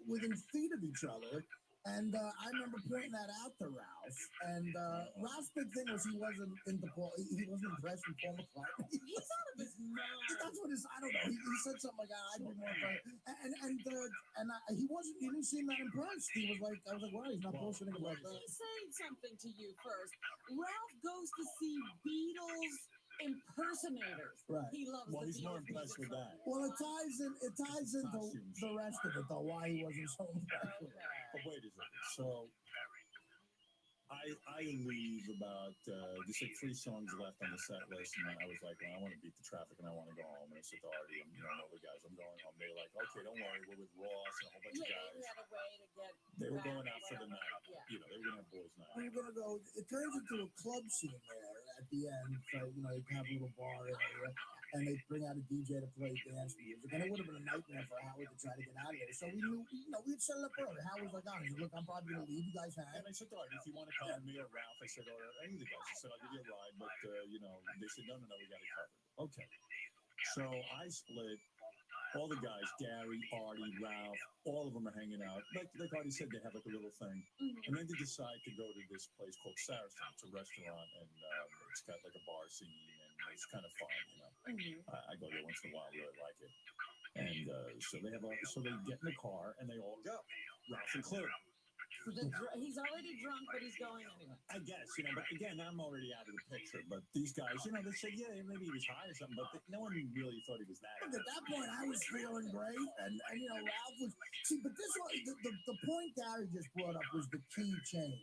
within feet of each other. And I remember pointing that out to Ralph. And Ralph's big thing was he wasn't into Paul. He wasn't impressed with Paul McCartney. He's out of his mind. That's what I don't know. He said something like, "I'd be more impressed." And he wasn't. He didn't seem that impressed. He was like, I was like, "Wow, he's not bullshitting about that." He's saying something to you first. Ralph goes to see Beatles impersonators. Right. He loves the he's more Beatles. impressed with that. Well, it ties into the rest of it, though. Why he wasn't so impressed with it. But wait a second. So I leave about just like 3 songs left on the set list, and I was like, well, I want to beat the traffic and I want to go home. And I said to Artie and all the guys, I'm going home. They were like, okay, don't worry, we're with Ross and a whole bunch of guys. You had a way to get. They were going out for the night. Yeah. They were going to have boys' night. We were gonna go. It turns into a club scene there at the end. So you have a little bar area, and they bring out a DJ to play dance music. And it would have been a nightmare for Howard to try to get out of there. So we knew, we had set it up early. Howard was like, "Oh, look, I'm probably gonna leave. You guys hang." And I said to Artie, if you want to come with me or Ralph, I said, or any of the guys, I said, I'll give you a ride. But they said, no, we got it covered. Okay. So I split. All the guys, Gary, Artie, Ralph, all of them are hanging out. Like Artie said, they have like a little thing. And then they decide to go to this place called Saracen. It's a restaurant, and it's got like a bar scene, and it's kind of fun, I go there once in a while, really like it. And so they get in the car, and they all go, Ralph included. He's already drunk, but he's going anyway. I guess, but again, I'm already out of the picture. But these guys, they said, yeah, maybe he was high or something, but no one really thought he was that. Look, at that point, I was feeling great, and Ralph was. See, but this one, the point Gary just brought up was the key change.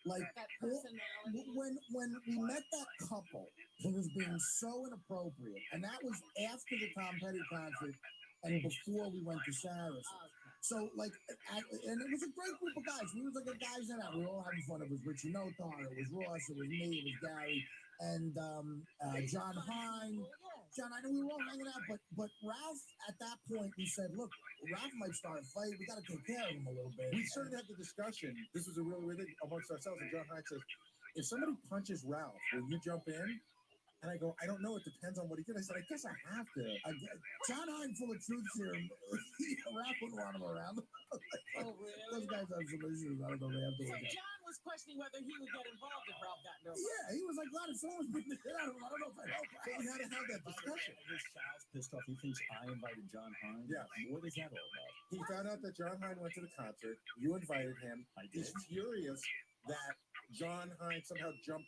Like that personality. When we met that couple, he was being so inappropriate, and that was after the Tom Petty concert and before we went to Saracen. So, and it was a great group of guys. We was like a guys night out. We were all having fun. It was Richie Notar, it was Ross, it was me, it was Gary, and John Hine. John, I know we were all hanging out, but Ralph, at that point, we said, look, Ralph might start a fight. We got to take care of him a little bit. We started to have the discussion. This was a really weird thing amongst ourselves. And John Hine says, if somebody punches Ralph, will you jump in? And I go, I don't know. It depends on what he did. I said, I guess I have to. John Hine, full of truth serum. Ralph wouldn't want him around. Oh, really? Those guys have some issues. I don't know. They have to So John was questioning whether he would get involved if Ralph got nervous. Yeah, he was like, God, if someone's beating the shit out of him, I don't know if I help. So we had to have that discussion. Sal's pissed off. He thinks I invited John Hine. Yeah. What is that all about? He found out that John Hine went to the concert. You invited him. He's furious that John Hine somehow jumped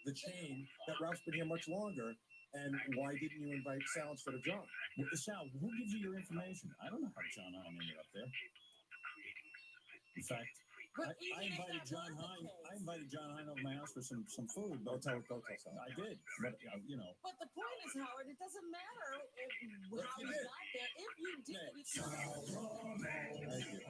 the chain, that Ralph's been here much longer. And why didn't you invite Sal instead of John? Well, Sal, who gives you your information? I don't know how John Hine ended up there. In fact, I invited John Hine. I invited John Hine over my house for some food. Don't tell Sal. I did, but But the point is, Howard, it doesn't matter how you got there. If you did, Thank you.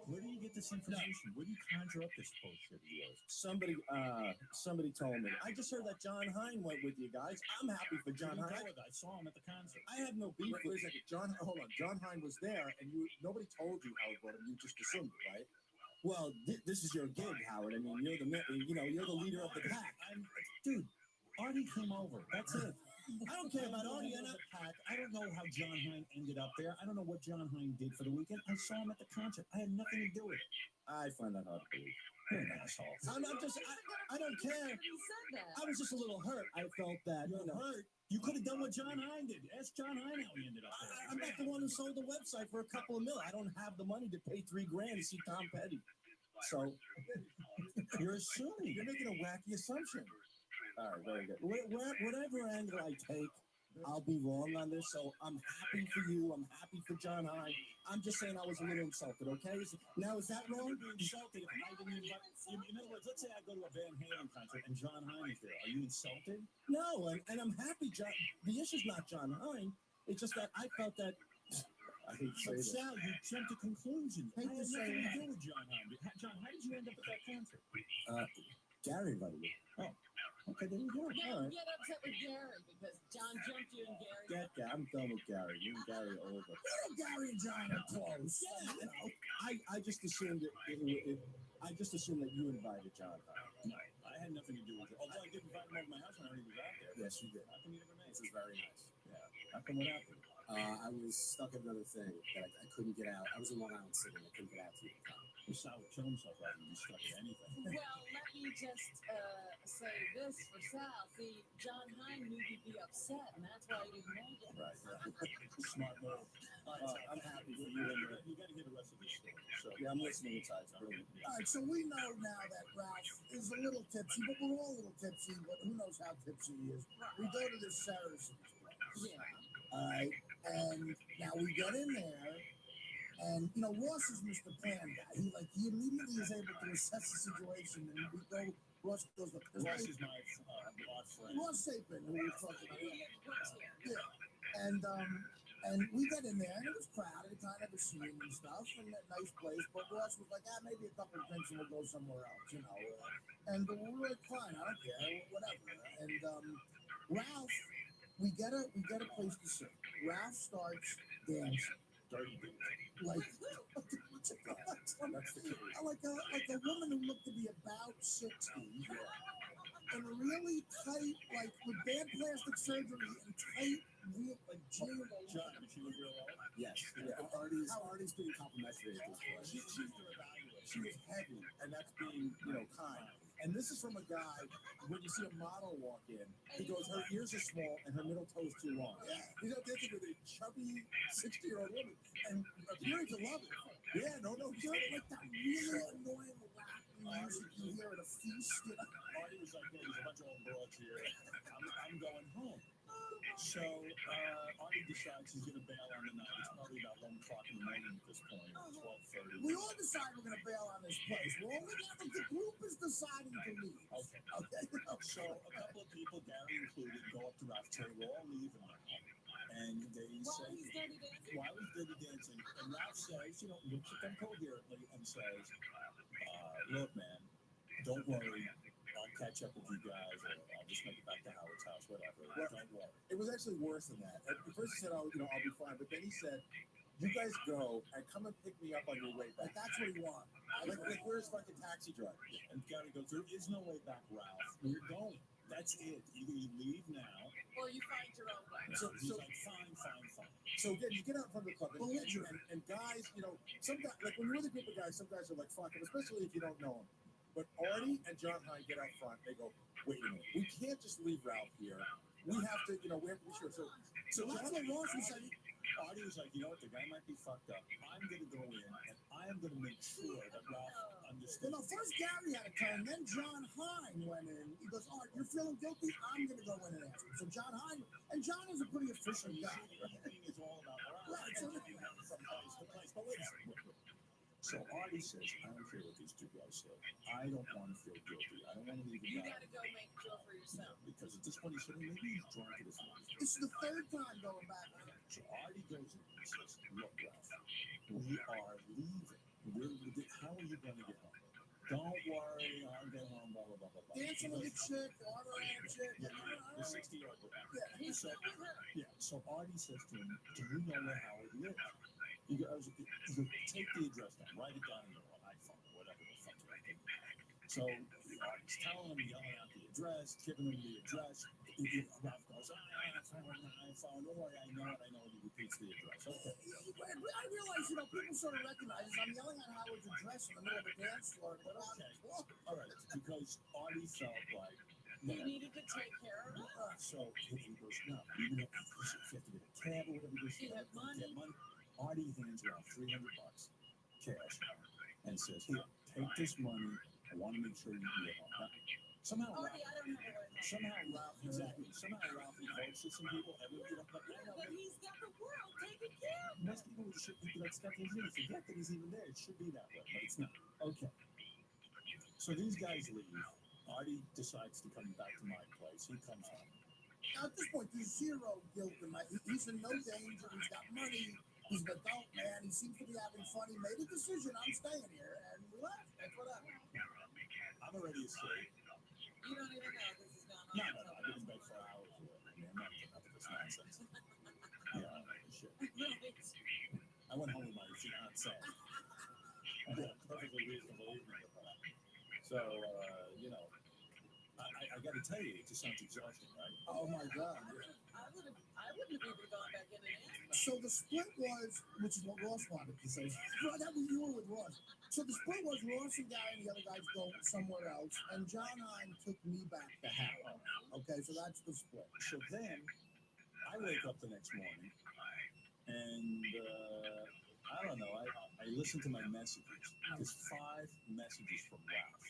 Where do you get this information? Where do you conjure up this bullshit of yours? Somebody told me. I just heard that John Hine went with you guys. I'm happy for John Hine. I saw him at the concert. I had no beef. Wait a second. Hold on. John Hine was there, and nobody told you how it brought him. You just assumed it, right? Well, this is your gig, Howard. I mean, you're the leader of the pack. Dude, Artie came over. That's it. I don't care about Artie and the pack. I don't know how John Hine ended up there. I don't know what John Hine did for the weekend. I saw him at the concert. I had nothing to do with it. I find that hard to believe. You're an asshole. I don't care. He said that. I was just a little hurt. I felt that, hurt. You could have done what John Hine did. Ask John Hine how he ended up there. I'm not the one who sold the website for a couple of mil. I don't have the money to pay $3,000 to see Tom Petty. So you're assuming. You're making a wacky assumption. All right, very good. Whatever angle I take, I'll be wrong on this. So I'm happy for you. I'm happy for John Hine. I'm just saying I was a little insulted, okay? Now, is that wrong? Insulted if I didn't invite. In other words, let's say I go to a Van Halen concert and John Hine is there. Are you insulted? No, and I'm happy. The issue's not John Hine. It's just that I felt that. I hate to say this. Sal, you jumped to conclusions. I had nothing to do with John Hine. John, how did you end up at that concert? Gary invited me. Oh, okay, there you go. Now you get upset with Gary because John jumped you and Gary. I'm done with Gary. You and Gary are over. Gary and John are close. Yeah, I just assumed I just assumed that you invited John Hine. No, I had nothing to do with it. Although I did invite him over to my house when he was out there. Yes, you did. How come you never made it? This was very nice. Yeah. How come what happened? I was stuck at another thing that I couldn't get out. I was in Long Island City and I couldn't get out to you. Sal would kill himself rather than be stuck at anything. Well, let me just say this for Sal. See, John Hine knew you'd be upset, and that's why he didn't make it. Right. Smart move. I'm happy for you. You got to get the rest of this story. So yeah, I'm listening inside. It's brilliant. All right, so we know now that Ralph is a little tipsy, but we're all a little tipsy, but who knows how tipsy he is. We go to this Saracen's place. Yeah. All right, and now we get in there, and Ross is Mr. Plan guy. He immediately is able to assess the situation, and we go. Ross goes, Ross is my odd friend. Ross Sapin, who we talking about. Yeah, and we get in there, and it was crowded, kind of a scene and stuff, and a nice place. But Ross was like, maybe a couple of drinks and we'll go somewhere else, And we were like, fine, I don't care, whatever. And Ralph. We get a place to sit. Ralph starts dancing. Like a woman who looked to be about 60. And really tight, like with bad plastic surgery and tight, jeans. John, did she look real old? Yes. Yeah. Artie's being complimentary at this point. She's your evaluator. She was heavy, and that's being, kind. And this is from a guy, when you see a model walk in, he goes, her ears are small and her middle toe is too long. Yeah. He's up dancing with a chubby 60-year-old woman and appearing to love it. Yeah, no. Like that really annoying music you hear at a feast. You know? Artie was like, there's a bunch of old broads here. I'm going home. So Artie decides he's going to bail on the night. It's probably about 1 o'clock in the morning at this point, or 12:30. We all decide we're going to bail on this place. We're only going to, the group is deciding to leave. Okay. So a couple of people, Gary included, go up to Ralph Terry. We're all leaving now. And they say, while he's dirty dancing, and Ralph says, looks at them coherently and says, look, man, don't worry. I'll catch up with you guys, or I'll just make it back to Howard's house, whatever. Well, don't worry. It was actually worse than that. At first he said, I'll be fine. But then he said, you guys go and come and pick me up on your way back. That's what he wanted. Like where's fucking taxi driver? And Gary goes, there is no way back, Ralph. We're going. That's it. Either you leave now, or you find your own way. So he's like, fine. So again, you get out from the club, and guys, some guys, like when you're with a group of guys, some guys are like, fuck him, especially if you don't know him. But Artie and John Hine get out front. They go, wait a minute, we can't just leave Ralph here. We have to, we have to be sure. So that's what Ross was saying. Artie was like, you know what, the guy might be fucked up. I'm going to go in, and I am going to make sure that Ralph understands. Well, no, first Gary had a turn, then John Hine went in. He goes, all right, you're feeling guilty? I'm going to go in and ask him. So John Hine, and John is a pretty efficient guy. Everything is all about Ralph. Right, so, from place to place. But wait a second. So Artie says, I don't care what these two guys say. I don't want to feel guilty. I don't want to leave the You guy. got to go make sure for yourself. Because at this point, he said, maybe he's drunk at his house. This is the third time going back. So Artie goes in and says, look, Ralph, we are leaving. How are you going to get home? Don't worry, I'll get home, blah, blah, blah, blah. Dancing with the chick, ordering a chick. The 60-yard book. Yeah, so, so Artie says to him, do you know where Howard lives? He goes, take the address down, write it down on your iPhone or whatever the fuck you think. So Artie's telling him, yelling out the address, giving him the address. Ralph goes, I found an iPhone. Don't worry, I know it. He repeats the address. Okay. I realize, people sort of recognize I'm yelling at Howard's address in the middle of a dance floor. But okay. All right, because Artie felt like he needed to take care of it. So he goes, no, even if you have to get a cab or whatever, he had money. Artie hands Ralph $300 cash and says, here, take this money. I want to make sure you get home. Somehow Ralph evokes to some people. But he's got the world taken care of. Most people should forget that he's even there. It should be that way, but it's not. Okay. So these guys leave. Artie decides to come back to my place. He comes home. Now, at this point, there's zero guilt in my. He's in no danger. He's got money. He's an adult man. He seems to be having fun. He made a decision. I'm staying here, and we left. That's what happened. I'm already asleep. You don't even know this is going on. No. I've been in bed for hours. I'm not putting up with this nonsense. Shit. I went home with my fiance. Perfectly reasonable evening with her. So, I got to tell you, it just sounds exhausting, right? Oh my God. I wouldn't have even gone back in and asked. So the split was, which is what Ross wanted to say. Well, that was you were with Ross. So the split was Ross and Gary and the other guys go somewhere else, and John Hine took me back to Howard. Okay, so that's the split. So then, I wake up the next morning, and I don't know, I listen to my messages. There's 5 messages from Ralph.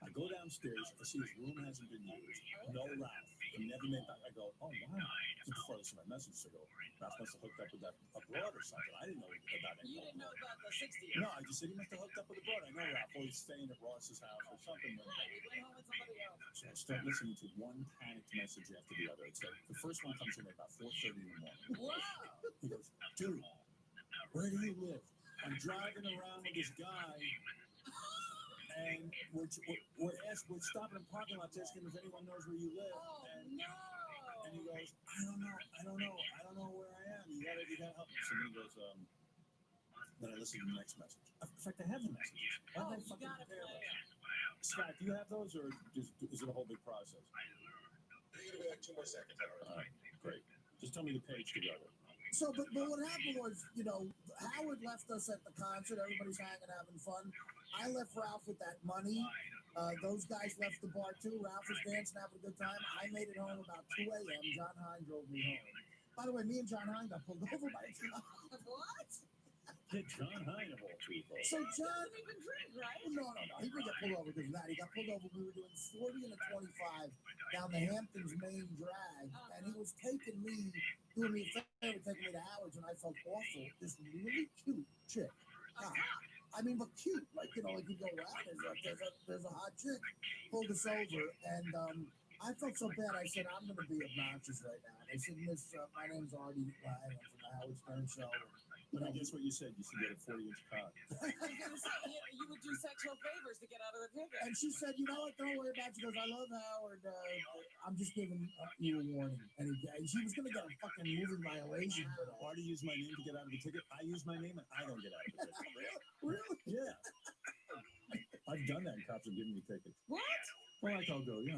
I go downstairs, I see his room hasn't been used. No Ralph. He never made that. I go, oh, wow. So before I listen to my messages, I go, Ralph must have hooked up with that abroad or something. I didn't know about it. You didn't know about the 60. No, I just said he must have hooked up with abroad. I know Ralph, or he's staying at Ross's house or something. He went home with somebody else. So I start listening to one panicked message after the other. It's like, the first one comes in at about 4:30 in the morning. Wow. He goes, dude, where do you live? I'm driving around with this guy. And we're stopping in parking lots asking if anyone knows where you live. Oh, and, no. And he goes, I don't know where I am. You gotta help me. So then he goes, then I listen to the next message. In fact, I have the messages. Oh, you gotta play it. Scott, do you have those, or is it a whole big process? You're gonna be like 2 more seconds. All right, great. Just tell me the page to go to. So, but what happened was, Howard left us at the concert. Everybody's hanging, having fun. I left Ralph with that money. Those guys left the bar too. Ralph was dancing, having a good time. I made it home about 2 a.m. John Hine drove me home. By the way, me and John Hine got pulled over by a cop. What? Get John Hine of all people. So John Doesn't even drink, right? No. He didn't get pulled over because of that. He got pulled over. We were doing 40 and a 25 down the Hamptons main drag, and he was taking me, doing me a favor, taking me to Howard's, and I felt awful. This really cute chick. I mean, but cute. Like, you know, like you go, wow, there's a hot chick. Pulled us over, and I felt so bad. I said, I'm going to be obnoxious right now. And I said, Miss, my name's Artie Ryan. I'm from the Howard Stern Show. But I guess what you said, you should get a 40-inch cock. I was gonna say, you would do sexual favors to get out of the ticket. And she said, you know what, don't worry about it. She goes, I love Howard. I'm just giving you a warning. And she was going to get a fucking moving violation. Artie used my name to get out of the ticket. I use my name and I don't get out of the ticket. Really? Yeah. I've done that and cops have given me tickets. What? Well, like I'll go, hey,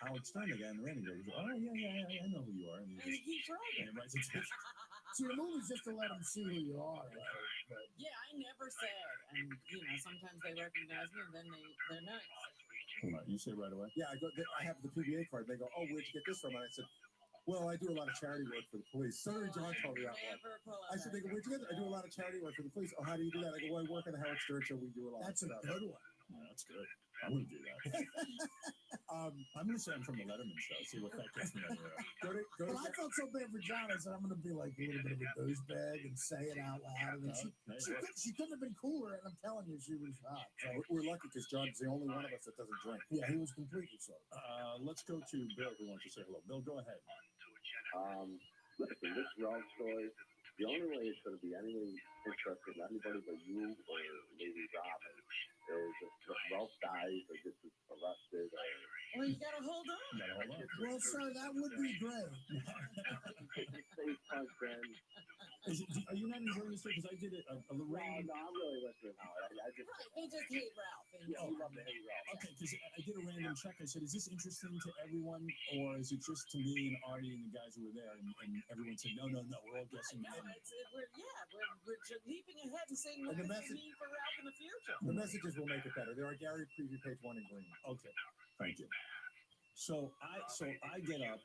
Howard Stern, the guy in the rain. He goes, oh, yeah, I know who you are. And he keeps writing. And he writes a ticket. So your move is just to let them see who you are. But Yeah, I never say. And, sometimes they recognize me and then they're nice. You say right away? Yeah, I have the PBA card. They go, oh, where'd you get this from? And I said, well, I do a lot of charity work for the police. So did John told me that. I said, they go, where'd you get it? I do a lot of charity work for the police. Oh, how do you do that? I go, well, I work on the Howard Stern Show. We do a lot that's of a stuff. good one. Yeah, that's good. I'm going to do that. I'm going to say I'm from the Letterman show. See what that gets me on the road. But I felt so bad for John. I said, I'm going to be like a little bit of a douchebag and say it out loud. And she couldn't have been cooler. And I'm telling you, she was hot. So We're lucky because John's the only one of us that doesn't drink. Yeah, he was completely sober. Let's go to Bill, who wants to say hello. Bill, go ahead. Listen, this Ralph story, the only way it's going to be anything interesting to anybody but you or maybe Robin is if Ralph dies or gets arrested or... Well, you gotta hold on. Well, sir, that would be great. Are you not enjoying this? Because I did it. Lorraine. No, I'm really listening now. They just hate Ralph. And you love to hate Ralph. Okay, because I did a random check. I said, is this interesting to everyone, or is it just to me and Artie and the guys who were there? And everyone said, no, we're all guessing. No, we're just leaping ahead and saying what does it mean for Ralph in the future. The messages will make it better. There are Gary preview page 1 in green. Okay, thank you. So I get up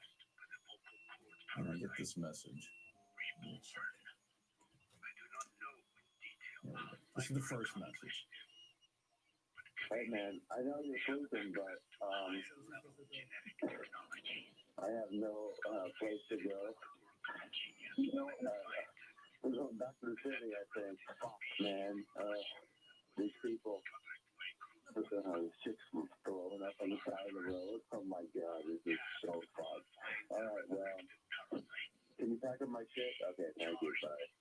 and I get this message. This is the first message. Hey man, I know you're sleeping, but I have no place to go. I'm going back to the city, I think. Man, these people, listen, I was 6 months rolling up on the side of the road. Oh my God, this is so fun. All right, well, can you pack up my shit? Okay, thank you, bye.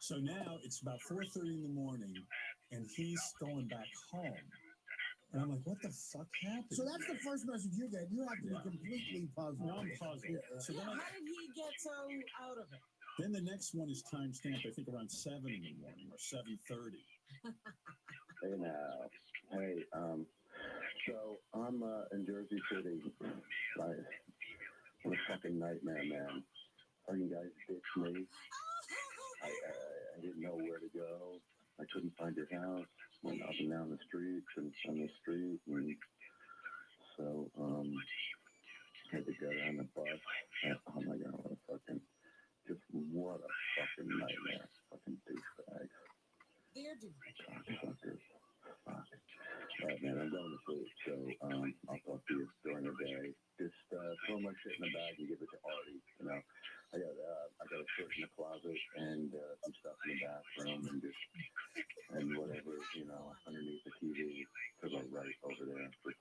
So now it's about 4:30 in the morning, and he's going back home. And I'm like, what the fuck happened? So that's the first message you get. You have to be completely puzzled. No, I'm puzzled. Yeah. So then How did he get so out of it? Then the next one is time stamped, I think, around 7 in the morning or 7:30. Hey now, hey, so I'm in Jersey City. Right, what a fucking nightmare, man. Are you guys ditched me? I didn't know where to go. I couldn't find your house. Went up and down the streets and on the street, and so had to go on the bus. Oh my God, what a fucking nightmare. Fucking douchebags. They're douchebags. Fuckers. Fuck. All right, man, I'm going to sleep, so I'll talk to you during the day. Just throw my shit in the bag and give it to Artie. I got a shirt in the closet and some stuff in the bathroom and whatever, underneath the TV to go right over there. Just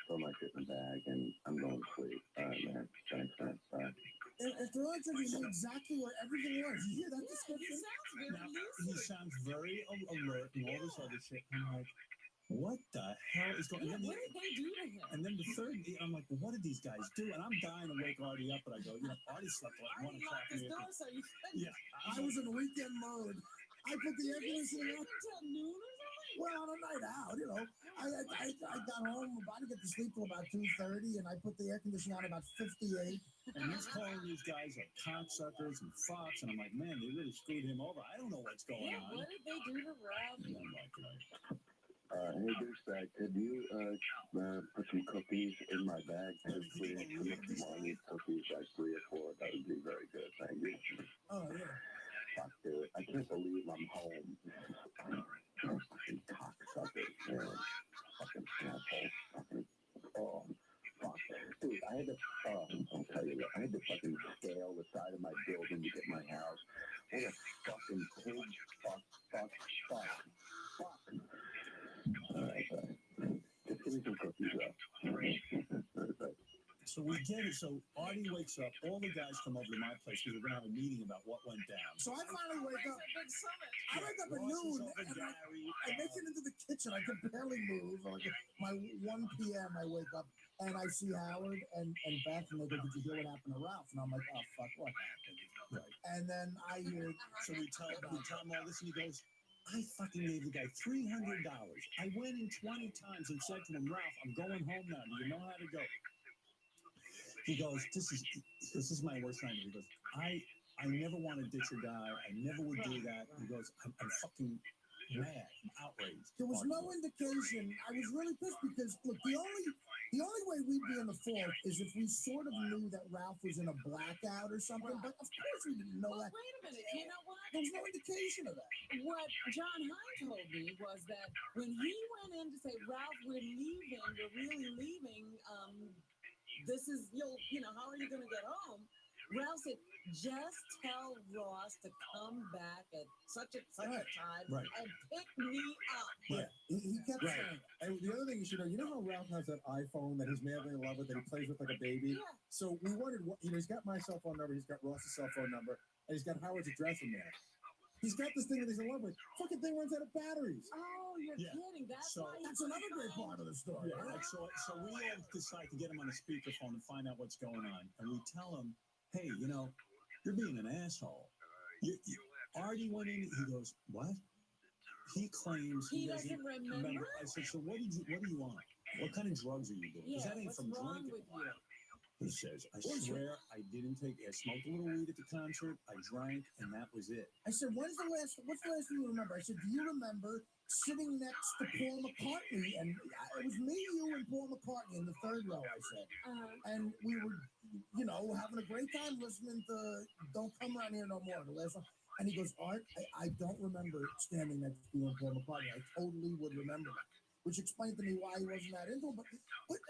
throw my shit in the bag and I'm going to sleep. All right, man. Thanks, man. Bye. If the answer is exactly where everything was, you hear that description? He sounds very alert and all this other shit. I'm like, what the hell is going on? What did they do to him? And then the third, I'm like, well, what did these guys do? And I'm dying to wake Artie up, but I go, Artie slept like 1 Artie o'clock locked in his the door so you couldn't. Yeah. I was in weekend mode. I put the air conditioning on. Until noon or something? Well, on a night out, I got home about to get to sleep till about 2:30, and I put the air conditioning on about 58. And he's calling these guys like cocksuckers and fucks, and I'm like, man, they really screwed him over. I don't know what's going on. What did they do to Ralph? And I'm like, hey, douchebag, could you put some cookies in my bag? Please, I need cookies like 3 or 4. That would be very good. Thank you. Oh, yeah. fuck, dude. I can't believe I'm home. Fucking cocksucker, man. Fucking asshole. Fucking, oh, fuck. Dude, I had to, I'll tell you what, I had to fucking scale the side of my building to get my house. What a fucking pig. Fuck. Alright, just give me some cookies, though. So we get it. So Artie wakes up. All the guys come over to my place because we're going to have a meeting about what went down. So I finally wake up. I wake up at noon, and I make it into the kitchen. I can barely move. Like my 1 p.m. I wake up, and I see Howard and Beth, and they go, "Did you hear what happened to Ralph?" And I'm like, "Oh, fuck, what happened?" Right. And then I hear, so we tell him all this, and he goes, "I fucking gave the guy $300. I went in 20 times and said to him, Ralph, I'm going home now. Do you know how to go?" He goes, this is my worst nightmare. He goes, I never want to ditch a guy. I never would do that. He goes, I'm fucking mad. I'm outraged. There was no indication. I was really pissed because, look, the only way we'd be in the fault is if we sort of knew that Ralph was in a blackout or something. But of course we didn't know that. Wait a minute. You know what? There was no indication of that. What John Hine told me was that when he went in to say, Ralph, we're leaving, we're really leaving, this is, you know, how are you going to get home? Ralph said, just tell Ross to come back at such a time and pick me up. Yeah, he kept saying. And the other thing you should know, you know how Ralph has that iPhone that he's madly in love with, that he plays with like a baby? Yeah. So we wondered, he's got my cell phone number, he's got Ross's cell phone number, and he's got Howard's address in there. He's got this thing that he's in love with. Fucking thing runs out of batteries. Oh, you're kidding. That's another great part of the story. Yeah, like, so we all decide to get him on a speakerphone and find out what's going on. And we tell him, hey, you know, you're being an asshole. Artie went in, he goes, what? He claims he doesn't remember. I said, so what do you want? What kind of drugs are you doing? Because that ain't what's from wrong drinking. with you? He says, I swear I didn't take it. I smoked a little weed at the concert, I drank, and that was it. I said, what's the last thing you remember? I said, do you remember sitting next to Paul McCartney? And it was me, you, and Paul McCartney in the third row, I said. And we were, you know, having a great time listening to Don't Come Around Here No More, the last one. And he goes, Art, I don't remember standing next to you and Paul McCartney. I totally would remember that. Which explained to me why he wasn't that into it. But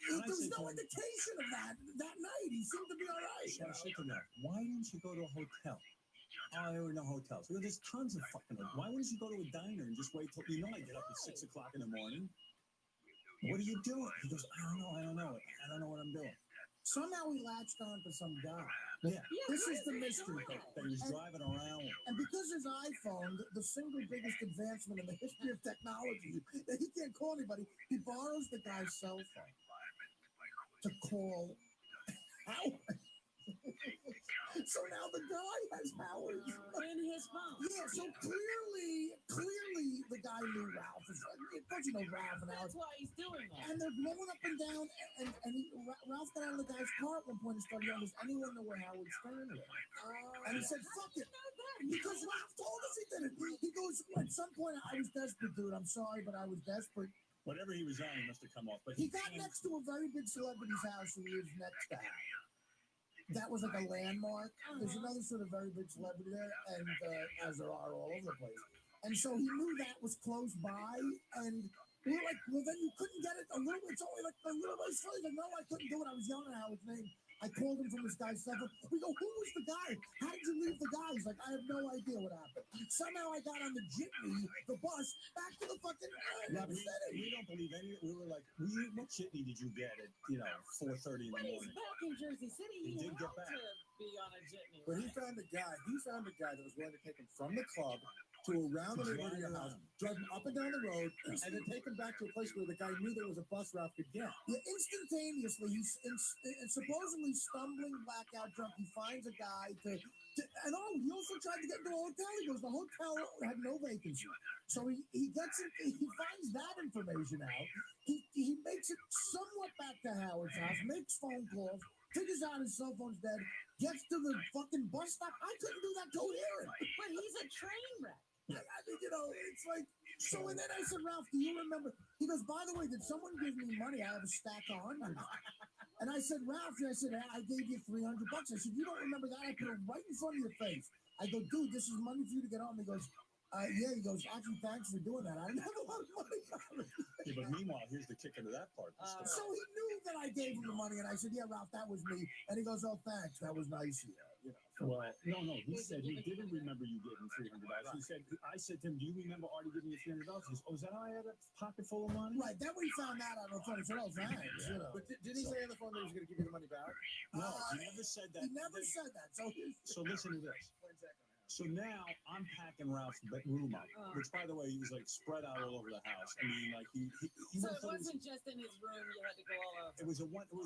there was no indication of that night. He seemed to be all right. So I said to him, why didn't you go to a hotel? Oh, there were no hotels. There's tons of fucking. Why wouldn't you go to a diner and just wait till I get up at 6 o'clock in the morning? What are you doing? He goes, I don't know. I don't know what I'm doing. Somehow he latched on to some guy. Yeah. This is the mystery thing. That he was driving around with. And because his iPhone, the single biggest advancement in the history of technology, that he can't call anybody, he borrows the guy's cell phone to call Howard. So now the guy has Howard in his phone. Yeah, so clearly the guy knew Ralph. Don't you know Ralph and Howard? That's why he's doing that. And they're blowing up and down, and Ralph got out of the guy's car at one point and started yelling, does anyone know where Howard's staying with? And he said, fuck it. Because Ralph told us he did it. He goes, at some point, I was desperate, dude. I'm sorry, but I was desperate. Whatever he was on, he must have come off. But he got next to a very big celebrity's house who lives next to him. That was like a landmark. There's another sort of very big celebrity there, and as there are all over the place. And so he knew that was close by, and we were like, well, then you couldn't get it a little, it's only like a little ways further. He's like, no, I couldn't do it. I was yelling at Howard's name. I called him from this guy's cell phone. We go, who was the guy? How did you leave the guy? He's like, I have no idea what happened. Somehow I got on the jitney, the bus, back to the fucking city. We don't believe any. We were like, what jitney did you get at 4:30 in the morning? He's back in Jersey City. He did get back. To be on a jitney. But he found a guy that was willing to take him from the club to around the neighborhood of your house, drive him up and down the road, and then take him back to a place where the guy knew there was a bus Ralph could get. Yeah, instantaneously, he's supposedly stumbling blackout drunk. He finds a guy and he also tried to get into a hotel. He goes, the hotel had no vacancy. So he finds that information out. He makes it somewhat back to Howard's house, makes phone calls, figures out his cell phone's dead, gets to the fucking bus stop. I couldn't do that coherent. But he's a train wreck. I mean, it's like, so, and then I said, Ralph, do you remember? He goes, by the way, did someone give me money? I have a stack of $100. And I said, Ralph, I gave you $300. I said, you don't remember that? I put it right in front of your face. I go, dude, this is money for you to get home. He goes, yeah. He goes, actually, thanks for doing that. I didn't have a lot of money. Yeah, but meanwhile, here's the kick into that part. So he knew that I gave him the money, and I said, yeah, Ralph, that was me. And he goes, oh, thanks. That was nice of you. You know. Well, no. He said he didn't remember you giving $300. He said, I said to him, do you remember Artie giving you $300? He goes, oh, is that how I had a pocket full of money? Right. Then we found that out on the phone. He said, oh, thanks. You know. But did he say on the phone that he was going to give you the money back? No, he never said that. He never said that. So listen to this. So now I'm packing Ralph's room up, which, by the way, he was like spread out all over the house. I mean, like he So it wasn't just in his room; you had to go all over. It was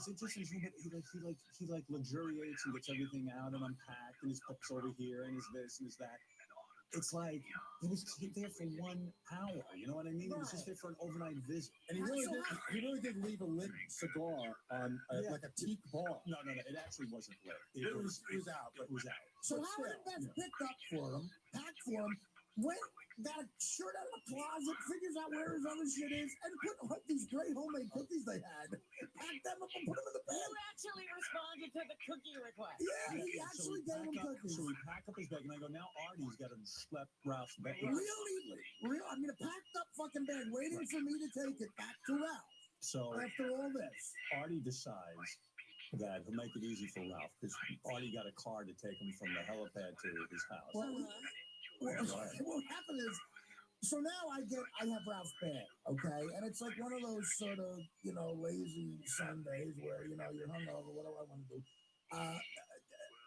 just his room. But he luxuriates and gets everything out and unpacked, and his books over here, and his this and his that. It's like he was there for 1 hour. You know what I mean? He was just there for an overnight visit. And he really did leave a lit cigar on like a teak bar. No. It actually wasn't lit. It was out. It was out. So Howard and Beth picked up for him, packed for him, went, got a shirt out of the closet, figures out where his other shit is, and put like these great homemade cookies they had, packed them up and put them in the bag. You actually responded to the cookie request. Yeah, he actually gave him cookies. So we pack up his bag, and I go, now Artie's got to schlep Ralph's bag. I mean, a packed up fucking bag waiting for me to take it back to Ralph. So after all this, Artie decides that he'll make it easy for Ralph because Artie got a car to take him from the helipad to his house. What happened is, so now I have Ralph's bag, okay? And it's like one of those sort of, lazy Sundays where, you're hungover, what do I want to do?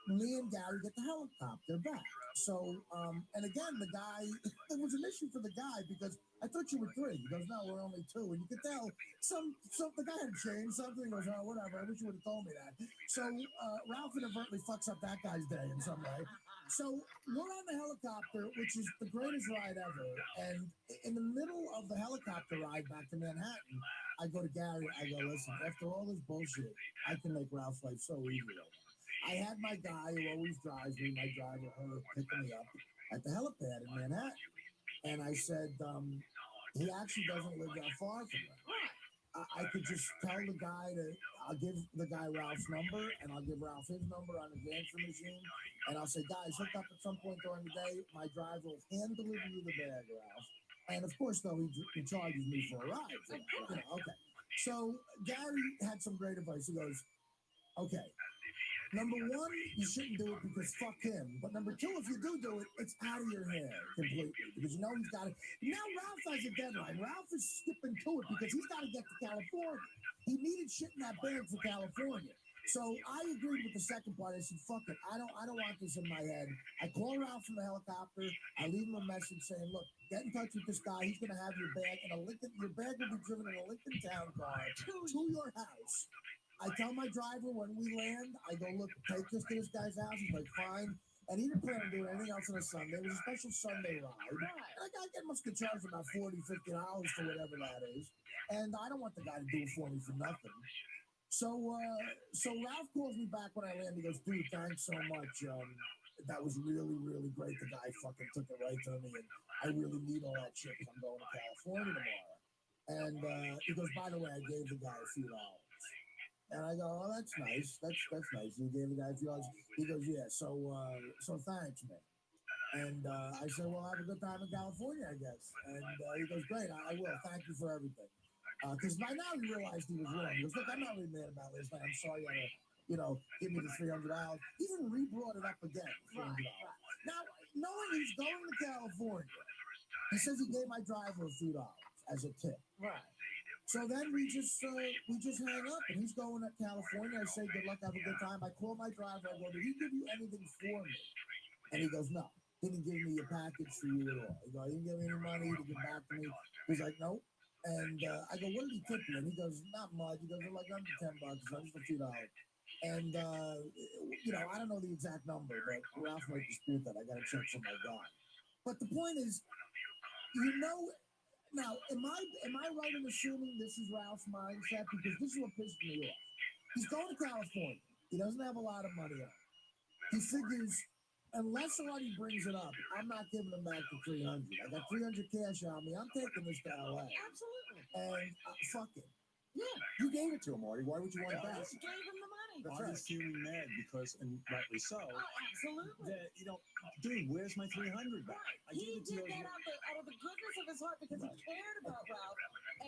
Me and Gary get the helicopter back. So, and again, the guy, there was an issue for the guy because I thought you were 3. He goes, no, we're only 2. And you could tell the guy had changed something. He goes, oh, whatever. I wish you would have told me that. So, Ralph inadvertently fucks up that guy's day in some way. So we're on the helicopter, which is the greatest ride ever. And in the middle of the helicopter ride back to Manhattan, I go to Gary. I go, listen, after all this bullshit, I can make Ralph's life so easy right now. I had my guy who always drives me, my driver, her, picking me up at the helipad in Manhattan. And I said, he actually doesn't live that far from me. I could just tell the guy I'll give the guy Ralph's number, and I'll give Ralph his number on his answer machine. And I'll say, guys, hook up at some point during the day. My driver will hand deliver you the bag, Ralph. And of course, though, he charges me for a ride. For that, okay. So Gary had some great advice. He goes, okay. Number 1, you shouldn't do it because fuck him. But number 2, if you do it, it's out of your hair completely. Because he's got it. Now Ralph has a deadline. Ralph is skipping to it because he's got to get to California. He needed shit in that bag for California. So I agreed with the second part. I said, fuck it. I don't want this in my head. I call Ralph from the helicopter. I leave him a message saying, look, get in touch with this guy. He's going to have your bag in your bag will be driven in a Lincoln Town car to your house. I tell my driver when we land, I go, look, take this to this guy's house. He's like, fine. And he didn't plan on doing anything else on a Sunday. It was a special Sunday ride. And I must get charged about $40, $50 for whatever that is. And I don't want the guy to do it for me for nothing. So Ralph calls me back when I land. He goes, dude, thanks so much. That was really, really great. The guy fucking took it right to me. And I really need all that shit because I'm going to California tomorrow. And he goes, by the way, I gave the guy a few dollars. And I go, oh, that's nice. That's nice. You gave the guy a few dollars. He goes, yeah, so thanks, man. And I said, well, have a good time in California, I guess. And he goes, great, I will. Thank you for everything. Because by now he realized he was wrong. He goes, look, I'm not really mad about this thing. I'm sorry I give me the $300. Even re-brought it up again, $300. Now, knowing he's going to California, he says he gave my driver a few dollars as a tip. Right. So then we just hang up, and he's going to California. I say, good luck, have a good time. I call my driver. I go, did he give you anything for me? And he goes, no. He didn't give me a package for you at all. He goes, he didn't give me any money to give back to me. He's like, nope. And I go, what did he tip you? And he goes, not much. He goes, like under $10, so just a few dollars. And, I don't know the exact number, but Ralph might dispute that. I got to check for my guy. But the point is, now, am I right in assuming this is Ralph's mindset? Because this is what pissed me off. He's going to California. He doesn't have a lot of money on him. He figures, unless somebody brings it up, I'm not giving him back the $300. I got $300 cash on me. I'm taking this to LA. Absolutely. And fuck it. Yeah. You gave it to him, Artie. Why would you want it back? You gave him the money. right. Artie's feeling mad because, and rightly so, Oh, absolutely. that, dude, where's my 300 back? Right. I gave He it to did you. that out of the goodness of his heart because he cared about Ralph,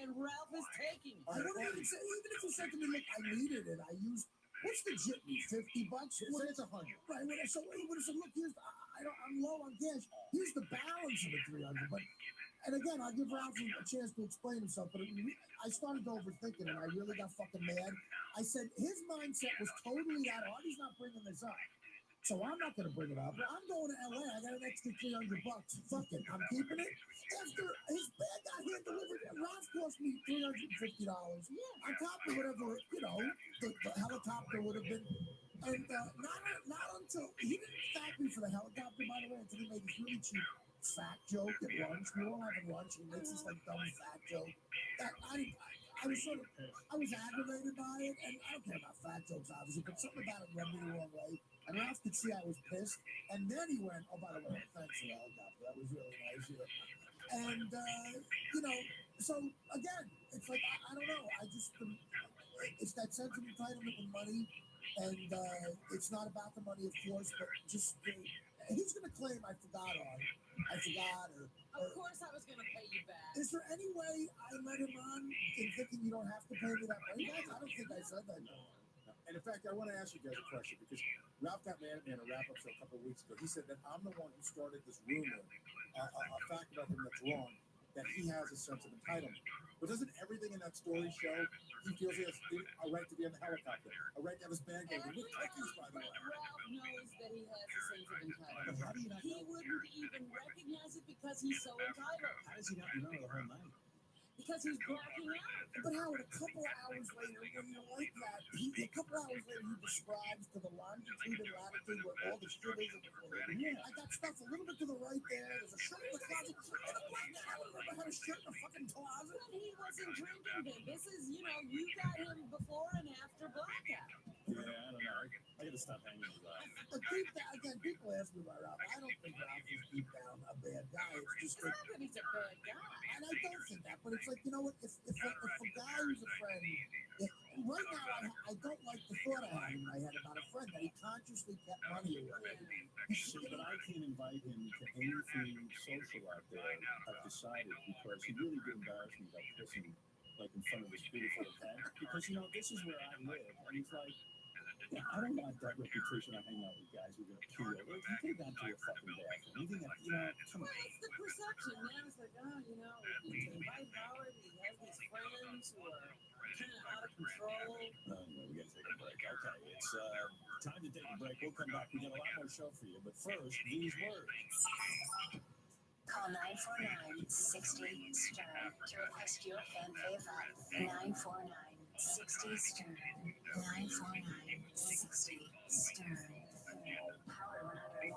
and Ralph is taking it. I wouldn't even say, even if you said to me, look, I needed it, I used, what's the jitney, $50? Say it's 100. Right, so he would have said, look, I'm low on cash, here's the balance of the 300, but, and again, I'll give Ralph a chance to explain himself, but I started to overthink it, and I really got fucking mad. I said, his mindset was totally that, Artie's not bringing this up. So I'm not going to bring it up. I'm going to LA. I got an extra $300. Fuck it. I'm keeping it. After his bag got hand delivered, Ralph cost me $350. On top of whatever, the helicopter would have been. And not until he didn't thank me for the helicopter, by the way, until he made this really cheap fat joke at lunch. We were all having lunch. He makes this like dumb fat joke. That I was aggravated by it, and I don't care about fat jokes, obviously, but something about it rubbed me the wrong way. And Ralph could see I was pissed, and then he went, "Oh, by the way, thanks for the helicopter. That was really nice." And so again, it's like I don't know. It's that sense of entitlement with money, and it's not about the money, of course, but just he's going to claim I forgot, or. Of course, I was going to pay you back. Is there any way I let him on in thinking you don't have to pay me that money back? I don't think I said that. No. And in fact, I want to ask you guys a question because Ralph got mad at me in a wrap-up show a couple of weeks ago. He said that I'm the one who started this rumor, a fact about him that's wrong, that he has a sense of entitlement. But doesn't everything in that story show he feels he has a right to be on the helicopter, a right to have his bag over with cookies, by the way? Ralph knows that he has a sense of entitlement. But how do you not He wouldn't even recognize it because he's so entitled. How does he not know the whole night? Because he's blacking out. But Howard, a couple of hours later, when you're like that, a couple of hours later, he describes to the longitude and latitude where all the shit is. I got stuff a little bit to the right there. There's a shirt in the closet. And I'm like, I don't remember had a shirt in the fucking closet. But he wasn't drinking then. This is, you got him before and after blackout. Yeah, I don't know. I got to stop hanging with Ralph. But deep down, again, people ask me about Ralph. I don't think Ralph is deep down a bad guy. It's just It's not that he's a bad guy. and I don't think that, but it's like, you know what, if a guy who's a friend, right now I don't like the thought I have in my head about a friend that he consciously kept money away. See, but I can't invite him to anything social out there, I've decided, because he really did embarrass me by pissing like in front of this beautiful event. Because, this is where I live, and it's like, I don't want that reputation of hanging out with guys who are going to kill you. You take that to a fucking bathroom. You think that, come on. Well, it's the perception. Now it's like, we invite Howard, he has these friends who are kind of out of control. We got to take a break. Okay, it's time to take a break. We'll come back. We got a lot more show for you. But first, these words. Call 949-60-STERN to request your fan favorite. 949-60-STERN. 949-60-STERN. Power 101.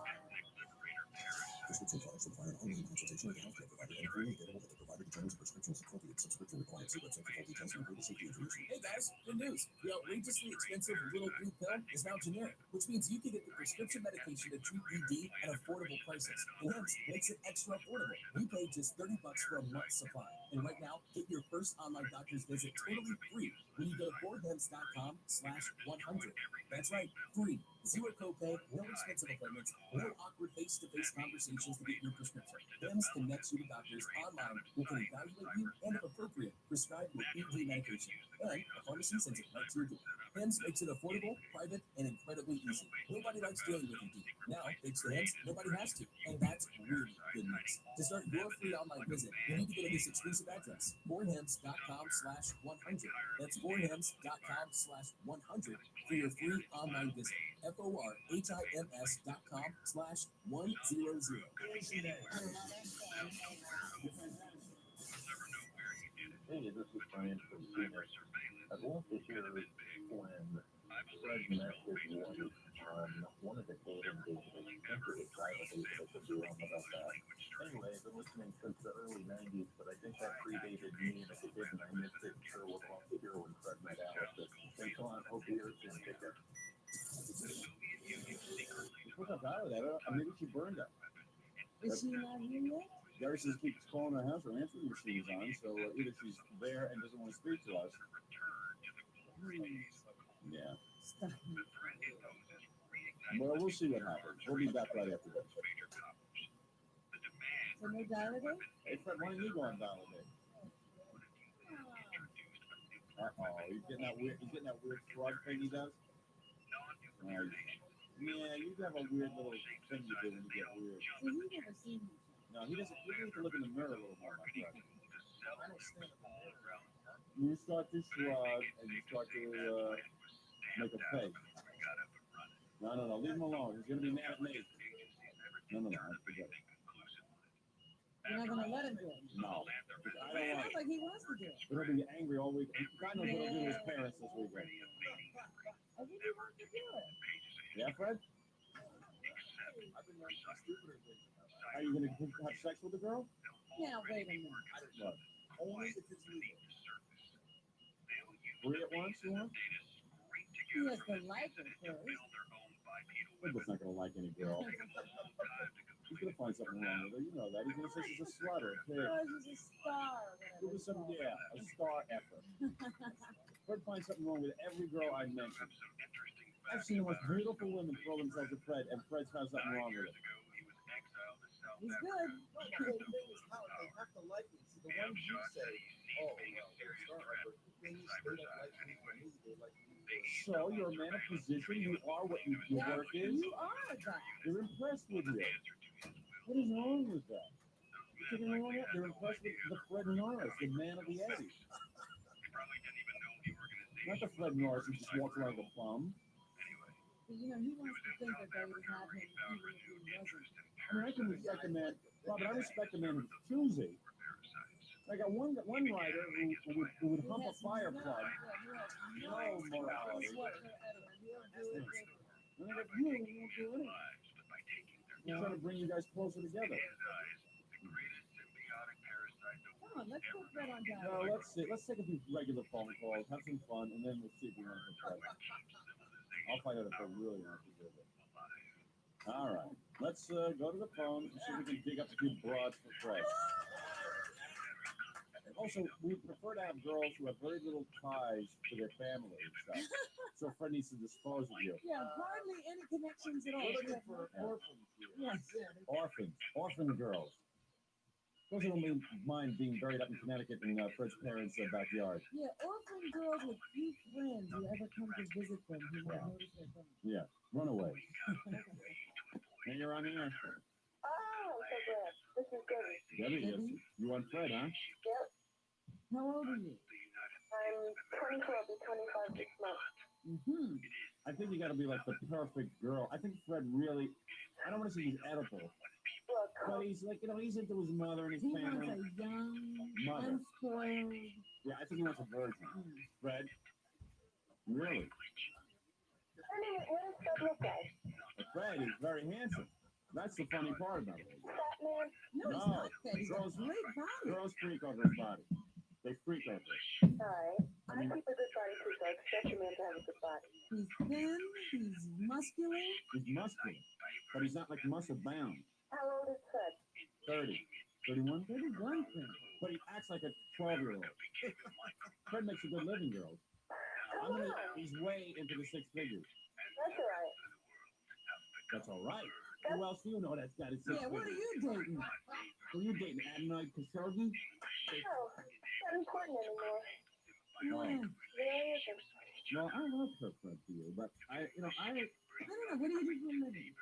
Prescription products require an online consultation with a healthcare provider and freely available at the provider determines prescriptions appropriate. Subscription required. See website for full details and including safety information. Hey guys, good news. The outrageously expensive little blue pill is now generic, which means you can get the prescription medication to treat ED at affordable prices. And hence, makes it extra affordable. We pay just $30 for a month's supply. And right now, get your first online doctor's visit totally free when you go to 4hems.com/100. That's right, free. Zero copay, no expensive appointments, no awkward face-to-face conversations to get your prescription. HIMS connects you to doctors online who can evaluate you and, if appropriate, prescribe your ED medication. And a pharmacy sends it right to your door. HIMS makes it affordable, private, and incredibly easy. Nobody likes dealing with ED. Now, thanks to HIMS, nobody has to. And that's really good news. To start your free online visit, you need to go to this exclusive address, 4hems.com/100. That's 4hems.com/100 for your free online visit. FORHIMS.com/100. Hey, this is Brian from Phoenix. I'd love to hear when Fred met his wife on one of the dating days. I think it was private days, I could be wrong about that. Anyway, I've been listening since the early 90s, but I think that predated me, and if it didn't, I missed it. Sure would love to hear when Fred met Alice. Thanks a lot. Hope you're soon. Take care. What's up, Tyler? Maybe she burned up. Is she not here yet? Gary says keeps calling her house. Her answering machine's on, so either she's there and doesn't want to speak to us. Yeah. Stop. Well, we'll see what happens. We'll be back right after this. So no dial date? Hey, Fred, why don't you go on dial date? He's getting that weird shrug thing he does. Yeah, you have a weird little thing you do when you get weird. So he never seen me. No, he doesn't. You need to look in the mirror a little more, my friend. I don't stand in the mirror. You start to shrug and you start to make a face. No, leave him alone. He's gonna be mad at me. No, I forget it. You're not gonna let him do it. No, I don't want Sounds like he wants to do it. He'll be angry all week. God knows what he'll do to his parents this weekend. I think he wants to do it. Yeah, Fred? I've been learning some stupider things about that. Are you gonna have sex with the girl? Now wait a minute. What? Only if it's legal. 3 at once, you want? He has to like her first. Fred's not gonna like any girl. He's gonna find something wrong with her. You know that. He's gonna say she's a slut or a pig. Oh, she's a star. Give her some, a star effort. Fred finds something wrong with every girl I mentioned. I've seen the most beautiful women throw themselves at Fred, and Fred's found something wrong with it. He's good. The whole thing is how they have to like me. See, the ones you say, oh, well, they're star effort. They don't like me for me. They like me. So you're a man of position. You are what your work is. You are that. They're impressed with you. What is wrong with that? They're impressed with the Fred Norris, the man of the 80s. Not the Fred Norris who just walks around with a plum. You know, he wants to think that they would have him even if he wasn't. I mean, I can respect a man, Robert, I respect a man who's choosy. I got one writer who would hump a fire plug. No morality. And I got you who won't do anything. I'm trying to bring you guys closer together. Come on, let's put Fred on down. No, let's see. Let's take a few regular phone calls, have some fun, and then we'll see if we want to play. I'll find out if they really want to do it. All right. Let's go to the phone and see if we can dig up a few broads for Fred. Also, we prefer to have girls who have very little ties to their family and stuff. So Fred needs to dispose of you. Yeah, hardly any connections at all. We're looking for orphans here. Yes. Orphan girls. Those who don't mind being buried up in Connecticut in Fred's parents' backyard. Yeah, orphan girls with few friends who ever come to visit them who might notice their phone. Yeah, runaways. Hey, you're on the air. Oh, so good. This is Debbie. Debbie, yes. You want Fred, huh? Yep. How old are you? I'm 24, I'll be 25 this month. Mm-hmm. I think you got to be like the perfect girl. I think Fred really, I don't want to say he's edible. Look, But he's like, he's into his mother and his He wants family. a young, Mother. unspoiled. Yeah, I think he wants a virgin. Fred? Really? Anyway, what does Fred look like? Fred is very handsome. That's the funny part about it. Fat man? No, he's not that. He's got a great body. Girls freak over his body. They freak over it. Alright. I keep a good body too, so I expect a man to have a good body. He's thin, he's muscular. He's muscular, but he's not like muscle bound. How old is Fred? 30. 31? 31 Fred. But he acts like a 12-year-old. Fred makes a good living, girls. He's way into the six figures. That's alright. That's all right. Who else do you know that's got his six Yeah, what are figures? you dating? Who are you dating? Adonai Khashoggi? No, not important anymore. Yeah. Really isn't. Well, I love her, Fred, for you, but I don't know. I don't know. What do you do for a living?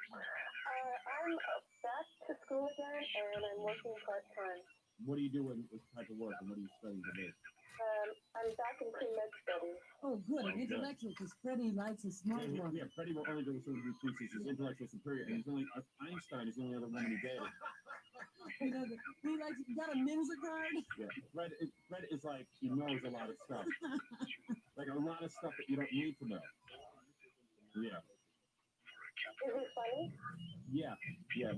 I'm back to school again, and I'm working part-time. What do you do in this type of work, and what are you studying today? I'm back in pre-med studies. Oh, good. An intellectual, because Freddie likes a smart one. Yeah, Freddie will only go to somebody who thinks he's his intellectual superior, and he's only Einstein is the only other woman he dated. You know, he likes, got a Mensa card? Yeah, Fred is like, he knows a lot of stuff. Like a lot of stuff that you don't need to know. Yeah. Is he funny? Yeah,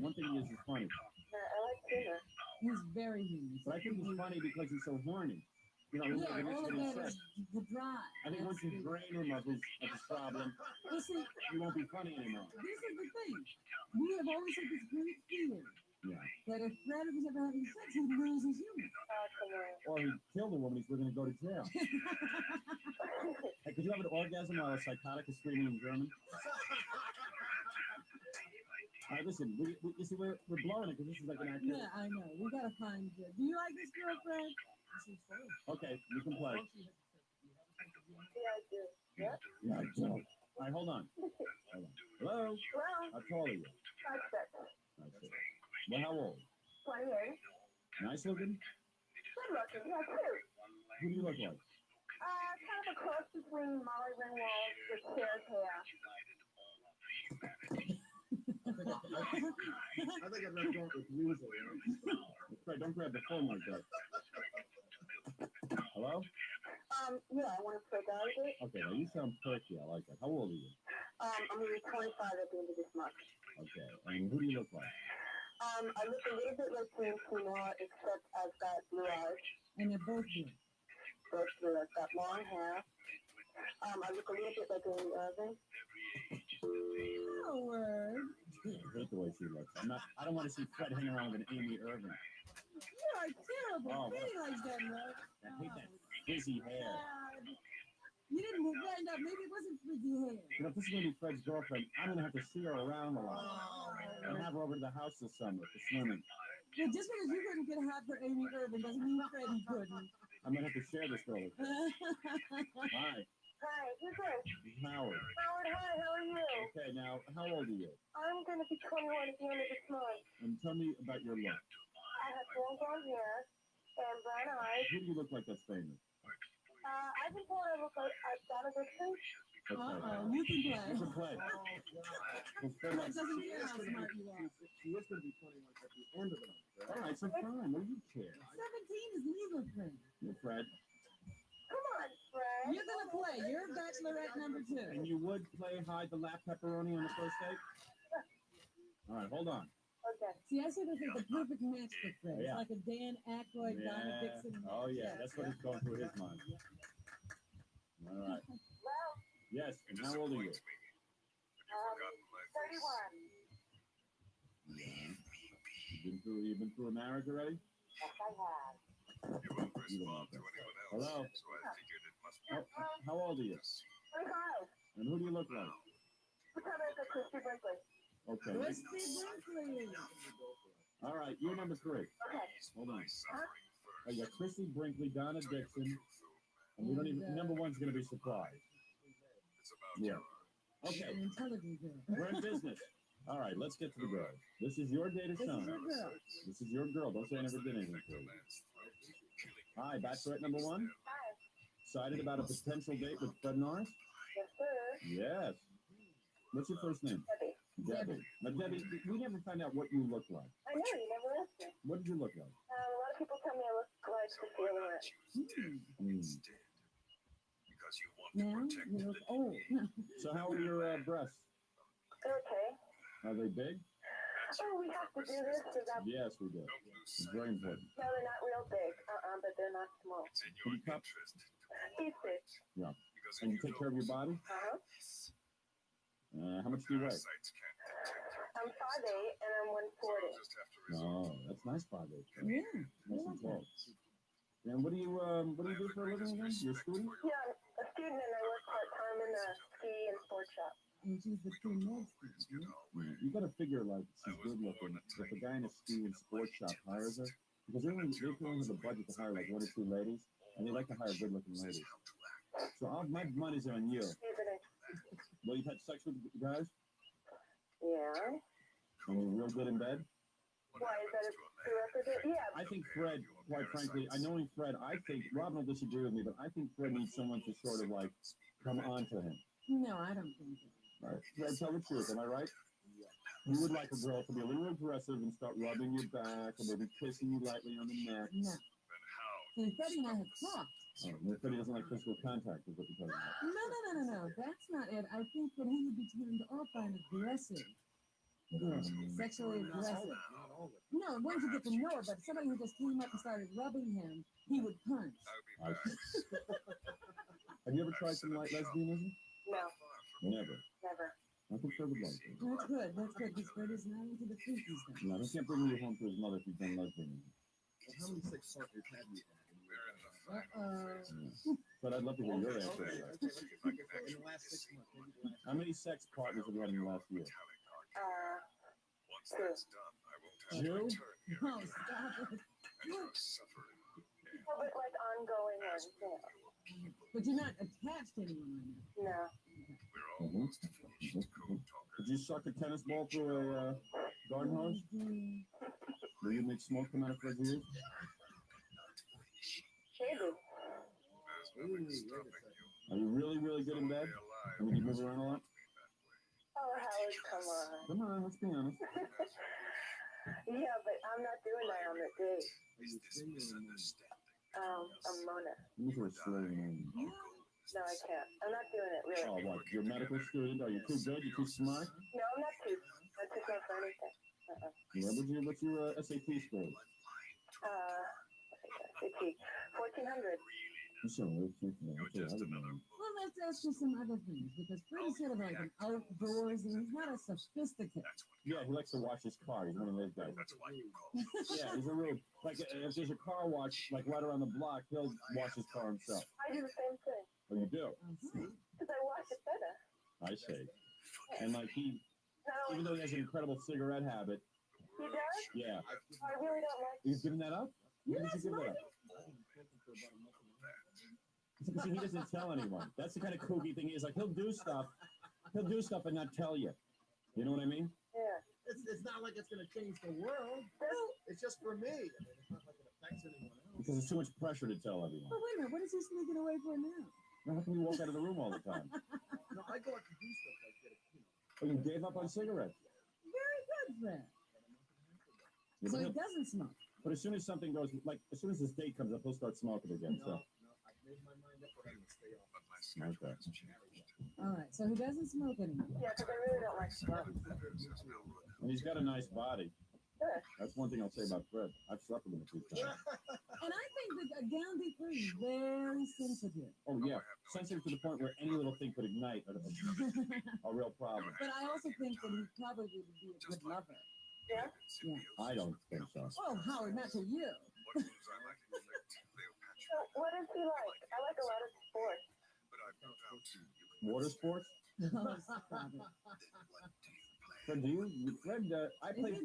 one thing he is funny. I like humor. He's very humorous. But I think he's funny because he's so horny. You know, Yeah, all of that is the drive. I think once you drain him of his problem, Well, see, you won't be funny anymore. this is the thing. We have always had this great fear Yeah. that if Fred was ever having sex, he'd lose his humor. Or he killed a woman, he's going to go to jail. Hey, could you have an orgasm while a psychotic is screaming in German? listen, you see, we're blowing it because this is like an actor. Yeah, I know. We gotta find it. Do you like this girlfriend? Okay, you can play. Yeah, I do. Yep. Yeah, I do. All right, hold on. Hello? Hello? How tall are you? 5'6". I see. Well, how old? 28. Nice looking? Good looking. Yeah, cute. Who do you look like? Kind of a cross between Molly Ringwald with Sarah's hair. I think I'd rather go with music. Fred, don't grab the phone like that. Hello? Yeah, I want to play guys. Okay, now you sound perky. I like that. How old are you? I'm going to be 25 at the end of this month. Okay, and who do you look like? I look a little bit like James Seymour, except I've got blue eyes. And they're both blue. Both blue. I've got long hair. I look a little bit like Amy Irving. Howard. I hate the way she looks. I don't want to see Fred hanging around with an Amy Irving. You are terrible. Oh, Nobody likes that look. I hate that frizzy hair. You didn't find out. Maybe it wasn't frizzy hair. You know, if this is going to be Fred's girlfriend, I'm going to have to see her around a lot. And have her over to the house this summer for swimming. Well, just because you couldn't get hot for Amy Irving doesn't mean Freddie couldn't. I'm going to have to share this girl with you. Hi. Hi, who's this? This is Howard. Howard, hi, how are you? Okay, now, how old are you? I'm going to be 21 at the end of this month. And tell me about your look. I have long blonde hair and brown eyes. Who do you look like that's famous? I've been told I look like Donna Dixon. Okay. You can play. You can play. Well, Fred, That doesn't care how smart you are. she is going to be 21 at the end of the month. All right, so fine. What do you care? 17 is legal, Fred. You're Fred. Come on, Fred. You're going to play. You're bachelorette number 2. And you would play hide the lap pepperoni on the first date? All right, hold on. Okay. See, I said this is the perfect match for Fred. Yeah. It's like a Dan Aykroyd, Donna Dixon match. Oh, yeah. That's what is going through his mind. All right. Well, Yes, and how old are you? 31. Yeah. You've been through a marriage already? Yes, I have. You don't like that. Hello? How old are you? 25. And who do you look like? What's up, it's Christy Brinkley. Okay. Christy Brinkley. All right, you're number 3. Okay. Hold on. Oh, you got Christy Brinkley, Donna Dixon, and we don't even. Number 1's going to be surprised. Yeah. Okay. An intelligent girl. We're in business. All right, let's get to the girls. This is your day to shine. This is your girl. Don't say I never did anything for you. Hi, bachelorette number 1. Hi. Excited about a potential date with Fred Norris? Yes, sir. Yes. What's your first name? Debbie. Now, Debbie, we never find out what you look like. I know, you never asked me. What did you look like? A lot of people tell me I look like Cecilia Rant. Now you look old. So how are your breasts? They're okay. Are they big? Oh, we have to do this because I'm... Yes, we do. It's very important. No, they're not real big. But they're not small. Can you cup? He's big. Yeah. And you take care of your body? How much do you weigh? I'm 5'8" and I'm 140. Oh, that's nice 5'8". Yeah. Nice and tall. And what do you do for a living again? You're a student? Yeah, I'm a student and I work part-time in a ski and sports shop. And she's the true med You got to figure like she's good looking. If a guy in a ski and sports shop hires her, because they only have the budget to hire like 1 or 2 ladies, and they like to hire good looking ladies. So my money's on you. Well, you've had sex with guys? Yeah. And you're real good in bed? Why, is that a prerequisite? Yeah. I think Fred, quite frankly, knowing Fred, I think, Robin will disagree with me, but I think Fred needs someone to sort of like come on to him. No, I don't think so. All right. Fred, tell the truth, am I right? You would like a girl to be a little aggressive and start rubbing your back or maybe kissing you lightly on the neck. No. So Freddie and I have talked. Oh, Freddie doesn't like physical contact, is what you're talking about. No. That's not it. I think that he would be turned off by an aggressive. Sexually aggressive. No, once you get to know her, but somebody who just came up and started rubbing him, he would punch. Have you ever tried some light lesbianism? No. Never. Never. I think Fred would like it. That's good. Because Fred is not into the freaky stuff. No, he can't bring you home to his mother if you've done lesbianism. Well, how many sex partners have you had? But I'd love to hear your answer to that. In the last 6 months. How many sex partners have you had in the last year? Two. Oh, stop it. Well, but like ongoing and, But you're not attached to anyone right now. no. Did you suck a tennis ball through a garden hose? Will you make smoke come out of Fred's ears? Maybe. Are you really, really good in bed? I mean, you move around a lot? Oh, Howard, come on. Come on, let's be honest. Yeah, but I'm not doing that on the date. I'm Mona. You were a slave name. No, I can't. I'm not doing it, really. Oh, what? You're a medical student? Are you too good? You too smart? No, I'm not too good for anything. Yeah, what's your SAT score? It's 1,400. You sound really cute, man. Okay, I would know. Well, let's ask you some other things, because Fred is sort of like an outdoorsy. He's not a sophisticated. Yeah, he likes to wash his car. He's one of those guys. That's why you call him. Yeah, he's a real, like, if there's a car wash, like, right around the block, he'll wash his car himself. I do the same thing. Oh, you do? Because I wash it better. I see. And, like, even though he has an incredible cigarette habit. He does? Yeah. I really don't like You've given that up? When did you give that up? See, he doesn't tell anyone. That's the kind of kooky thing. Is like he'll do stuff and not tell you. You know what I mean? Yeah. It's not like it's going to change the world. It's just for me. I mean, it's not like it affects anyone else. Because there's too much pressure to tell everyone. But wait a minute, what is he sneaking away for now? Now, how come you walk out of the room all the time? No, I go out to do stuff like that. Oh, you gave up on cigarettes? Very good, Fred. Yeah, So but he doesn't smoke. But as soon as something goes, like, as soon as this date comes up, he'll start smoking again. So. No, I made my mind up that I'm going to stay off. Okay. All right, so he doesn't smoke anymore. Yeah, because I really don't like smoke. And he's got a nice body. Good. That's one thing I'll say about Fred. I've slept with him a few times. And I think that down deep is very sensitive. Oh, yeah. Sensitive to the point where any little thing could ignite a real problem. But I also think that he probably would be a good lover. Yeah? Yeah. I don't think so. Oh, Howard, not to you. So, what does he like? I like a lot of sports. Water sports? Oh, stop it. Fred, I played,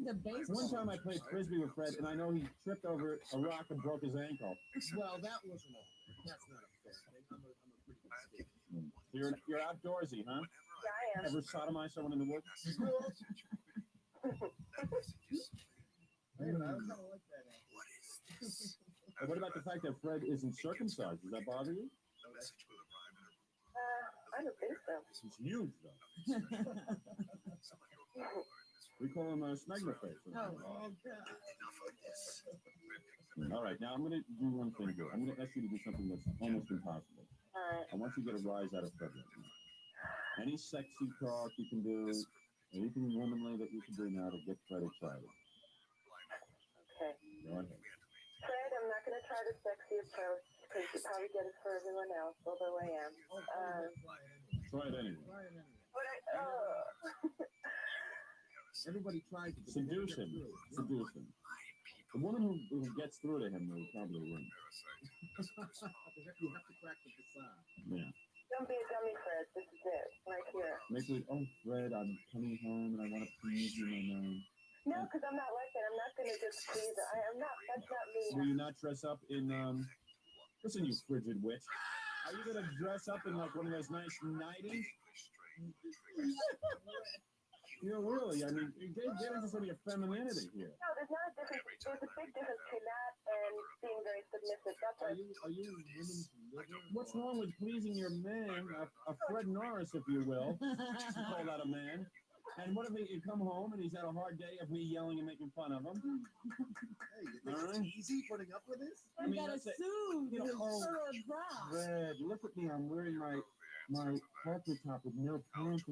one time I played Frisbee with Fred, and I know he tripped over a rock and broke his ankle. Well, that's not a fair thing. I'm a pretty good skater. You're outdoorsy, huh? Yeah, I am. Ever sodomize someone in the woods? Hey, but I kind of like that. And what about the fact that Fred isn't circumcised? Does that bother you? I don't think so. He's huge, though. We call him Sneglerface. Oh, God. All right, now I'm going to do one thing here. I'm going to ask you to do something that's almost impossible. All right. I want you to get a rise out of Fred right now. Any sexy talk you can do, anything womanly that you can do now to get Fred excited. Okay. Go ahead. Fred, I'm not going to try the sexy approach because you probably get it for everyone else, although I am. Try it anyway. But Everybody tries to Seduce him. Seduce him. The woman who gets through to him will probably win. You have to crack the facade. Yeah. Don't be a dummy, Fred. This is it, right here. Make it, oh, Fred, I'm coming home and I want to please you, my man. No, because I'm not like that. I'm not going to just please her. I'm not. That's not me. Will you not dress up in, listen, you frigid witch. Are you going to dress up in, like, one of those nice nighties? You know, really, I mean, get into some of your femininity here. No, there's not a difference. There's a big difference between that and being very submissive. That's Are you women's liver? What's wrong with pleasing your man, a Fred Norris, if you will? You call that a man. And what if you come home and he's had a hard day of me yelling and making fun of him? Hey, you think it's easy putting up with this? I mean, gotta sue you know, Fred, Fred, look at me. I'm wearing my halter top with no panties.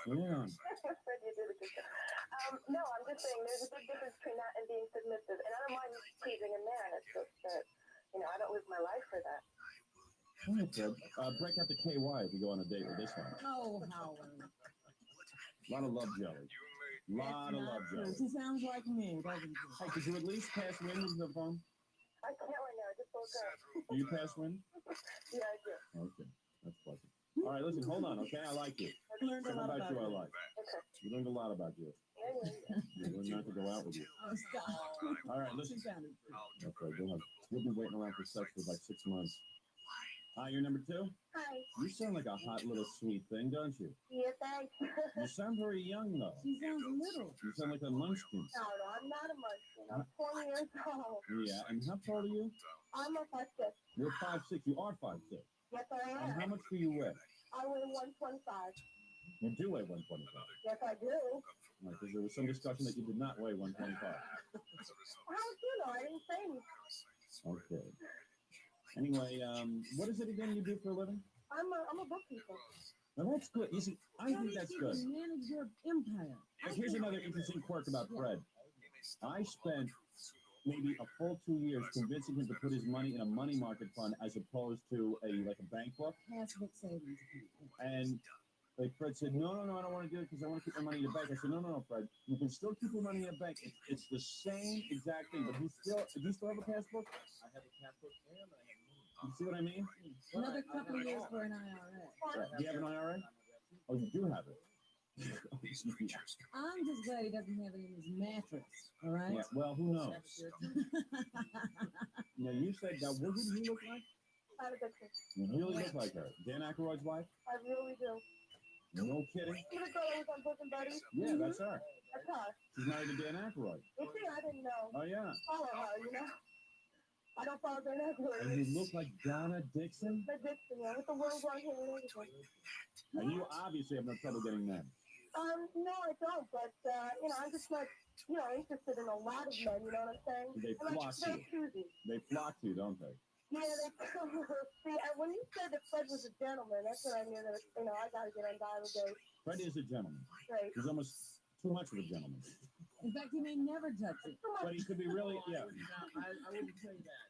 Yeah. Fred, you did a good job. No, I'm just saying there's a big difference between that and being submissive. And I don't mind pleasing a man. It's just that, I don't live my life for that. All right, Fred. Break out the KY if you go on a date with this one. Oh, Howard. A lot of love jelly. Lot of love jelly. She sounds like me, doesn't she? Hey, could you at least pass wind with the phone? I can't right now. I just woke up. Do you pass wind? Yeah, I do. Okay, that's pleasant. All right, listen, hold on, okay? I like you. I learned a Something lot about you I like. Okay. We learned a lot about you. We're not to go out with you. Oh, stop. All right, listen. She sounded Okay, go ahead. You'll be waiting around for sex for like 6 months. Hi, you're number 2? Hi. You sound like a hot little sweet thing, don't you? Yeah, thanks. You sound very young, though. She sounds little. You sound like a munchkin. No, I'm not a munchkin. I'm 20 years old. Yeah, and how tall are you? I'm a 5'6". You're 5'6". You are 5'6". Yes, I am. And how much do you weigh? I weigh 125. You do weigh 125. Yes, I do. Right, because there was some discussion that you did not weigh 125. How would you know? I didn't say anything. Okay. Anyway, what is it again you do for a living? I'm a bookkeeper. Now that's good. You see, I think that's good. Manage your empire. But here's another interesting quirk about Fred. I spent maybe a full 2 years convincing him to put his money in a money market fund as opposed to a bank book. Passbook savings. And like Fred said, no, I don't want to do it because I want to keep my money in the bank. I said, no, Fred, you can still keep your money in the bank. It's the same exact thing. But do you still have a passbook? I have a passbook and I have money. You see what I mean? Another couple of years for an IRA. Right. Do you have an IRA? Oh, you do have it. I'm just glad he doesn't have it in his mattress. All right. Yeah, well, who knows? Now, you said, what did he look like? I'm a picture. You really look like her. Dan Aykroyd's wife? I really do. No kidding? You the girl who was on Bosom Buddies? Yeah, that's her. That's her. She's married to Dan Aykroyd. You see, I didn't know. Oh, yeah. Follow her, you know? I don't follow Dan Aykroyd. And you look like Donna Dixon? The Dixon, yeah, with the world on here and everything. And you obviously have no trouble getting men. No, I don't, but, I'm just not, interested in a lot of men, you know what I'm saying? They flock to you. Choosy. They flock to you, don't they? Yeah, see, when you said that Fred was a gentleman, that's when I knew that, I gotta get on dial date. Fred is a gentleman. Right. He's almost too much of a gentleman. In fact, he may never touch it. But he could be really, yeah. I wouldn't say that.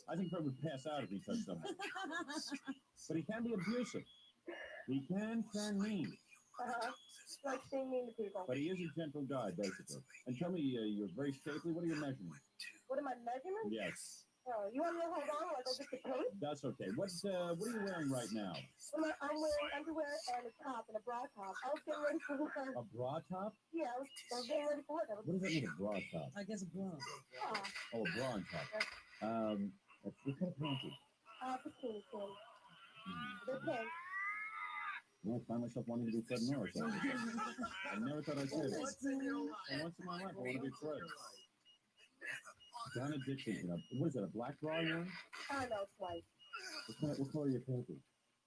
I think Fred would pass out if he touched something. But he can be abusive. He can turn mean. Like being mean to people. But he is a gentle guy, basically. And tell me, you're very shapely. What are your measurements? What are my measurements? Yes. Oh, you want me to hold on while I go get the tape? That's okay. What are you wearing right now? I'm wearing underwear and a top and a bra top. I was getting ready for work. A bra top? Yeah, I was getting ready for work. What does that mean, a bra top? I guess a bra. Oh, a bra on top. What kind of pants? Bikini pants. They're pink. I find myself wanting to be Fred Norris. I never thought I'd say that. Once in my life, I want to be Fred. Donna Dixon, what is that, a black bra you're wearing? No, it's white. What color are your panties?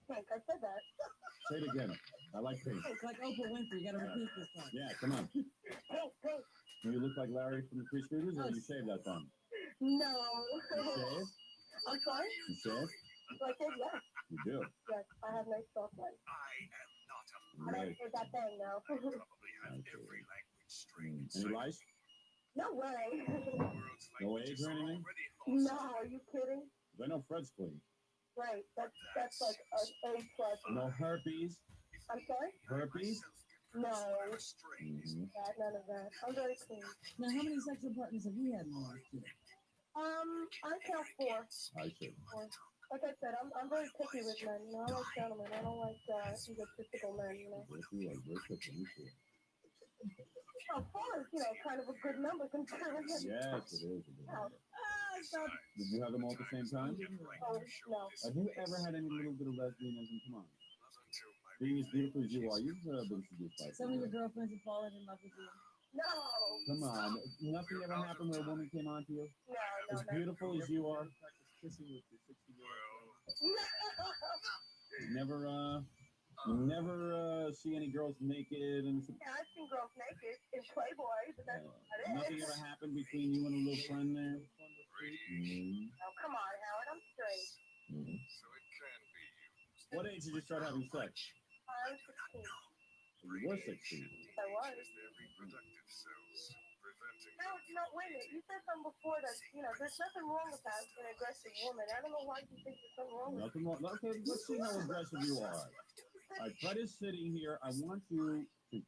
Pink, I said that. Say it again. I like pink. It's like Oprah Winfrey. You gotta repeat this one. Yeah, come on. Pink. Do you look like Larry from the Three Stooges, or you shaved that time? No. You shaved? I'm sorry? You shaved? I said yes. You do? Yes, I have nice soft legs. Right. I got bang now. Any lice? No way. No age or anything? No, are you kidding? I know Fred's clean. Right, that's like an A+. No herpes? I'm sorry? Herpes? No. None of that. I'm very clean. Now, how many sexual partners have you had in the last year? I count 4. I see. 4. Like I said, I'm very picky with men. I like gentlemen. I don't like egotistical men. Yes, you are. We're picky. Well, 4 is, kind of a good number considering. Yes, it is. Stop. Did you have them all at the same time? Oh, no. Have you ever had any little bit of lesbianism? Come on. Being as beautiful as you are, you've been seduced by Some of your girlfriends have fallen in love with you. No. Come on. Nothing ever happened where a woman came on to you? No. As beautiful as you are? Kissing with your 60-year-old. Never see any girls naked and. Yeah, I've seen girls naked in Playboy, but that's not it. Nothing ever happened between you and a little friend there? Oh, come on, Howard. I'm straight. What age did you start having sex? I was 16. You were 16. I was. No, wait a minute. You said something before that, there's nothing wrong with that an aggressive woman. I don't know why you think there's something wrong with Nothing wrong. Okay, let's see how aggressive you are. All right, Fred is sitting here. I want you to,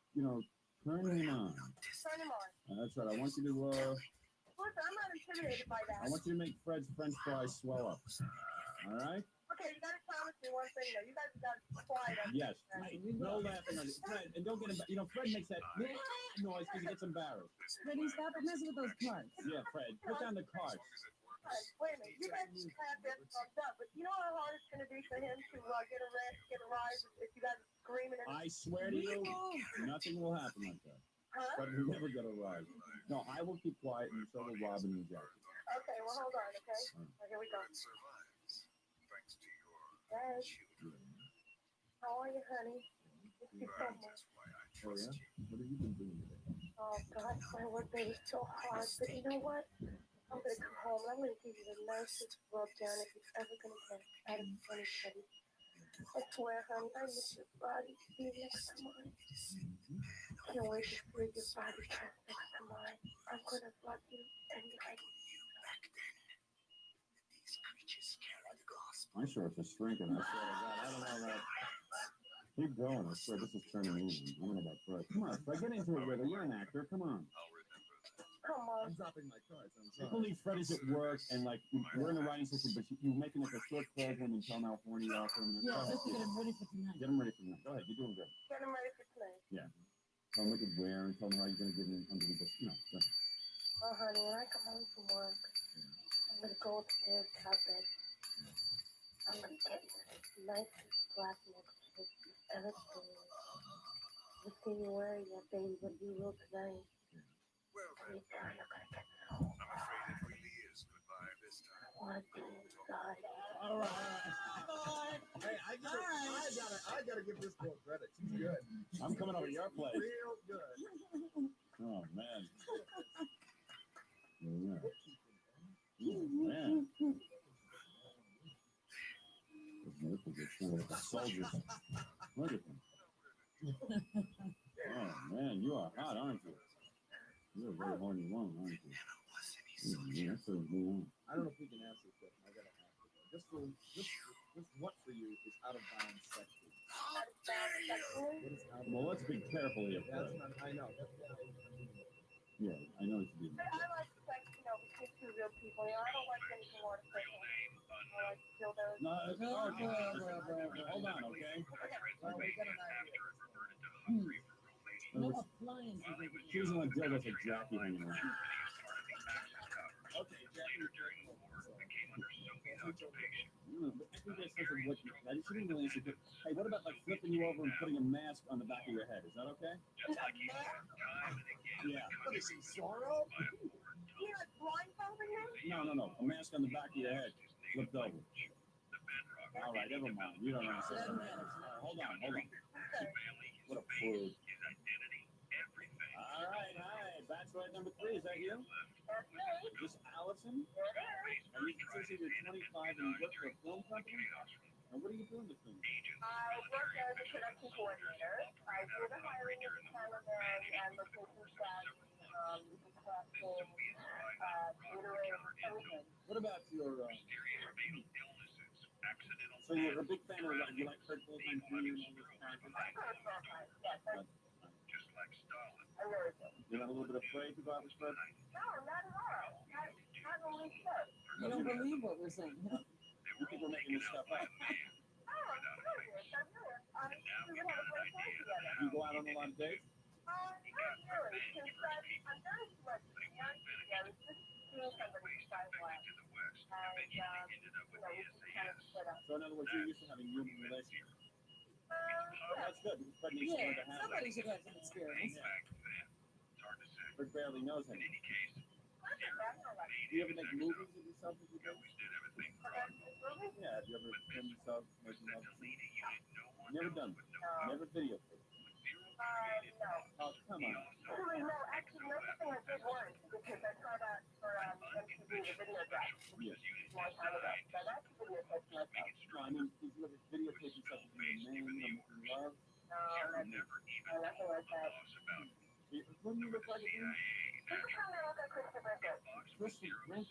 turn him on. Turn him on. That's right. I want you to, Listen, I'm not intimidated by that. I want you to make Fred's French fries swell up. All right? Okay, you gotta tell me promise me one thing though. You guys got quiet. Yes. Hey, no laughing on it. Fred, and don't get embarrassed. You know, Fred makes that noise because he gets embarrassed. Freddie, stop messing with those cards. Yeah, Fred, put down the cards. Wait a minute, you guys have that thumbs up, but you know how hard it's going to be for him to get a rise if you guys are screaming. I swear to you, nothing will happen like that. Huh? Fred will never get a rise. No, I will keep quiet, and so will Robin and Jackie. Okay, well, hold on, okay? Here we go. Hey. How are you, honey? Miss you so much. Oh, yeah? What have you been doing today? Oh, God, my workday was so hard, but you know what? I'm going to come home and I'm going to give you the nicest rub down if you're ever going to get out of anybody. I swear, honey, I miss your body. See you next to mine. Can't wait to breathe your body pressed next to mine. I'm going to love you and like you. My shorts are shrinking. I swear to God, I don't know that. Keep going. I swear this is turning easy. I don't know about Fred. Come on, Fred, get into it with her. You're an actor. Come on. Come on. I'm dropping my cards. I'm I sorry. believe Fred is at work and like we're in a writing session, but you're making like a short program and tell him how horny you are for him. Yeah, let's get him ready for tonight. Get him ready for tonight. Go ahead. You're doing good. Get him ready for tonight. Yeah. Tell him what to wear and tell him how you're going to get him underneath this. You know. Go ahead. Oh, honey, when I come home from work, I'm going to go upstairs to our bed. I'm going to get the nicest black necklace you've ever seen. I've seen you wearing that, baby, but you will tonight. And you're going to get so hard. I want to be inside. All right. Hey, I gotta give this girl credit. She's good. I'm coming over to your place. Real good. Oh, man. Yeah. Oh, man. Those nipples are full of soldiers. Look at them. Oh, man, you are hot, aren't you? You're a very horny woman, aren't you? Yeah, that's a good one. I don't know if we can ask this question. I gotta ask it. Just what for you is out of bounds sexually? What is out of Well, let's be careful here, That's Fred. not, I know. Yeah, I know it should be. I like sex, between two real people. I don't like anything artificial. I like to feel those. No, okay. Hold on, okay? Well, we got an idea. No appliances. She doesn't want to deal with a Jackie hanging around. Okay, Jackie. But everybody says what she didn't really answer. Hey, what about like flipping you over and putting a mask on the back of your head? Is that okay? Yeah. What is he, Zorro? You're like blindfolding him? No. A mask on the back of your head, flipped over. All right, never mind. You don't understand. Hold on. What a prude. All right, hi. Bachelorette number 3, is that you? Is this Allison? Are you considered you're 25 and you work for a film company? And what are you doing with them? I work as a production coordinator. I do the hiring of the cameraman and location staff, the casting, catering, everything. What about your, so you're a big fan of, you like Kurt Bullheim Jr. and all those characters? I really do. You're not a little bit afraid to go out with Fred? No, not at all. Not the least bit. You don't believe what we're saying. You think we're making this stuff up? Oh, I'm serious. Honestly, we would have a great time together. You go out on a lot of dates? Not really, because I'm very selective. I was just doing somebody besides last. And, we just kind of split up. So in other words, you're used to having human relations. That's good, because Fred needs to learn to have Somebody that. should have some experience. Fred barely knows him. Do you ever make movies of yourself as you do? Yeah, have you ever filmed yourself making love scenes? Never done it. Never videotaped. No. Oh, come on. Actually, no. Actually, nothing I did once, because I tried out for MTV, the video guy, Yes. a long time ago. But I actually videotaped myself. No, I mean, did you ever videotape yourself as being a man, making love? No, nothing like that. Wouldn't you look like a dude? This is how I look at Christopher Brink. Christian Brink?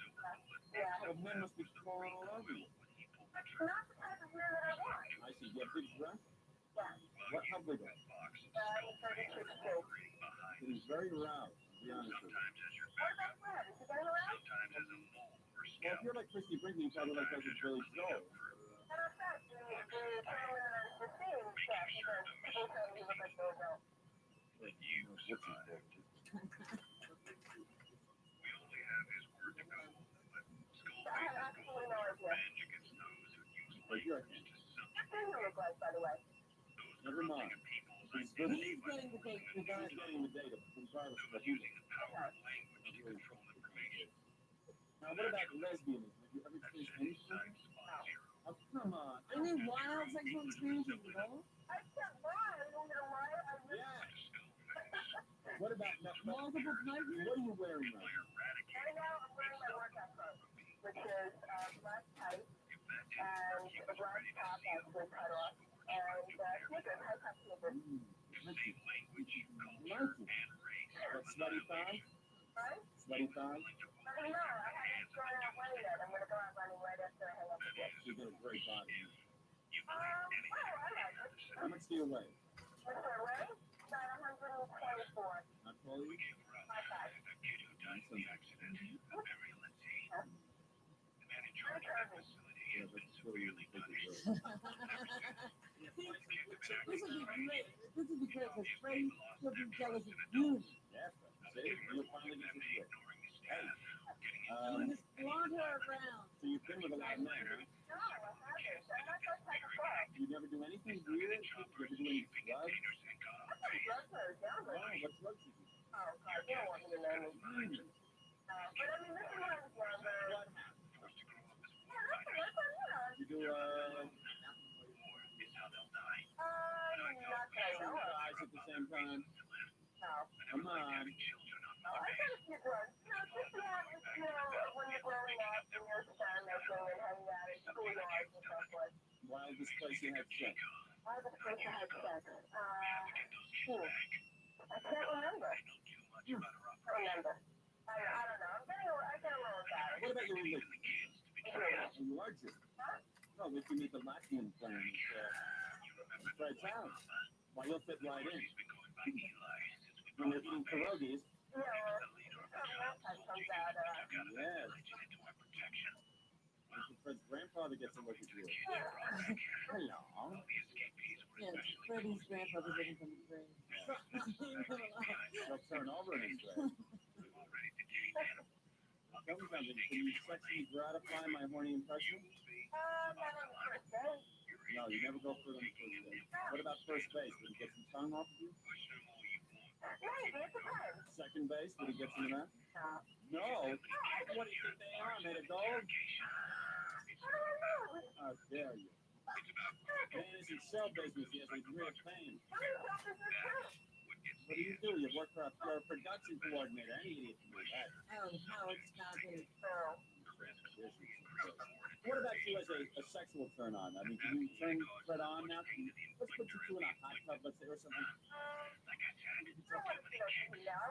Yeah. Well, men must be crawling all over you. Not the type of man that I want. I see. You have big breasts? Yeah. What, how big are they? I'm 36 too. It is very round, to be honest with you. What about Fred? Is he going around? Well, if you're like Christy Brinkley, you probably like Billy Joel. And in fact, the gentleman that I was just seeing, yeah, people tell me he looked like Bill Jones. But you survived. We only have his word to go on, but I have absolutely no idea. magic is those who use But you're What does he look like, by the way? never mind. He's good. He's getting the date He's regardless. getting the data, regardless of what he's using the power of language to control information. Now, what about lesbianism? Have you ever experienced anything? Oh, come on. Any wild sexual experiences at all? I can't lie. I don't know why. I really... Yeah. What about Multiple places? What are you wearing right now? Right now, I'm wearing my workout clothes, which is black tights and a black top actually cut off, and sneakers, high-top sneakers. What, sweaty thighs? Right? Sweaty thighs? I don't know. I haven't gone out running yet. I'm going to go out running right after I hang up with you. You got a great body. I like it. How much do you weigh? What's my weight? About 124. How tall are you? 5'5". Yeah, that's really big. This would be great. This would be great because Freddie will be jealous of you. Yeah, see? You'll finally get this good. Hey, And this blonde hair around. so you've been with a lot of men, huh? No, I haven't. I'm not that type of girl. You never do anything weird? You ever do any drugs? I thought drugs were younger. No, what drugs did you do? Oh, God, you don't want me to know me. But I mean, this is when I was younger. What happened? Yeah, that's what, you know. You do, Not that I know of. guys at the same time? No. Come on. No, I got a few drugs. You know, just to have, you know, when you're growing up and you're experimenting and hanging out in schoolyards and so forth. Wildest place you had sex? Wildest place I had sex? I can't remember. I don't remember. I don't know. I get a little embarrassed. What about your religion? Are you are Jew? No, if you meet the Latvian plan, spreads out. Why, you'll fit right in. When you're eating pierogies. Yeah, that comes out. Yes. Fred's grandfather gets a look at you. Hello. Yes, Freddie's grandfather's looking from the grave. They'll turn over in his grave. Tell me something. Can you sexually gratify my horny impression? Not on the first day. No, you never go for it on the first day. What about first base? Would he get some tongue off of you? Maybe, it depends. Second base? Would he get some of that? No. No? What do you think they are? Made of gold? I don't know. How dare you? Man isn't show business. He has a degree of pain. What do? You work for you're a production coordinator. Any idiot can do that. Oh, Howard, stop it. What about you as a sexual turn on? I mean, can you turn Fred on now? Let's put you two in a hot tub, let's say, or something. I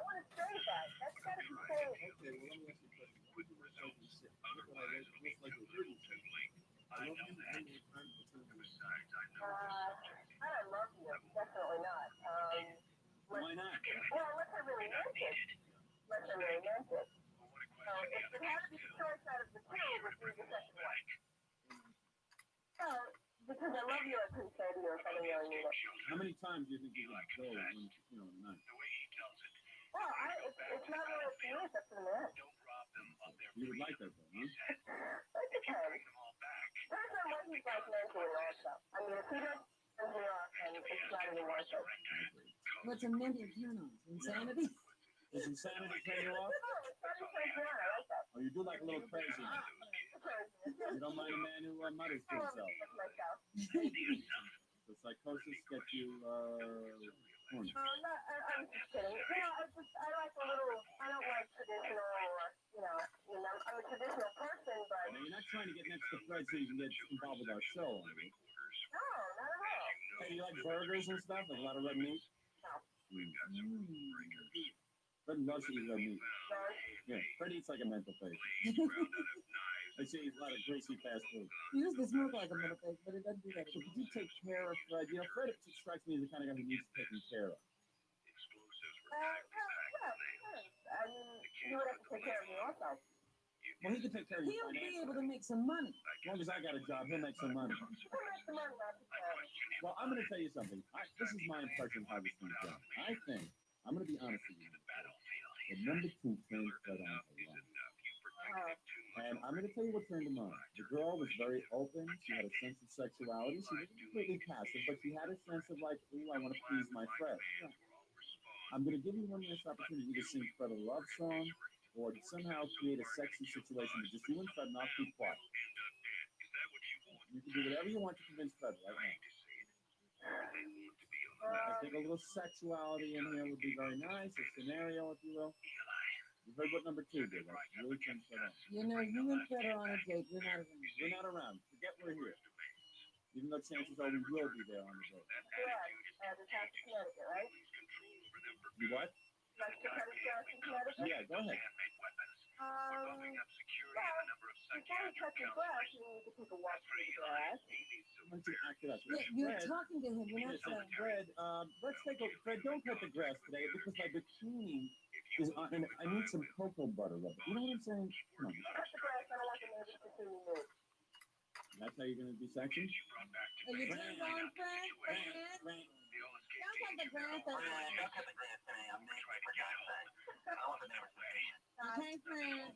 want to say that. That's got to be safe. Okay, well, let me ask you a question. What would you myself and sit? Look what I most likely heard you say. I love you, and you time to turn to I don't love you. Definitely not. Why not? Well, unless I really meant it. Unless I really meant it. So if it had to be a choice out of the two, it would be the second one. So, because I love you, I couldn't say to you if I didn't really mean it. How many times do you think you could go in, in a night? Well, it's not really up to me, it's up to the man. You would like that, though, huh? It depends. Depends on what he's like mentally also. I mean, if he doesn't turn me off, then it's not even worth it. What's a mental turn on? Insanity? Does insanity turn you off? No, it's not even turn on. I like that. Or you do like a little crazy? You don't mind a man who mutters to himself? So psychosis gets you, horny. I'm just kidding. You know, I like a little, I don't like traditional or, I'm a traditional person, but... Now, you're not trying to get next to Fred so you can get involved with our show, are you? No, not at all. Hey, you like burgers and stuff? Like a lot of red meat? No. Fred loves to eat red meat. Yeah, Fred eats like a mental patient. I say he eats a lot of greasy fast food. He used to smoke like a mental patient, but it doesn't do that. So could you take care of Fred? You know, Fred strikes me as the kind of guy who needs taken care of. I mean, you would have to take care of me also. Well, he can take care of you He'll be financially. able to make some money. As long as I got a job, he'll make some money. Well, I'm going to tell you something. This is my impression of how this thing's done. I think, I'm going to be honest with you. The number 2 turned Fred on a lot. And I'm going to tell you what turned him on. The girl was very open. She had a sense of sexuality. She wasn't completely passive, but she had a sense of like, ooh, I want to please my Fred. I'm going to give you one last opportunity to sing Fred a love song or to somehow create a sexy situation with just you and Fred, not keep quiet. You can do whatever you want to convince Fred right now. I think a little sexuality in here would be very nice, a scenario, if you will. You heard what number 2 did, right? Really turned Fred on. You know, you and Fred are on a date. You're not around. We're not around. Forget we're here. Even though chances are we will be there on the date. You what? Yeah, go ahead. Why don't you act it up? You're talking to him. You're not saying. Fred, let's take a... Fred, don't cut the grass today because my bikini is on, and I need some cocoa butter rub. You know what I'm saying? Come on. That's how you're going to be sexy? Are you turned on, Fred? Fred? Don't cut the grass. Okay, Fred.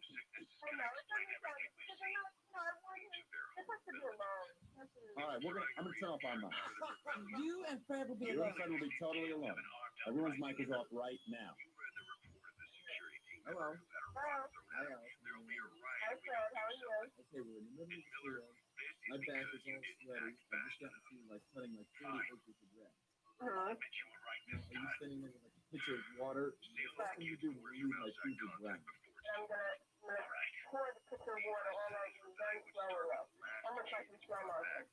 All right, I'm going to turn off our mic. You and Fred will be You alone. and Fred will be totally alone. Everyone's mic is off right now. Hello. Hi, Alice. Okay, we're in the middle of the field. My back is all sweaty. I've just gotten through like cutting like 30 acres of grass. Are you standing there with like a pitcher of water? What can you do when you leave my shoes are brown? I'm gonna pour the pitcher of water all over you very slowly, almost like you slow motion.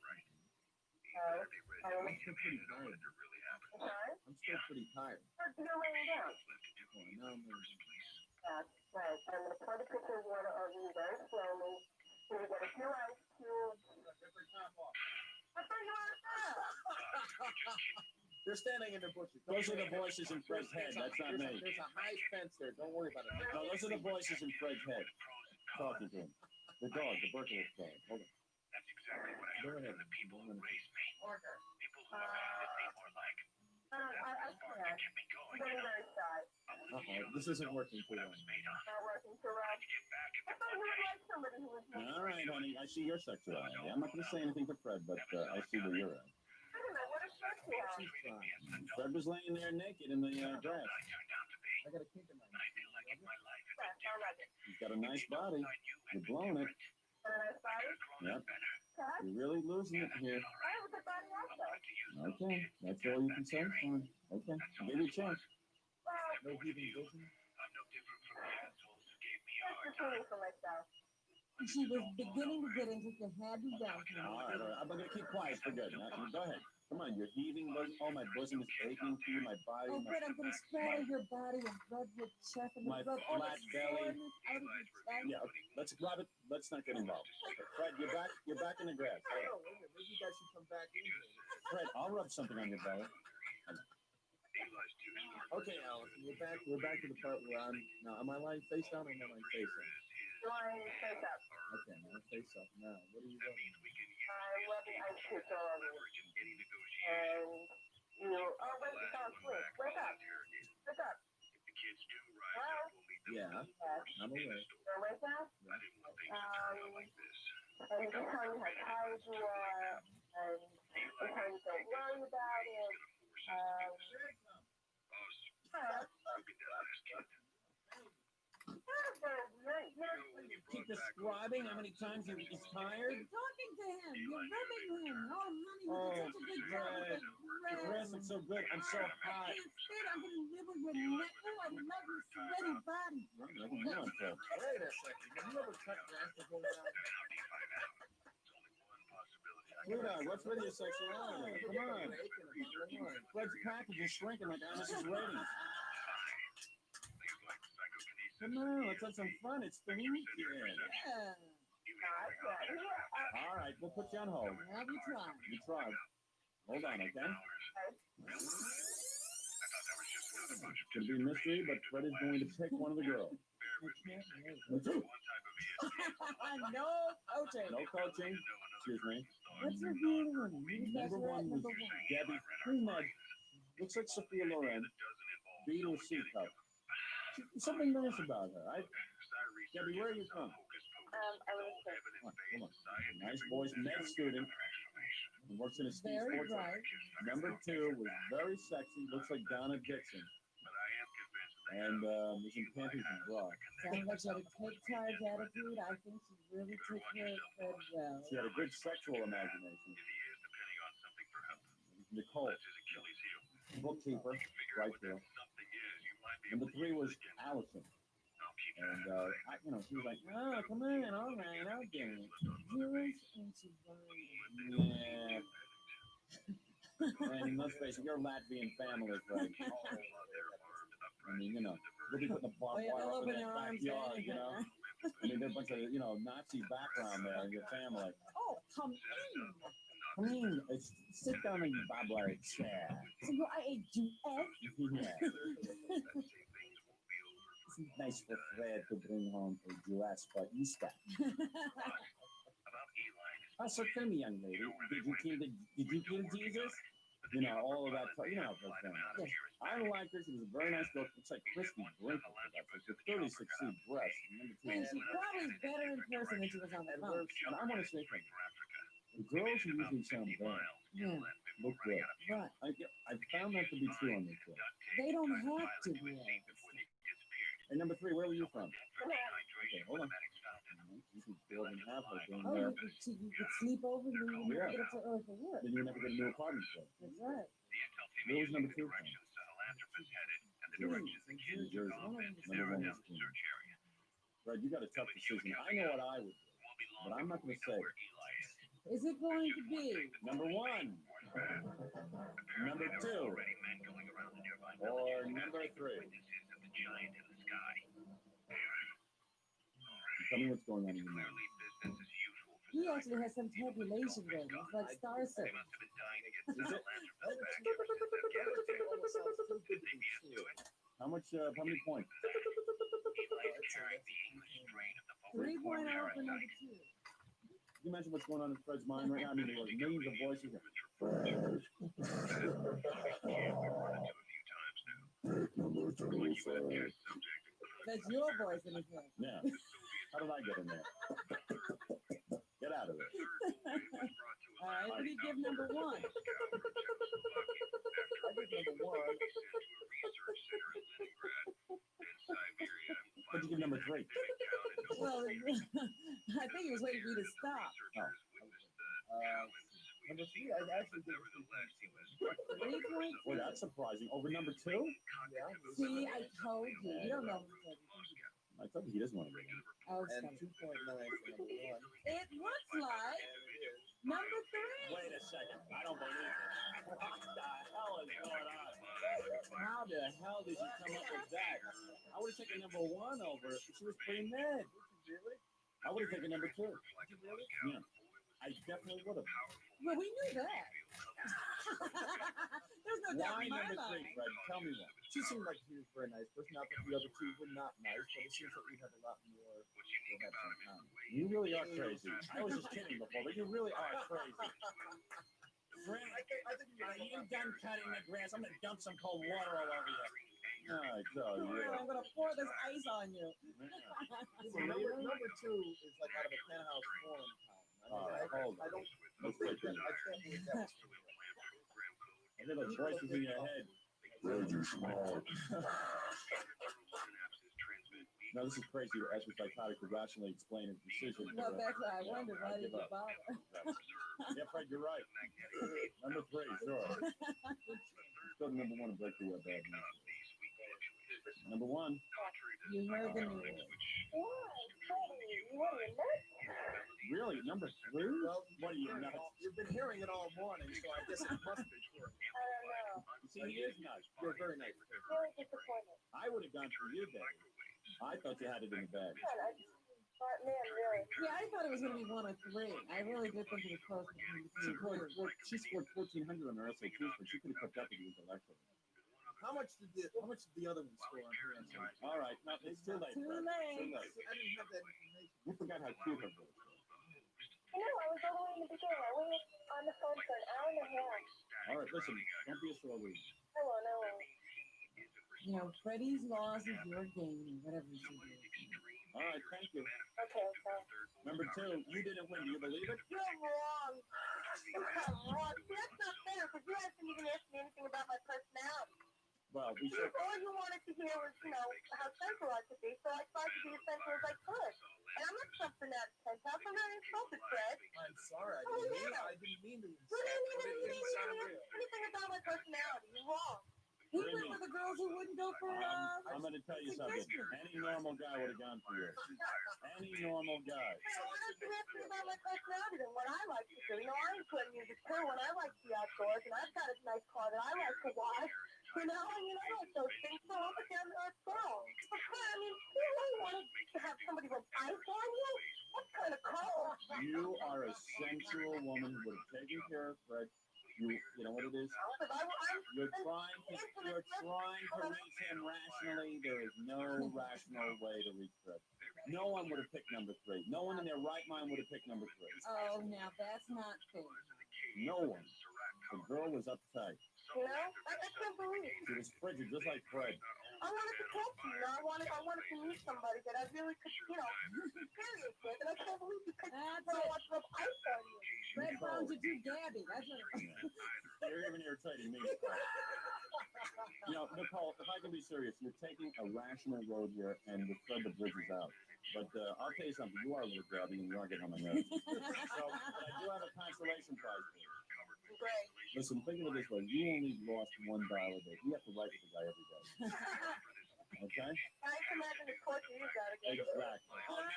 I'm still pretty tired. Sorry? I'm still pretty tired. You're laying down. Oh, now I'm laying down. That's right. I'm gonna pour the pitcher of water over you very slowly. So you get a few ice cubes. I thought you were They're standing in the bushes. Those are the voices in Fred's head. That's not me. There's a high fence there. Don't worry about it. No, those are the voices in Fred's head. Talking to him. The dog, the Berkeley dog. Hold on. That's exactly what I heard from the people who raised me. People who know how to be more like. I can't. I'm getting very shy. Uh-oh, this isn't working too well. Not working too well. I thought you would like somebody who was more. All right, honey. I see your sexuality. I'm not going to say anything to Fred, but I see where you're at. I don't know. What is sexuality? She's fine. Fred was laying there naked in the grass. I got a kink in my neck. He's got a nice body. You're blowing it. Got a nice body? Yep. You're really losing it here. I have a good body also. Okay, that's all you can say. Fine. Okay, I'll give you a chance. No heaving vision. That's just feeling for myself. She was beginning to get into the happy down. All right. I'm going to keep quiet for good. Now, go ahead. Come on, you're heaving. Oh, my bosom is aching through my body. Oh, Fred, I'm going to straddle your body and rub your chest and my rub all flat the belly. soreness out of your chest. Yeah, okay. Let's grab it. Let's not get involved. Fred, you're back. You're back in the grass. Oh, wait a minute. Maybe you guys should come back in here. Fred, I'll rub something on your belly. Okay, Alice, we're back to the part where I'm now. Am I lying face down or am I lying face up? Lying face up. Okay, I'm lying face up now. What are you rubbing? I'm rubbing ice cubes all over you. And you. Oh, wait, you fell asleep. Wake up. Wake up. Hello? Yeah, I'm awake. You're awake now? And you just tell me how tired you are, and you tell me don't worry about it. Keep describing how many times he's tired. You're talking to him. You're rubbing him. Oh, honey, you did such a good job with that Your grass looks so good. I'm so hot. I can't sit. I'm going to live with your neck. Oh, I love your sweaty body. Wait a second. Have you ever cut grass before now? Sweetheart, what's with your sexuality? Come on. Fred's package is shrinking like Alice's ratings. Come on, let's have some fun. It's the weekend. Yeah. All right, we'll put you on hold. Have you tried? You tried. Hold on, okay? It's going to be a mystery, but Fred is going to pick one of the girls. I can't wait. Me too. No coaching. No coaching. Excuse me. What's your beauty one? Number one was Debbie Pre-Med. Looks like Sophia Loren. B to a C cup. Something nice about her. Debbie, where are you from? I was Come on. Nice voice, med student. Works in a ski Very sports. bright. Number 2 was very sexy. Looks like Donna Dixon. And was in panties and bra. Sounds like she had a take charge attitude. I think she really took care of Fred well. She had a good sexual imagination. Nicole, bookkeeper, right there. Number 3 was Allison. And, she was like, oh, come on, all right, I'll do it. Jewish and Chivani. Yeah. And let's face it, you're Latvian family, Fred. I mean, we'll be putting the barbed wire up in that backyard, I mean, there's a bunch of, Nazi background there in your family. Oh, come in. Come in, sit down in the barbed wire chair. So you are a Jewess? Yeah. It's nice for Fred to bring home a Jewess for Easter. So tell me, young lady, did you kill Jesus? All of that, how Fred's family. Yes. I like her. She was a very nice girl. It's like Christy Brinkley. It's a 36C dress. And she's probably better in person than she was on the phone. And I want to say something. The girls who usually sound bad look good. Right. I found that to be true on this show. They don't have to be. And number 3, where were you from? Okay, hold on. You can still have her doing you could sleep over and then you never get up to early for work. Then you never get a new apartment for. That's right. Where was number 2 from? New Jersey. Number 1 was Queens. Fred, you got a tough decision. I know what I would do, but I'm not going to say it. Is it going to be number 1, number 2, or number 3? Tell me what's going on in your mind. He actually has some tabulation going. It's like Star Search. How many points? 3.0 for number 2. Can you imagine what's going on in Fred's mind right now? I mean, there were millions of voices. That's your voice in his head. Yeah. How did I get in there? Get out of it. All right, what do you give number 1? I give number 1. What'd you give number 3? Well, I think he was waiting for you to stop. Number 3, I actually did 3 points. Well, that's surprising. Over number 2? Yeah. See, I told you. You don't know. I told you he doesn't want to get in. Oh, and 2.9 for number 1. It looks like number 3. Wait a second. I don't believe it. What the hell is going on? How the hell did you come up with that? I would have taken number 1 over. She was pretty mad. Really? I would have taken number 2. Really? Yeah. I definitely would have. Well, we knew that. There's no doubt Why in my number 3, mind. Fred? Tell me one. She seemed like she was a very nice person. Not that the other 2 were not nice, but it seems like we have a lot more. We'll have some time. You really are crazy. I was just kidding before, but you really are crazy. Fred, I think are you done cutting the grass? I'm going to dump some cold water all over you. I tell you. I'm going to pour this ice on you. So number 2 is like out of a penthouse foreign town. I don't believe that. I can't believe that. I hear those voices in your head. No, this is crazy. As a psychotic to rationally explain his decision. Well, that's why I wondered why did you bother. Yeah, Fred, you're right. Number 3, sure. Still number 1 to break the web bad news. Number 1. You heard the news. Really? Number 3? Well, what are you nuts? You've been hearing it all morning, so I guess it must be true. See, he is nuts. You're very nice. Really disappointed. I would have gone for you, Daddy. I thought you had it in the bag. But man, really. Yeah, I thought it was going to be 1 or 3. I really did think it was close between the 2. She scored 1,400 on her SATs, but she could have kept up with you intellectually. How much did the other one score on her answer? All right, no, it's too late. Too Fred. late. Too late. I didn't have that information. You forgot how cute her voice was. I know, I was all the way in the beginning. I went on the phone for an hour and a half. All right, listen, don't be a sore loser. I won't. You know, Freddie's loss is your gain, whatever you do. All right, thank you. Okay. Number 2, you didn't win. Do you believe it? You're wrong. You're wrong. That's not fair, because you haven't even asked me anything about my personality. Well, we should. All you wanted to hear was, how central I could be, so I tried to be as central as I could. And I'm not something out of 10 times. I'm very insulted, Fred. I'm sorry. I didn't mean to You didn't even anything about my personality. You're wrong. He went with the girls who wouldn't go for I'm going to tell you something. Any normal guy would have gone for you. Any normal guy. Why don't you ask me about my personality and what I like to do? I enjoy music too, and I like the outdoors, and I've got a nice car that I like to watch. I like those things, so I'm a down to earth girl. I mean, you really want to have somebody with ice on you? That's kind of cold. You are a sensual woman who would have taken care of Fred. You know what it is? You're trying to reach him rationally. There is no rational way to reach Fred. No one would have picked number 3. No one in their right mind would have picked number 3. Oh, now that's not fair. No one. The girl was uptight. I can't believe it. She was frigid, just like Fred. I wanted to talk to you. I wanted to meet somebody that I really could, be serious with, and I can't believe you picked someone who wants to have ice on you. Fred found you too Gabby. That's what it is. You're even irritating me. Nicole, if I can be serious, you're taking a rational road here, and with Fred, the bridge is out. But I'll tell you something. You are a little grabby, and you are getting on my nerves. But I do have a consolation prize for you. Great. Listen, think of it this way. You only lost $1 a day. You have to write with the guy every day. Okay? I can imagine the torture you got to go through. Exactly. Now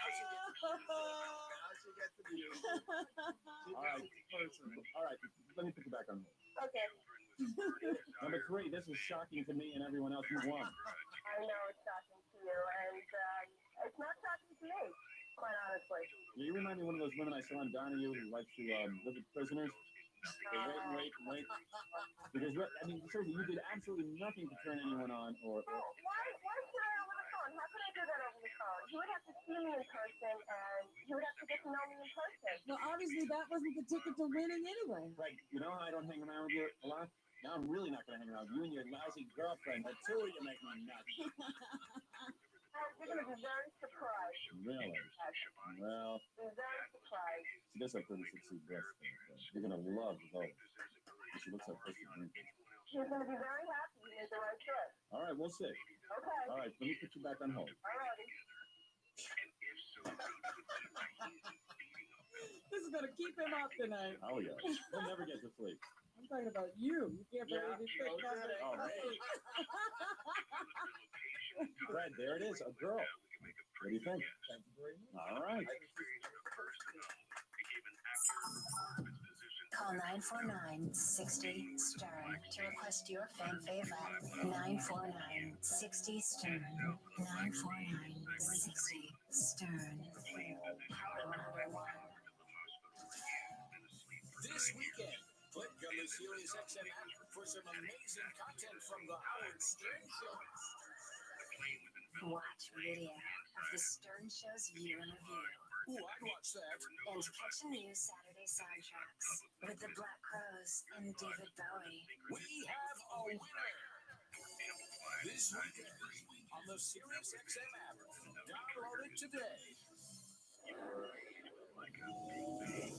she gets to be you. All right. Let me put you back on hold. Okay. Number 3, this is shocking to me and everyone else. You won. I know it's shocking to you, and it's not shocking to me, quite honestly. You remind me of one of those women I saw on Donahue who likes to look at prisoners. They wait. Because, seriously, you did absolutely nothing to turn anyone on or... Why should I over the phone? How can I do that over the phone? You would have to see me in person, and you would have to get to know me in person. Well, obviously, that wasn't the ticket to winning anyway. Right. You know how I don't hang around with you a lot? Now I'm really not going to hang around with you and your lousy girlfriend. The two of you make me nuts. You're going to be very surprised. Really? Well... Be very surprised. She does have pretty sexy breasts. You're going to love those. She looks like Christy Green. She's going to be very happy you made the right choice. All right, we'll see. Okay. All right, let me put you back on hold. All righty. This is going to keep him up tonight. Oh, yeah. He'll never get to sleep. I'm talking about you. You can't believe he picked number 3. Oh, Fred, there it is, a girl. What do you think? Thank you very much. All right. Call 949-60-STERN to request your fan favorite. 949-60-STERN. 949-60-STERN. This weekend, click on the Sirius XM app for some amazing content from the Howard Stern Show. Watch video of the Stern Show's Year in Review. Ooh, I'd watch that. And catch the new Saturday soundtracks with the Black Crowes and David Bowie. We have a winner this weekend on the Sirius XM app. Download it today.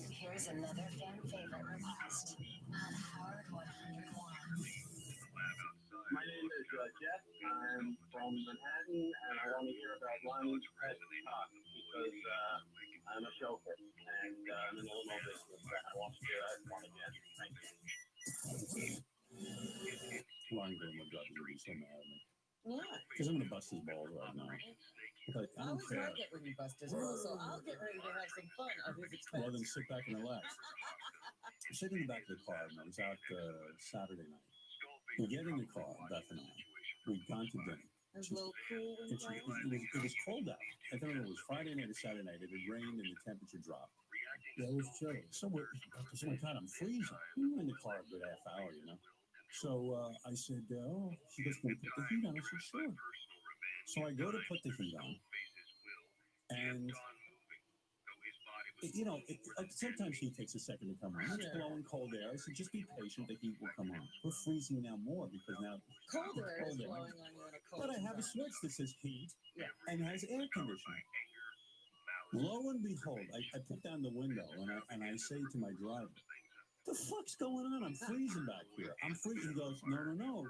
Here's another fan favorite request on Howard 101. My name is Jeff. I'm from Manhattan, and I want to hear about Ronnie's Pet Talk because I'm a chauffeur, and I'm in the limo business, and I want to hear that one again. Thank you. Ronnie Graham would be so mad at me. Yeah. Because I'm going to bust his balls right now. But I don't always care. like it when you bust his balls, so I'll get ready to have some fun at his expense. Well, then sit back and relax. I'm sitting in the back of the car, and I was out Saturday night. We get in the car, Beth and I. We'd gone to dinner. It was a little cool when It was cold out. I don't know, it was Friday night or Saturday night. It had rained and the temperature dropped. Yeah, it was chilly. So oh my God, I'm freezing. We were in the car a good half hour, So I said, oh, she goes, can we put the heat on? I said, sure. So I go to put the heat on, and sometimes heat takes a second to come on. It's blowing cold air. I said, just be patient. The heat will come on. We're freezing now more because now cold air is blowing on you in a cold. But I have a switch that says heat and has air conditioning. Lo and behold, I put down the window and I say to my driver, the fuck's going on? I'm freezing back here. I'm freezing. He goes, no.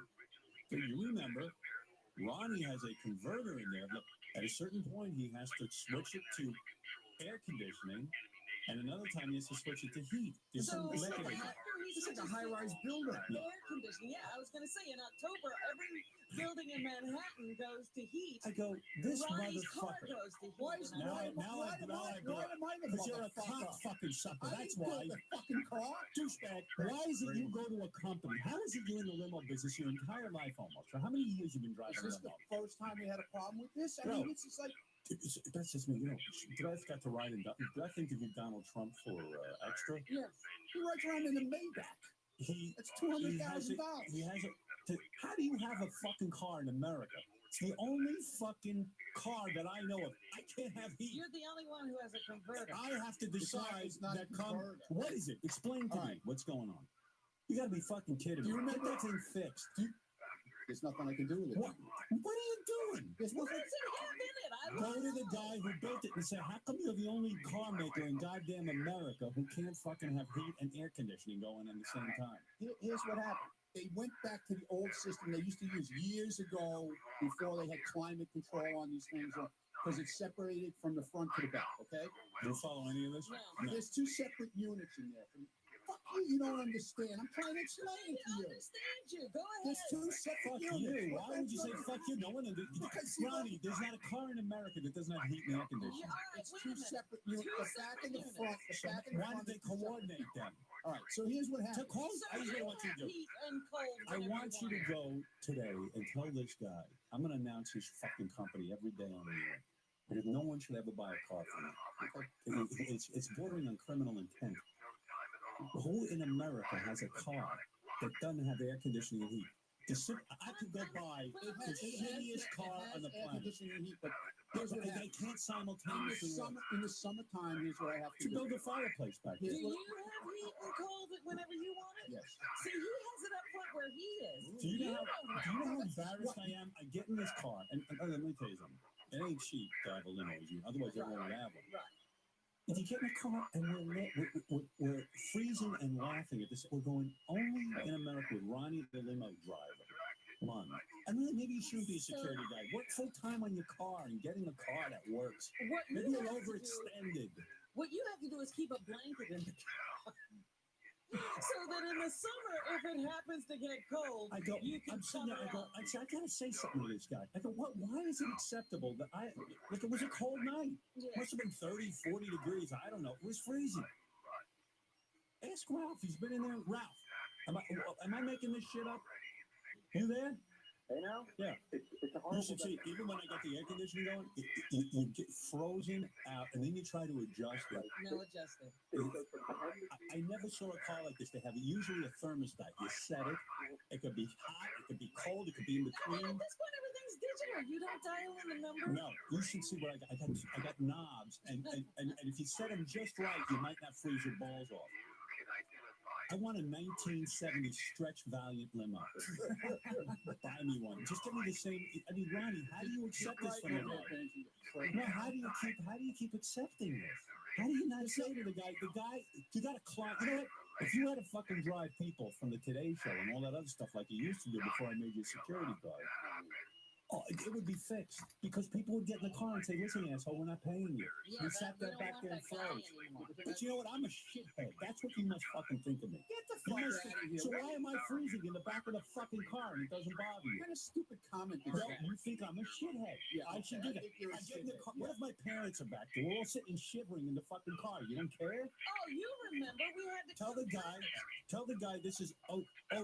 So you remember, Ronnie has a converter in there. Look, at a certain point, he has to switch it to air conditioning, and another time he has to switch it to heat. There's some mechanism. It's like a high-rise building. Air conditioning. Yeah, I was going to say, in October, every building in Manhattan goes to heat. I go, this Ronnie's car motherfucker. goes to heat. Why am I the Because you're a motherfucker? cock fucking sucker. I That's didn't why. build the fucking car. Douchebag. Why is it you go to a company? How is it you're in the limo business your entire life almost? For how many years you've been driving Is this a the limo? first time we had a problem with this? I No. mean, it's just like... That's just me. Did I got to ride in? Did I think to give Donald Trump for extra? Yes. He rides around in a Maybach. That's $200,000. He has a. How do you have a fucking car in America? It's the only fucking car that I know of. I can't have heat. You're the only one who has a converter. I have to decide It's not that a come. converter. What is it? Explain to me what's going on. You got to be fucking kidding me. Do you remember- Get that thing fixed. There's nothing I can do with it. What are you doing? There's What nothing... does it have in it? I Go to the guy who built it and say, how come you're the only car maker in goddamn America who can't fucking have heat and air conditioning going at the same time? Here's what happened. They went back to the old system they used to use years ago before they had climate control on these things because it's separated from the front to the back, okay? You follow any of this? No. There's two separate units in there. Fuck you don't understand. I'm trying to explain it to you. I understand you. Go ahead. There's two separate Fuck units. you. Why would you say fuck you? No one. Ronnie, there's not a car in America that doesn't have heat and air conditioning. All right, It's wait two a minute. separate units. Two The back and the separate front. The back and the Why front. did they coordinate them? All right, so here's what To happened. call, So here's what I want you to do. heat and cold. I want you to go today and tell this guy, I'm going to announce his fucking company every day on the air. Because no one should ever buy a car from him. It's bordering on criminal intent. Who in America has a car that doesn't have air conditioning and heat? I could go buy the shittiest car on the air planet. conditioning and heat, but here's what They happened. can't simultaneously work. In the summertime, here's what I have to To do. build a fireplace back Do there. you have heat and cold whenever you want it? Yes. See, he has it up front where he is. Do you know don't how embarrassed I am? I get in this car, and let me tell you something. It ain't cheap to have a limo, otherwise everyone would have one. Right. If you get in a car and we're freezing and laughing at this, we're going only in America with Ronnie the limo driver. Come on. And then maybe you shouldn't be a security guy. Work full time on your car and getting a car that works. What you Maybe you're have to do- overextended. What you have to do is keep a blanket in the car. So that in the summer, if it happens to get cold, I go, you can I'm sitting there, I go, I gotta say something to this guy. I go, why is it acceptable that like it was a cold night. Yeah. Must have been 30, 40 degrees. I don't know. It was freezing. Ask Ralph. He's been in there. Ralph, am I making this shit up? You there? Hey now? Yeah. It's a You horrible... should see, even when I got the air conditioning going, you get frozen out, and then you try to adjust it. No adjusting. I never saw a car like this. They have usually a thermostat. You set it. It could be hot. It could be cold. It could be in At between. this point, everything's digital. You don't dial in the number. No, you should see what I got. I got knobs, and if you set them just right, you might not freeze your balls off. I want a 1970 stretch Valiant limo. Buy me one. Just give me the same. I mean, Ronnie, how do you accept this from the guy? No, how do you keep accepting this? How do you not say to the guy, you got to climb. You know what? If you had to fucking drive people from the Today Show and all that other stuff like you used to do before I made you a security guard, it would be fixed because people would get in the car and say, "Listen, asshole, we're not paying you." Yeah, You sat there we don't back want there and that guy froze. anymore. But you know what? I'm a shithead. That's what you must fucking think of me. Get the You fuck must out of think- here. So why am I freezing in the back of the fucking car and it doesn't bother What you? kind of stupid comment is No, that? you think I'm a shithead. Yeah, I should do okay, I that. think you're a I get in the shithead, car. What if my parents are back there? We're all sitting shivering in the fucking car. You don't care? Oh, you remember we had to Tell the guy this is,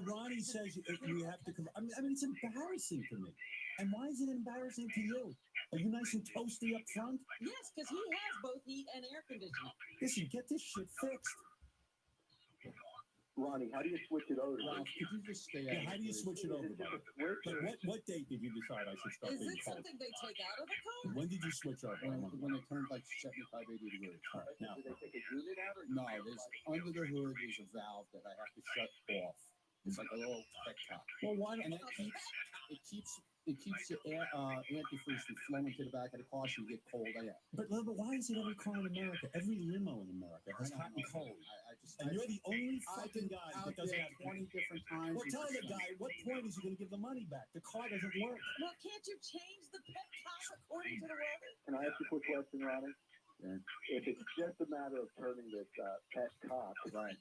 Ronnie says you have to come. I mean, it's embarrassing to me. And why is it embarrassing to you? Are you nice and toasty up front? Yes, because he has both heat and air conditioning. Listen, get this shit fixed. Ronnie, how do you switch it over? Ralph, could you just stay out? Yeah, how do you switch it over, buddy? Like, what date did you decide I should stop Is being it cold? something they take out of the car? When did you switch over? When it turned like 75, 80 degrees. All right, now. Did they take a unit out? Or No, there's under the hood is a valve that I have to shut off. It's like a little petcock. Well, why? And that keeps the air antifreeze from flowing to the back of the car so you get cold air. But why is it every car in America, every limo in America has hot and cold? And you're the only fucking guy that doesn't have 20 different times. Well, tell the guy, what point is he going to give the money back? The car doesn't work. Well, can't you change the petcock according to the weather? Can I ask you a quick question, Ronnie? Yeah. If it's just a matter of turning this pet cock, right?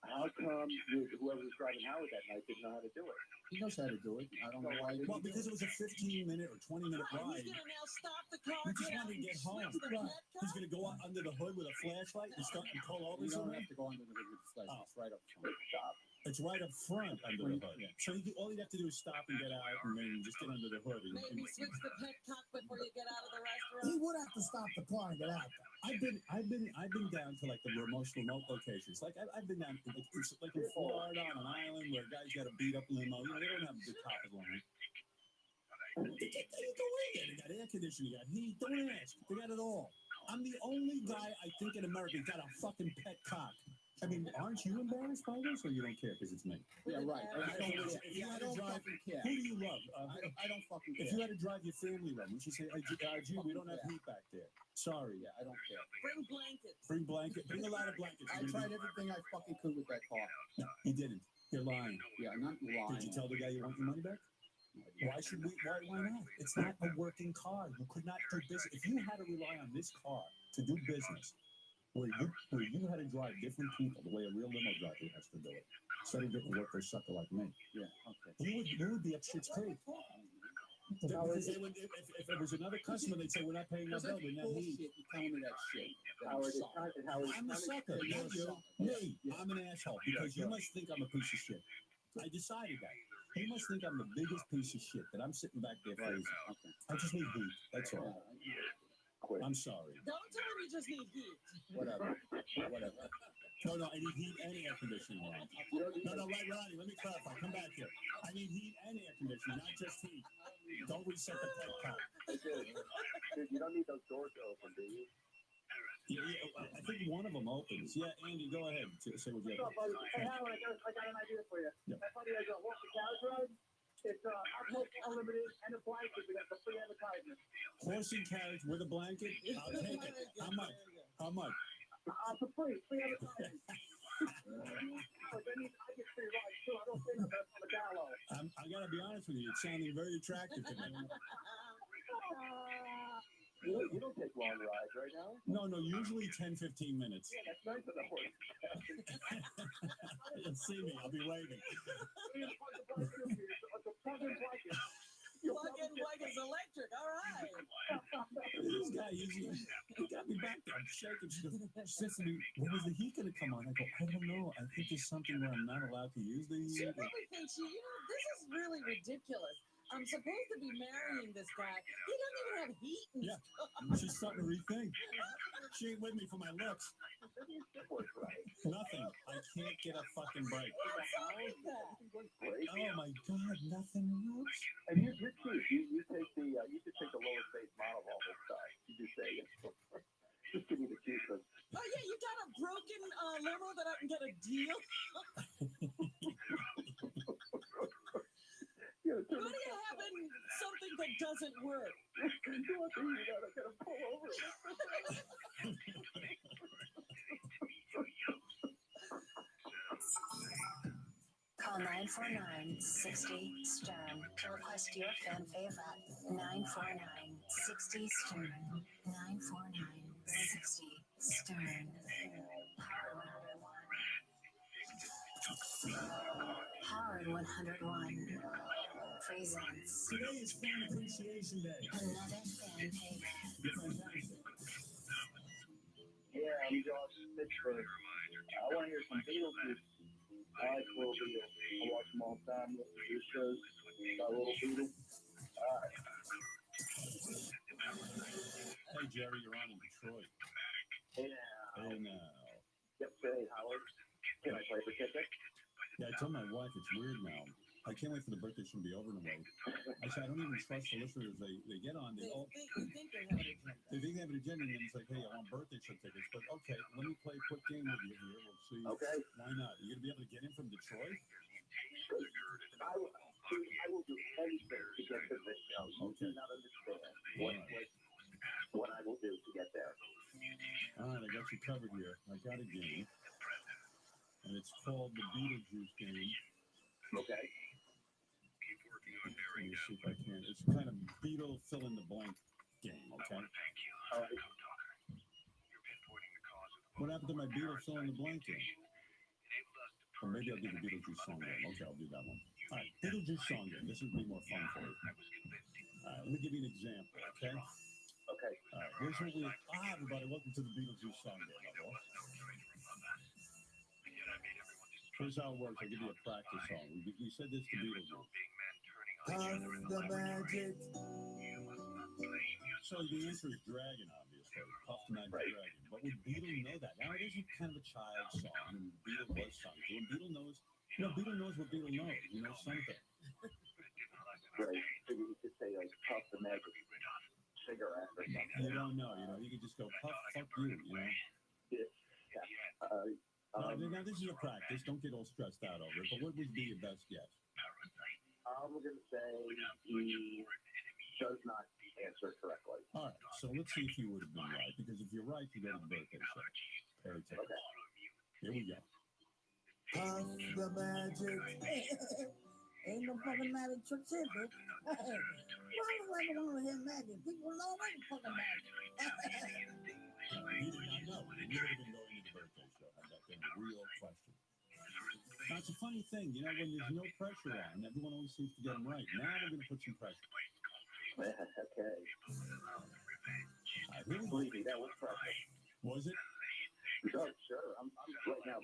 How come whoever was driving Howard that night didn't know how to do it? He knows how to do it. I don't know why. Well, because it was a 15-minute or 20-minute ride. He's going to now stop the car. He just wanted to get home. Right. He's going to go out under the hood with a flashlight and start and pull over. You don't have to go under the hood with the flashlight. It's right up front. Stop. It's right up front under the hood. Yeah. So all you have to do is stop and get out, and then just get under the hood. Maybe switch the petcock before you get out of the restaurant. He would have to stop the car and get out. I've been down to like the most remote locations. Like I've been down it's like in Florida on an island where guys got a beat up limo. You know, they don't have the top of the line. They go in there. They got air conditioning. They got heat. Don't ask. They got it all. I'm the only guy I think in America got a fucking pet cock. I mean, aren't you embarrassed by this, or you don't care because it's me? Yeah, right. If you had to drive, who do you love? I don't fucking care. If you had to drive your family around, would you say, hey, gee, we don't have heat back there? Sorry, I don't care. Bring blankets. Bring a lot of blankets. I tried everything I fucking could with that car. No, you didn't. You're lying. Yeah, I'm not lying. Did you tell the guy you want your money back? Why should we? Why not? It's not a working car. You could not do business. If you had to rely on this car to do business, where you had to drive different people the way a real limo driver has to do it, instead of getting a worker sucker like me. Yeah, okay. You would be up shit's creek. Because they would, if it was another customer, they'd say, we're not paying our bill, we're not heat. You're telling me that shit. I'm a sucker, not you. Me, I'm an asshole, because you must think I'm a piece of shit. I decided that. You must think I'm the biggest piece of shit, that I'm sitting back there crazy. Okay. I just need heat, that's all. I'm sorry. Don't tell him you just need heat. Whatever. No, I need heat and air conditioning. No, Ronnie, let me clarify. Come back here. I need heat and air conditioning, not just heat. Don't reset the petcock. Dude, you don't need those doors to open, do you? Yeah, I think one of them opens. Yeah, Andy, go ahead. Say what you have. Hey, Howard, I got an idea for you. My buddy has a horse and carriage ride. It's alcohol unlimited and a blanket. We got the free advertisement. Horse and carriage with a blanket? I'll take it. How much? For free advertisement. But then I get free rides too. I don't think that's on the gallows. I gotta be honest with you. It's sounding very attractive to me. You don't take long rides right now? No, usually 10, 15 minutes. Yeah, that's nice for the horse. You'll see me. I'll be waiting. Plug-in blankets electric. All right. This guy usually he got me back there. I'm shaking. She says to me, when is the heat going to come on? I go, I don't know. I think there's something where I'm not allowed to use the heat. She probably thinks, this is really ridiculous. I'm supposed to be marrying this guy. He doesn't even have heat and stuff. She's starting to rethink. She ain't with me for my looks. Nothing. I can't get a fucking break. Oh my God, nothing works. And here's your truth. You take the you just take the lowest base model of all this stuff. You just say just give me the cheapest. Oh yeah, you got a broken limo that I can get a deal. What do you have in something that doesn't work? Call 949-60-STERN to request your fan favorite. 949-60-STERN. 949-60-STERN. Howard 101 presents. Today is Fan Appreciation Day. Another fan favorite. Yeah, I'm Josh Pittsburgh. I want to hear some Beatles. I like Little Beatles. I watch them all the time. Listen to your shows about Little Beatles. All right. Hey, Jerry, you're on in Detroit. Hey now. Hey now. Yep, hey, Howard. Can I play for tickets? Yeah, I told my wife it's weird now. I can't wait for the birthday show to be over in a way. I said, I don't even trust the listeners. They get on, they think they have an agenda. They think they have an agenda, and then it's like, hey, I want birthday show tickets. But okay, let me play a quick game with you here. We'll see. Okay. Why not? Are you going to be able to get in from Detroit? I will do anything to get to this show. You do not understand what I will do to get there. All right, I got you covered here. I got a game, and it's called the Beetlejuice game. Okay. Let me see if I can. It's kind of Beetle fill in the blank game, okay? All right. What happened to my Beetle fill in the blank game? Or maybe I'll do the Beetlejuice song game. Okay, I'll do that one. All right, Beetlejuice song game. This would be more fun for you. All right, let me give you an example, okay? Okay. All right, here's what we... everybody, welcome to the Beetlejuice song game, my boy. Here's how it works. I'll give you a practice song. We said this to Beetlejuice. Puff the magic. So the answer is Dragon, obviously. Puff the Magic Dragon. But would Beetle know that? Now, it isn't kind of a child song, and Beetle was sung to, and Beetle knows... Beetle knows what Beetle knows. He knows something. Right. So you could say, like, Puff the Magic cigarette or something. You don't know. You could just go, Puff, fuck you, Yeah. Now, this is a practice. Don't get all stressed out over it. But what would be your best guess? I'm going to say he does not answer correctly. All right. So let's see if you would have been right. Because if you're right, you go to the birthday show. Okay. Here we go. Puff the magic. Ain't no fucking magic tricks in it. Why would I want to hear magic? People know what fucking magic. He did not know. He would have been going to the birthday show had that been a real question. Now, it's a funny thing. When there's no pressure on, everyone always seems to get them right. Now we're going to put some pressure. Okay. Believe me, that was pressure. Was it? Oh, sure. I'm right now.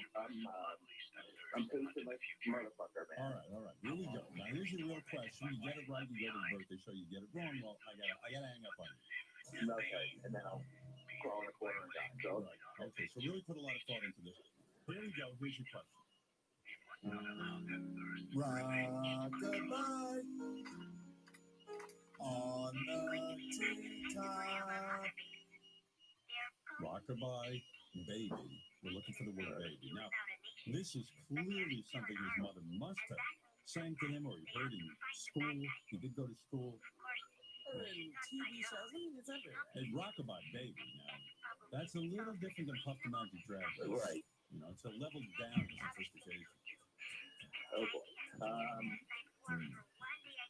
I'm pacing like motherfucker, man. All right. Here we go. Now here's your real question. You get it right, you go to the birthday show. You get it wrong, well, I gotta hang up on you. Okay, and then I'll crawl in a corner and die. So, okay, so really put a lot of thought into this. Here we go. Here's your question. Rock-a-bye on the treetop. Rockabye baby. We're looking for the word baby. Now, this is clearly something his mother must have sang to him, or he heard in school. He did go to school. TV shows. I mean, it's everywhere. Hey, Rockabye baby. Now, that's a little different than Puff the Magic Dragon. Right. It's a level down in sophistication. Oh boy.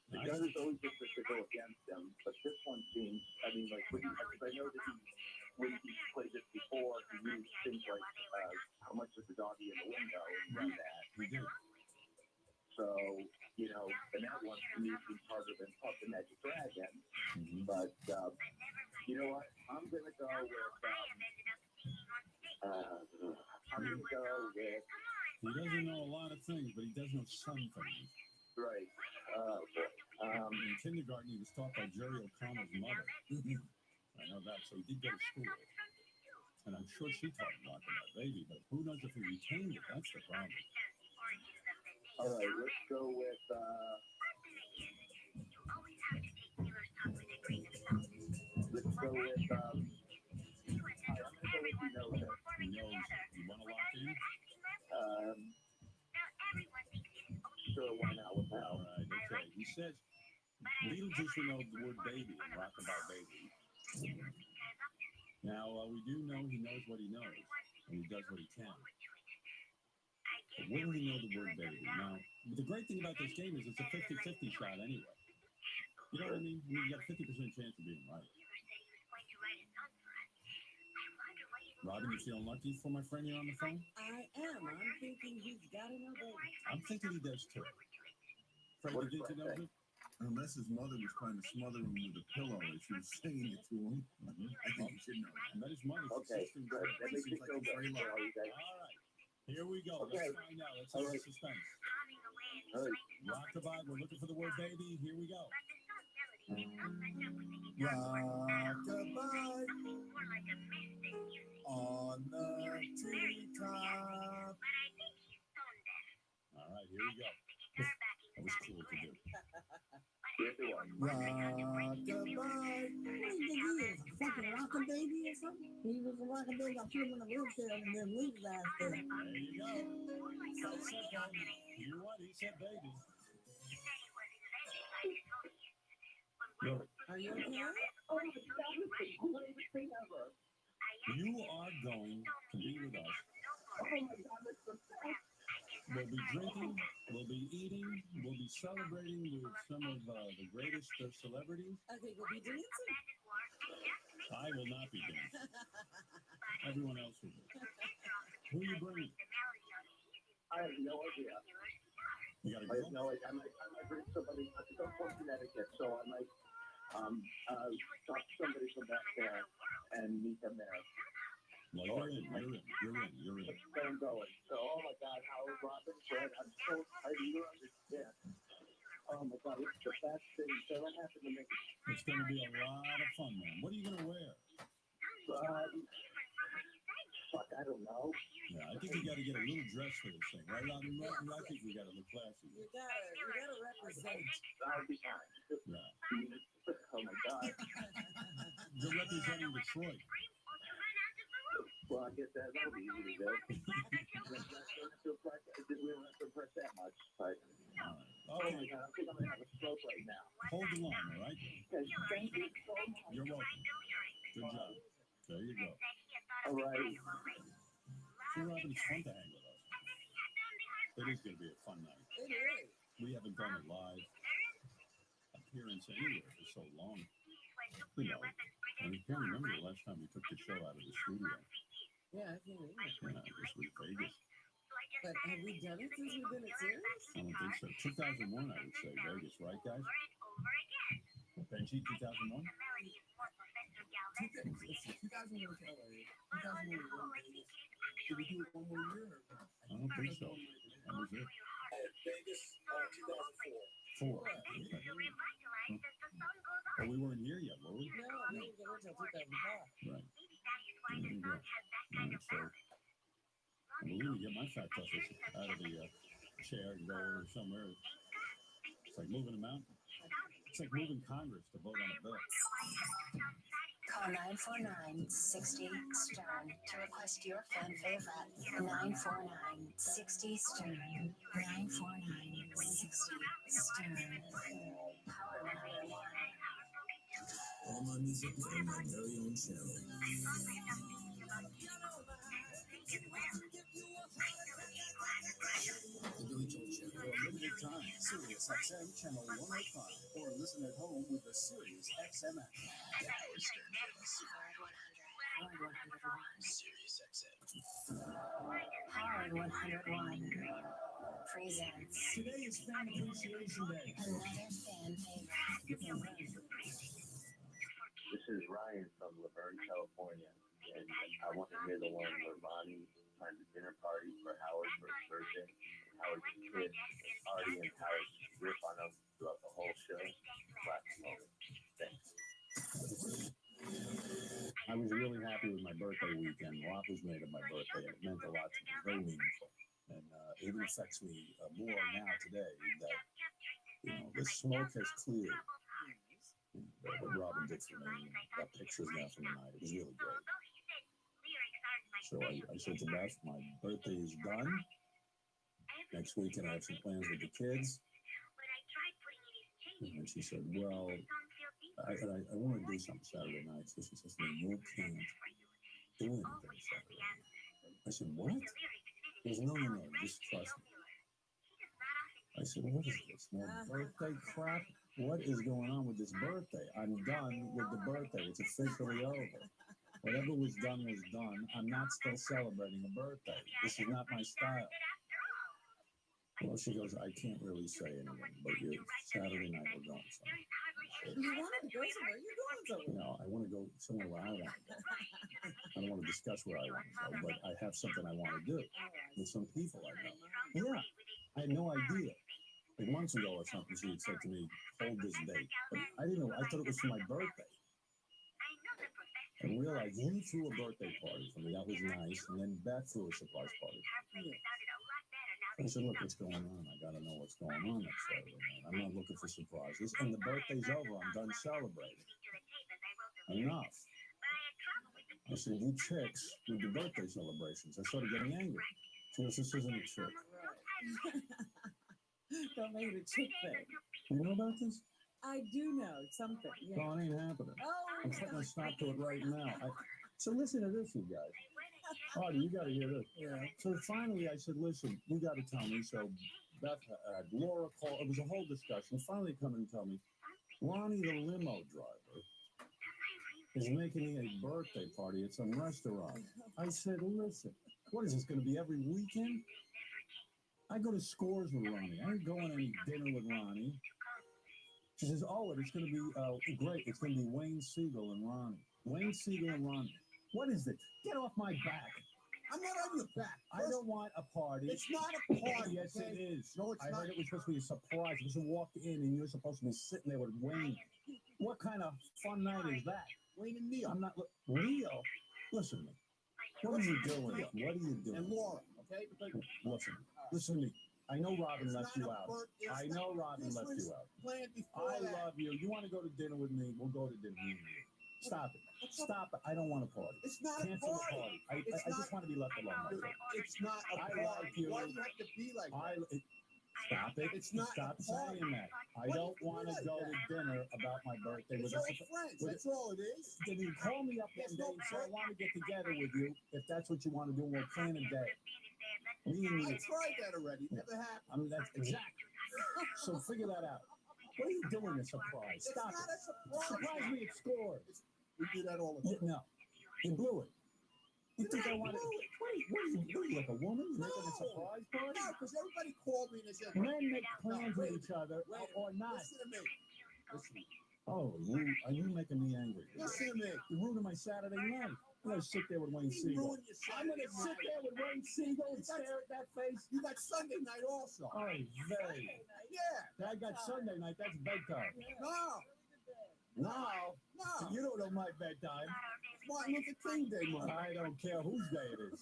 The gun is always different to go against them, but this one seems, I mean, like, when I know that when he played this before, he used things like, how much is the doggy in the window, and do that. We do. So, and that one to me seems harder than Puff the Magic Dragon. But, you know what? I'm going to go with, He doesn't know a lot of things, but he does know some things. Right. In kindergarten, he was taught by Jerry O'Connell's mother. I know that, so he did go to school. And I'm sure she taught him Rockabye baby, but who knows if he retained it? That's the problem. All right, let's go with, let's go with, I'm going to go with He Knows It. He knows it. You want to lock in? Sure, why not? With that? All right, okay. He says Beetlejuice will know the word baby and Rockabye baby. Now, we do know he knows what he knows, and he does what he can. But will he know the word baby? Now, the great thing about this game is it's a 50-50 shot anyway. You know what I mean? You got a 50% chance of being right. Robin, you feeling lucky for my friend here on the phone? I am. I'm thinking he's got to know baby. I'm thinking he does too. Fred, you think he knows it? Unless his mother was trying to smother him with a pillow as she was singing it to him. I think he should know that. Met his mother. Okay, good. That makes me feel better. All right. Here we go. Okay. Let's find out. Let's see the suspense. All right. Rockabye, we're looking for the word baby. Here we go. Rock-a-bye on the treetop. here we go. That was cool to do. Yes, it was. Rock-a-bye. What do you think he is? A fucking rockin' baby or something? He was a rockin' baby. I put him in a wheelchair and then leave his ass there. There you go. Said baby. You know what? He said baby. Look, Are you okay? Oh, that was the greatest thing ever. you are going to be with us. Oh my God, that's the best. We'll be drinking, we'll be eating, we'll be celebrating with some of the greatest of celebrities. I think we'll be dancing. I will not be dancing. Everyone else will be. Who are you bringing? I have no idea. You got to I have go? no idea. I might bring somebody. I'm from Connecticut, so I might talk to somebody from back there and meet them there. Well, you're in. So I'm going. So, oh my God, Howard, Robin, Fred, I'm so excited. You don't understand. Oh my God, it's the best thing that ever happened to me. It's going to be a lot of fun, man. What are you going to wear? Fuck, I don't know. Yeah, I think you got to get a little dress for this thing, right? I think we got to look classy. You gotta represent. That'll be fine. Yeah. Oh my God. You're representing Detroit. Well, I guess that'll be easy to do. We don't have to press that much, but. Oh my God, I think I'm gonna have a stroke right now. Hold the line, all right? Thank you so much. You're welcome. Good job. There you go. All right. See, Robin, it's fun to hang with us. It is going to be a fun night. It is. We haven't done a live appearance anywhere for so long. You know, I can't remember the last time we took the show out of the studio. Yeah, I can't either. Yeah, it was with Vegas. But have we done it since we've been at Sirius? I don't think so. 2001, I would say, Vegas, right, guys? Benji, 2001? 2001 was LA. 2001 was Vegas. Did we do it one more year or not? I don't think so. That was it. Vegas, 2004. Four. Okay. Well, we weren't here yet, were we? No, we didn't get until 2005. Right. There you go. So, I believe we get my fat tussles out of the chair and go over somewhere. It's like moving them out. It's like moving Congress to vote on a bill. Call 949-60-STERN to request your fan favorite. 949-60-STERN. 949-60-STERN. Power 101. All my music is on my very own channel. The Billy Joel Channel. For a limited time, Sirius XM Channel 105, or listen at home with the Sirius XM app. Sirius XM. Howard 101 presents Today is Fan Appreciation Day. another fan favorite. This is Ryan from Laverne, California, and I want to hear the one where Bonnie planned a dinner party for Howard for his birthday. Howard's kid, Artie, and Howard riff on him throughout the whole show. Last moment. Thanks. I was really happy with my birthday weekend. A lot was made of my birthday, and it meant a lot to me. Very meaningful. And it even affects me more now today that, you know, the smoke has cleared. What Robin did for me, got pictures now from the night. It was really great. So I said to Beth, my birthday is done. Next weekend I have some plans with the kids. And she said, well, I want to do something Saturday night. So she says, no, you can't do anything Saturday night. I said, what? She goes, no, just trust me. I said, what is this? More birthday crap? What is going on with this birthday? I'm done with the birthday. It's officially over. Whatever was done was done. I'm not still celebrating a birthday. This is not my style. Well, she goes, I can't really say anything, but Saturday night we're going somewhere. You wanted to go somewhere. You're going somewhere. No, I want to go somewhere where I want to go. I don't want to discuss where I want to go, but I have something I want to do with some people I know. Yeah, I had no idea. Like months ago or something, she had said to me, hold this date. But I didn't know. I thought it was for my birthday. And realized he threw a birthday party for me. That was nice. And then Beth threw a surprise party. I said, look, what's going on? I got to know what's going on next Saturday night. I'm not looking for surprises. And the birthday's over. I'm done celebrating. Enough. I said, you chicks with the birthday celebrations. I started getting angry. She goes, this isn't a trick. Don't make it a chick thing. You know about this? I do know something. Yeah. No, it ain't happening. Oh, I'm putting a stop to it right now. So listen to this, you guys. Artie, you got to hear this. Yeah. So finally, I said, listen, you got to tell me. So Beth had Laura call. It was a whole discussion. Finally, come and tell me, Ronnie, the limo driver, is making me a birthday party at some restaurant. I said, listen, what is this going to be every weekend? I go to Scores with Ronnie. I ain't going to any dinner with Ronnie. She says, oh, and it's going to be great. It's going to be Wayne Siegel and Ronnie. Wayne Siegel and Ronnie. What is this? Get off my back. I'm not on your back. I don't want a party. It's not a party. Yes, okay? it is. No, it's I not. heard it was supposed to be a surprise. You should walk in and you're supposed to be sitting there with Wayne. What kind of fun night is that? Wayne and Neil. I'm not. Neil? Listen to me. What are you doing? What are you doing? And Laura, okay? Listen to me. I know Robin left you out. I know Robin left you out. I love you. You want to go to dinner with me? We'll go to dinner with you. Stop it. Stop it. I don't want a party. It's not Cancel a party. I just want to be left alone. It's not a party. Like you. Why do you have to be like that? Stop it. It's not Stop a party. saying that. I don't want to go to dinner about my birthday with It's your friends. That's all it is. Then you call me up one day and say, I want to get together with you. If that's what you want to do, we'll plan a day. Me and you. I tried that already. Never happened. I mean, that's exactly. So figure that out. What are you doing? A surprise? Stop It's not it. a surprise. Surprise me at Scores. We do that all the time. No, you blew it. You think I want to? What are you like a woman? You making a surprise party? No, because everybody called me and they said, Men make plans with each other or not. Listen to me. Listen to me. Oh, you making me angry. Listen to me. You're ruining my Saturday night. I'm going to sit there with Wayne Siegel. I'm going to sit there with Wayne Siegel and stare at that face. You got Sunday night also. Oh, very. Yeah. I got Sunday night. That's bedtime. No. No. You don't know my bedtime. Martin Luther King Day, Martin. I don't care whose day it is.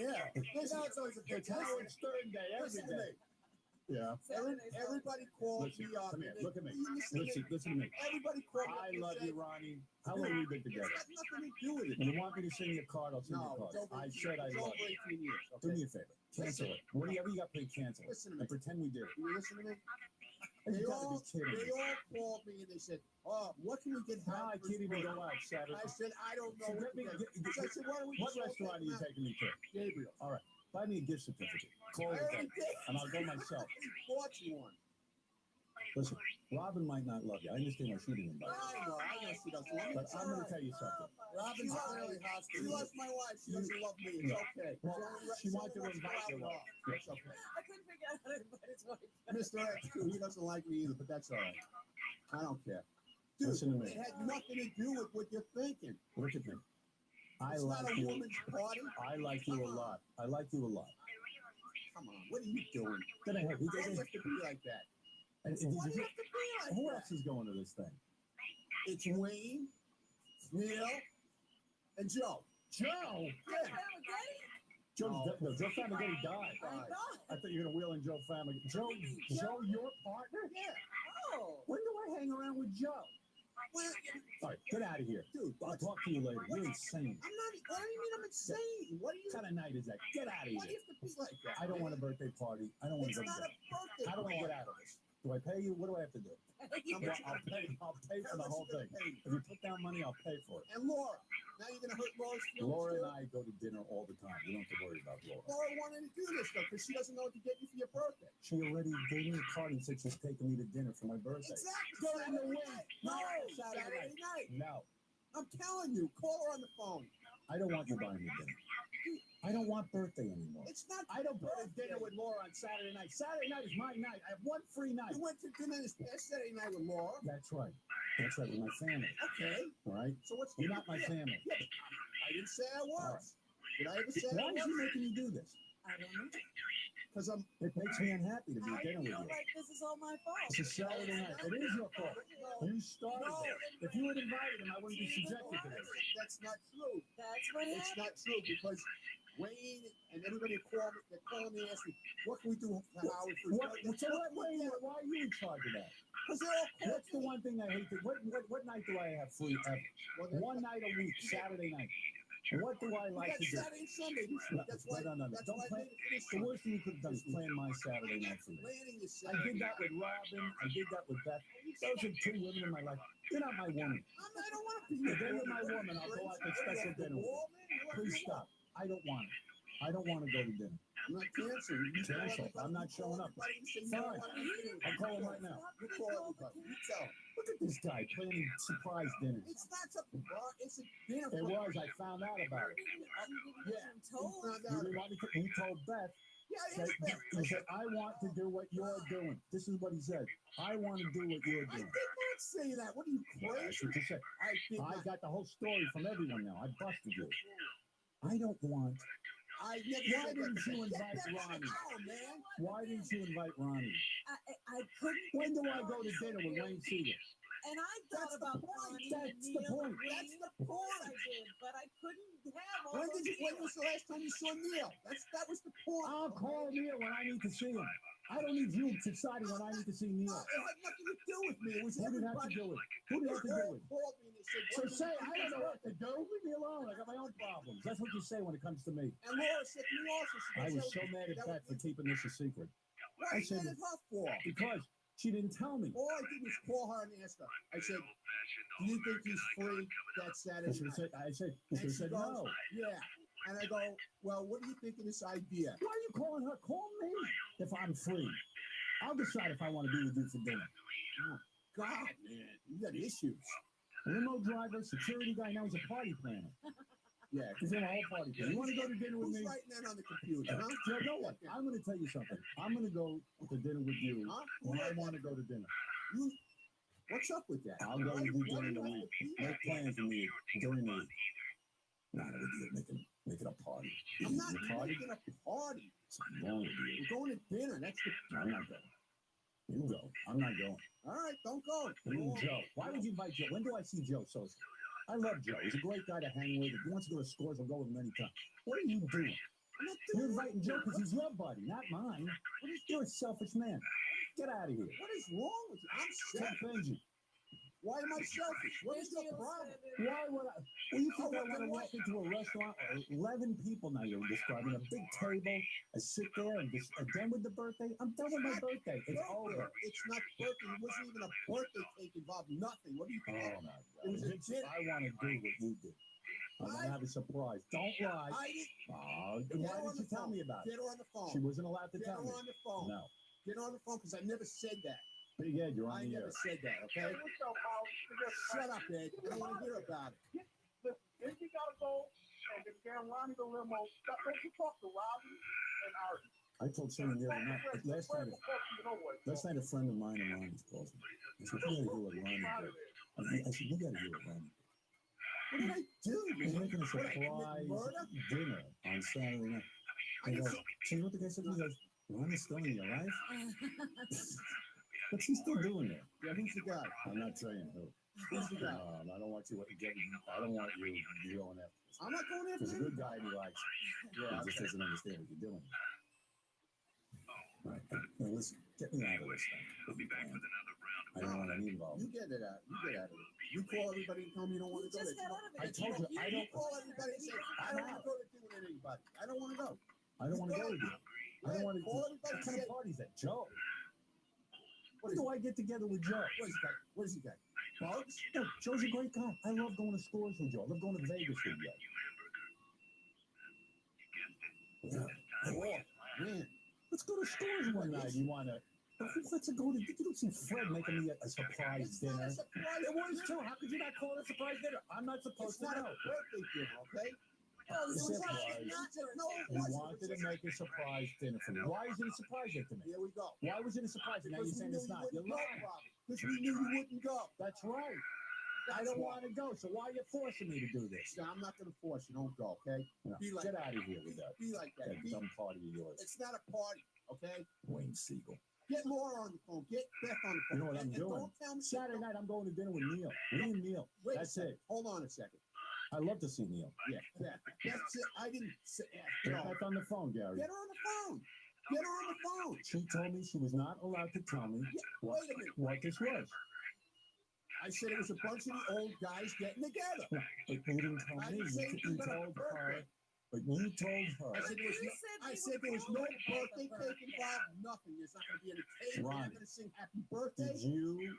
Yeah. Listen, it's always a big It's Howard Stern Day every day. Yeah. Everybody called Listen, me up. come here. Look at me. Listen Listen to me. Everybody called me up. I and love said, you, Ronnie. How long have we been together? It's got nothing to do with it. You want me to send you a card? I'll send you a No, card. I said I love over you. 18 years. Do Okay? me a favor. Cancel it. Whatever you got, please cancel it. Listen to me. And pretend we did it. You listen to me? You They gotta all, be kidding they me. all called me and they said, oh, what can we get No, I can't even go out Saturday. I said, I don't know So what let me to get. So I said, why don't we What just all restaurant are take you them out? taking me to? Gabriel. All right. Buy me a gift certificate. Call it a day. And I'll go myself. I bought you one. Listen, Robin might not love you. I understand why she didn't invite you. I know she doesn't. But I'm going to tell you something. Robin's really hostile. She loves my wife. She doesn't love me. It's okay. Well, she wanted to invite you. It's okay. I couldn't figure out how to invite his wife. Mr. X, too, he doesn't like me either, but that's all right. I don't care. Dude, Listen to me. it had nothing to do with what you're thinking. Look at me. It's not a woman's party. I like you a lot. I like you a lot. Come on, what are you doing? Then I have, Why do you have to be like that? and Why do you have to be like who that? else is going to this thing? It's Wayne, Neil, and Joe. Joe? Yeah. Joe Famighetti died. I thought you were going to wheel in Joe Famighetti. Joe, your partner? Yeah. Oh. When do I hang around with Joe? Well, All right, get out of here. dude, I'll talk to you later. You're insane. I'm not. What do you mean I'm insane? What do you? What kind of night is that? Get out of Why do here. you have to be like that? I don't want a birthday party. I don't want It's to go not to a bed. birthday How do I get party. out of this? Do I pay you? What do I have to do? I'll pay for the whole thing. If you put down money, I'll pay for it. And Laura. Now you're gonna hurt Laura's feelings. Laura too? and I go to dinner all the time. You don't have to worry about Laura. Laura wanted to do this though because she doesn't know what to get you for your birthday. She already gave me a card and said she's taking me to dinner for my birthday. Exactly. Go in the Saturday way. night. No, Saturday night. No, I'm telling you. Call her on the phone. I don't want you buying me dinner. I don't want birthday anymore. It's not. I don't go to dinner with Laura on Saturday night. Saturday night is my night. I have one free night. You went to dinner this past Saturday night with Laura. That's right. That's right, with my family. Okay. All right? So what's You're not my family. Yeah, I didn't say I was. Did I ever say Why I is was? she making you do this? I don't know. Because I'm. It makes me unhappy to be at dinner with feel you. like this is all my fault. It's a Saturday night. It is your fault. You started it. If you had invited him, I wouldn't be subjected to this. That's not true. That's what It's happened. not true because Wayne and everybody call me. They're calling me asking, what can we do for Howard? Why are you in charge of that? Because they're all calling. That's the one thing I hate. What night do I have free ever? One night a week, Saturday night. What do I like to do? Saturday and Sunday. That's why. No. Don't plan. The worst thing you could have done is plan my Saturday night for me. I did that with Robin. I did that with Beth. Those are two women in my life. You're not my woman. I don't want to be If you're my woman, I'll go out to special dinner. Please stop. I don't want it. I don't want to go to dinner. I'm not canceling. Cancel. I'm not showing up. Fine. I'll call him right now. You call everybody. You tell him. Look at this guy planning surprise dinners. It's not something, it's a dinner. It was. I found out about it. He told Beth. He said, I want to do what you're doing. This is what he said. I want to do what you're doing. I did not say that. What are you crazy? That's what you said. I got the whole story from everyone now. I busted you. I don't want. Why didn't you invite Ronnie? Why didn't you invite Ronnie? I couldn't. When do I go to dinner with Wayne Seager? And I thought about Ronnie. That's the point. That's the point. I did, but I couldn't have all When was the last time you saw Neil? That was the point. I'll call Neil when I need to see him. I don't need you deciding when I need to see Neil. It had nothing to do with me. It was Who did it have to do with? Who did it have to do with? Called me and they said, So say, I don't know what to do. Leave me alone. I got my own problems. That's what you say when it comes to me. And Laura said to me also. I was so mad at Beth for keeping this a secret. Why you mad at her for? Because she didn't tell me. All I did was call her and ask her. I said, do you think he's free that Saturday night? I said, and she said goes, no. Yeah. And I go, well, what do you think of this idea? Why are you calling her? Call me if I'm free. I'll decide if I want to be with you for dinner. Oh, God, man. You got issues. Limo driver, security guy, now he's a party planner. Yeah, he's in a whole party planner. You want to go to dinner with me? Who's writing that on the computer, huh? You know what? I'm going to tell you something. I'm going to go to dinner with you when I want to go to dinner. What's up with that? I'll go to do dinner in the week. Make plans with me during the week. Not a big deal. Make it a party. I'm not making a party. Something wrong with you. We're going to dinner. That's the. I'm not going. You go. I'm not going. All right, don't go. Joe. Why would you invite Joe? When do I see Joe social? I love Joe. He's a great guy to hang with. If he wants to go to Scores, I'll go with him anytime. What are you doing? You're inviting Joe because he's your buddy, not mine. You're a selfish man. Get out of here. What is wrong with you? I'm selfish. Why am I selfish? What is your problem? Why would I? Well, you think I want to walk into a restaurant? 11 people now you're describing. A big table. I sit there and just done with the birthday. I'm done with my birthday. It's over. It's not birthday. It wasn't even a birthday cake involved. Nothing. What do you think? Oh, my God. It was a dinner. I want to do what you did. I'm going to have a surprise. Don't lie. Why didn't you tell me about it? Get her on the phone. She wasn't allowed to tell me. Get her on the phone. No. Get her on the phone because I never said that. Yeah, you're on the air. I never said that, okay? Shut up, Ed. I don't want to hear about it. Then you gotta go and get Ronnie the limo. Don't you talk to Robin and Artie. I told someone the other night, last night a friend of mine and Ronnie's called me. I said, you gotta hear what Ronnie did. I said, you gotta hear what Ronnie did. What did I do? He's making a surprise dinner on Saturday night. I go, see what the guy said to me? He goes, Ronnie's still in your life? What's he still doing there? Yeah, who's the guy? I'm not saying who. Who's the guy? I don't want you getting. I don't want you going after. I'm not going after him. He's a good guy and he likes you. Yeah, he just doesn't understand what you're doing. All right, now listen, get me out of this thing. We'll be back with another round. I don't want any involvement. You get it out. You get out of it. You call everybody and tell me you don't want to go there. I told you I don't. Call everybody and say I don't want to go to dinner with anybody. I don't want to go. I don't want to go with you. I don't want to. Call everybody. What kind of party's that, Joe? When do I get together with Joe? What is he got? Bugs? No, Joe's a great guy. I love going to Scores with Joe. I love going to Vegas with Joe. Man. Let's go to Scores one night. You want to? Let's go to. You don't see Fred making me a surprise dinner. It was too. How could you not call it a surprise dinner? I'm not supposed to know. It's not a birthday dinner, okay? He wanted to make a surprise dinner for me. Why is it a surprise dinner to me? Here we go. Why was it a surprise dinner? Now you're saying it's not. You're lying. Because we knew you wouldn't go. That's right. I don't want to go. So why are you forcing me to do this? No, I'm not going to force you. Don't go, okay? No, be like get out of here with that. Be like that. That dumb party of yours. It's not a party, okay? Wayne Siegel. Get Laura on the phone. Get Beth on the phone. You know what I'm doing? Don't tell me Saturday night, I'm going to dinner with Neil. Me and Neil. Wait That's it. Hold on a second. I love to see Neil. Yeah. That's it. I didn't say. Get back on the phone, Gary. Get her on the phone. Get her on the phone. She told me she was not allowed to tell me what this was. I said it was a bunch of the old guys getting together. But you didn't tell me. You told her. But you told her. I said there was no birthday cake involved. Nothing. There's not going to be any cake. We're not going to sing happy birthday. Did you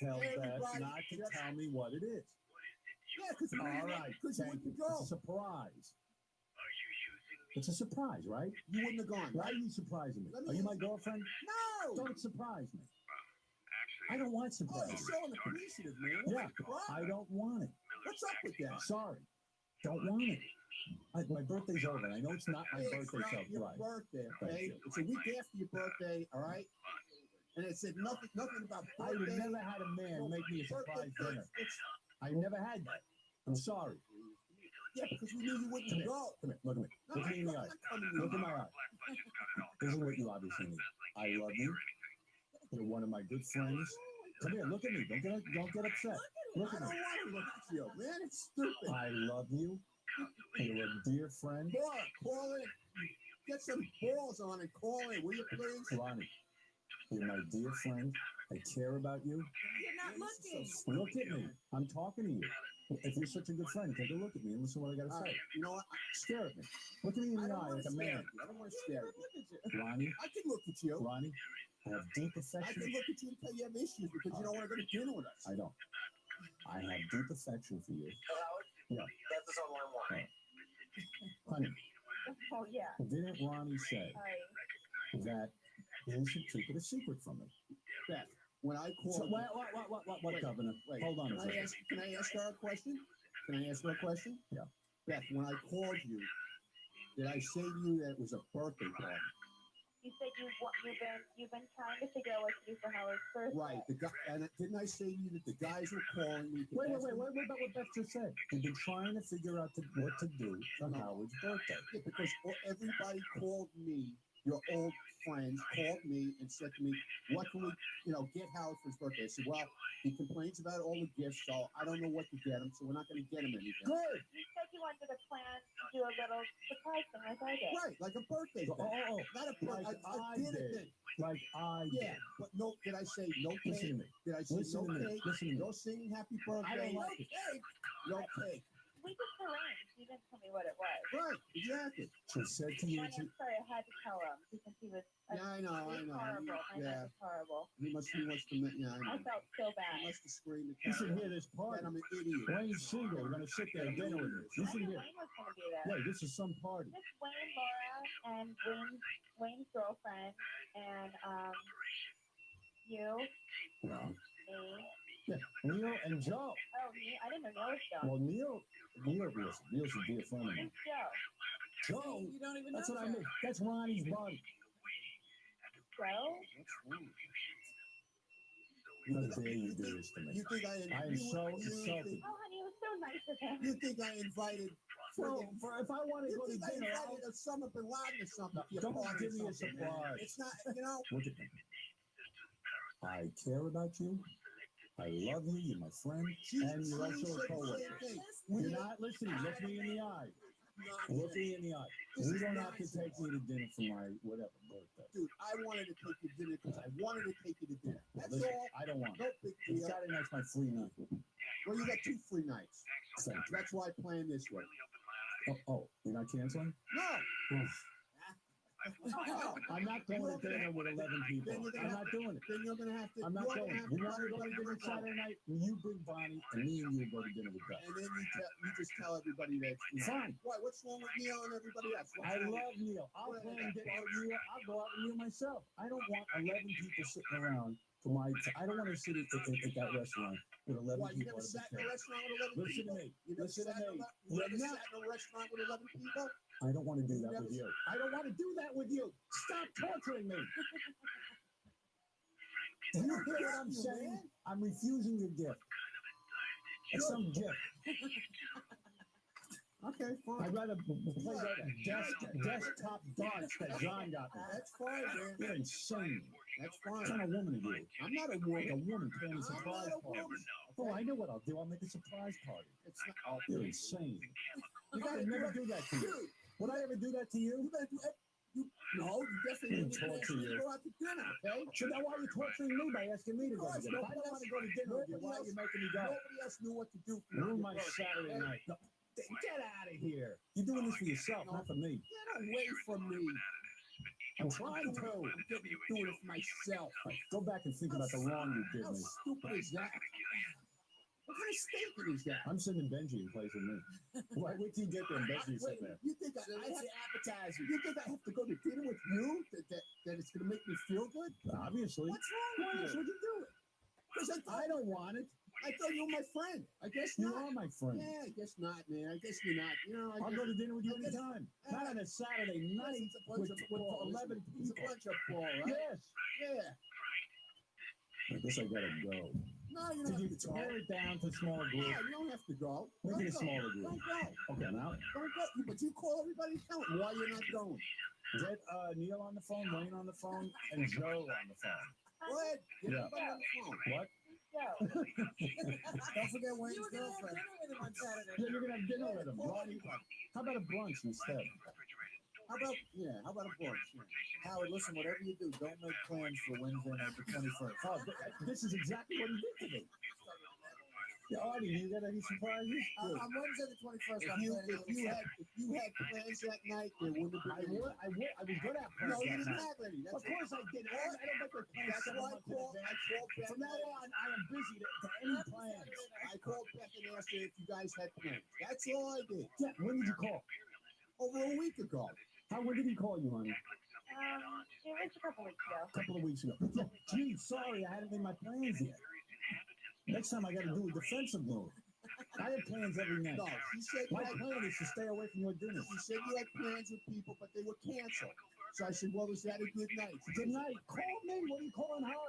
tell Beth not to tell me what it is? Yeah, because all right. Thank you. It's a surprise. It's a surprise, right? You wouldn't have gone. Why are you surprising me? Are you my girlfriend? No. Don't surprise me. I don't want surprises. You're showing appreciative, man. Yeah, I don't want it. What's up with that? Sorry. Don't want it. My birthday's over. I know it's not my birthday, It's not your birthday, okay? It's a week after your birthday, all right? And it said nothing about birthday. I've never had a man make me a surprise dinner. I never had that. I'm sorry. Yeah, because we knew you wouldn't go. Come here, look at me. Look me in the eye. Look in my eye. This is what you obviously need. I love you. You're one of my good friends. Come here, look at me. Don't get upset. Look at me. I don't want to look at you, man. It's stupid. I love you. You're a dear friend. Call in. Get some balls on and call in, will you please? Ronnie, you're my dear friend. I care about you. You're not looking. Look at me. I'm talking to you. If you're such a good friend, take a look at me and listen to what I got to say. You know what? Stare at me. Look at me in the eye like a man. I don't want to stare at you. Ronnie. I can look at you. Ronnie, I have deep I affection. can look at you and tell you have issues because you don't want to go to dinner with us. I don't. I have deep affection for you. Yeah. That's the song I want. Honey, Oh, yeah. didn't Ronnie say that you should keep it a secret from me? Beth, when I called So, what, Governor? Hold on a second. Can I ask her a question? Can I ask her a question? Yeah. Beth, when I called you, did I say to you that it was a birthday party? You said you've been trying to figure out what to do for Howard's birthday. Right. And didn't I say to you that the guys were calling me? Wait about what Beth just said. You've been trying to figure out what to do for Howard's birthday. Yeah, because everybody called me, your old friends called me and said to me, what can we, get Howard for his birthday? I said, well, he complains about all the gifts, so I don't know what to get him, so we're not going to get him anything. Good. You said you wanted to plan to do a little surprise thing like I did. Right, like a birthday thing. Not a birthday, a dinner thing. Like I did. Yeah, but no, did I say no cake? Listen to me. Did I say Listen no to me. cake? Listen to me. No singing happy birthday? I don't like it. No cake. We just arranged. You didn't tell me what it was. Right, exactly. She said to me, I'm sorry, I had to tell him because he was. Yeah, I know. Horrible. Yeah. It was horrible. He wants to, yeah, I know. I felt so He bad. must have screamed at you should hear this part. that I'm an idiot. Wayne Siegel, we're going to sit there and dinner with you. You should hear. Wayne was going to be there. Yeah, this is some party. Just Wayne, Laura, and Wayne's girlfriend, and you, No. me. Yeah, Neil and Joe. Oh, me? I didn't know Neil was Joe. Well, Neil's a dear friend of mine. Who's Joe? Joe? You don't even That's know what I Joe. mean. That's Ronnie's body. Joe? How dare you do this to me? You think I am so insulted. Oh, honey, it was so nice of him. You think I invited Well, if I want to go to I dinner, invited Osama bin Laden or something? to your don't party give me or a something, man. surprise. It's not, Look at me. I care about you. I love you. You're my friend. And you're also a coworker. You're not listening. Look me in the eye. Look me in the eye. You don't have to take me to dinner for my whatever birthday. Dude, I wanted to take you to dinner because I wanted to take you to dinner. That's Listen, all. I don't want No it. big deal. Saturday night's my free night. Well, you got 2 free nights. Thank you. That's why I planned this way. Oh, you're not canceling? No. I'm not going to dinner with 11 people. I'm not doing it. Then you're going to have to. I'm not you're going. gonna have You to want to go to dinner Saturday night? You bring Bonnie, and me and you go to dinner with Beth. And then you just tell everybody that. Fine. Why? What's wrong with Neil and everybody else? I love Neil. I'll plan dinner with Neil. I'll go out with Neil myself. I don't want 11 people sitting around for my. I don't want to sit at that restaurant with 11 Why, you people. never at a sat in a buffet. restaurant with 11 Listen to people? me. You never Listen to sat in me. You never sat in a restaurant with 11 people? I don't want to do that never- with you. I don't want to do that with you. Stop torturing me. Do you hear what I'm saying? I'm refusing your gift. It's some gift. Okay, fine. I'd rather play that desktop darts that John got me. That's fine, man. You're insane. That's What fine. kind of woman are you? I'm not a Like a woman. woman planning a I'm surprise not a party. woman. Oh, I know what I'll do. I'll make a surprise party. It's not. You're insane. You gotta never do that to you. Dude, Would I ever do that to you? you gotta do it. No, you definitely Didn't wouldn't torture you. go out to dinner, okay? So now why are you torturing me by asking me to go to dinner? If I don't want to go to dinner with you, why are you making me go? Nobody else knew what to do for you. Ruin my Saturday night. No, get out of here. You're doing this for yourself, not for me. Get away from me. I'm trying to. I'm doing it for myself. Go back and think about the wrong you did How me. stupid is that? What kind of statement is that? I'm sending Benji in place of me. Why wait till you get there and Benji's Wait, sitting there? you think I have appetizer? You think I have to go to dinner with you? That it's gonna make me feel good? Obviously. What's wrong with you? Would you do it? Because I don't want it. I thought you were my friend. I guess You not. are my friend. Yeah, I guess not, man. I guess you're not. You know, I'll go to dinner with you anytime. Not on a Saturday night It's a bunch with of bull. 11 It's a people. bunch of bull, right? Yes. Yeah. I guess I gotta go. No, you Could don't you have to go. tear it down to smaller Yeah, groups? you don't have to go. Make Don't it a go. smaller group. Don't go. Okay, now Don't go. But you call everybody and tell them why you're not going. get Neil on the phone, Wayne on the phone, and Joe on the phone. Go ahead. Get Yeah. everybody on the phone. What? Don't forget Wayne's You were gonna have girlfriend. dinner with him on Saturday. Yeah, you're gonna have dinner with him. Call Ronnie, everybody. how about a brunch instead? How about a brunch? Howard, listen, whatever you do, don't make plans for Wednesday night the 21st. Oh, this is exactly what he did to me. Yeah, Artie, you got any surprises? On Wednesday the 21st, if you had plans that night, there wouldn't have I been. was good at plans. No, you that didn't night. have any. Of course I did. I don't make my plans That's 7 why months in advance. I called Beth. From now on, I am busy to any plans. I called Beth and asked her if you guys had plans. That's all I did. Yeah, when did you call? Over a week ago. When did he call you, honey? It was a couple weeks ago. A couple of weeks ago. Yeah, gee, sorry, I hadn't made my plans yet. Next time I got to do a defensive move. I have plans every night. No, she said My you had, plan is to stay away from your dinners. she said you had plans with people, but they were canceled. So I said, well, is that a good night? Good night. Call me. What are you calling her?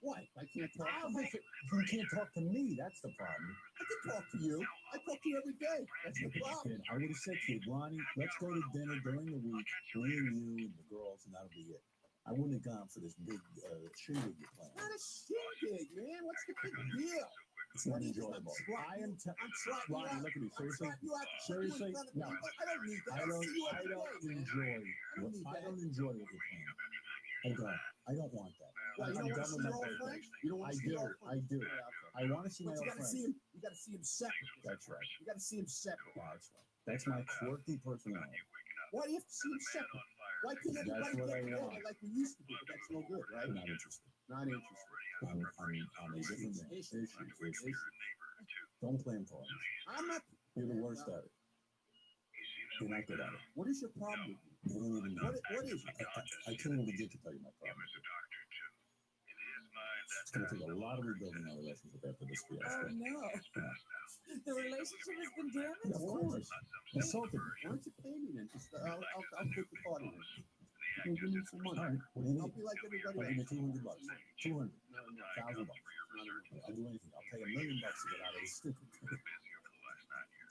What? I can't talk to her. You can't talk to me. That's the problem. I can talk to you. I talk to you every day. That's the problem. I would have said to you, Ronnie, let's go to dinner during the week, me and you and the girls, and that'll be it. I wouldn't have gone for this big shindig you're playing. Not a shindig, man. What's the big deal? It's not enjoyable. I am Ronnie, look at me. Seriously? Seriously? No. I don't need that. I don't see you every day, man. I don't enjoy what you're playing. I don't want that. Well, you I'm don't want to done see with your my old birthday. friends? You don't want I to see do. your old I friends? do. Yeah, okay. I want to see my But you old gotta friends. see him. You gotta see him separate. That's right. You gotta see him separate. That's right. That's my quirky personality. Why do you have to see him separate? Why can't everybody That's what get I together want. like we used to do? But that's no good, right? I'm not interested. Not interested. I'm a different man. Issues. Don't plan parties. I'm not. You're the worst at it. You're not good at it. What is your problem with me? You don't even know. What is it? I can't even begin to tell you my problem. It's going to take a lot of rebuilding our relationship after this Oh fiasco. no. The relationship has been damaged? Yeah, of course. Insulted me. Why don't you pay me then? Just I'll take the party then. You give me some money. All right. What do you I'll need? be like everybody I'll give else. you $200. 200. No, no. $1,000. I'll do anything. I'll pay $1 million to get out of this stupid thing.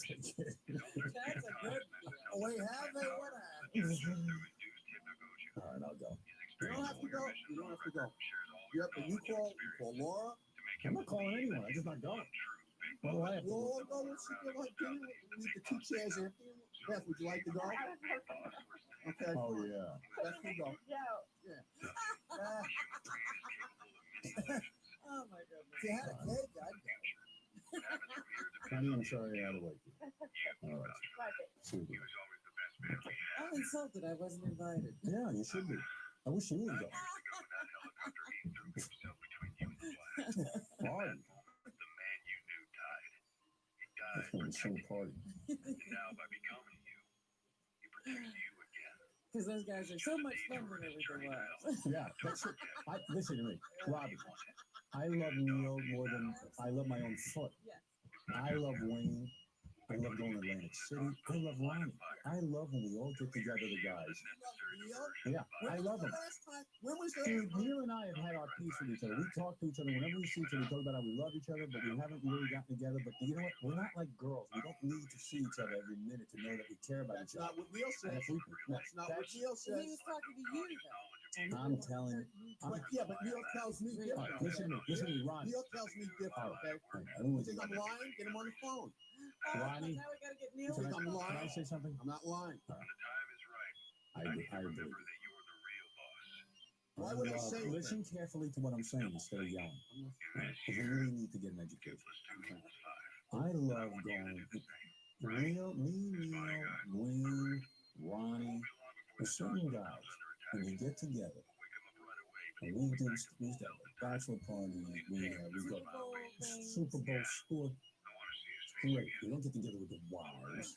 Take care. That's a good deal. We have it. What happened? All right, I'll go. You don't have to go. You don't have to go. Yep, and you call Laura. I'm not calling anyone. I'm just not going. What do I have to do? Laura, go. Let's sit there like dinner. We leave the 2 chairs empty. Beth, would you like to go? Okay. Oh, yeah. Beth can go. Yeah. Oh my goodness. If you had a cake, I'd go. Honey, I'm sorry I had to wait. All right. Super. I'm insulted I wasn't invited. Yeah, you should be. I wish you would go. Party. That's going to be some party. Because those guys are so much fun than everything was. Yeah, that's it. Listen to me, Robbie. I love Neil more than I love my own foot. Yes. I love Wayne. I love going to Atlantic City. I love Ronnie. I love when we all get together, the guys. Yeah, I love them. When was the Dude, Neil and I have had our peace with each other. We talk to each other whenever we see each other. We talk about how we love each other, but we haven't really gotten together. But you know what? We're not like girls. We don't need to see each other every minute to know that we care about each other. That's not what Neil said. That's not what Neil He says. was talking to you, though. I'm telling you. But yeah, but Neil tells me All different. right, listen to me, Ron. Neil tells me different, okay? I You don't want think I'm lying? Get him on the phone. Ronnie, Now we gotta get Neil. You think I'm can lying? I say something? I'm not lying. I agree. Why would I say that? Listen carefully to what I'm saying instead of yelling. Because we really need to get an education. I love going. Neil, Wayne, Ronnie, there's certain guys when we get together and we do a bachelor party, we go Super Bowl score. Great. We don't get together with the wives.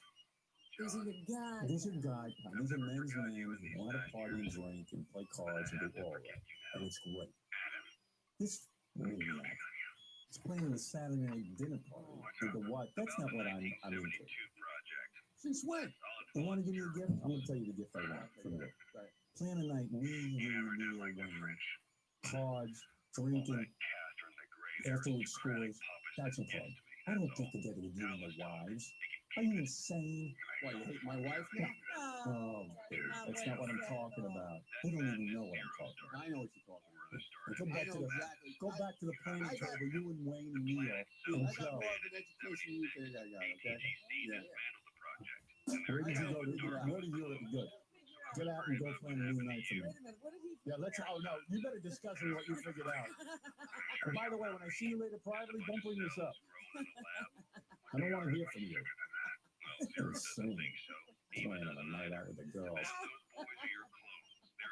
These are your guys. These are guys. These are men's men who want to party and drink and play cards and do all that. And it's great. This maniac is planning a Saturday night dinner party with the wife. That's not what I'm into. Since when? You want to give me a gift? I'm going to tell you the gift I want from you. Plan a night, me, you, Neil, Wayne. Cards, drinking, afterwards scores. That's a party. I don't get together with you and the wives. Are you insane? Why, you hate my wife now? Oh, dude, that's not what I'm talking about. You don't even know what I'm talking about. I know what you're talking about. Go back to the planning table where you and Wayne and Neil and I got Joe. more of an education than you think I got, okay? Yeah. Where did you go? Where did you go? Get out and go plan a new night for me. Wait a minute, what did he? Yeah, oh no, you better discuss with me what you figured out. And by the way, when I see you later privately, don't bring this up. I don't want to hear from you. Insane. Planning a night out with the girls.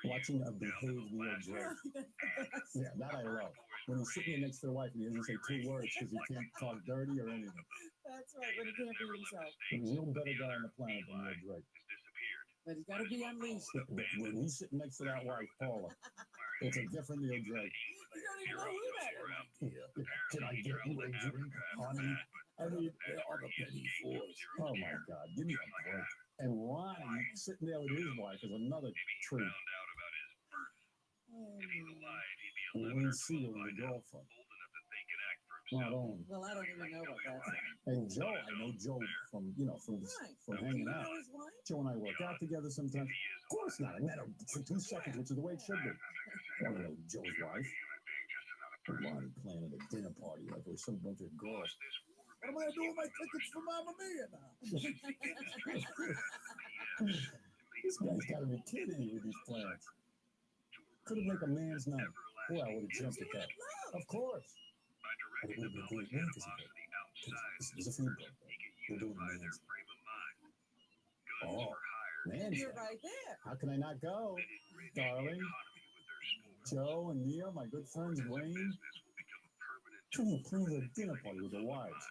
Watching a behaved Neil Drake. Yeah, that I love. When he's sitting here next to the wife and he doesn't say two words because he can't talk dirty or anything. That's right, when he can't be himself. There's no better guy on the planet than Neil Drake. But he's gotta be unleashed. When he's sitting next to that wife, Paula, it's a different Neil Drake. You don't even know who that is. Can I get you a drink, honey? I need on the penny fours. Oh my God, give me a break. And Ronnie sitting there with his wife is another treat. And when you see her with a girlfriend. Not only. Well, I don't even know what that's. And Joe, I know Joe from hanging out. Joe and I work out together sometimes. Of course not. I met her for 2 seconds, which is the way it should be. I don't know Joe's wife. Ronnie planning a dinner party like it was some bunch of girls. What am I going to do with my tickets for Mamma Mia now? This guy's got to be kidding me with these plans. Could have made a man's night. Boy, I would have jumped at that. Of course. And it would have been great because this is a food birthday. We're doing a man's night. Oh, man's You're night. right there. How can I not go, darling? Joe and Neil, my good friends, Wayne. Planning a dinner party with the wives.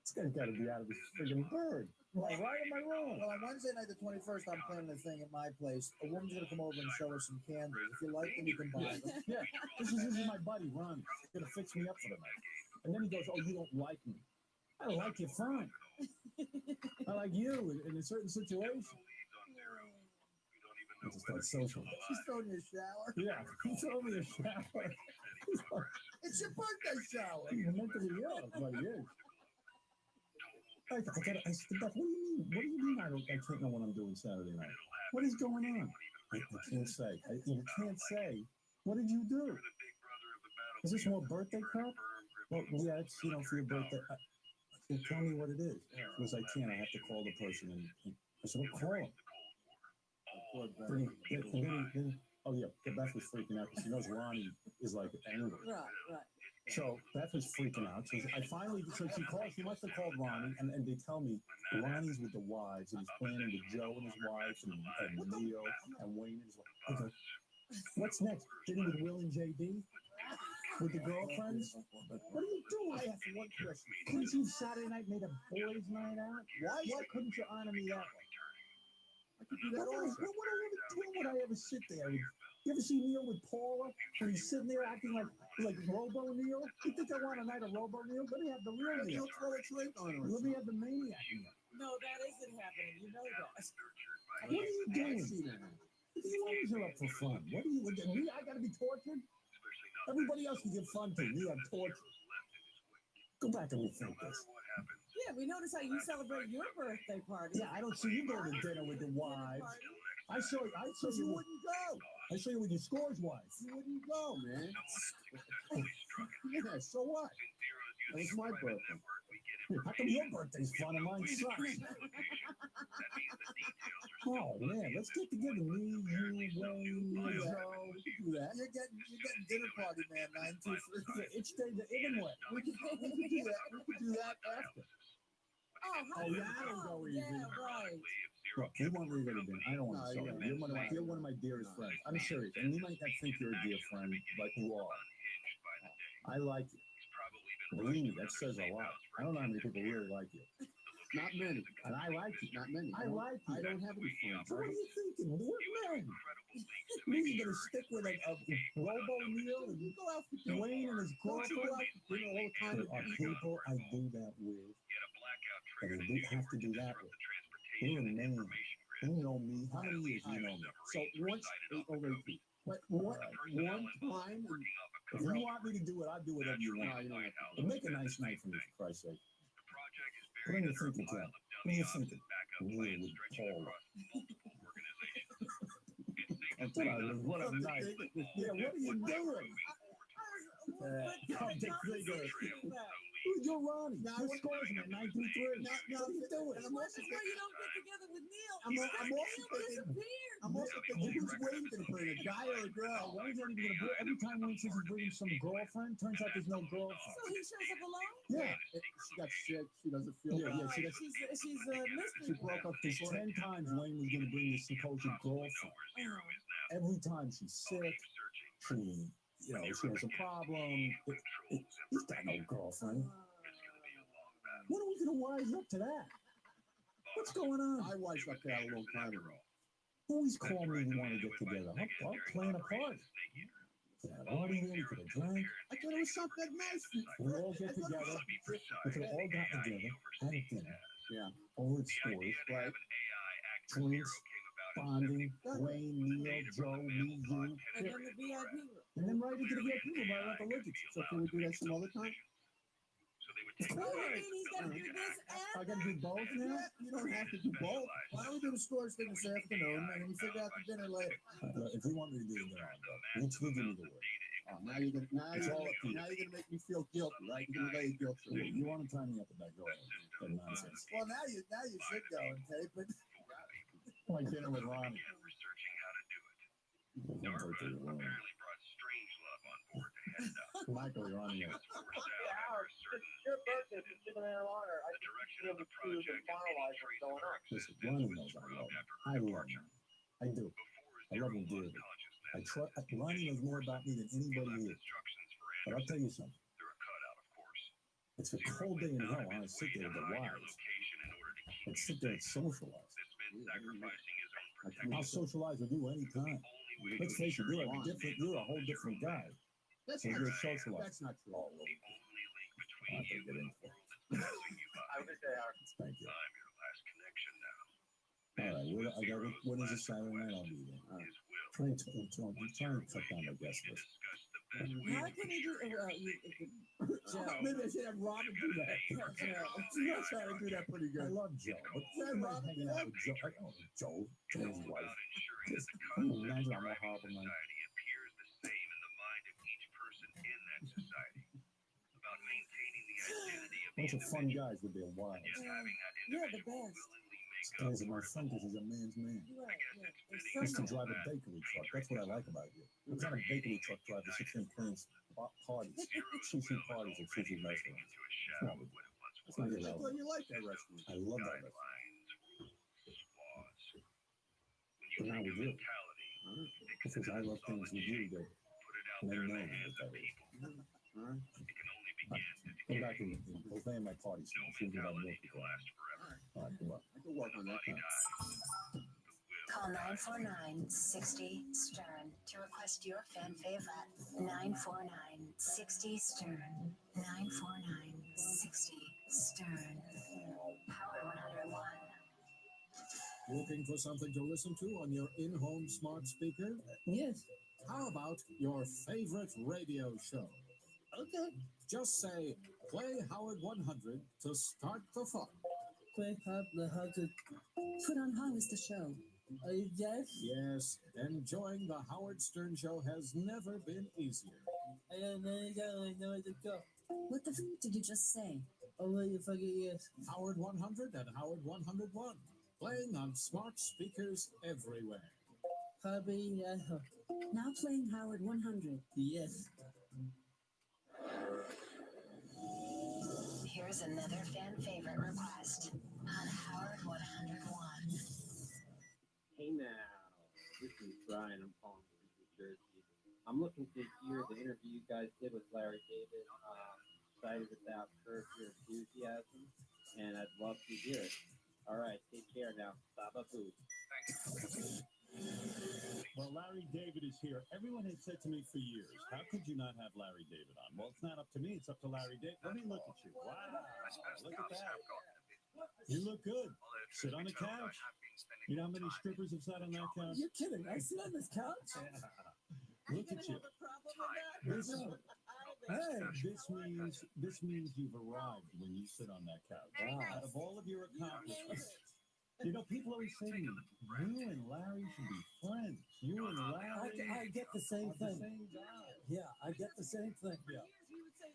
This guy's got to be out of his friggin' bird. Am I right or am I wrong? Well, on Wednesday night, the 21st, I'm planning a thing at my place. A woman's going to come over and show us some candles. If you like them, you can buy them. Yeah, this is my buddy, Ron. He's going to fix me up for the night. And then he goes, oh, you don't like me. I like you fine. I like you in a certain situation. I just start social. She's throwing you a shower. Yeah, he threw me a shower. It's your birthday shower. He's mentally ill, is what he is. I said, Beth, what do you mean? What do you mean I can't know what I'm doing Saturday night? What is going on? I can't say. You can't say. What did you do? Is this more birthday crap? Well, yeah, it's, for your birthday. I said, tell me what it is. Because I can't. I have to call the person. And I said, well, call him. Oh, yeah. Beth was freaking out because she knows Ronnie is like angry. Right. So Beth was freaking out. So she called. She must have called Ronnie, and they tell me Ronnie's with the wives, and he's planning with Joe and his wife, and Leo and Wayne and his wife. Okay. What's next? Dinner with Will and JD? With the girlfriends? What are you doing? I have one question. Couldn't you Saturday night made a boys' night out? Why couldn't you honor me that way? I could do that also. When would I ever sit there You ever see Neil with Paula when he's sitting there acting like Robo Neil? You think I want a night of Robo Neil? Let me have the real Neil. He'll throw a drink on her. Let me have the maniac Neil. No, that isn't happening. You know that. What are you doing? You always are up for fun. What are you? Me? I got to be tortured? Everybody else can give fun to. Me, I'm tortured. Go back and rethink this. Yeah, we notice how you celebrate your birthday party. Yeah, I don't see you go to dinner with the wives. I saw you wouldn't go. I saw you with your scores wife. You wouldn't go, man. Yeah, so what? That was my birthday. How come your birthday's fun and mine sucks? Oh man, let's get together. Me, you, Wayne, Joe. We can do that. You're getting dinner party, man. 923. It's day to Inlet. We can do that. We can do that after. Oh, that'll go easy. Yeah, right. Look, you want me to go to dinner. I don't want to go. You're one of my dearest friends. I'm serious. And you might not think you're a dear friend, like you are. I like you. Believe me, that says a lot. I don't know how many people really like you. Not many. And I like you. Not many. I like you. I don't have any friends. So what are you thinking? We're men. Me, you're going to stick with a Robo Neil and You go out for dinner. Wayne and his Don't you go girlfriend? out for dinner all the time? There are people I do that with. And I do have to do that with. You're a man. You know me. How many years do you know me? So once, but one time, If you want me to do it, I'll do whatever you want. no, you don't have to. But make a nice night for me, for Christ's sake. What are you thinking, John? What are you thinking? Neil with Paula. What a night. Yeah, what are you doing? Come to figure. You're Ronnie. Your scores are 923. What are you doing? And I'm also That's why you don't get together with Neil. I'm also thinking, who's Wayne going to bring, a guy or a girl? Wayne's not even gonna bring. Every time Wayne says he's bringing some girlfriend, turns out there's no So girlfriend. he shows up alone? Yeah. She got sick. She doesn't feel Yeah, well. she She's a mystery. She broke up this 10 times Wayne was going to bring this supposed girlfriend. Every time she's sick, she has a problem. He's got no girlfriend. When are we going to wise up to that? What's going on? I wised up to that a long time ago. Always call me when you want to get together. I'll plan a party. Could have party there, we could have drank. I thought it was something nice. We all get together. We could have all got together, had a dinner. Yeah. All its scores, right? Drinks, bonding, Wayne, Neil, Joe, me, you. And then the VIP room. And then right into the VIP room right off the look at you. So can we do that some other time? What do you mean he's got to do this I got to do both now? You don't have to do both. Why don't we do the scores thing this afternoon and then we figure out the dinner later? If you want me to do it, then I'll go. You give me the word. Now you're gonna It's all up to you. make me feel guilty, right? You're gonna lay guilt trip. You want to tie me up with that girl? That nonsense. Well, now you should go and tape it. Like dinner with Ronnie. Michael, you're on here. Your birthday is given in honor. I think you should be able to finalize what's going on. Listen, Ronnie knows I love him. I love him. I do. I love him dearly. Ronnie knows more about me than anybody here. But I'll tell you something. It's a cold day in hell. I want to sit there with the wives. And sit there and socialize. I'll socialize with you anytime. Let's face it, you're a whole different guy. That's So not you're true. socialized. That's not true. I have to get into it. I would say our Thank you. All right, when is it Saturday night? I'll be there. All right. I'm trying to cut down my guest list. How can he do Maybe I should have Robin do that. She knows how to do that pretty I good. love Joe, but I'm not hanging out with Joe. I don't know Joe's wife. Can you imagine I'm a horrible night? Bunch of fun guys with their wives. You're the best. Guys are my friend because he's a man's man. Right, yeah. He used to drive a bakery truck. That's what I like about you. What kind of bakery truck drives a 16 plans parties? Sushi parties at sushi restaurants. What's wrong with you? That's not your level. Well, you like that restaurant. I love that restaurant. But not with you. Because I love things with you that never know what that is. Go back and go play in my party soon. See if you have milk before. All right, come on. I can work on that. Call 949-60-STERN to request your fan favorite. 949-60-STERN. 949-60-STERN. Power 101. Looking for something to listen to on your in-home smart speaker? Yes. How about your favorite radio show? Okay. Just say, play Howard 100 to start the fun. Play Howard 100. Put on How is the show? Yes. Yes, enjoying the Howard Stern Show has never been easier. I don't know where to go. What the f did you just say? Oh, wait, you forget yes. Howard 100 and Howard 101, playing on smart speakers everywhere. Hobby, Now playing Howard 100. yes. Here's another fan favorite request on Howard 101. Hey now, this is Brian. I'm calling from New Jersey. I'm looking to hear the interview you guys did with Larry David. Excited about Curb Your Enthusiasm, and I'd love to hear it. All right, take care now. Baba Boo. Well, Larry David is here. Everyone has said to me for years, how could you not have Larry David on? Well, it's not up to me. It's up to Larry David. Let me look at you. Wow. Look at that. You look good. Sit on the couch. You know how many strippers have sat on that couch? You're kidding. I sit on this couch? Look at you. This means you've arrived when you sit on that couch. Wow. Out of all of your accomplishments. You know, people always say to me, you and Larry should be friends. You and Larry. I get the same thing. The same guy. Yeah, I get the same thing. Yeah. He would say,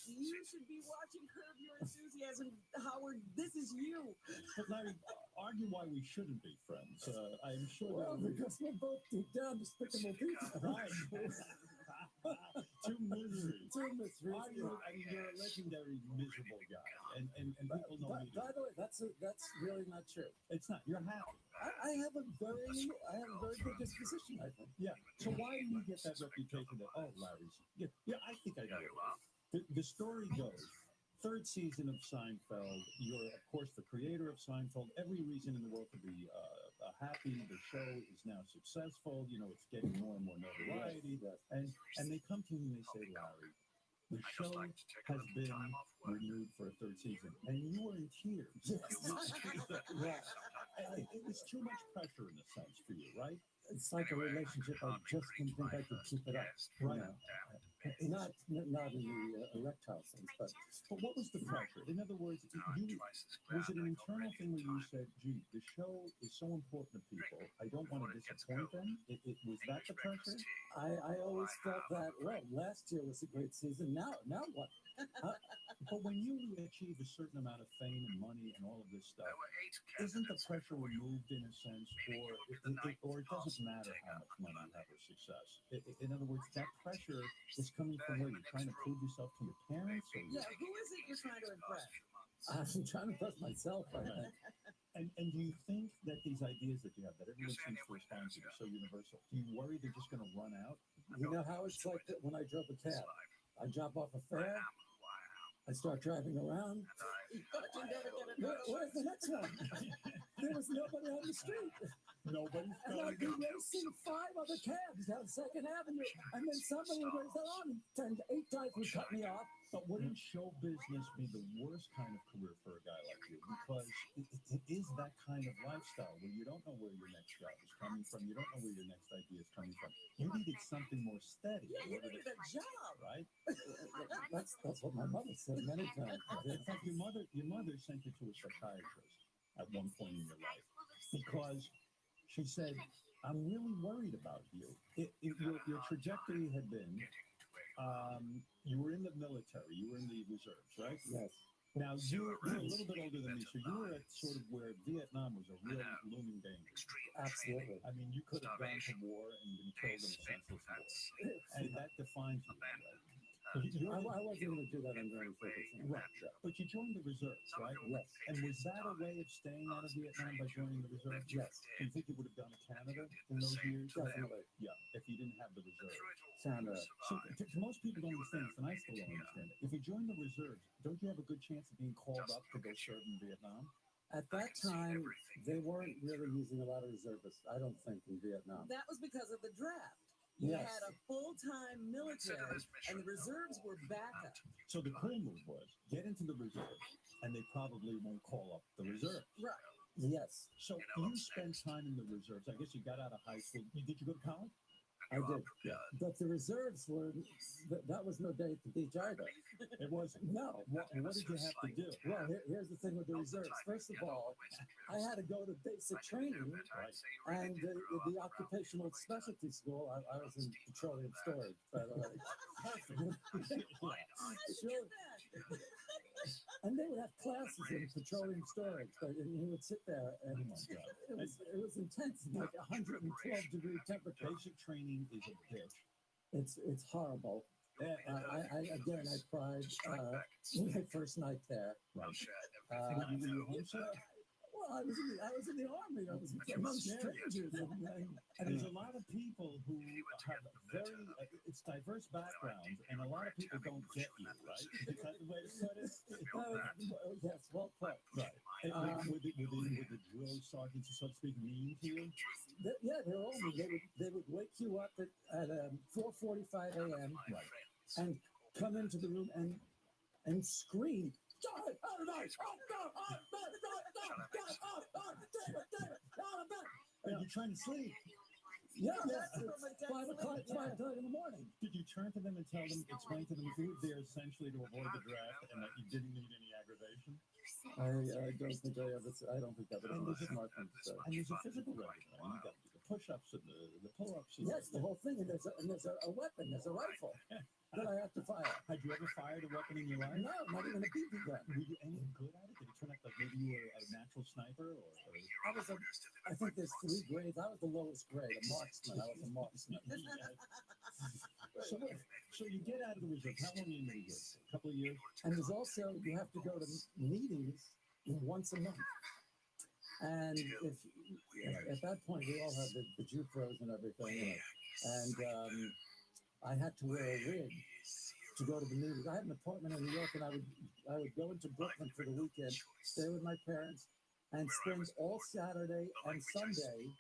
you should be watching Curb Your Enthusiasm, Howard. This is you. But Larry, argue why we shouldn't be friends. I'm sure Well, because we're both deep down despicable people. Right. Two miseries. Two miseries. You're a legendary miserable guy, and people know you. By the way, that's really not true. It's not. You're happy. I have a very good disposition, I think. Yeah. So why do you get that reputation that Larry's? Yeah. I think I know it. The story goes. Third season of Seinfeld. You're of course the creator of Seinfeld. Every reason in the world to be happy. The show is now successful. You know, it's getting more and more notoriety. Yes. And they come to me and they say, Larry, the show has been renewed for a third season, and you were in tears. Yeah. It was too much pressure in a sense for you, right? It's like a relationship. I just didn't think I could keep it up. Right. Not in the erectile sense, but what was the pressure? In other words, was it an internal thing where you said, gee, the show is so important to people, I don't want to disappoint them? Was that the pressure? I always felt that, well, last year was a great season. Now what? But when you achieve a certain amount of fame and money and all of this stuff, isn't the pressure removed in a sense, or it doesn't matter how much money you have or success? In other words, that pressure is coming from where you're trying to prove yourself to your parents? Or Yeah, who is it you're trying to impress? I'm trying to impress myself, I think. And do you think that these ideas that you have, that everyone seems to respond to, are so universal, do you worry they're just going to run out? You know how it's like when I drove a cab. I drop off a fare. I start driving around. Where's the next one? There was nobody on the street. Nobody's and I'd be racing 5 other cabs down 2nd Avenue, and then somebody would raise their arm and 8 times would cut me off. But wouldn't show business be the worst kind of career for a guy like you? Because it is that kind of lifestyle where you don't know where your next job is coming from. You don't know where your next idea is coming from. You needed something more steady. Yeah, you needed a job, right? That's what my mother said many times. In fact, your mother sent you to a psychiatrist at one point in your life because she said, "I'm really worried about you. Your trajectory had been." You were in the military, you were in the reserves, right? Yes. Now, you're a little bit older than me, so you were at sort of where Vietnam was a real looming danger. Absolutely. I mean, you could have gone to war and been killed in a senseless war. And that defines you, right? I wasn't going to do that under any circumstances. Right. But you joined the reserves, right? Yes. And was that a way of staying out of Vietnam by joining the reserves? Yes. Do you think you would have gone to Canada in those years? Definitely. Yeah, if you didn't have the reserves. Canada. So, most people don't understand this, and I still don't understand it. If you join the reserves, don't you have a good chance of being called up to go serve in Vietnam? At that time, they weren't really using a lot of reservists, I don't think, in Vietnam. That was because of the draft. You Yes. had a full-time military, and the reserves were backup. So the cool move was get into the reserve, and they probably won't call up the reserve. Right. Yes, So you spent time in the reserves. I guess you got out of high school. Did you go to college? I did. Yeah. But the reserves were, that was no day at the beach either. It wasn't. No. What did you have to do? Well, here's the thing with the reserves. First of all, I had to go to basic training and the occupational specialty school. I was in petroleum storage, by the way. Sure. And they would have classes in petroleum storage, but he would sit there and it was intense, like 112-degree temperature. Basic training is a bitch. It's horrible. I cried my first night there. Were you homesick? Well, I was in the army. I was among strangers, and there's a lot of people who have very it's diverse backgrounds, and a lot of people don't get you, right? Is that the way to put it? Yes, well put. Right. Were the drill sergeants, so to speak, mean to you? Yeah, they were all mean. They would wake you up at 4:45 a.m. Right. and come into the room and scream. Are you trying to sleep? Yeah, 5 o'clock, 5:30 in the morning. Did you turn to them and explain to them you were there essentially to avoid the draft and that you didn't need any aggravation? I don't think I ever. I don't think that would have been a smart thing to say. And there's a physical regimen. You got to do the push-ups and the pull-ups. Yes, the whole thing. And there's a weapon. There's a rifle that I have to fire. Had you ever fired a weapon in your life? No, not even a BB gun. Were you any good at it? Did it turn out like maybe you were a natural sniper, or? I think there's 3 grades. I was the lowest grade, a marksman. I was a marksman. So you get out of the reserve. How long are you in the reserve? A couple of years. And there's also you have to go to meetings once a month. And if at that point we all had the Jew pros and everything, and I had to wear a wig to go to the meetings. I had an apartment in New York, and I would go into Brooklyn for the weekend, stay with my parents, and spend all Saturday and Sunday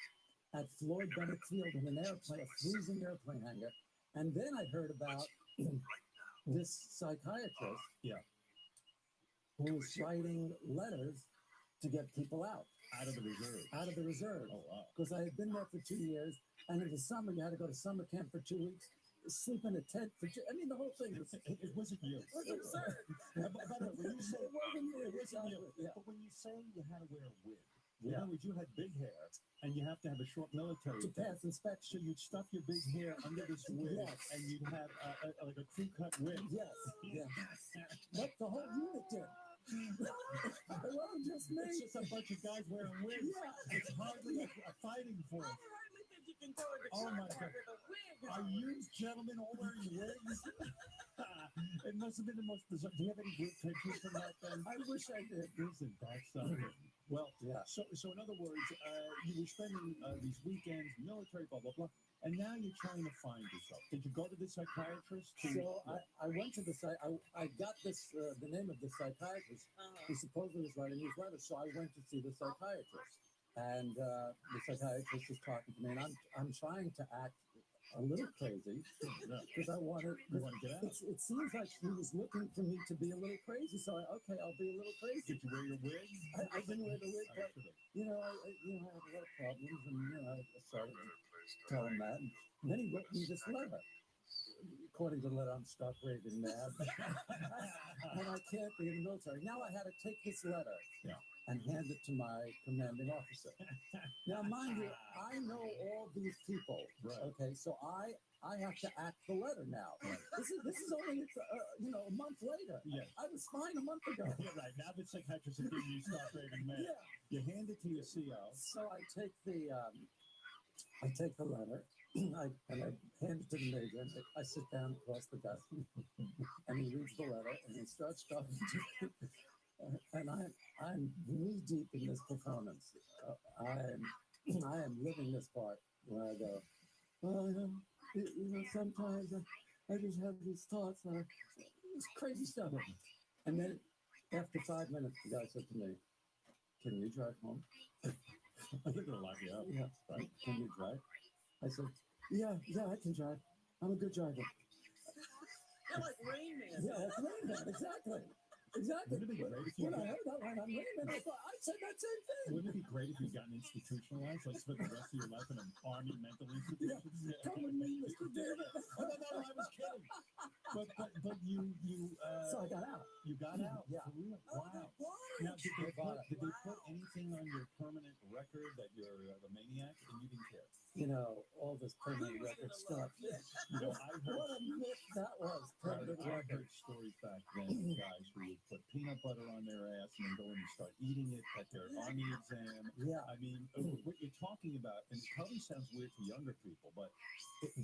at Floyd Bennett Field in an airplane, a freezing airplane hangar. And then I heard about this psychiatrist, who was writing letters to get people out of the reserve. Out of the reserve. Oh wow! Because I had been there for 2 years, and in the summer you had to go to summer camp for 2 weeks. Sleep in a tent for I mean, the whole thing was, it wasn't you. It was absurd. By the way, when you say it wasn't you. It wasn't you. Yeah. But when you say you had to wear a wig, in other words, you had big hair, and you have to have a short military to pass inspection. So you'd stuff your big hair under this wig, and you'd have like a crew cut wig. Yes. Yeah. What the whole unit did. It wasn't just me. It's just a bunch of guys wearing wigs. Yeah. It's hardly a fighting force. Oh my God. Are you gentlemen all wearing wigs? It must have been the most bizarre. Do you have any good pictures from that then? I wish I did. Isn't that something? Well, yeah. So in other words, you were spending these weekends, military, blah, blah, blah, and now you're trying to find yourself. Did you go to the psychiatrist? So I went to the I got this, the name of the psychiatrist who supposedly was writing these letters. So I went to see the psychiatrist. And the psychiatrist is talking to me, and I'm trying to act a little crazy because I wanted. You want to get out? It seems like he was looking for me to be a little crazy, so I'll be a little crazy. Did you wear your wig? I didn't wear the wig, but I have a lot of problems, and I started to tell him that, and then he wrote me this letter. According to the letter, I'm stark raving mad, and I can't be in the military. Now I had to take this letter. And hand it to my commanding officer. Now, mind you, I know all these people. Right. Okay, so I have to act the letter now. Right. This is only a month later. Yes. I was fine a month ago. Right now, the psychiatrist is giving you stop raving man. Yeah. You hand it to your CO. So I take the letter. I hand it to the major, and I sit down across the desk, and he reads the letter, and he starts talking to me. And I'm knee deep in this performance. I am living this part where I go, sometimes I just have these thoughts, it's crazy stuff. And then after 5 minutes, the guy said to me, can you drive home? They're gonna lock you up. Yeah, right. Can you drive? I said, yeah, I can drive. I'm a good driver. You're like Rain Man. Yeah, that's Rain Man, exactly. Exactly. Wouldn't it be great if you When I heard that line on Rain Man, I thought, I said that same thing. Wouldn't it be great if you gotten institutionalized, like spent the rest of your life in an army mental institution? Yeah. Come with me, Mr. David. No, I was kidding. But you So I got out. You got out. Yeah. For real? Wow. Now, did they put anything on your permanent record that you're a maniac and you didn't care? You know, all this permanent record stuff. You know, I heard, What a myth that was. Permanent I record. heard stories back then, guys who would put peanut butter on their ass and then go in and start eating it at their army exam. Yeah. I mean, what you're talking about, and it probably sounds weird to younger people, but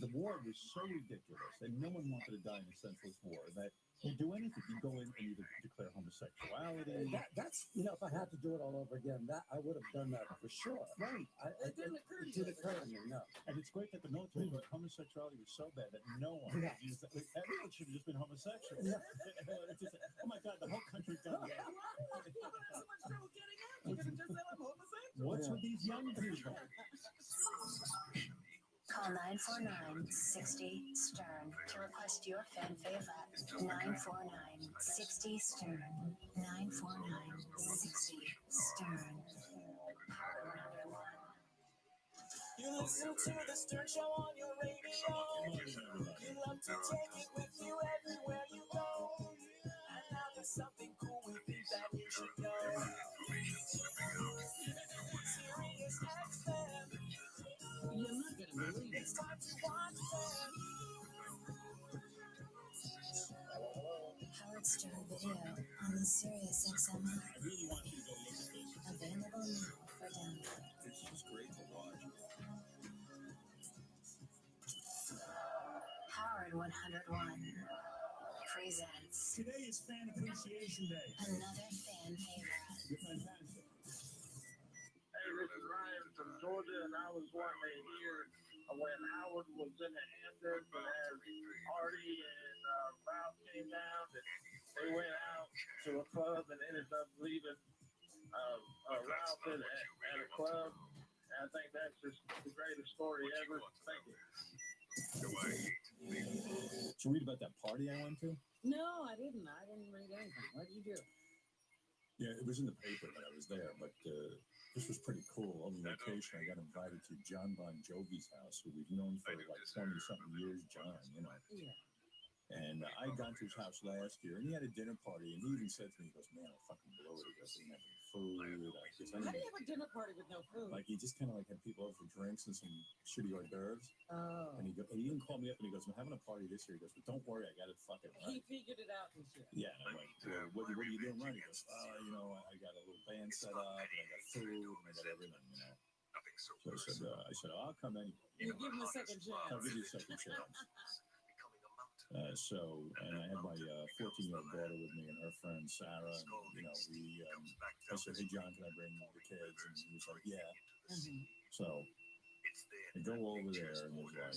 the war was so ridiculous, and no one wanted to die in a senseless war, that you do anything. You go in and you declare homosexuality. That's, you know, if I had to do it all over again, that I would have done that for sure. Right. It didn't occur to me, no. And it's great that the military, but homosexuality was so bad that no one, everyone should have just been homosexual. Yeah. It's just, oh my God, the whole country's done that. What's with these young people? Call 949-60-STERN to request your fan favorite. 949-60-STERN. 949-60-STERN. You listen to the Stern Show on your radio. You love to take it with you everywhere you go. And now there's something cool we think that you should know. Sirius XM. You're not gonna believe it. It's time to watch them. Howard Stern video on the Sirius XM app. I really want you to go look at this. Available now for download. It's just great to watch. Howard 101 presents Today is Fan Appreciation Day. another fan favorite. You're fantastic. Hey, this is Ryan from Georgia, and I was wanting to hear when Howard was in the Hamptons and as Artie and Ralph came down, and they went out to a club and ended up leaving Ralph at a club. And I think that's just the greatest story ever. Thank you. Did you read about that party I went to? No, I didn't. I didn't read anything. What did you do? Yeah, it was in the paper that I was there, but this was pretty cool. On vacation, I got invited to John Bon Jovi's house, who we've known for like 20-something years, John, you know. Yeah. And I had gone to his house last year, and he had a dinner party, and he even said to me, he goes, man, I fucking blew it. He goes, I didn't have any food. How do you have a dinner party with no food? Like, he just kind of like had people over for drinks and some shitty hors d'oeuvres. Oh. And he even called me up, and he goes, I'm having a party this year. He goes, but don't worry, I got it fucking right. He figured it out and shit. Yeah, and I'm like, well, what are you doing right? He goes, you know, I got a little band set up, and I got food, and I got everything, you know. So I said, I'll come anyway. You give him a second chance. I'll give you a second chance. And I had my 14-year-old daughter with me and her friend Sarah, and, you know, I said, hey, John, can I bring the kids? And he was like, yeah. Mm-hmm. So I go over there, and there's like,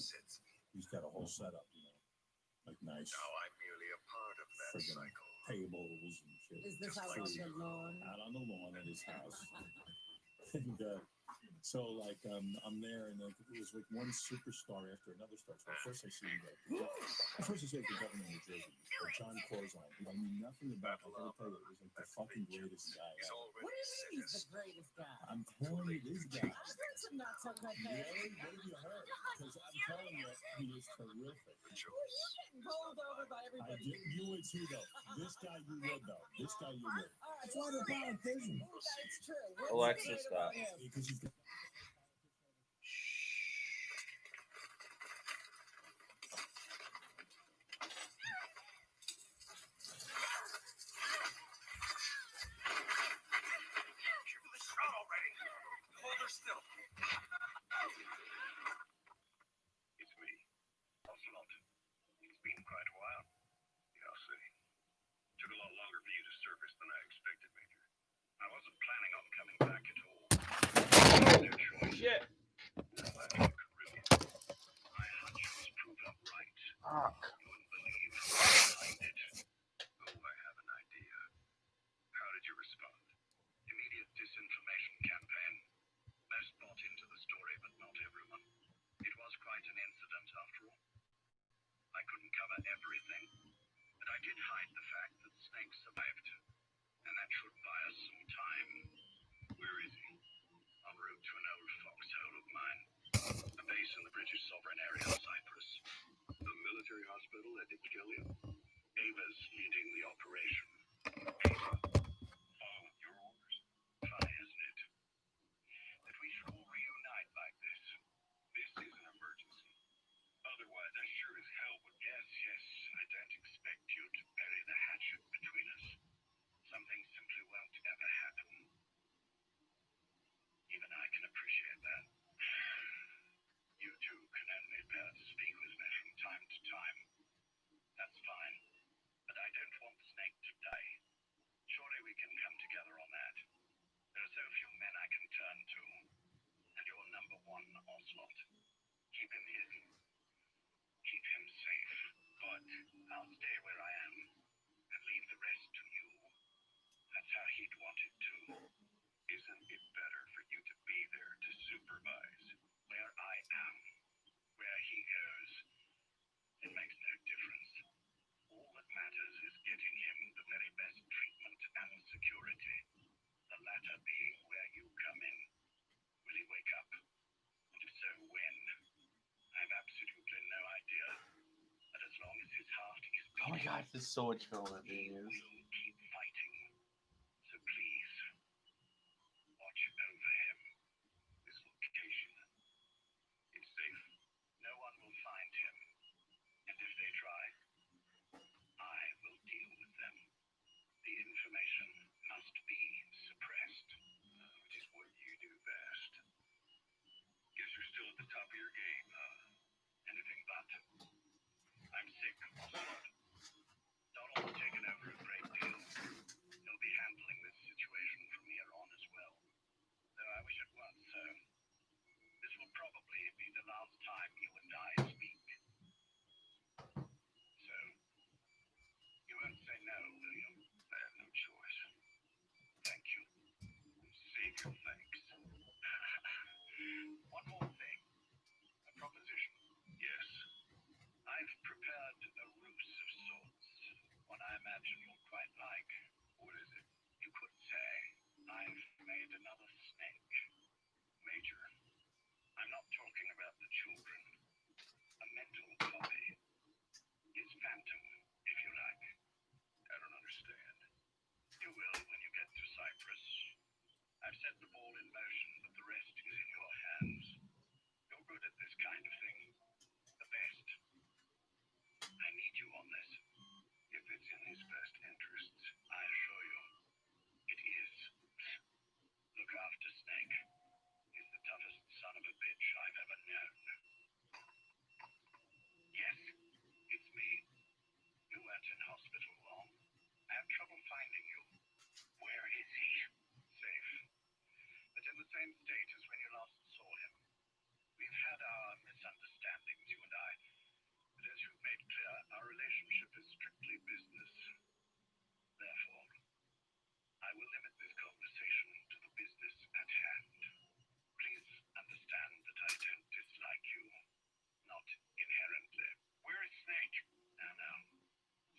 he's got a whole setup, you know, like nice friggin' tables and shit. Is this out on the lawn? Out on the lawn at his house. And so, like, I'm there, and it was like one superstar after another starts. Well, first I see the governor of New Jersey, John Corzine, who I knew nothing about. I gotta tell you, it was like the fucking greatest guy ever. What do you mean he's the greatest guy? I'm telling you, this guy. I've heard some not so good things. Really? What have you heard? Because I'm telling you, he is terrific. Well, you're getting bowled over by everybody. You would too, though. This guy you would, though. This guy you would. That's why they're politicians. That's true. Alexis, stop. Because he's Shit. Fuck. disinformation campaign. Most bought into the story, but not everyone. It was quite an incident, after all. I couldn't cover everything, but I did hide the fact that Snake survived, and that should buy us some time. Where is he? En route to an old foxhole of mine. A base in the British sovereign area of Cyprus. The military hospital that did kill you? Ava's leading the operation. Ava, follow your orders. Funny, isn't it? That we should all reunite like this. This is an emergency. Otherwise, I sure as hell would. Yes, I don't expect you to bury the hatchet between us. Something simply won't ever happen. Even I can appreciate that. You two can only bear to speak with me from time to time. That's fine, but I don't want Snake to die. Surely we can come together on that. There are so few men I can turn to, and you're number one, Ocelot. Keep him hidden. Keep him safe. But I'll stay where I am, and leave the rest to you. That's how he'd want it too. Isn't it better for you to be there to supervise where I am, where he goes? It makes no difference. All that matters is getting him the very best treatment and security. The latter being where you come in. Will he wake up? And if so, when? I've absolutely no idea. But as long as his heart is beating, Oh my god, there's so much film that he being will used. keep fighting. So please, watch over him. This location. It's safe. No one will find him. And if they try, I will deal with them. The information must be suppressed. Which is what you do best. Guess you're still at the top of your game, anything but. I'm sick, Ocelot. Donald's taken over a great deal. He'll be handling this situation from here on as well. Though I wish it weren't so. This will probably be the last time you and I speak. So, you won't say no, will you? I have no choice. Thank you. Save your thanks. One more thing. A proposition. Yes. I've prepared a ruse of sorts. One I imagine you'll quite like. What is it? You could say, I've made another Snake. Major. I'm not talking about the children. A mental copy. His phantom, if you like. I don't understand. You will when you get to Cyprus. I've set the ball in motion, but the rest is in your hands. You're good at this kind of thing. The best. I need you on this. If it's in his best interests, I assure you, it is. Look after Snake. He's the toughest son of a bitch I've ever known. Yes, it's me. You weren't in hospital long. I have trouble finding you. Where is he? Safe. But in the same state as when you last saw him. We've had our misunderstandings, you and I. But as you've made clear, our relationship is strictly business. Therefore, I will limit this conversation to the business at hand. Please understand that I don't dislike you. Not inherently. Where is Snake? Now.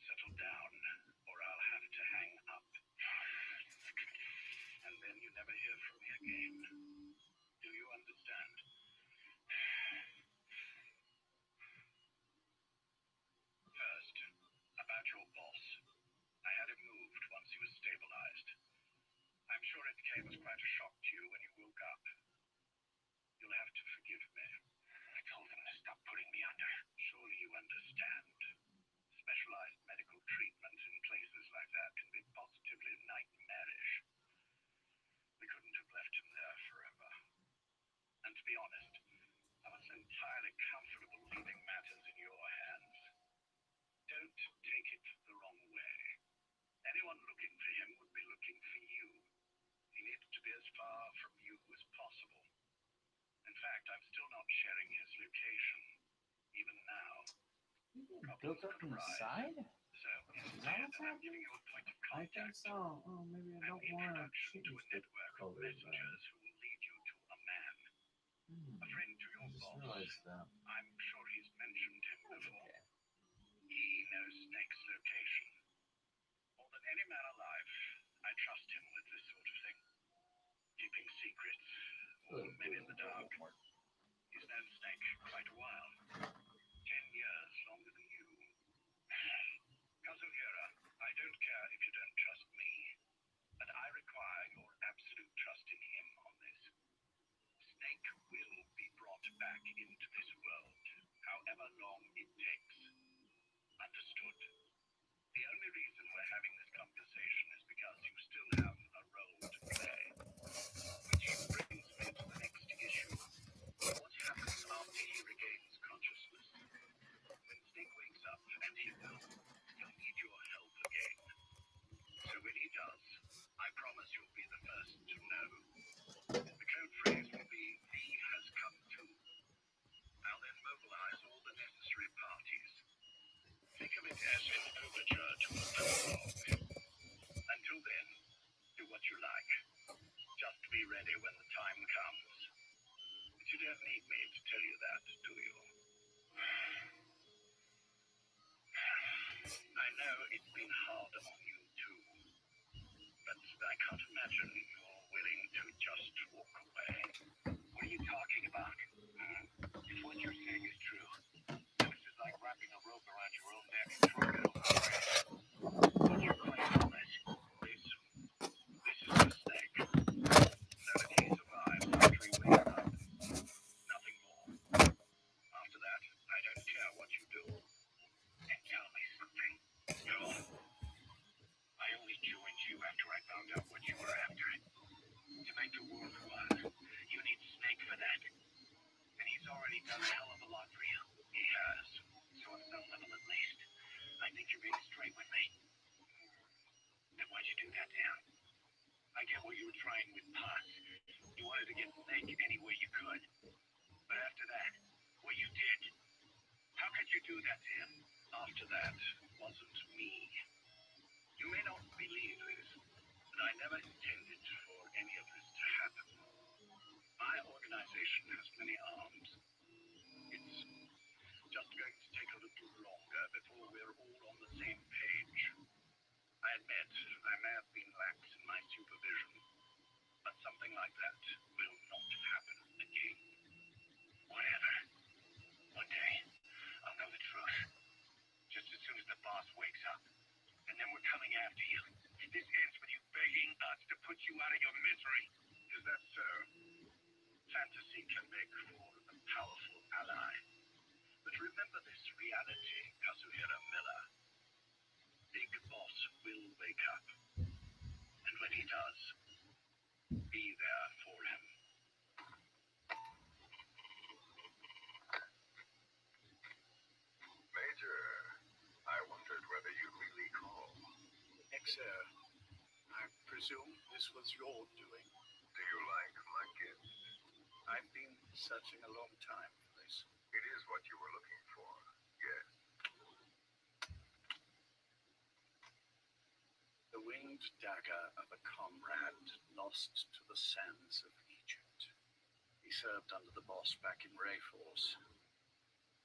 Settle down, or I'll have to hang up. And then you never hear from me again. Do you understand? First, about your boss. I had him moved once he was stabilized. I'm sure it came as quite a shock to you when you woke up. You'll have to forgive me. I told him to stop putting me under. Surely you understand. Specialized medical treatment in places like that can be positively nightmarish. We couldn't have left him there forever. And to be honest, I was entirely comfortable leaving matters in your hands. Don't take it the wrong way. Anyone looking for him would be looking for you. He needs to be as far from you as possible. In fact, I'm still not sharing his location, even now. Built up inside? So Is that what's happening? I think so. Oh, maybe I don't want to change the color of that. I just realized that. I'm sure he's mentioned him before. He knows Snake's location. More than any man alive, I trust him with this sort of thing. Keeping secrets, or men in the dark. He's known Snake quite a while. 10 years longer than you. Kazuhira, I don't care if you don't trust me, but I require your absolute trust in him on this. Snake will be brought back into this world, however long it takes. Understood? The only reason we're having this conversation is because you still have a role to play. Which brings me to the next issue. What happens after he regains consciousness? When Snake wakes up, and he will, he'll need your help again. So when he does, I promise you'll be the first to know. The code phrase will be, he has come to. I'll then mobilize all the necessary parties. Think of it as an overture to a prologue. Until then, do what you like. Just be ready when the time comes. But you don't need me to tell you that, do you? I know it's been hard on you too, but I can't imagine you're willing to just walk away. What are you talking about? If what you're saying is true, then this is like wrapping a rope around your own neck and throwing it over the bridge. What's your claim on this? This is the Snake. Know that he survives after he wakes up. Nothing more. After that, I don't care what you do. And tell me something. Go on. I only joined you after I found out what you were after. To make the world one, you need Snake for that. And he's already done a hell of a lot for you. He has. So on some level at least, I think you're being straight with me. Then why'd you do that to him? I get what you were trying with Potts. You wanted to get Snake any way you could. But after that, what you did, how could you do that to him? After that wasn't me. You may not believe this, but I never intended for any of this to happen. My organization has many arms. It's just going to take a little longer before we're all on the same page. I admit I may have been lax in my supervision, but something like that will not happen again. Whatever. One day, I'll know the truth. Just as soon as the boss wakes up. And then we're coming after you. This ends with you begging us to put you out of your misery. Is that so? Fantasy can make for a powerful ally. But remember this reality, Kazuhira Miller. Big Boss will wake up. And when he does, be there for him. Major, I wondered whether you'd really call. Sir, I presume this was your doing. Do you like my gift? I've been searching a long time for this. It is what you were looking for, yes. The winged dagger of a comrade lost to the sands of Egypt. He served under the boss back in Ray Force.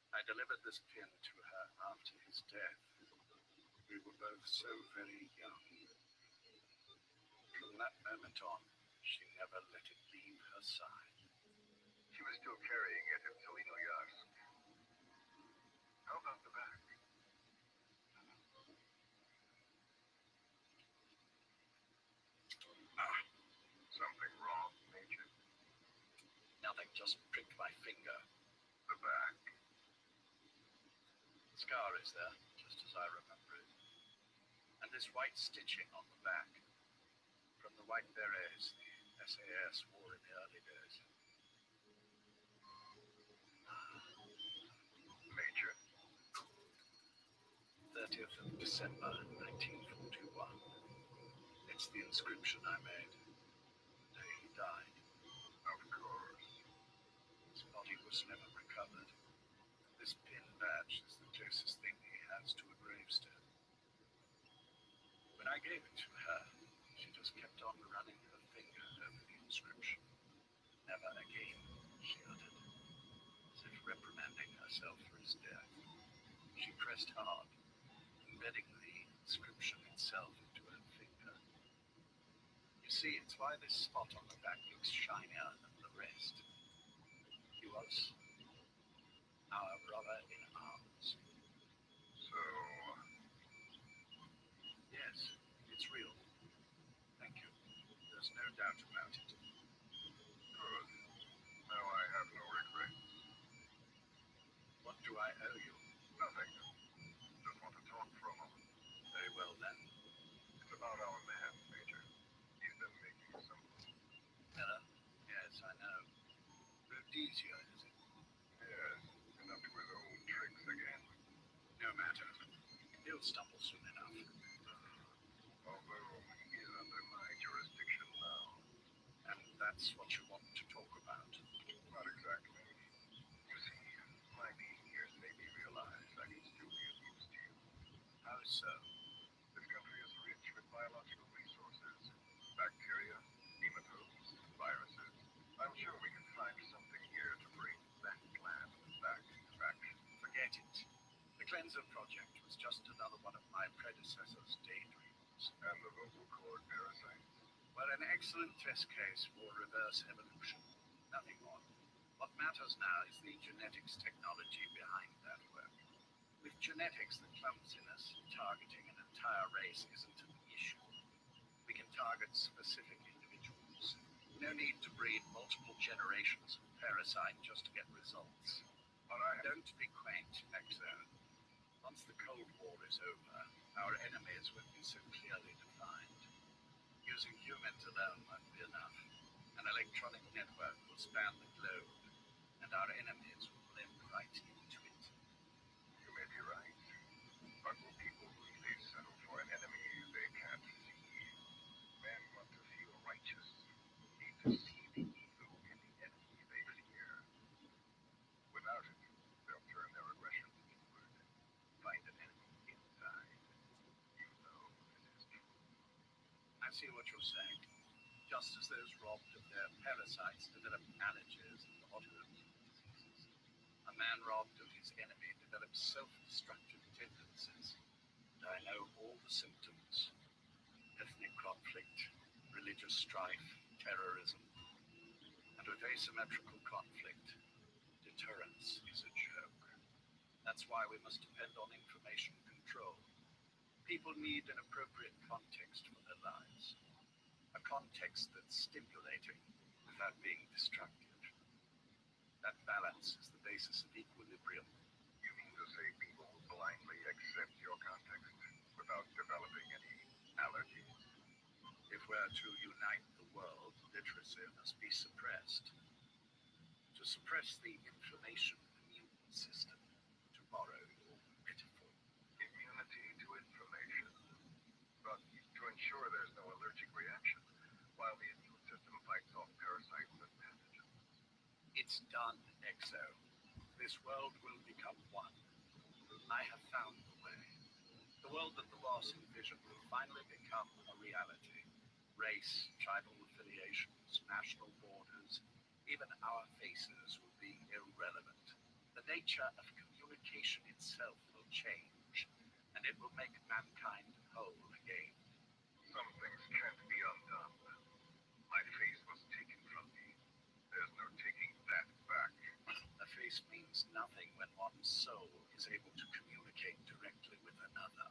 I delivered this pin to her after his death. We were both so very young. From that moment on, she never let it leave her side. She was still carrying it in Selino-Yask. How about the back? Something wrong, Major? Nothing, just pricked my finger. The back. Scar is there, just as I remember it. And this white stitching on the back. From the white berets the SAS wore in the early days. Major. 30th of December, 1941. It's the inscription I made. The day he died. Of course. His body was never recovered. This pin badge is the closest thing he has to a gravestone. When I gave it to her, she just kept on running her finger over the inscription. Never again, she uttered, as if reprimanding herself for his death. She pressed hard, embedding the inscription itself into her finger. You see, it's why this spot on the back looks shinier than the rest. He was our brother in arms. So, Yes, it's real. Thank you. There's no doubt about it. good. Now I have no regrets. What do I owe you? Nothing. Just want to talk for a moment. Very well then. It's about our man, Major. He's been making some... Miller? Yes, I know. Rhodesia, is it? Yes, and up to his old tricks again. No matter. He'll stumble soon enough. Although he is under my jurisdiction now. And that's what you want to talk about. Not exactly. You see, my being here has made me realize I can still be of use to you. How so? This country is rich with biological resources. Bacteria, nematodes, viruses. I'm sure we can find something here to bring that land back into action. Forget it. The Cleanser Project was just another one of my predecessor's daydreams. And the vocal cord parasite. Well, an excellent test case for reverse evolution. Nothing more. What matters now is the genetics technology behind that work. With genetics, the clumsiness in targeting an entire race isn't an issue. We can target specific individuals. No need to breed multiple generations of parasite just to get results. But Don't be quaint, Exo. Once the Cold War is over, our enemies will be so clearly defined. Using humans alone won't be enough. An electronic network will span the globe, and our enemies will blend right into it. You may be right. But will people really settle for an enemy they can't see? Men want to feel righteous, need to see the evil in the enemy they fear. Without it, they'll turn their aggressions inward, find an enemy inside. You know this is true. I see what you're saying. Just as those robbed of their parasites develop allergies and autoimmune diseases, a man robbed of his enemy develops self-destructive tendencies. And I know all the symptoms: ethnic conflict, religious strife, terrorism. And with asymmetrical conflict, deterrence is a joke. That's why we must depend on information control. People need an appropriate context for their lives. A context that's stimulating without being destructive. That balance is the basis of equilibrium. You mean to say people will blindly accept your context without developing any allergies? If we're to unite the world, literacy must be suppressed. To suppress the information immune system, to borrow your metaphor. Immunity to information. But to ensure there's no allergic reaction, while the immune system fights off parasites and pathogens. It's done, Exo. This world will become one. I have found the way. The world that the boss envisioned will finally become a reality. Race, tribal affiliations, national borders, even our faces will be irrelevant. The nature of communication itself will change, and it will make mankind whole again. Some things can't be undone. My face was taken from me. There's no taking that back. A face means nothing when one's soul is able to communicate directly with another.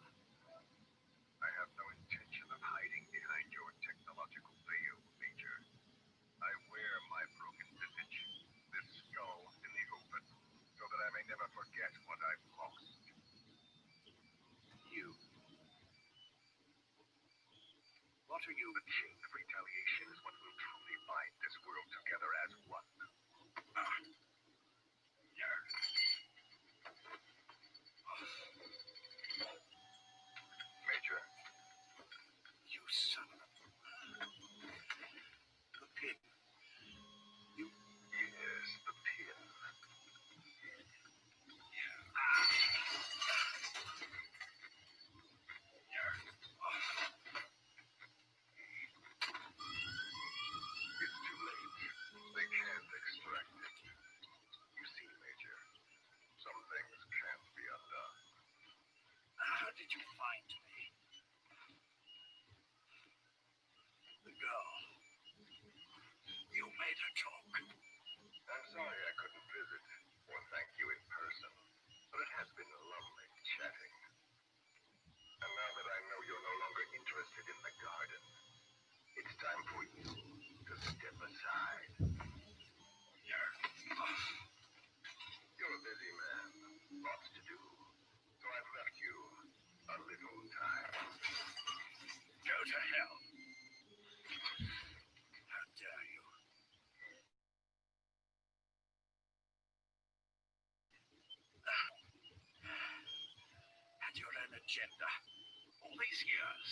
I have no intention of hiding behind your technological veil, Major. I wear my broken visage, this skull in the open, so that I may never forget what I've lost. You. What are you? The chain of retaliation is what will truly bind this world together as one. Major. You son of a... The pin. You... Yes, the pin. chatting. And now that I know you're no longer interested in the garden, it's time for you to step aside. You're a busy man, lots to do, so I've left you a little time. Go to hell. How dare you? Had your own agenda all these years.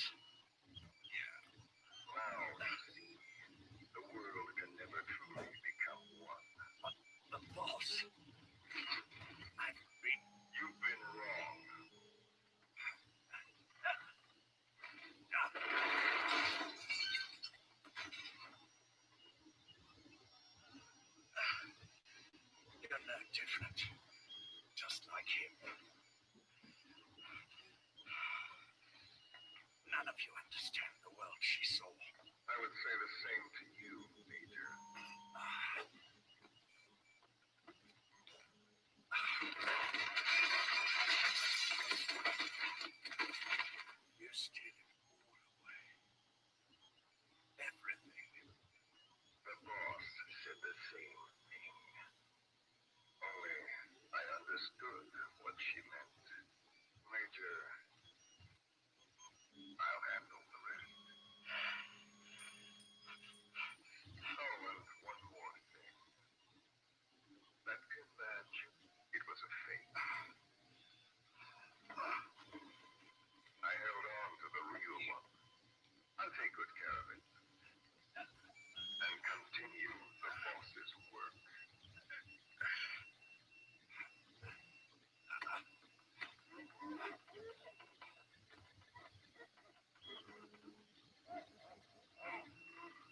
Yeah. Well, the world can never truly become one. But the boss. You've been wrong. You're no different. Just like him. None of you understand the world she saw. I would say the same to you, Major. You steal it all away. Everything. The boss said the same thing. Only I understood what she meant. Major, I'll handle the rest. Oh, and one more thing. That pin badge, it was a fake. I held on to the real one. I'll take good care of it. And continue the boss's work.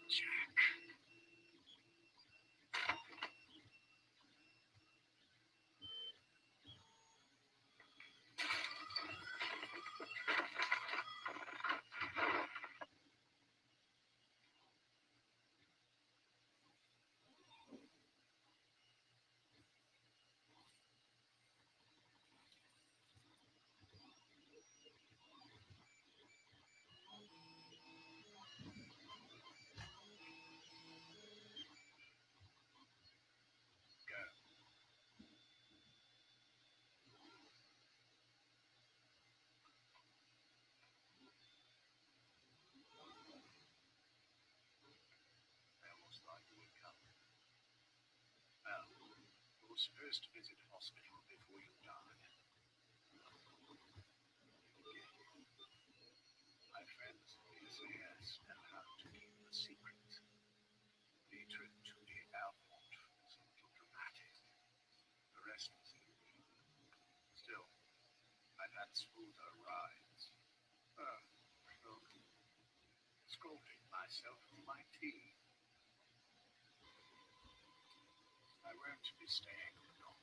Jack. I almost thought you would come. Well, you were supposed to visit hospital before you died. My friends at the SAS know how to keep a secret. The trip to the airport was a little dramatic. The rest was easy. Still, I've had smoother rides. Scalding myself with my tea. I won't be staying long.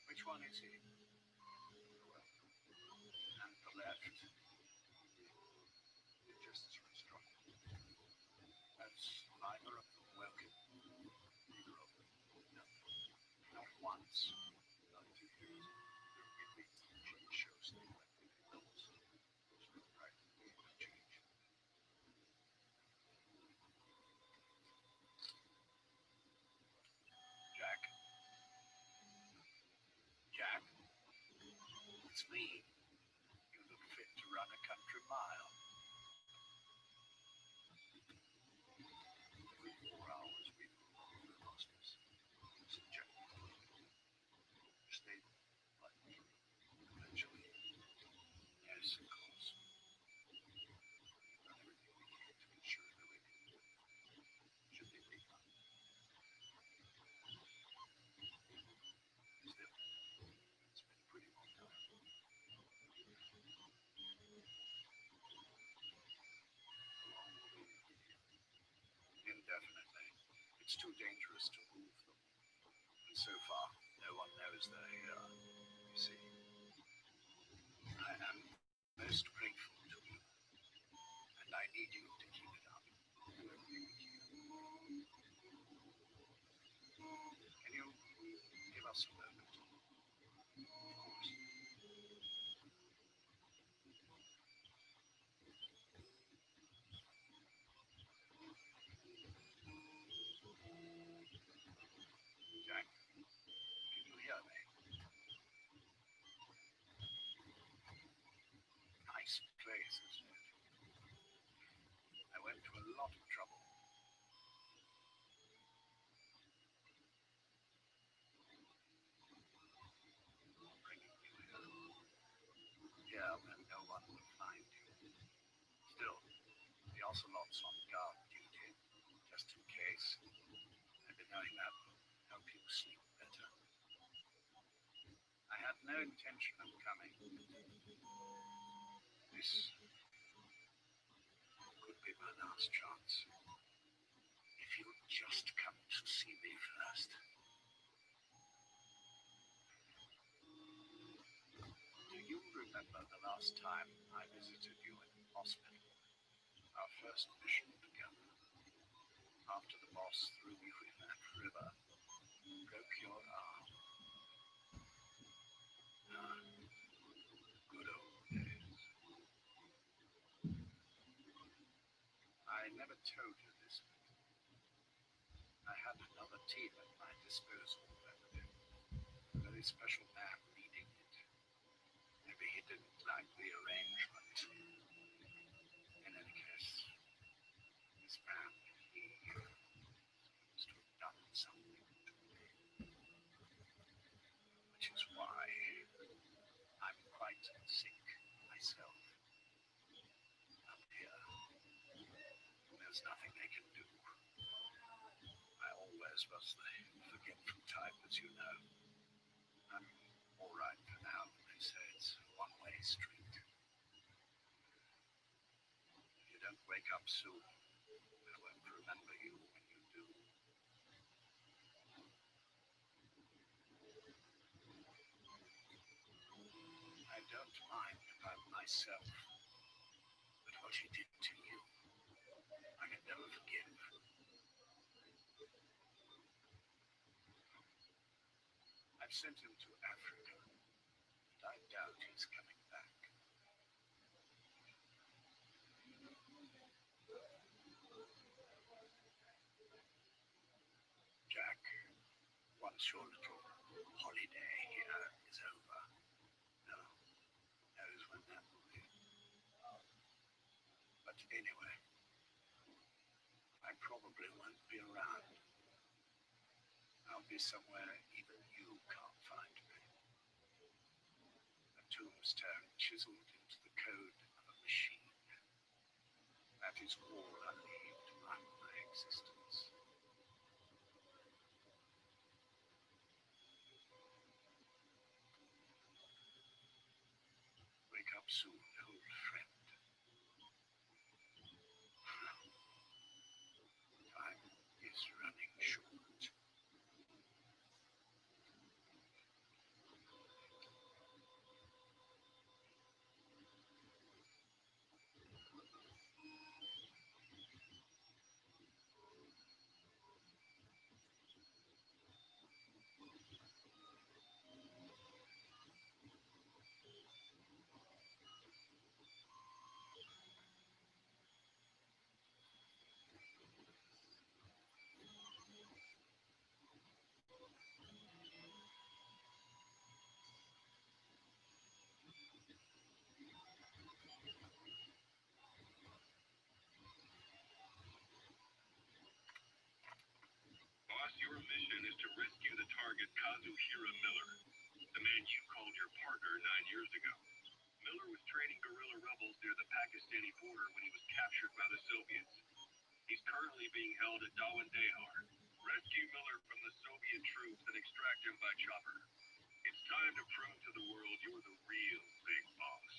Which one is he? And the left. It just struck. That's neither of them welcome. Neither of them. No. Not once. Not 2 years. There will be shows they went with those. Practically no change. Jack. Jack. It's me. You look fit to run a country mile. Every 4 hours we move over the hospice. Subjective. Stable. But eventually. Yes, of course. We've done everything we can to ensure they're ready to live. Should they take on? Still, it's been a pretty long time. Indefinitely. It's too dangerous to move them. And so far, no one knows they're here. You see, I am most grateful to you. And I need you to keep it up. Do everything with you. loss of moment. Of course. Jack, can you hear me? Nice place, isn't it? I went to a lot of trouble. Bringing you here. Here where no one will find you. Still, the Ocelot's on guard duty, just in case. Maybe knowing that will help you sleep better. I had no intention of coming. This could be my last chance. If you'd just come to see me first. Do you remember the last time I visited you in hospital? Our first mission together. After the boss threw you in that river, broke your arm. Ah, good old days. I never told you this, but I had another team at my disposal that day. A very special man leading it. Maybe he didn't like the arrangement. In any case, this man, he seems to have done something to me. Which is why I'm quite sick myself. Up here, there's nothing they can do. I always was the forgetful type, as you know. I'm all right for now, but they say it's a one-way street. If you don't wake up soon, I won't remember you when you do. I don't mind about myself, but what he did to you, I can never forgive. I've sent him to Africa, and I doubt he's coming back. Jack, once your little holiday here is over, no one knows when that will be. But anyway, I probably won't be around. I'll be somewhere even you can't find me. A tombstone chiseled into the code of a machine. That is all I need to run my existence. Wake up soon, old friend. Time is running short. Boss, your mission is to rescue the target Kazuhira Miller, the man you called your partner 9 years ago. Miller was training guerrilla rebels near the Pakistani border when he was captured by the Soviets. He's currently being held at Dawandehar. Rescue Miller from the Soviet troops and extract him by chopper. It's time to prove to the world you're the real big boss.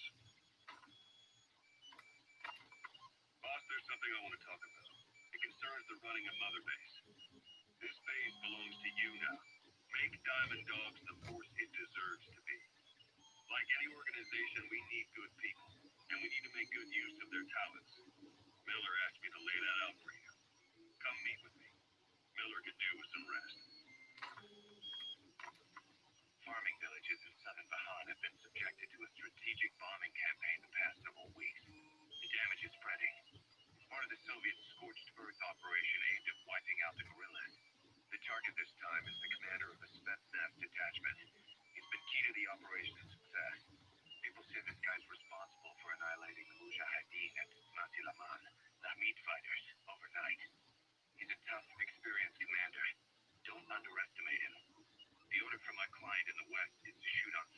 Boss, there's something I want to talk about. It concerns the running of Mother Base. This base belongs to you now. Make Diamond Dogs the force it deserves to be. Like any organization, we need good people, and we need to make good use of their talents. Miller asked me to lay that out for you. Come meet with me. Miller could do with some rest.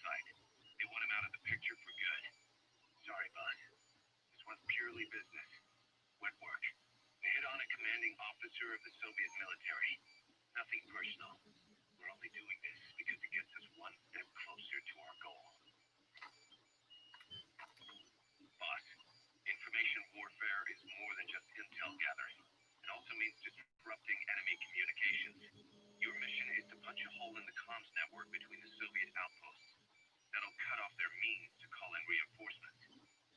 site. They want him out of the picture for good. Sorry, boss. This one's purely business. Wet work. They hit on a commanding officer of the Soviet military. Nothing personal. We're only doing this because it gets us one step closer to our goal. Boss, information warfare is more than just intel gathering. It also means disrupting enemy communications. Your mission is to punch a hole in the comms network between the Soviet outposts. That'll cut off their means to call in reinforcements.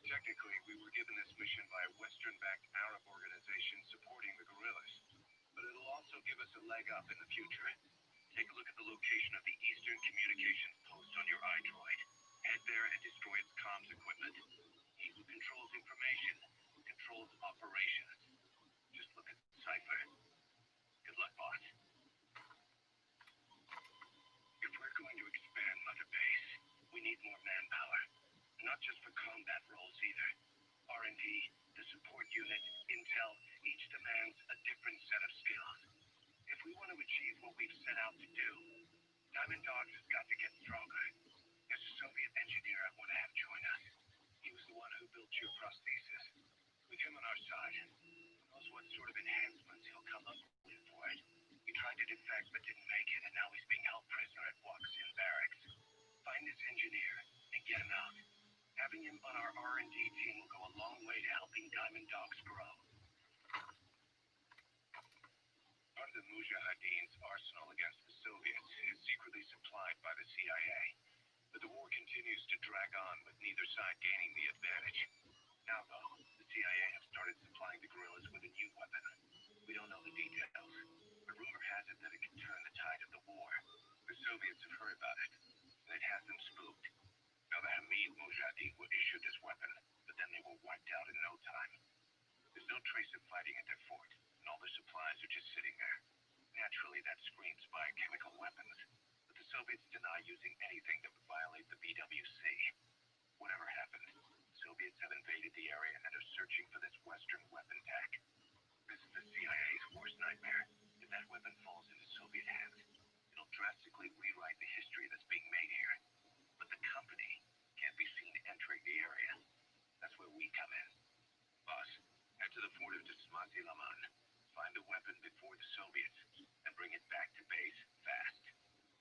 Technically, we were given this mission by a Western-backed Arab organization supporting the guerrillas. But it'll also give us a leg up in the future. Take a look at the location of the Eastern Communications Post on your iDroid. Head there and destroy its comms equipment. He who controls information controls operations. Just look at Cypher. Good luck, boss. If we're going to expand Mother Base, we need more manpower. Not just for combat roles either. R&D, the support unit, intel, each demands a different set of skills. If we want to achieve what we've set out to do, Diamond Dogs has got to get stronger. There's a Soviet engineer I want to have join us. He was the one who built your prosthesis. With him on our side, who knows what sort of enhancements he'll come up with for it. He tried to defect but didn't make it, and now he's being held prisoner at Waksin Barracks. Find this engineer and get him out. Having him on our R&D team will go a long way to helping Diamond Dogs grow. Part of the Mujahideen's arsenal against the Soviets is secretly supplied by the CIA. But the war continues to drag on with neither side gaining the advantage. Now, though, the CIA have started supplying the guerrillas with a new weapon. We don't know the details, but rumor has it that it can turn the tide of the war. The Soviets have heard about it, and it has them spooked. Now, the Hamid Mujahideen were issued this weapon, but then they were wiped out in no time. There's no trace of fighting at their fort, and all their supplies are just sitting there. Naturally, that screams biochemical weapons, but the Soviets deny using anything that would violate the BWC. Whatever happened, the Soviets have invaded the area and are searching for this Western weapon tech. This is the CIA's worst nightmare. If that weapon falls into Soviet hands, it'll drastically rewrite the history that's being made here. But the company can't be seen entering the area. That's where we come in. Boss, head to the fort of Desmati Laman. Find the weapon before the Soviets and bring it back to base fast.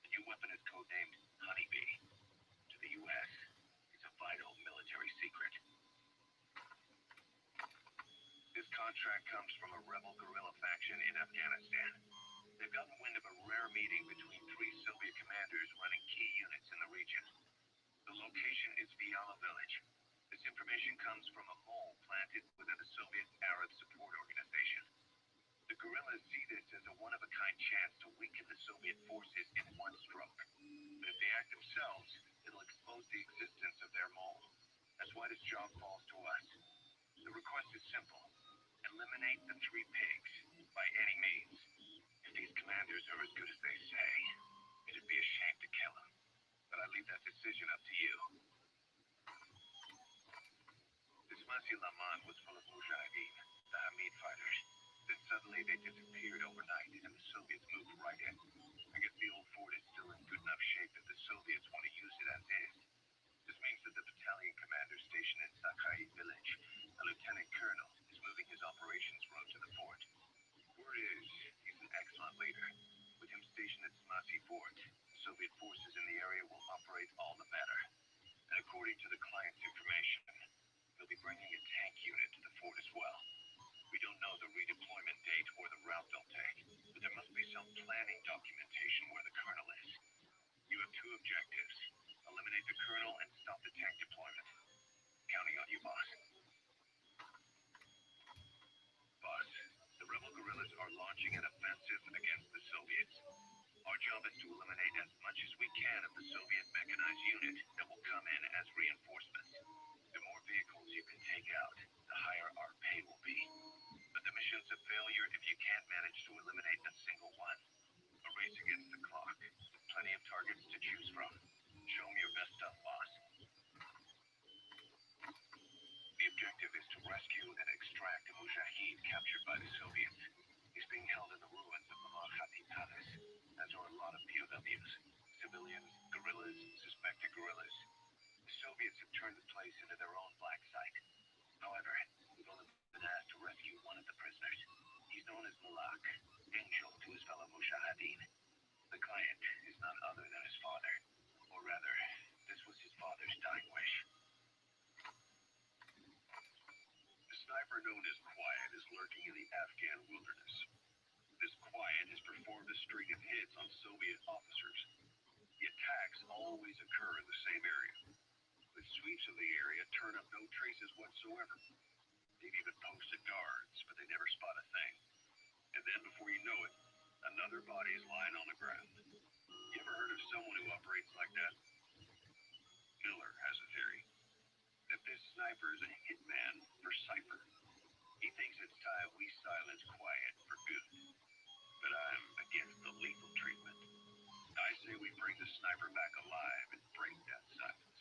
The new weapon is codenamed Honeybee. To the U.S., it's a vital military secret. This contract comes from a rebel guerrilla faction in Afghanistan. They've gotten wind of a rare meeting between 3 Soviet commanders running key units in the region. The location is Fiala Village. This information comes from a mole planted within the Soviet Arab Support Organization. The guerrillas see this as a one-of-a-kind chance to weaken the Soviet forces in one stroke. But if they act themselves, it'll expose the existence of their mole. That's why this job falls to us. The request is simple. Eliminate the 3 pigs, by any means. If these commanders are as good as they say, it'd be a shame to kill them. But I leave that decision up to you. This Masi Laman was full of Mujahideen, the Hamid fighters. Then suddenly they disappeared overnight, and the Soviets moved right in. I guess the old fort is still in good enough shape that the Soviets want to use it as is. This means that the battalion commander stationed in Sakai village, a lieutenant colonel, is moving his operations room to the fort. Word is, he's an excellent leader. With him stationed at Smasi Fort, Soviet forces in the area will operate all the better. And according to the client's information, they'll be bringing a tank unit to the fort as well. We don't know the redeployment date or the route they'll take, but there must be some planning documentation where the colonel is. You have 2 objectives. Eliminate the colonel and stop the tank deployment. Counting on you, boss. Boss, the rebel guerrillas are launching an offensive against the Soviets. Our job is to eliminate as much as we can of the Soviet mechanized unit that will come in as reinforcements. The more vehicles you can take out, the higher our pay will be. But the mission's a failure if you can't manage to eliminate a single one. A race against the clock. Plenty of targets to choose from. Show me your best stuff, boss. The objective is to rescue and extract a Mujahid captured by the Soviets. He's being held in the ruins of the Mahati Palace, as are a lot of POWs. Civilians, guerrillas, Angola's suspected guerrillas. The Soviets have turned the place into their own black site. However, we've only been asked to rescue one of the prisoners. He's known as Malak, angel to his fellow Mujahideen. The client is none other than his father. Or rather, this was his father's dying wish. The sniper known as Quiet is lurking in the Afghan wilderness. This Quiet has performed a string of hits on Soviet officers. The attacks always occur in the same area. The sweeps of the area turn up no traces whatsoever. They've even posted guards, but they never spot a thing. And then before you know it, another body is lying on the ground. You ever heard of someone who operates like that? Miller has a theory that this sniper is a hitman for Cypher. He thinks it's time we silence Quiet for good. But I'm against the lethal treatment. I say we bring the sniper back alive and break that silence.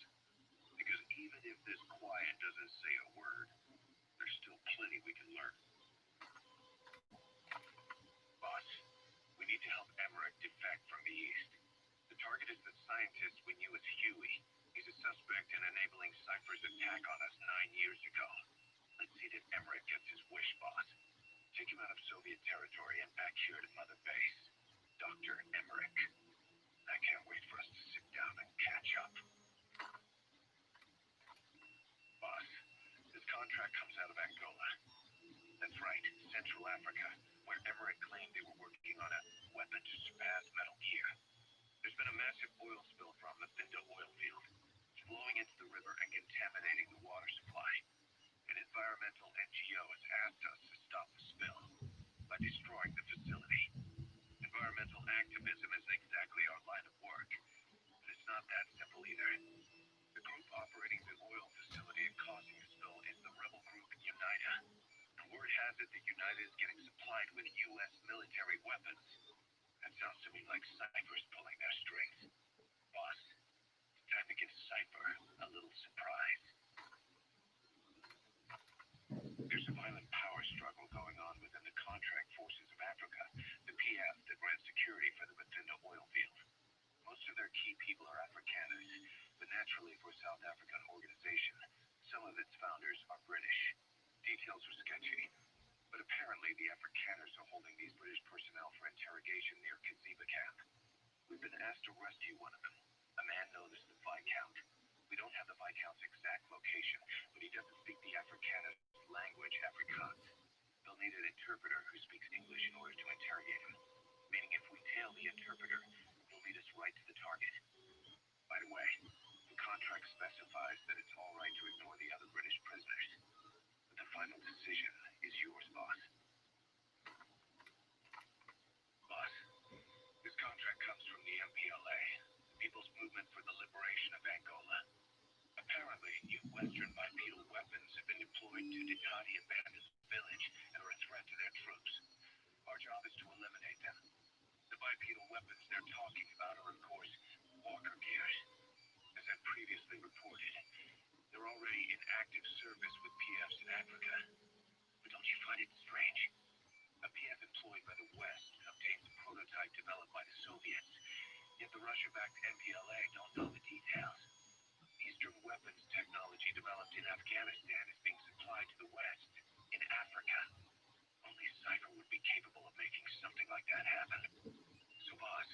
Because even if this Quiet doesn't say a word, there's still plenty we can learn. Boss, we need to help Emmerich defect from the east. The target is the scientist we knew as Huey. He's a suspect in enabling Cypher's attack on us 9 years ago. Let's see that Emmerich gets his wish, boss. Take him out of Soviet territory and back here to Mother Base. Dr. Emmerich. I can't wait for us to sit down and catch up. Boss, this contract comes out of Angola. That's right, Central Africa, where Emmerich claimed they were working on a weapon to surpass Metal Gear. There's been a massive oil spill from the Thinda oil field. It's flowing into the river and contaminating the water supply. An environmental NGO has asked us to stop the spill by destroying the facility. Environmental activism isn't exactly our line of work, but it's not that simple either. The group operating the oil facility and causing the spill is the rebel group Unida. And word has it that Unida is getting supplied with U.S. military weapons. That sounds to me like Cypher's pulling their strings. Boss, it's time to give Cypher a little surprise. There's a violent power struggle going on within the Contract Forces of Africa, the PF that runs security for the Bathinda oil field. Most of their key people are Afrikaners, but naturally for a South African organization, some of its founders are British. Details are sketchy, but apparently the Afrikaners are holding these British personnel for interrogation near Kaziba camp. We've been asked to rescue one of them, a man known as the Viscount. We don't have the Viscount's exact location, but he doesn't speak the Afrikaner language, Afrikaans. They'll need an interpreter who speaks English in order to interrogate him. Meaning if we tail the interpreter, he'll lead us right to the target. By the way, the contract specifies that it's all right to ignore the other British prisoners. But the final decision is yours, boss. Boss, this contract comes from the MPLA, the People's Movement for the Liberation of Angola. Apparently, new Western bipedal weapons have been deployed to Ditati abandoned village and are a threat to their troops. Our job is to eliminate them. The bipedal weapons they're talking about are, of course, walker gears. As I previously reported, they're already in active service with PFs in Africa. But don't you find it strange? A PF employed by the West obtains a prototype developed by the Soviets, yet the Russia-backed MPLA don't know the details. Eastern weapons technology developed in Afghanistan is being supplied to the West, in Africa. Only Cypher would be capable of making something like that happen. So, boss,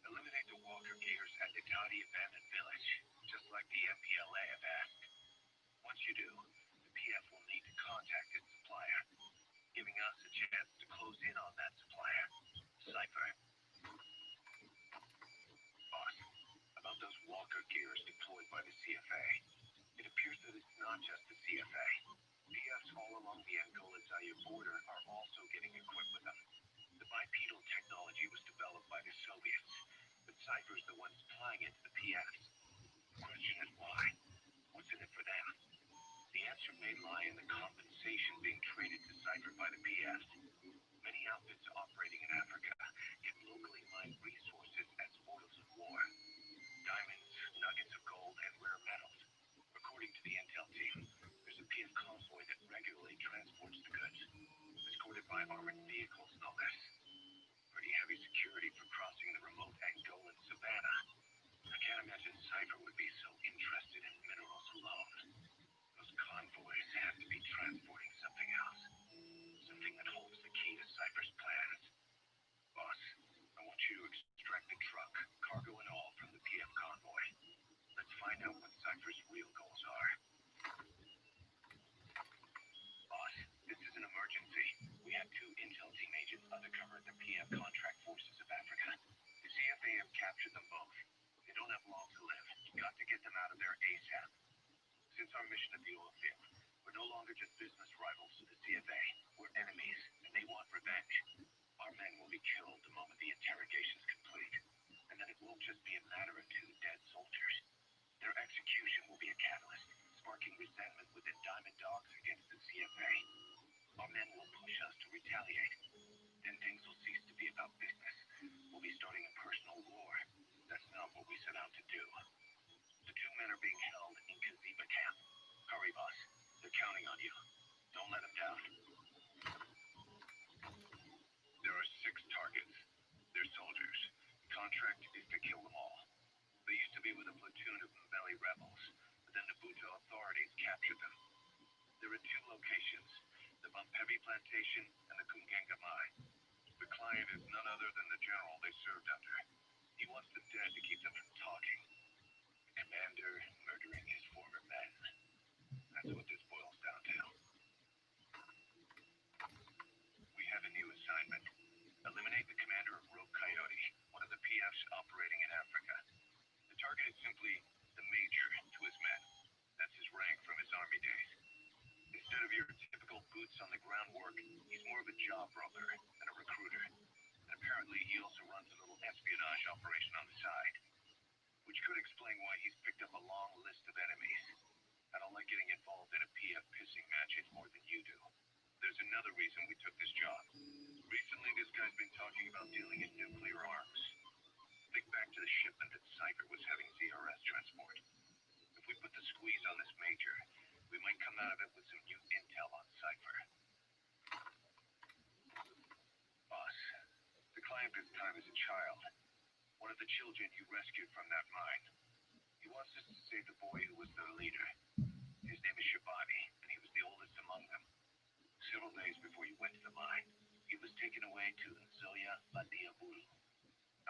eliminate the walker gears at the Ditati abandoned village, just like the MPLA have asked. Once you do, the PF will need to contact its supplier, giving us a chance to close in on that supplier, Cypher. Boss, about those walker gears deployed by the CFA. It appears that it's not just the CFA. PFs all along the Angola-Zaire border are also getting equipped with them. The bipedal technology was developed by the Soviets, but Cypher's the one supplying it to the PFs. The question is why? What's in it for them? The answer may lie in the compensation being traded to Cypher by the PFs. Many outfits operating in Africa get locally mined resources as spoils of war. Diamonds, nuggets of gold, and rare metals. According to the intel team, there's a PF convoy that regularly transports the goods, escorted by armored vehicles, no less. Pretty heavy security for crossing the remote Angolan savannah. I can't imagine Since our mission at the oil field, we're no longer just business rivals to the CFA. We're enemies, and they want revenge. Our men will be killed the moment the interrogation's complete, and then it won't just be a matter of 2 dead soldiers. Their execution will be a catalyst, sparking resentment within Diamond Dogs against the CFA. Our men will push us to retaliate. Then things will cease to be about business. We'll be starting a personal war. That's not what we set out to do. The 2 men are being held in Kaziba camp. Hurry, boss. They're counting on you. Don't let them down. There are 6 targets. They're soldiers. The contract is to kill them all. They used to be with a platoon of Mbeli rebels, but then the Buto authorities captured them. They're in 2 locations, the Bumpevi plantation and the Kungenga mine. The client is none other than the general they served under. He wants them dead to keep them from talking. The commander murdering his former men. That's what this boils down to. We have a new assignment. Eliminate the commander of Rogue Coyote, one of the PFs operating in Africa. The target is simply the major to his men. That's his rank from his army days. Instead of your typical boots on the ground work, he's more of a job broker and a recruiter. And apparently he also runs a little espionage operation on the side, which could explain why he's picked up a long list of enemies. I don't like getting involved in a PF pissing match any more than you do. There's another reason we took this job. Recently, this guy's been talking about dealing in nuclear arms. Think back to the shipment that Cypher was having ZRS transport. If we put the squeeze on this major, we might come out of it with some new intel on Cypher. Boss, the client this time is a child. One of the children you rescued from that mine. He wants us to save the boy who was their leader. His name is Shabani, and he was the oldest among them. Several days before you went to the mine, he was taken away to Nzoya Badiabulu.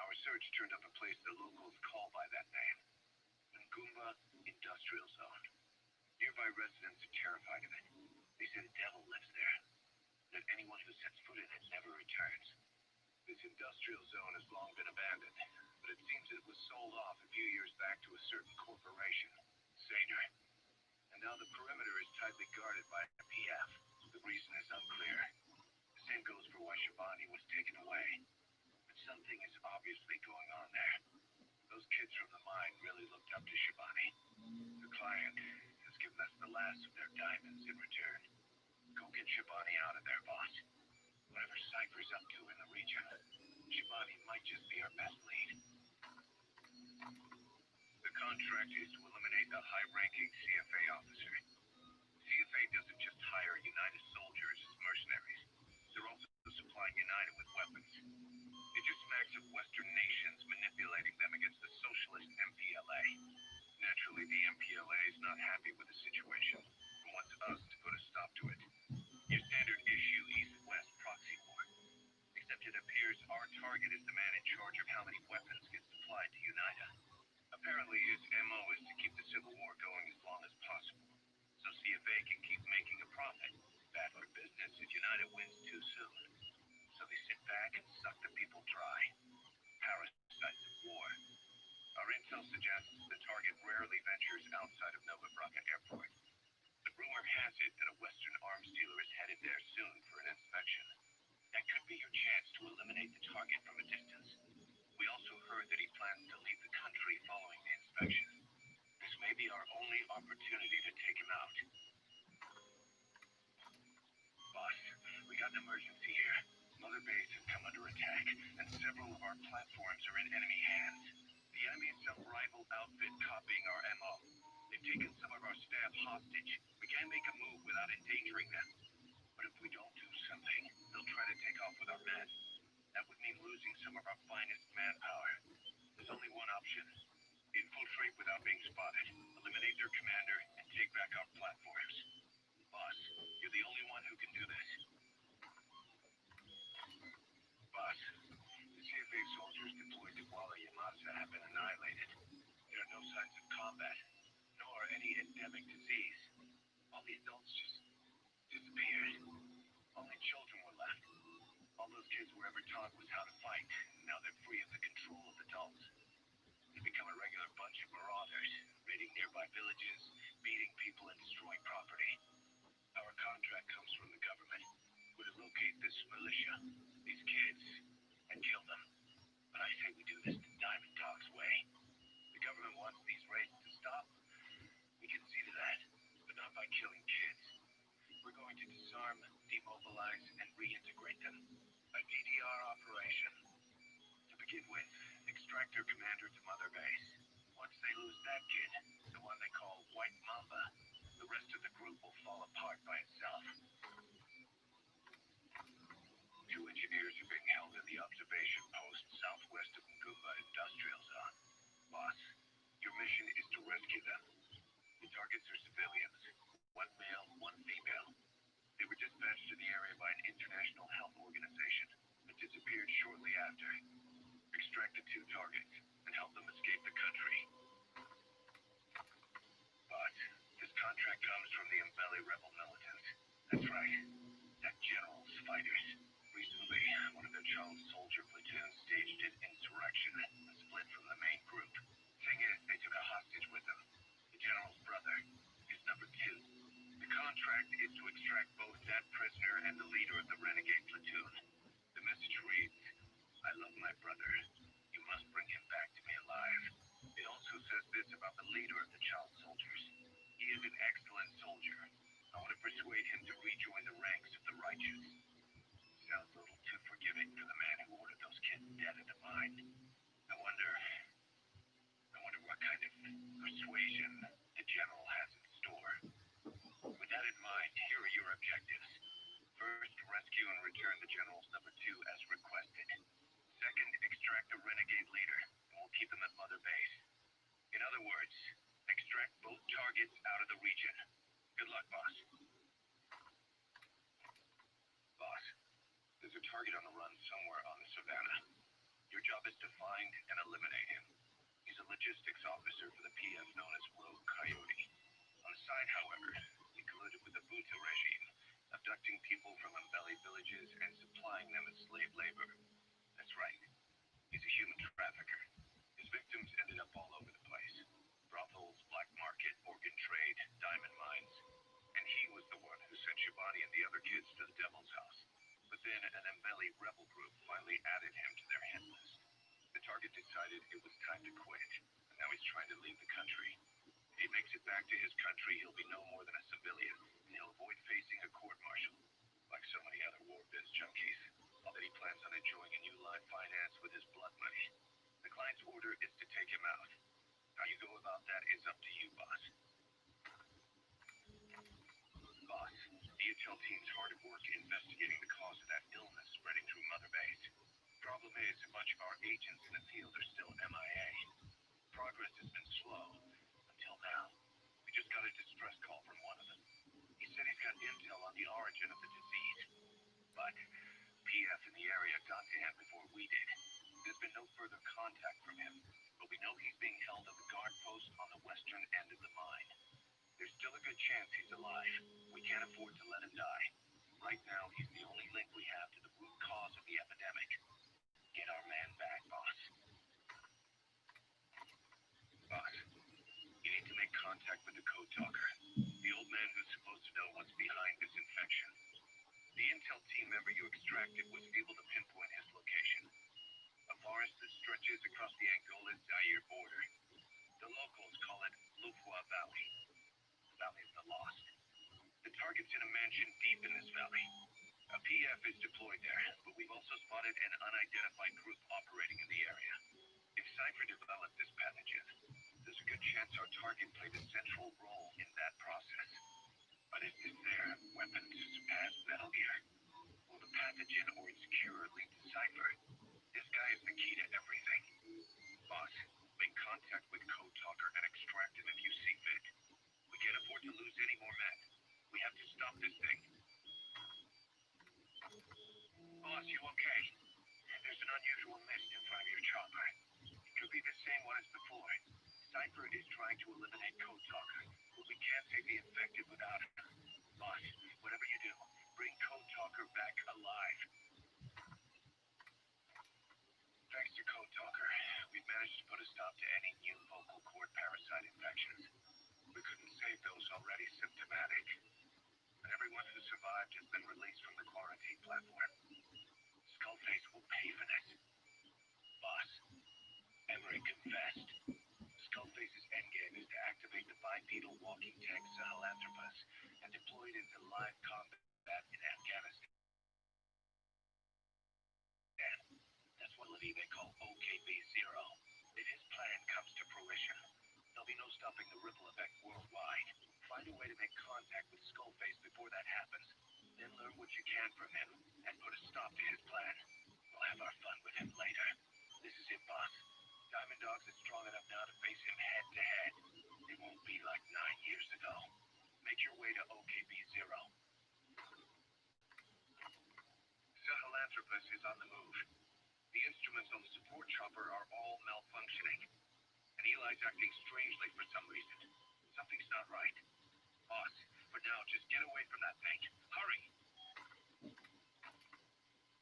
Our search turned up a place the locals call by that name, Ngumba Industrial Zone. Nearby residents are terrified of it. They say the devil lives there, that anyone who sets foot in it never returns. This industrial zone has long been abandoned, but it seems it was sold off a few years back to a certain corporation, Saner. And now the perimeter is tightly guarded by a PF. The reason is unclear. The same goes for why Shabani was taken away. But something is obviously going on there. Those kids from the mine really looked up to Shabani. The client has given us the last of their diamonds in return. Go get Shabani out of there, boss. Whatever Cypher's up to in the region, Shabani might just be our best lead. The contract is to eliminate a high-ranking CFA officer. CFA doesn't just hire United soldiers as mercenaries. They're also supplying United with weapons. It just smacks of Western nations manipulating them against the socialist MPLA. Naturally, the MPLA is not happy with the situation and wants us to put a stop to it. Your standard issue East-West proxy war. Except it appears our target is the man in charge of how many weapons get supplied to United. Apparently, his MO is to keep the Civil War going as long as possible, so CFA can keep making a profit. Bad for business if United wins too soon. So they sit back and suck the people dry. Parasites of war. Our intel suggests the target rarely ventures outside of Nova Braca Airport. But rumor has it that a Western arms dealer is headed there soon for an inspection. That could be your chance to eliminate the target from a distance. We also heard that he plans to leave the country following the inspection. This may be our only opportunity to take him out. Boss, we got an emergency here. Mother Base has come under attack, and several of our platforms are in enemy hands. The enemy is some rival outfit copying our MO. They've taken some of our staff hostage. We can't make a move without endangering them. But if we don't do something, they'll try to take off with our men. That would mean losing some of our finest manpower. There's only one option. Infiltrate without being spotted. Eliminate their commander and take back our platforms. Boss, you're the only one who can do this. Boss, the CFA soldiers deployed to Kuala Yamasa have been annihilated. There are no signs of combat, nor any endemic disease. All the adults just disappeared. Only children were left. All those kids were ever taught was how to fight, and now they're free of the control of adults. They become a regular bunch of marauders, raiding nearby villages, beating people TDR operation. To begin with, extract their commander to Mother Base. Once they lose that kid, the one they call White Mamba, the rest of the group will fall apart by itself. 2 engineers are being held in the observation post southwest of Ngumba Industrial Zone. Boss, your mission is to rescue them. The targets are civilians, 1 male, 1 female. They were dispatched to the area by an international health organization, but disappeared shortly after. Extract the 2 targets and help them escape the country. But this contract comes from the Mbeli rebel militants. That's right, that general's fighters. Recently, one of their child soldier platoons staged an insurrection and split from the main group. Thing is, they took a hostage with them. The general's brother is number 2. The contract is to extract both that prisoner and the leader of the renegade platoon. The message reads, I love my brother. You must bring him back to me alive. It also says this about the leader of the child soldiers. He is an excellent soldier. I want to persuade him to rejoin the ranks of the righteous. Sounds a little too forgiving for the man who ordered those kids dead at the mine. I wonder what kind of persuasion the general has in store. With that in mind, here are your objectives. First, rescue and return the general's number 2 as requested. Second, extract the renegade leader, and we'll keep him at Mother Base. In other words, extract both targets out of the region. Good luck, boss. Boss, there's a target on the run somewhere on the savannah. Your job is to find and eliminate him. He's a logistics officer for the PF known as Rogue Coyote. On the side, however, he colluded with the Buta regime, abducting people from Mbeli villages and supplying them as slave labor. That's right. He's a human trafficker. His victims ended up all over the place. Brothels, black market, organ trade, diamond mines. And he was the one who sent Shabani and the other kids to the Devil's House. But then an Mbeli rebel group finally added him to their hit list. The target decided it was time to quit, and now he's trying to leave the country. If he makes it back to his country, he'll be no more than a civilian, and he'll avoid facing a court-martial. Like so many other war biz junkies, although he plans on enjoying a new line finance with his blood money. The client's order is to take him out. How you go about that is up to you, boss. Boss, the intel team's hard at work investigating the cause of that illness spreading through Mother Base. Problem is, a bunch of our agents in the field are still MIA. Progress has been slow, until now. We just got a distress call from one of them. He said he's got intel on the origin of the disease. But PF in the area got to him before we did. There's been no further contact from him, but we know he's being held at the guard post on the western end of the mine. There's still a good chance he's alive. We can't afford to let him die. Right now, he's the only link we have to the root cause of the epidemic. Get our man back, boss. Boss, you need to make contact with the code talker, the old man who's supposed to know what's behind this infection. The intel team member you extracted was able to pinpoint his location. A forest that stretches across the Angola-Zaire border. The locals call it Lufwa Valley. Valley of the Lost. The target's in a mansion deep in this valley. A PF is deployed there, but we've also spotted an unidentified group operating in the area. If Cypher developed this pathogen, there's a good chance our target played a central role in that process. But is their weapons past Metal Gear? Will the pathogen or its cure lead to Cypher? This guy is the key to everything. Boss, make contact with Code Talker and extract him if you see fit. We can't afford to lose any more men. We have to stop this thing. Boss, you okay? There's an unusual mist in front of your chopper. It could be the same one as before. Cypher is trying to eliminate Code Talker, but we can't save the infected without him. Boss, whatever you do, bring Code Talker back alive. Thanks to Code Talker, we've managed to put a stop to any new vocal cord parasite infections. We couldn't save those already symptomatic. But everyone who survived has been released from the quarantine platform. Skullface will pay for this. Boss, Emery confessed. Skullface's endgame is to activate the bipedal walking tank Sahelanthropus and deploy it into live combat in Afghanistan. Skullface before that happens. Then learn what you can from him and put a stop to his plan. We'll have our fun with him later. This is it, boss. Diamond Dogs is strong enough now to face him head to head. It won't be like 9 years ago. Make your way to OKB-0. Sahelanthropus is on the move. The instruments on the support chopper are all malfunctioning. And Eli's acting strangely for some reason. Something's not right. Boss, for now, just get away from that thing. Hurry!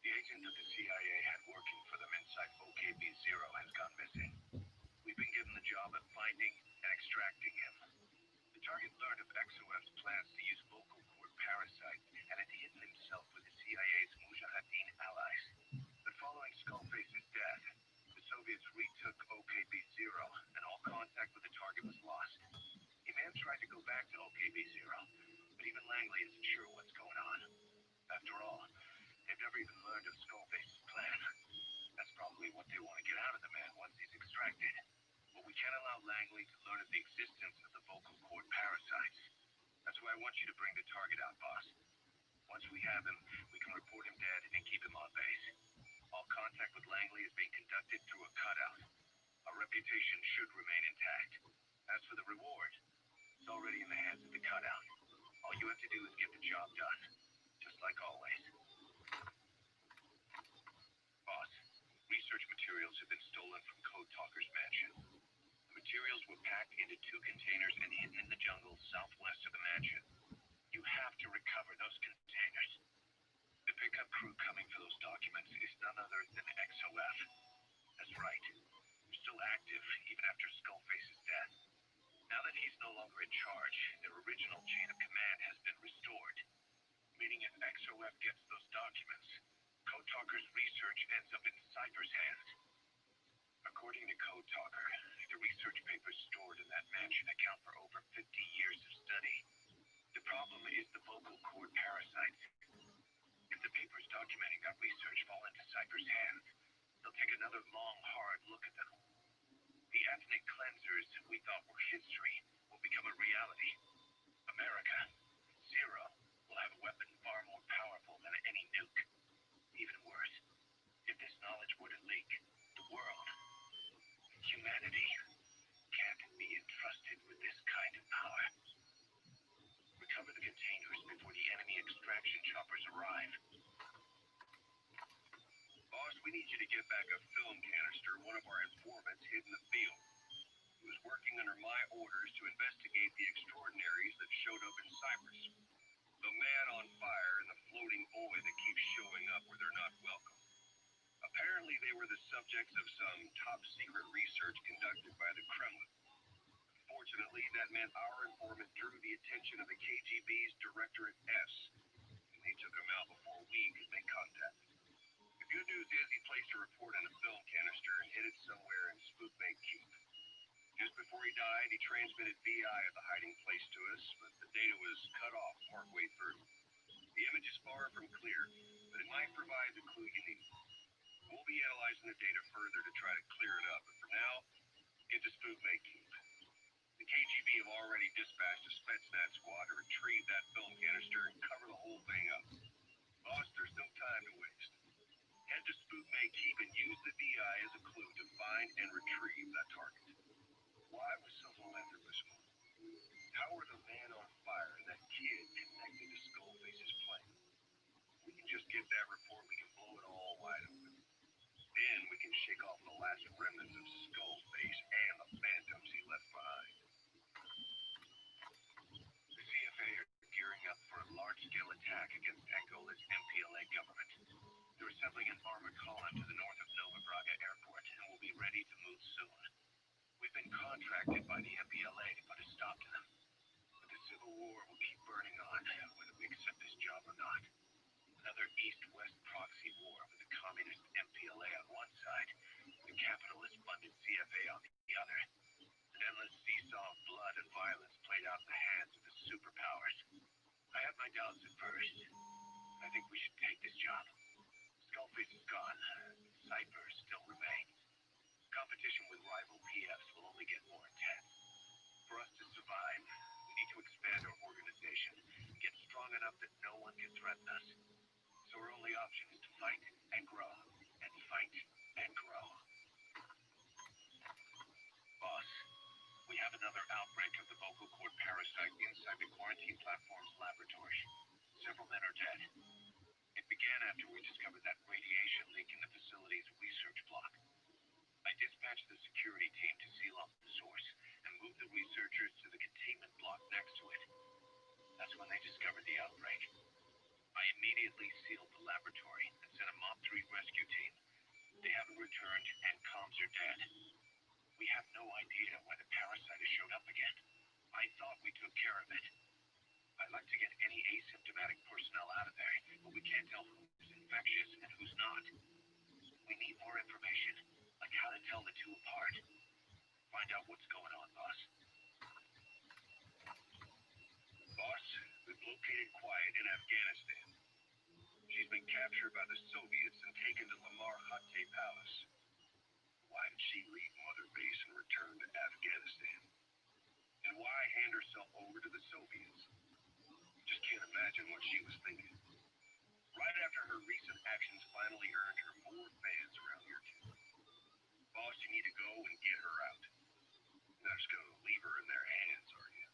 The agent that the CIA had working for them inside OKB-0 has gone missing. We've been given the job of finding and extracting him. The target learned of XOF's plans to use vocal cord parasites and had hidden himself with the CIA's Mujahideen allies. But following Skullface's death, the Soviets retook OKB-0 and all contact with the target was lost. A man tried to go back to OKB-0, but even Langley isn't sure what's going on. After all, they've never even learned of Skullface's plan. That's probably what they want to get out of the man once he's extracted. But we can't allow Langley to learn of the existence of the vocal cord parasites. That's why I want you to bring the target out, boss. Once we have him, we can report him dead and keep him on base. All contact with Langley is being conducted through a cutout. Our reputation should remain intact. As for the reward, it's already in the hands of the cutout. All you have to do is get the job done. Just like always. Boss, research materials have been stolen from Code Talker's mansion. The materials were packed into 2 containers and hidden in the jungle southwest of the mansion. You have to recover those containers. The pickup crew coming for those documents is none other than XOF. That's right. They're still active even after Skullface's death. Now that he's no longer in charge, their original chain of command has been restored. Meaning if XOF gets those documents, Code Talker's research ends up in Cypher's hands. According to Code Talker, the research papers stored in that mansion account for over 50 years of study. The problem is the vocal cord parasites. If the papers documenting that research fall into Cypher's hands, they'll take another long, hard look at them. The ethnic cleansers we thought were history will become a reality. America, Zero, will have a weapon far more powerful than any nuke. Even worse, if this knowledge were to leak, the world, humanity, can't be entrusted with this kind of power. Recover the containers before the enemy extraction choppers arrive. Boss, we need you to get back a film canister one of our informants hid in the field. He was working under my orders to investigate the extraordinaries that showed up in Cyprus. The man on fire and the floating boy that keeps showing up where they're not welcome. Apparently they were the subjects of some top-secret research conducted by the Kremlin. Unfortunately, that meant our informant drew the attention of the KGB's Directorate S, and they took him out before we could make contact. The good news is he placed a report in a film canister and hid it somewhere in Spookmate Keep. Just before he died, he transmitted VI of the hiding place to us, but the data was cut off partway through. The image is far from clear, but it might provide the clue you need. We'll be analyzing the data further to try to clear it up, but for now, get to Spookmate Keep. The KGB have already dispatched a Spetsnaz squad to retrieve that film canister and cover the whole thing up. Boss, there's no time to waste. Head to Spookmate Keep and use the VI as a clue to find and retrieve that target. Why was Sahelanthropus moved? How were the man on fire and that kid connected to Skullface's plan? We can just get that report, we can blow it all wide open. Then we can shake off the last remnants of Skullface and the phantoms he left behind. The CFA are gearing up for a large-scale attack against Angola's MPLA government. They're assembling an armored column to the north of Nova Braga Airport and will be ready to move soon. We've been contracted by the MPLA to put a stop to them. But the civil war will keep burning on, whether we accept this job or not. Another East-West proxy war with the communist MPLA on one side, the capitalist-funded CFA on the other. An endless seesaw of blood and violence played out in the hands of the superpowers. I have my doubts at first. I think we should take this job. Skullface is gone. Cypher still remains. Competition with rival PFs will only get more intense. For us to survive, we need to expand our organization, get another outbreak of the vocal cord parasite inside the quarantine platform's laboratory. Several men are dead. It began after we discovered that radiation leak in the facility's research block. I dispatched the security team to seal off the source and move the researchers to the containment block next to it. That's when they discovered the outbreak. I immediately sealed the laboratory and sent a Mob 3 rescue team. They haven't returned and comms are dead. We have no idea why the parasite has showed up again. I thought we took care of it. I'd like to get any asymptomatic personnel out of there, but we can't tell who's infectious and who's not. We need more information, like how to tell the two apart. Find out what's going on, boss. Boss, we've located Quiet in Afghanistan. She's been captured by the Soviets and taken to Lamar Khatte Palace. Why did she leave Mother Base and return to Afghanistan? And why hand herself over to the Soviets? Just can't imagine what she was thinking. Right after her recent actions finally earned her more fans around here too. Boss, you need to go and get her out. You're not just gonna leave her in their hands, are you?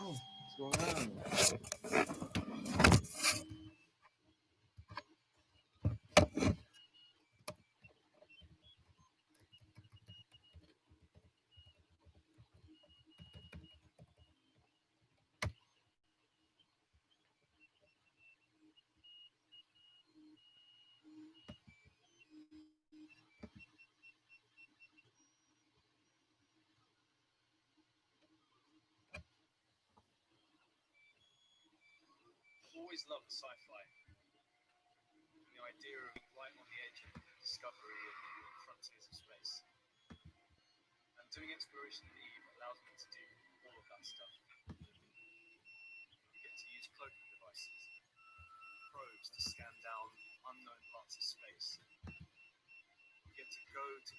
Oh, what's going on? Always loved sci-fi. The idea of being right on the edge of discovery and frontiers of space. And doing exploration in Eve allows me to do all of that stuff. You get to use cloaking devices, probes to scan down unknown parts of space. You get to go to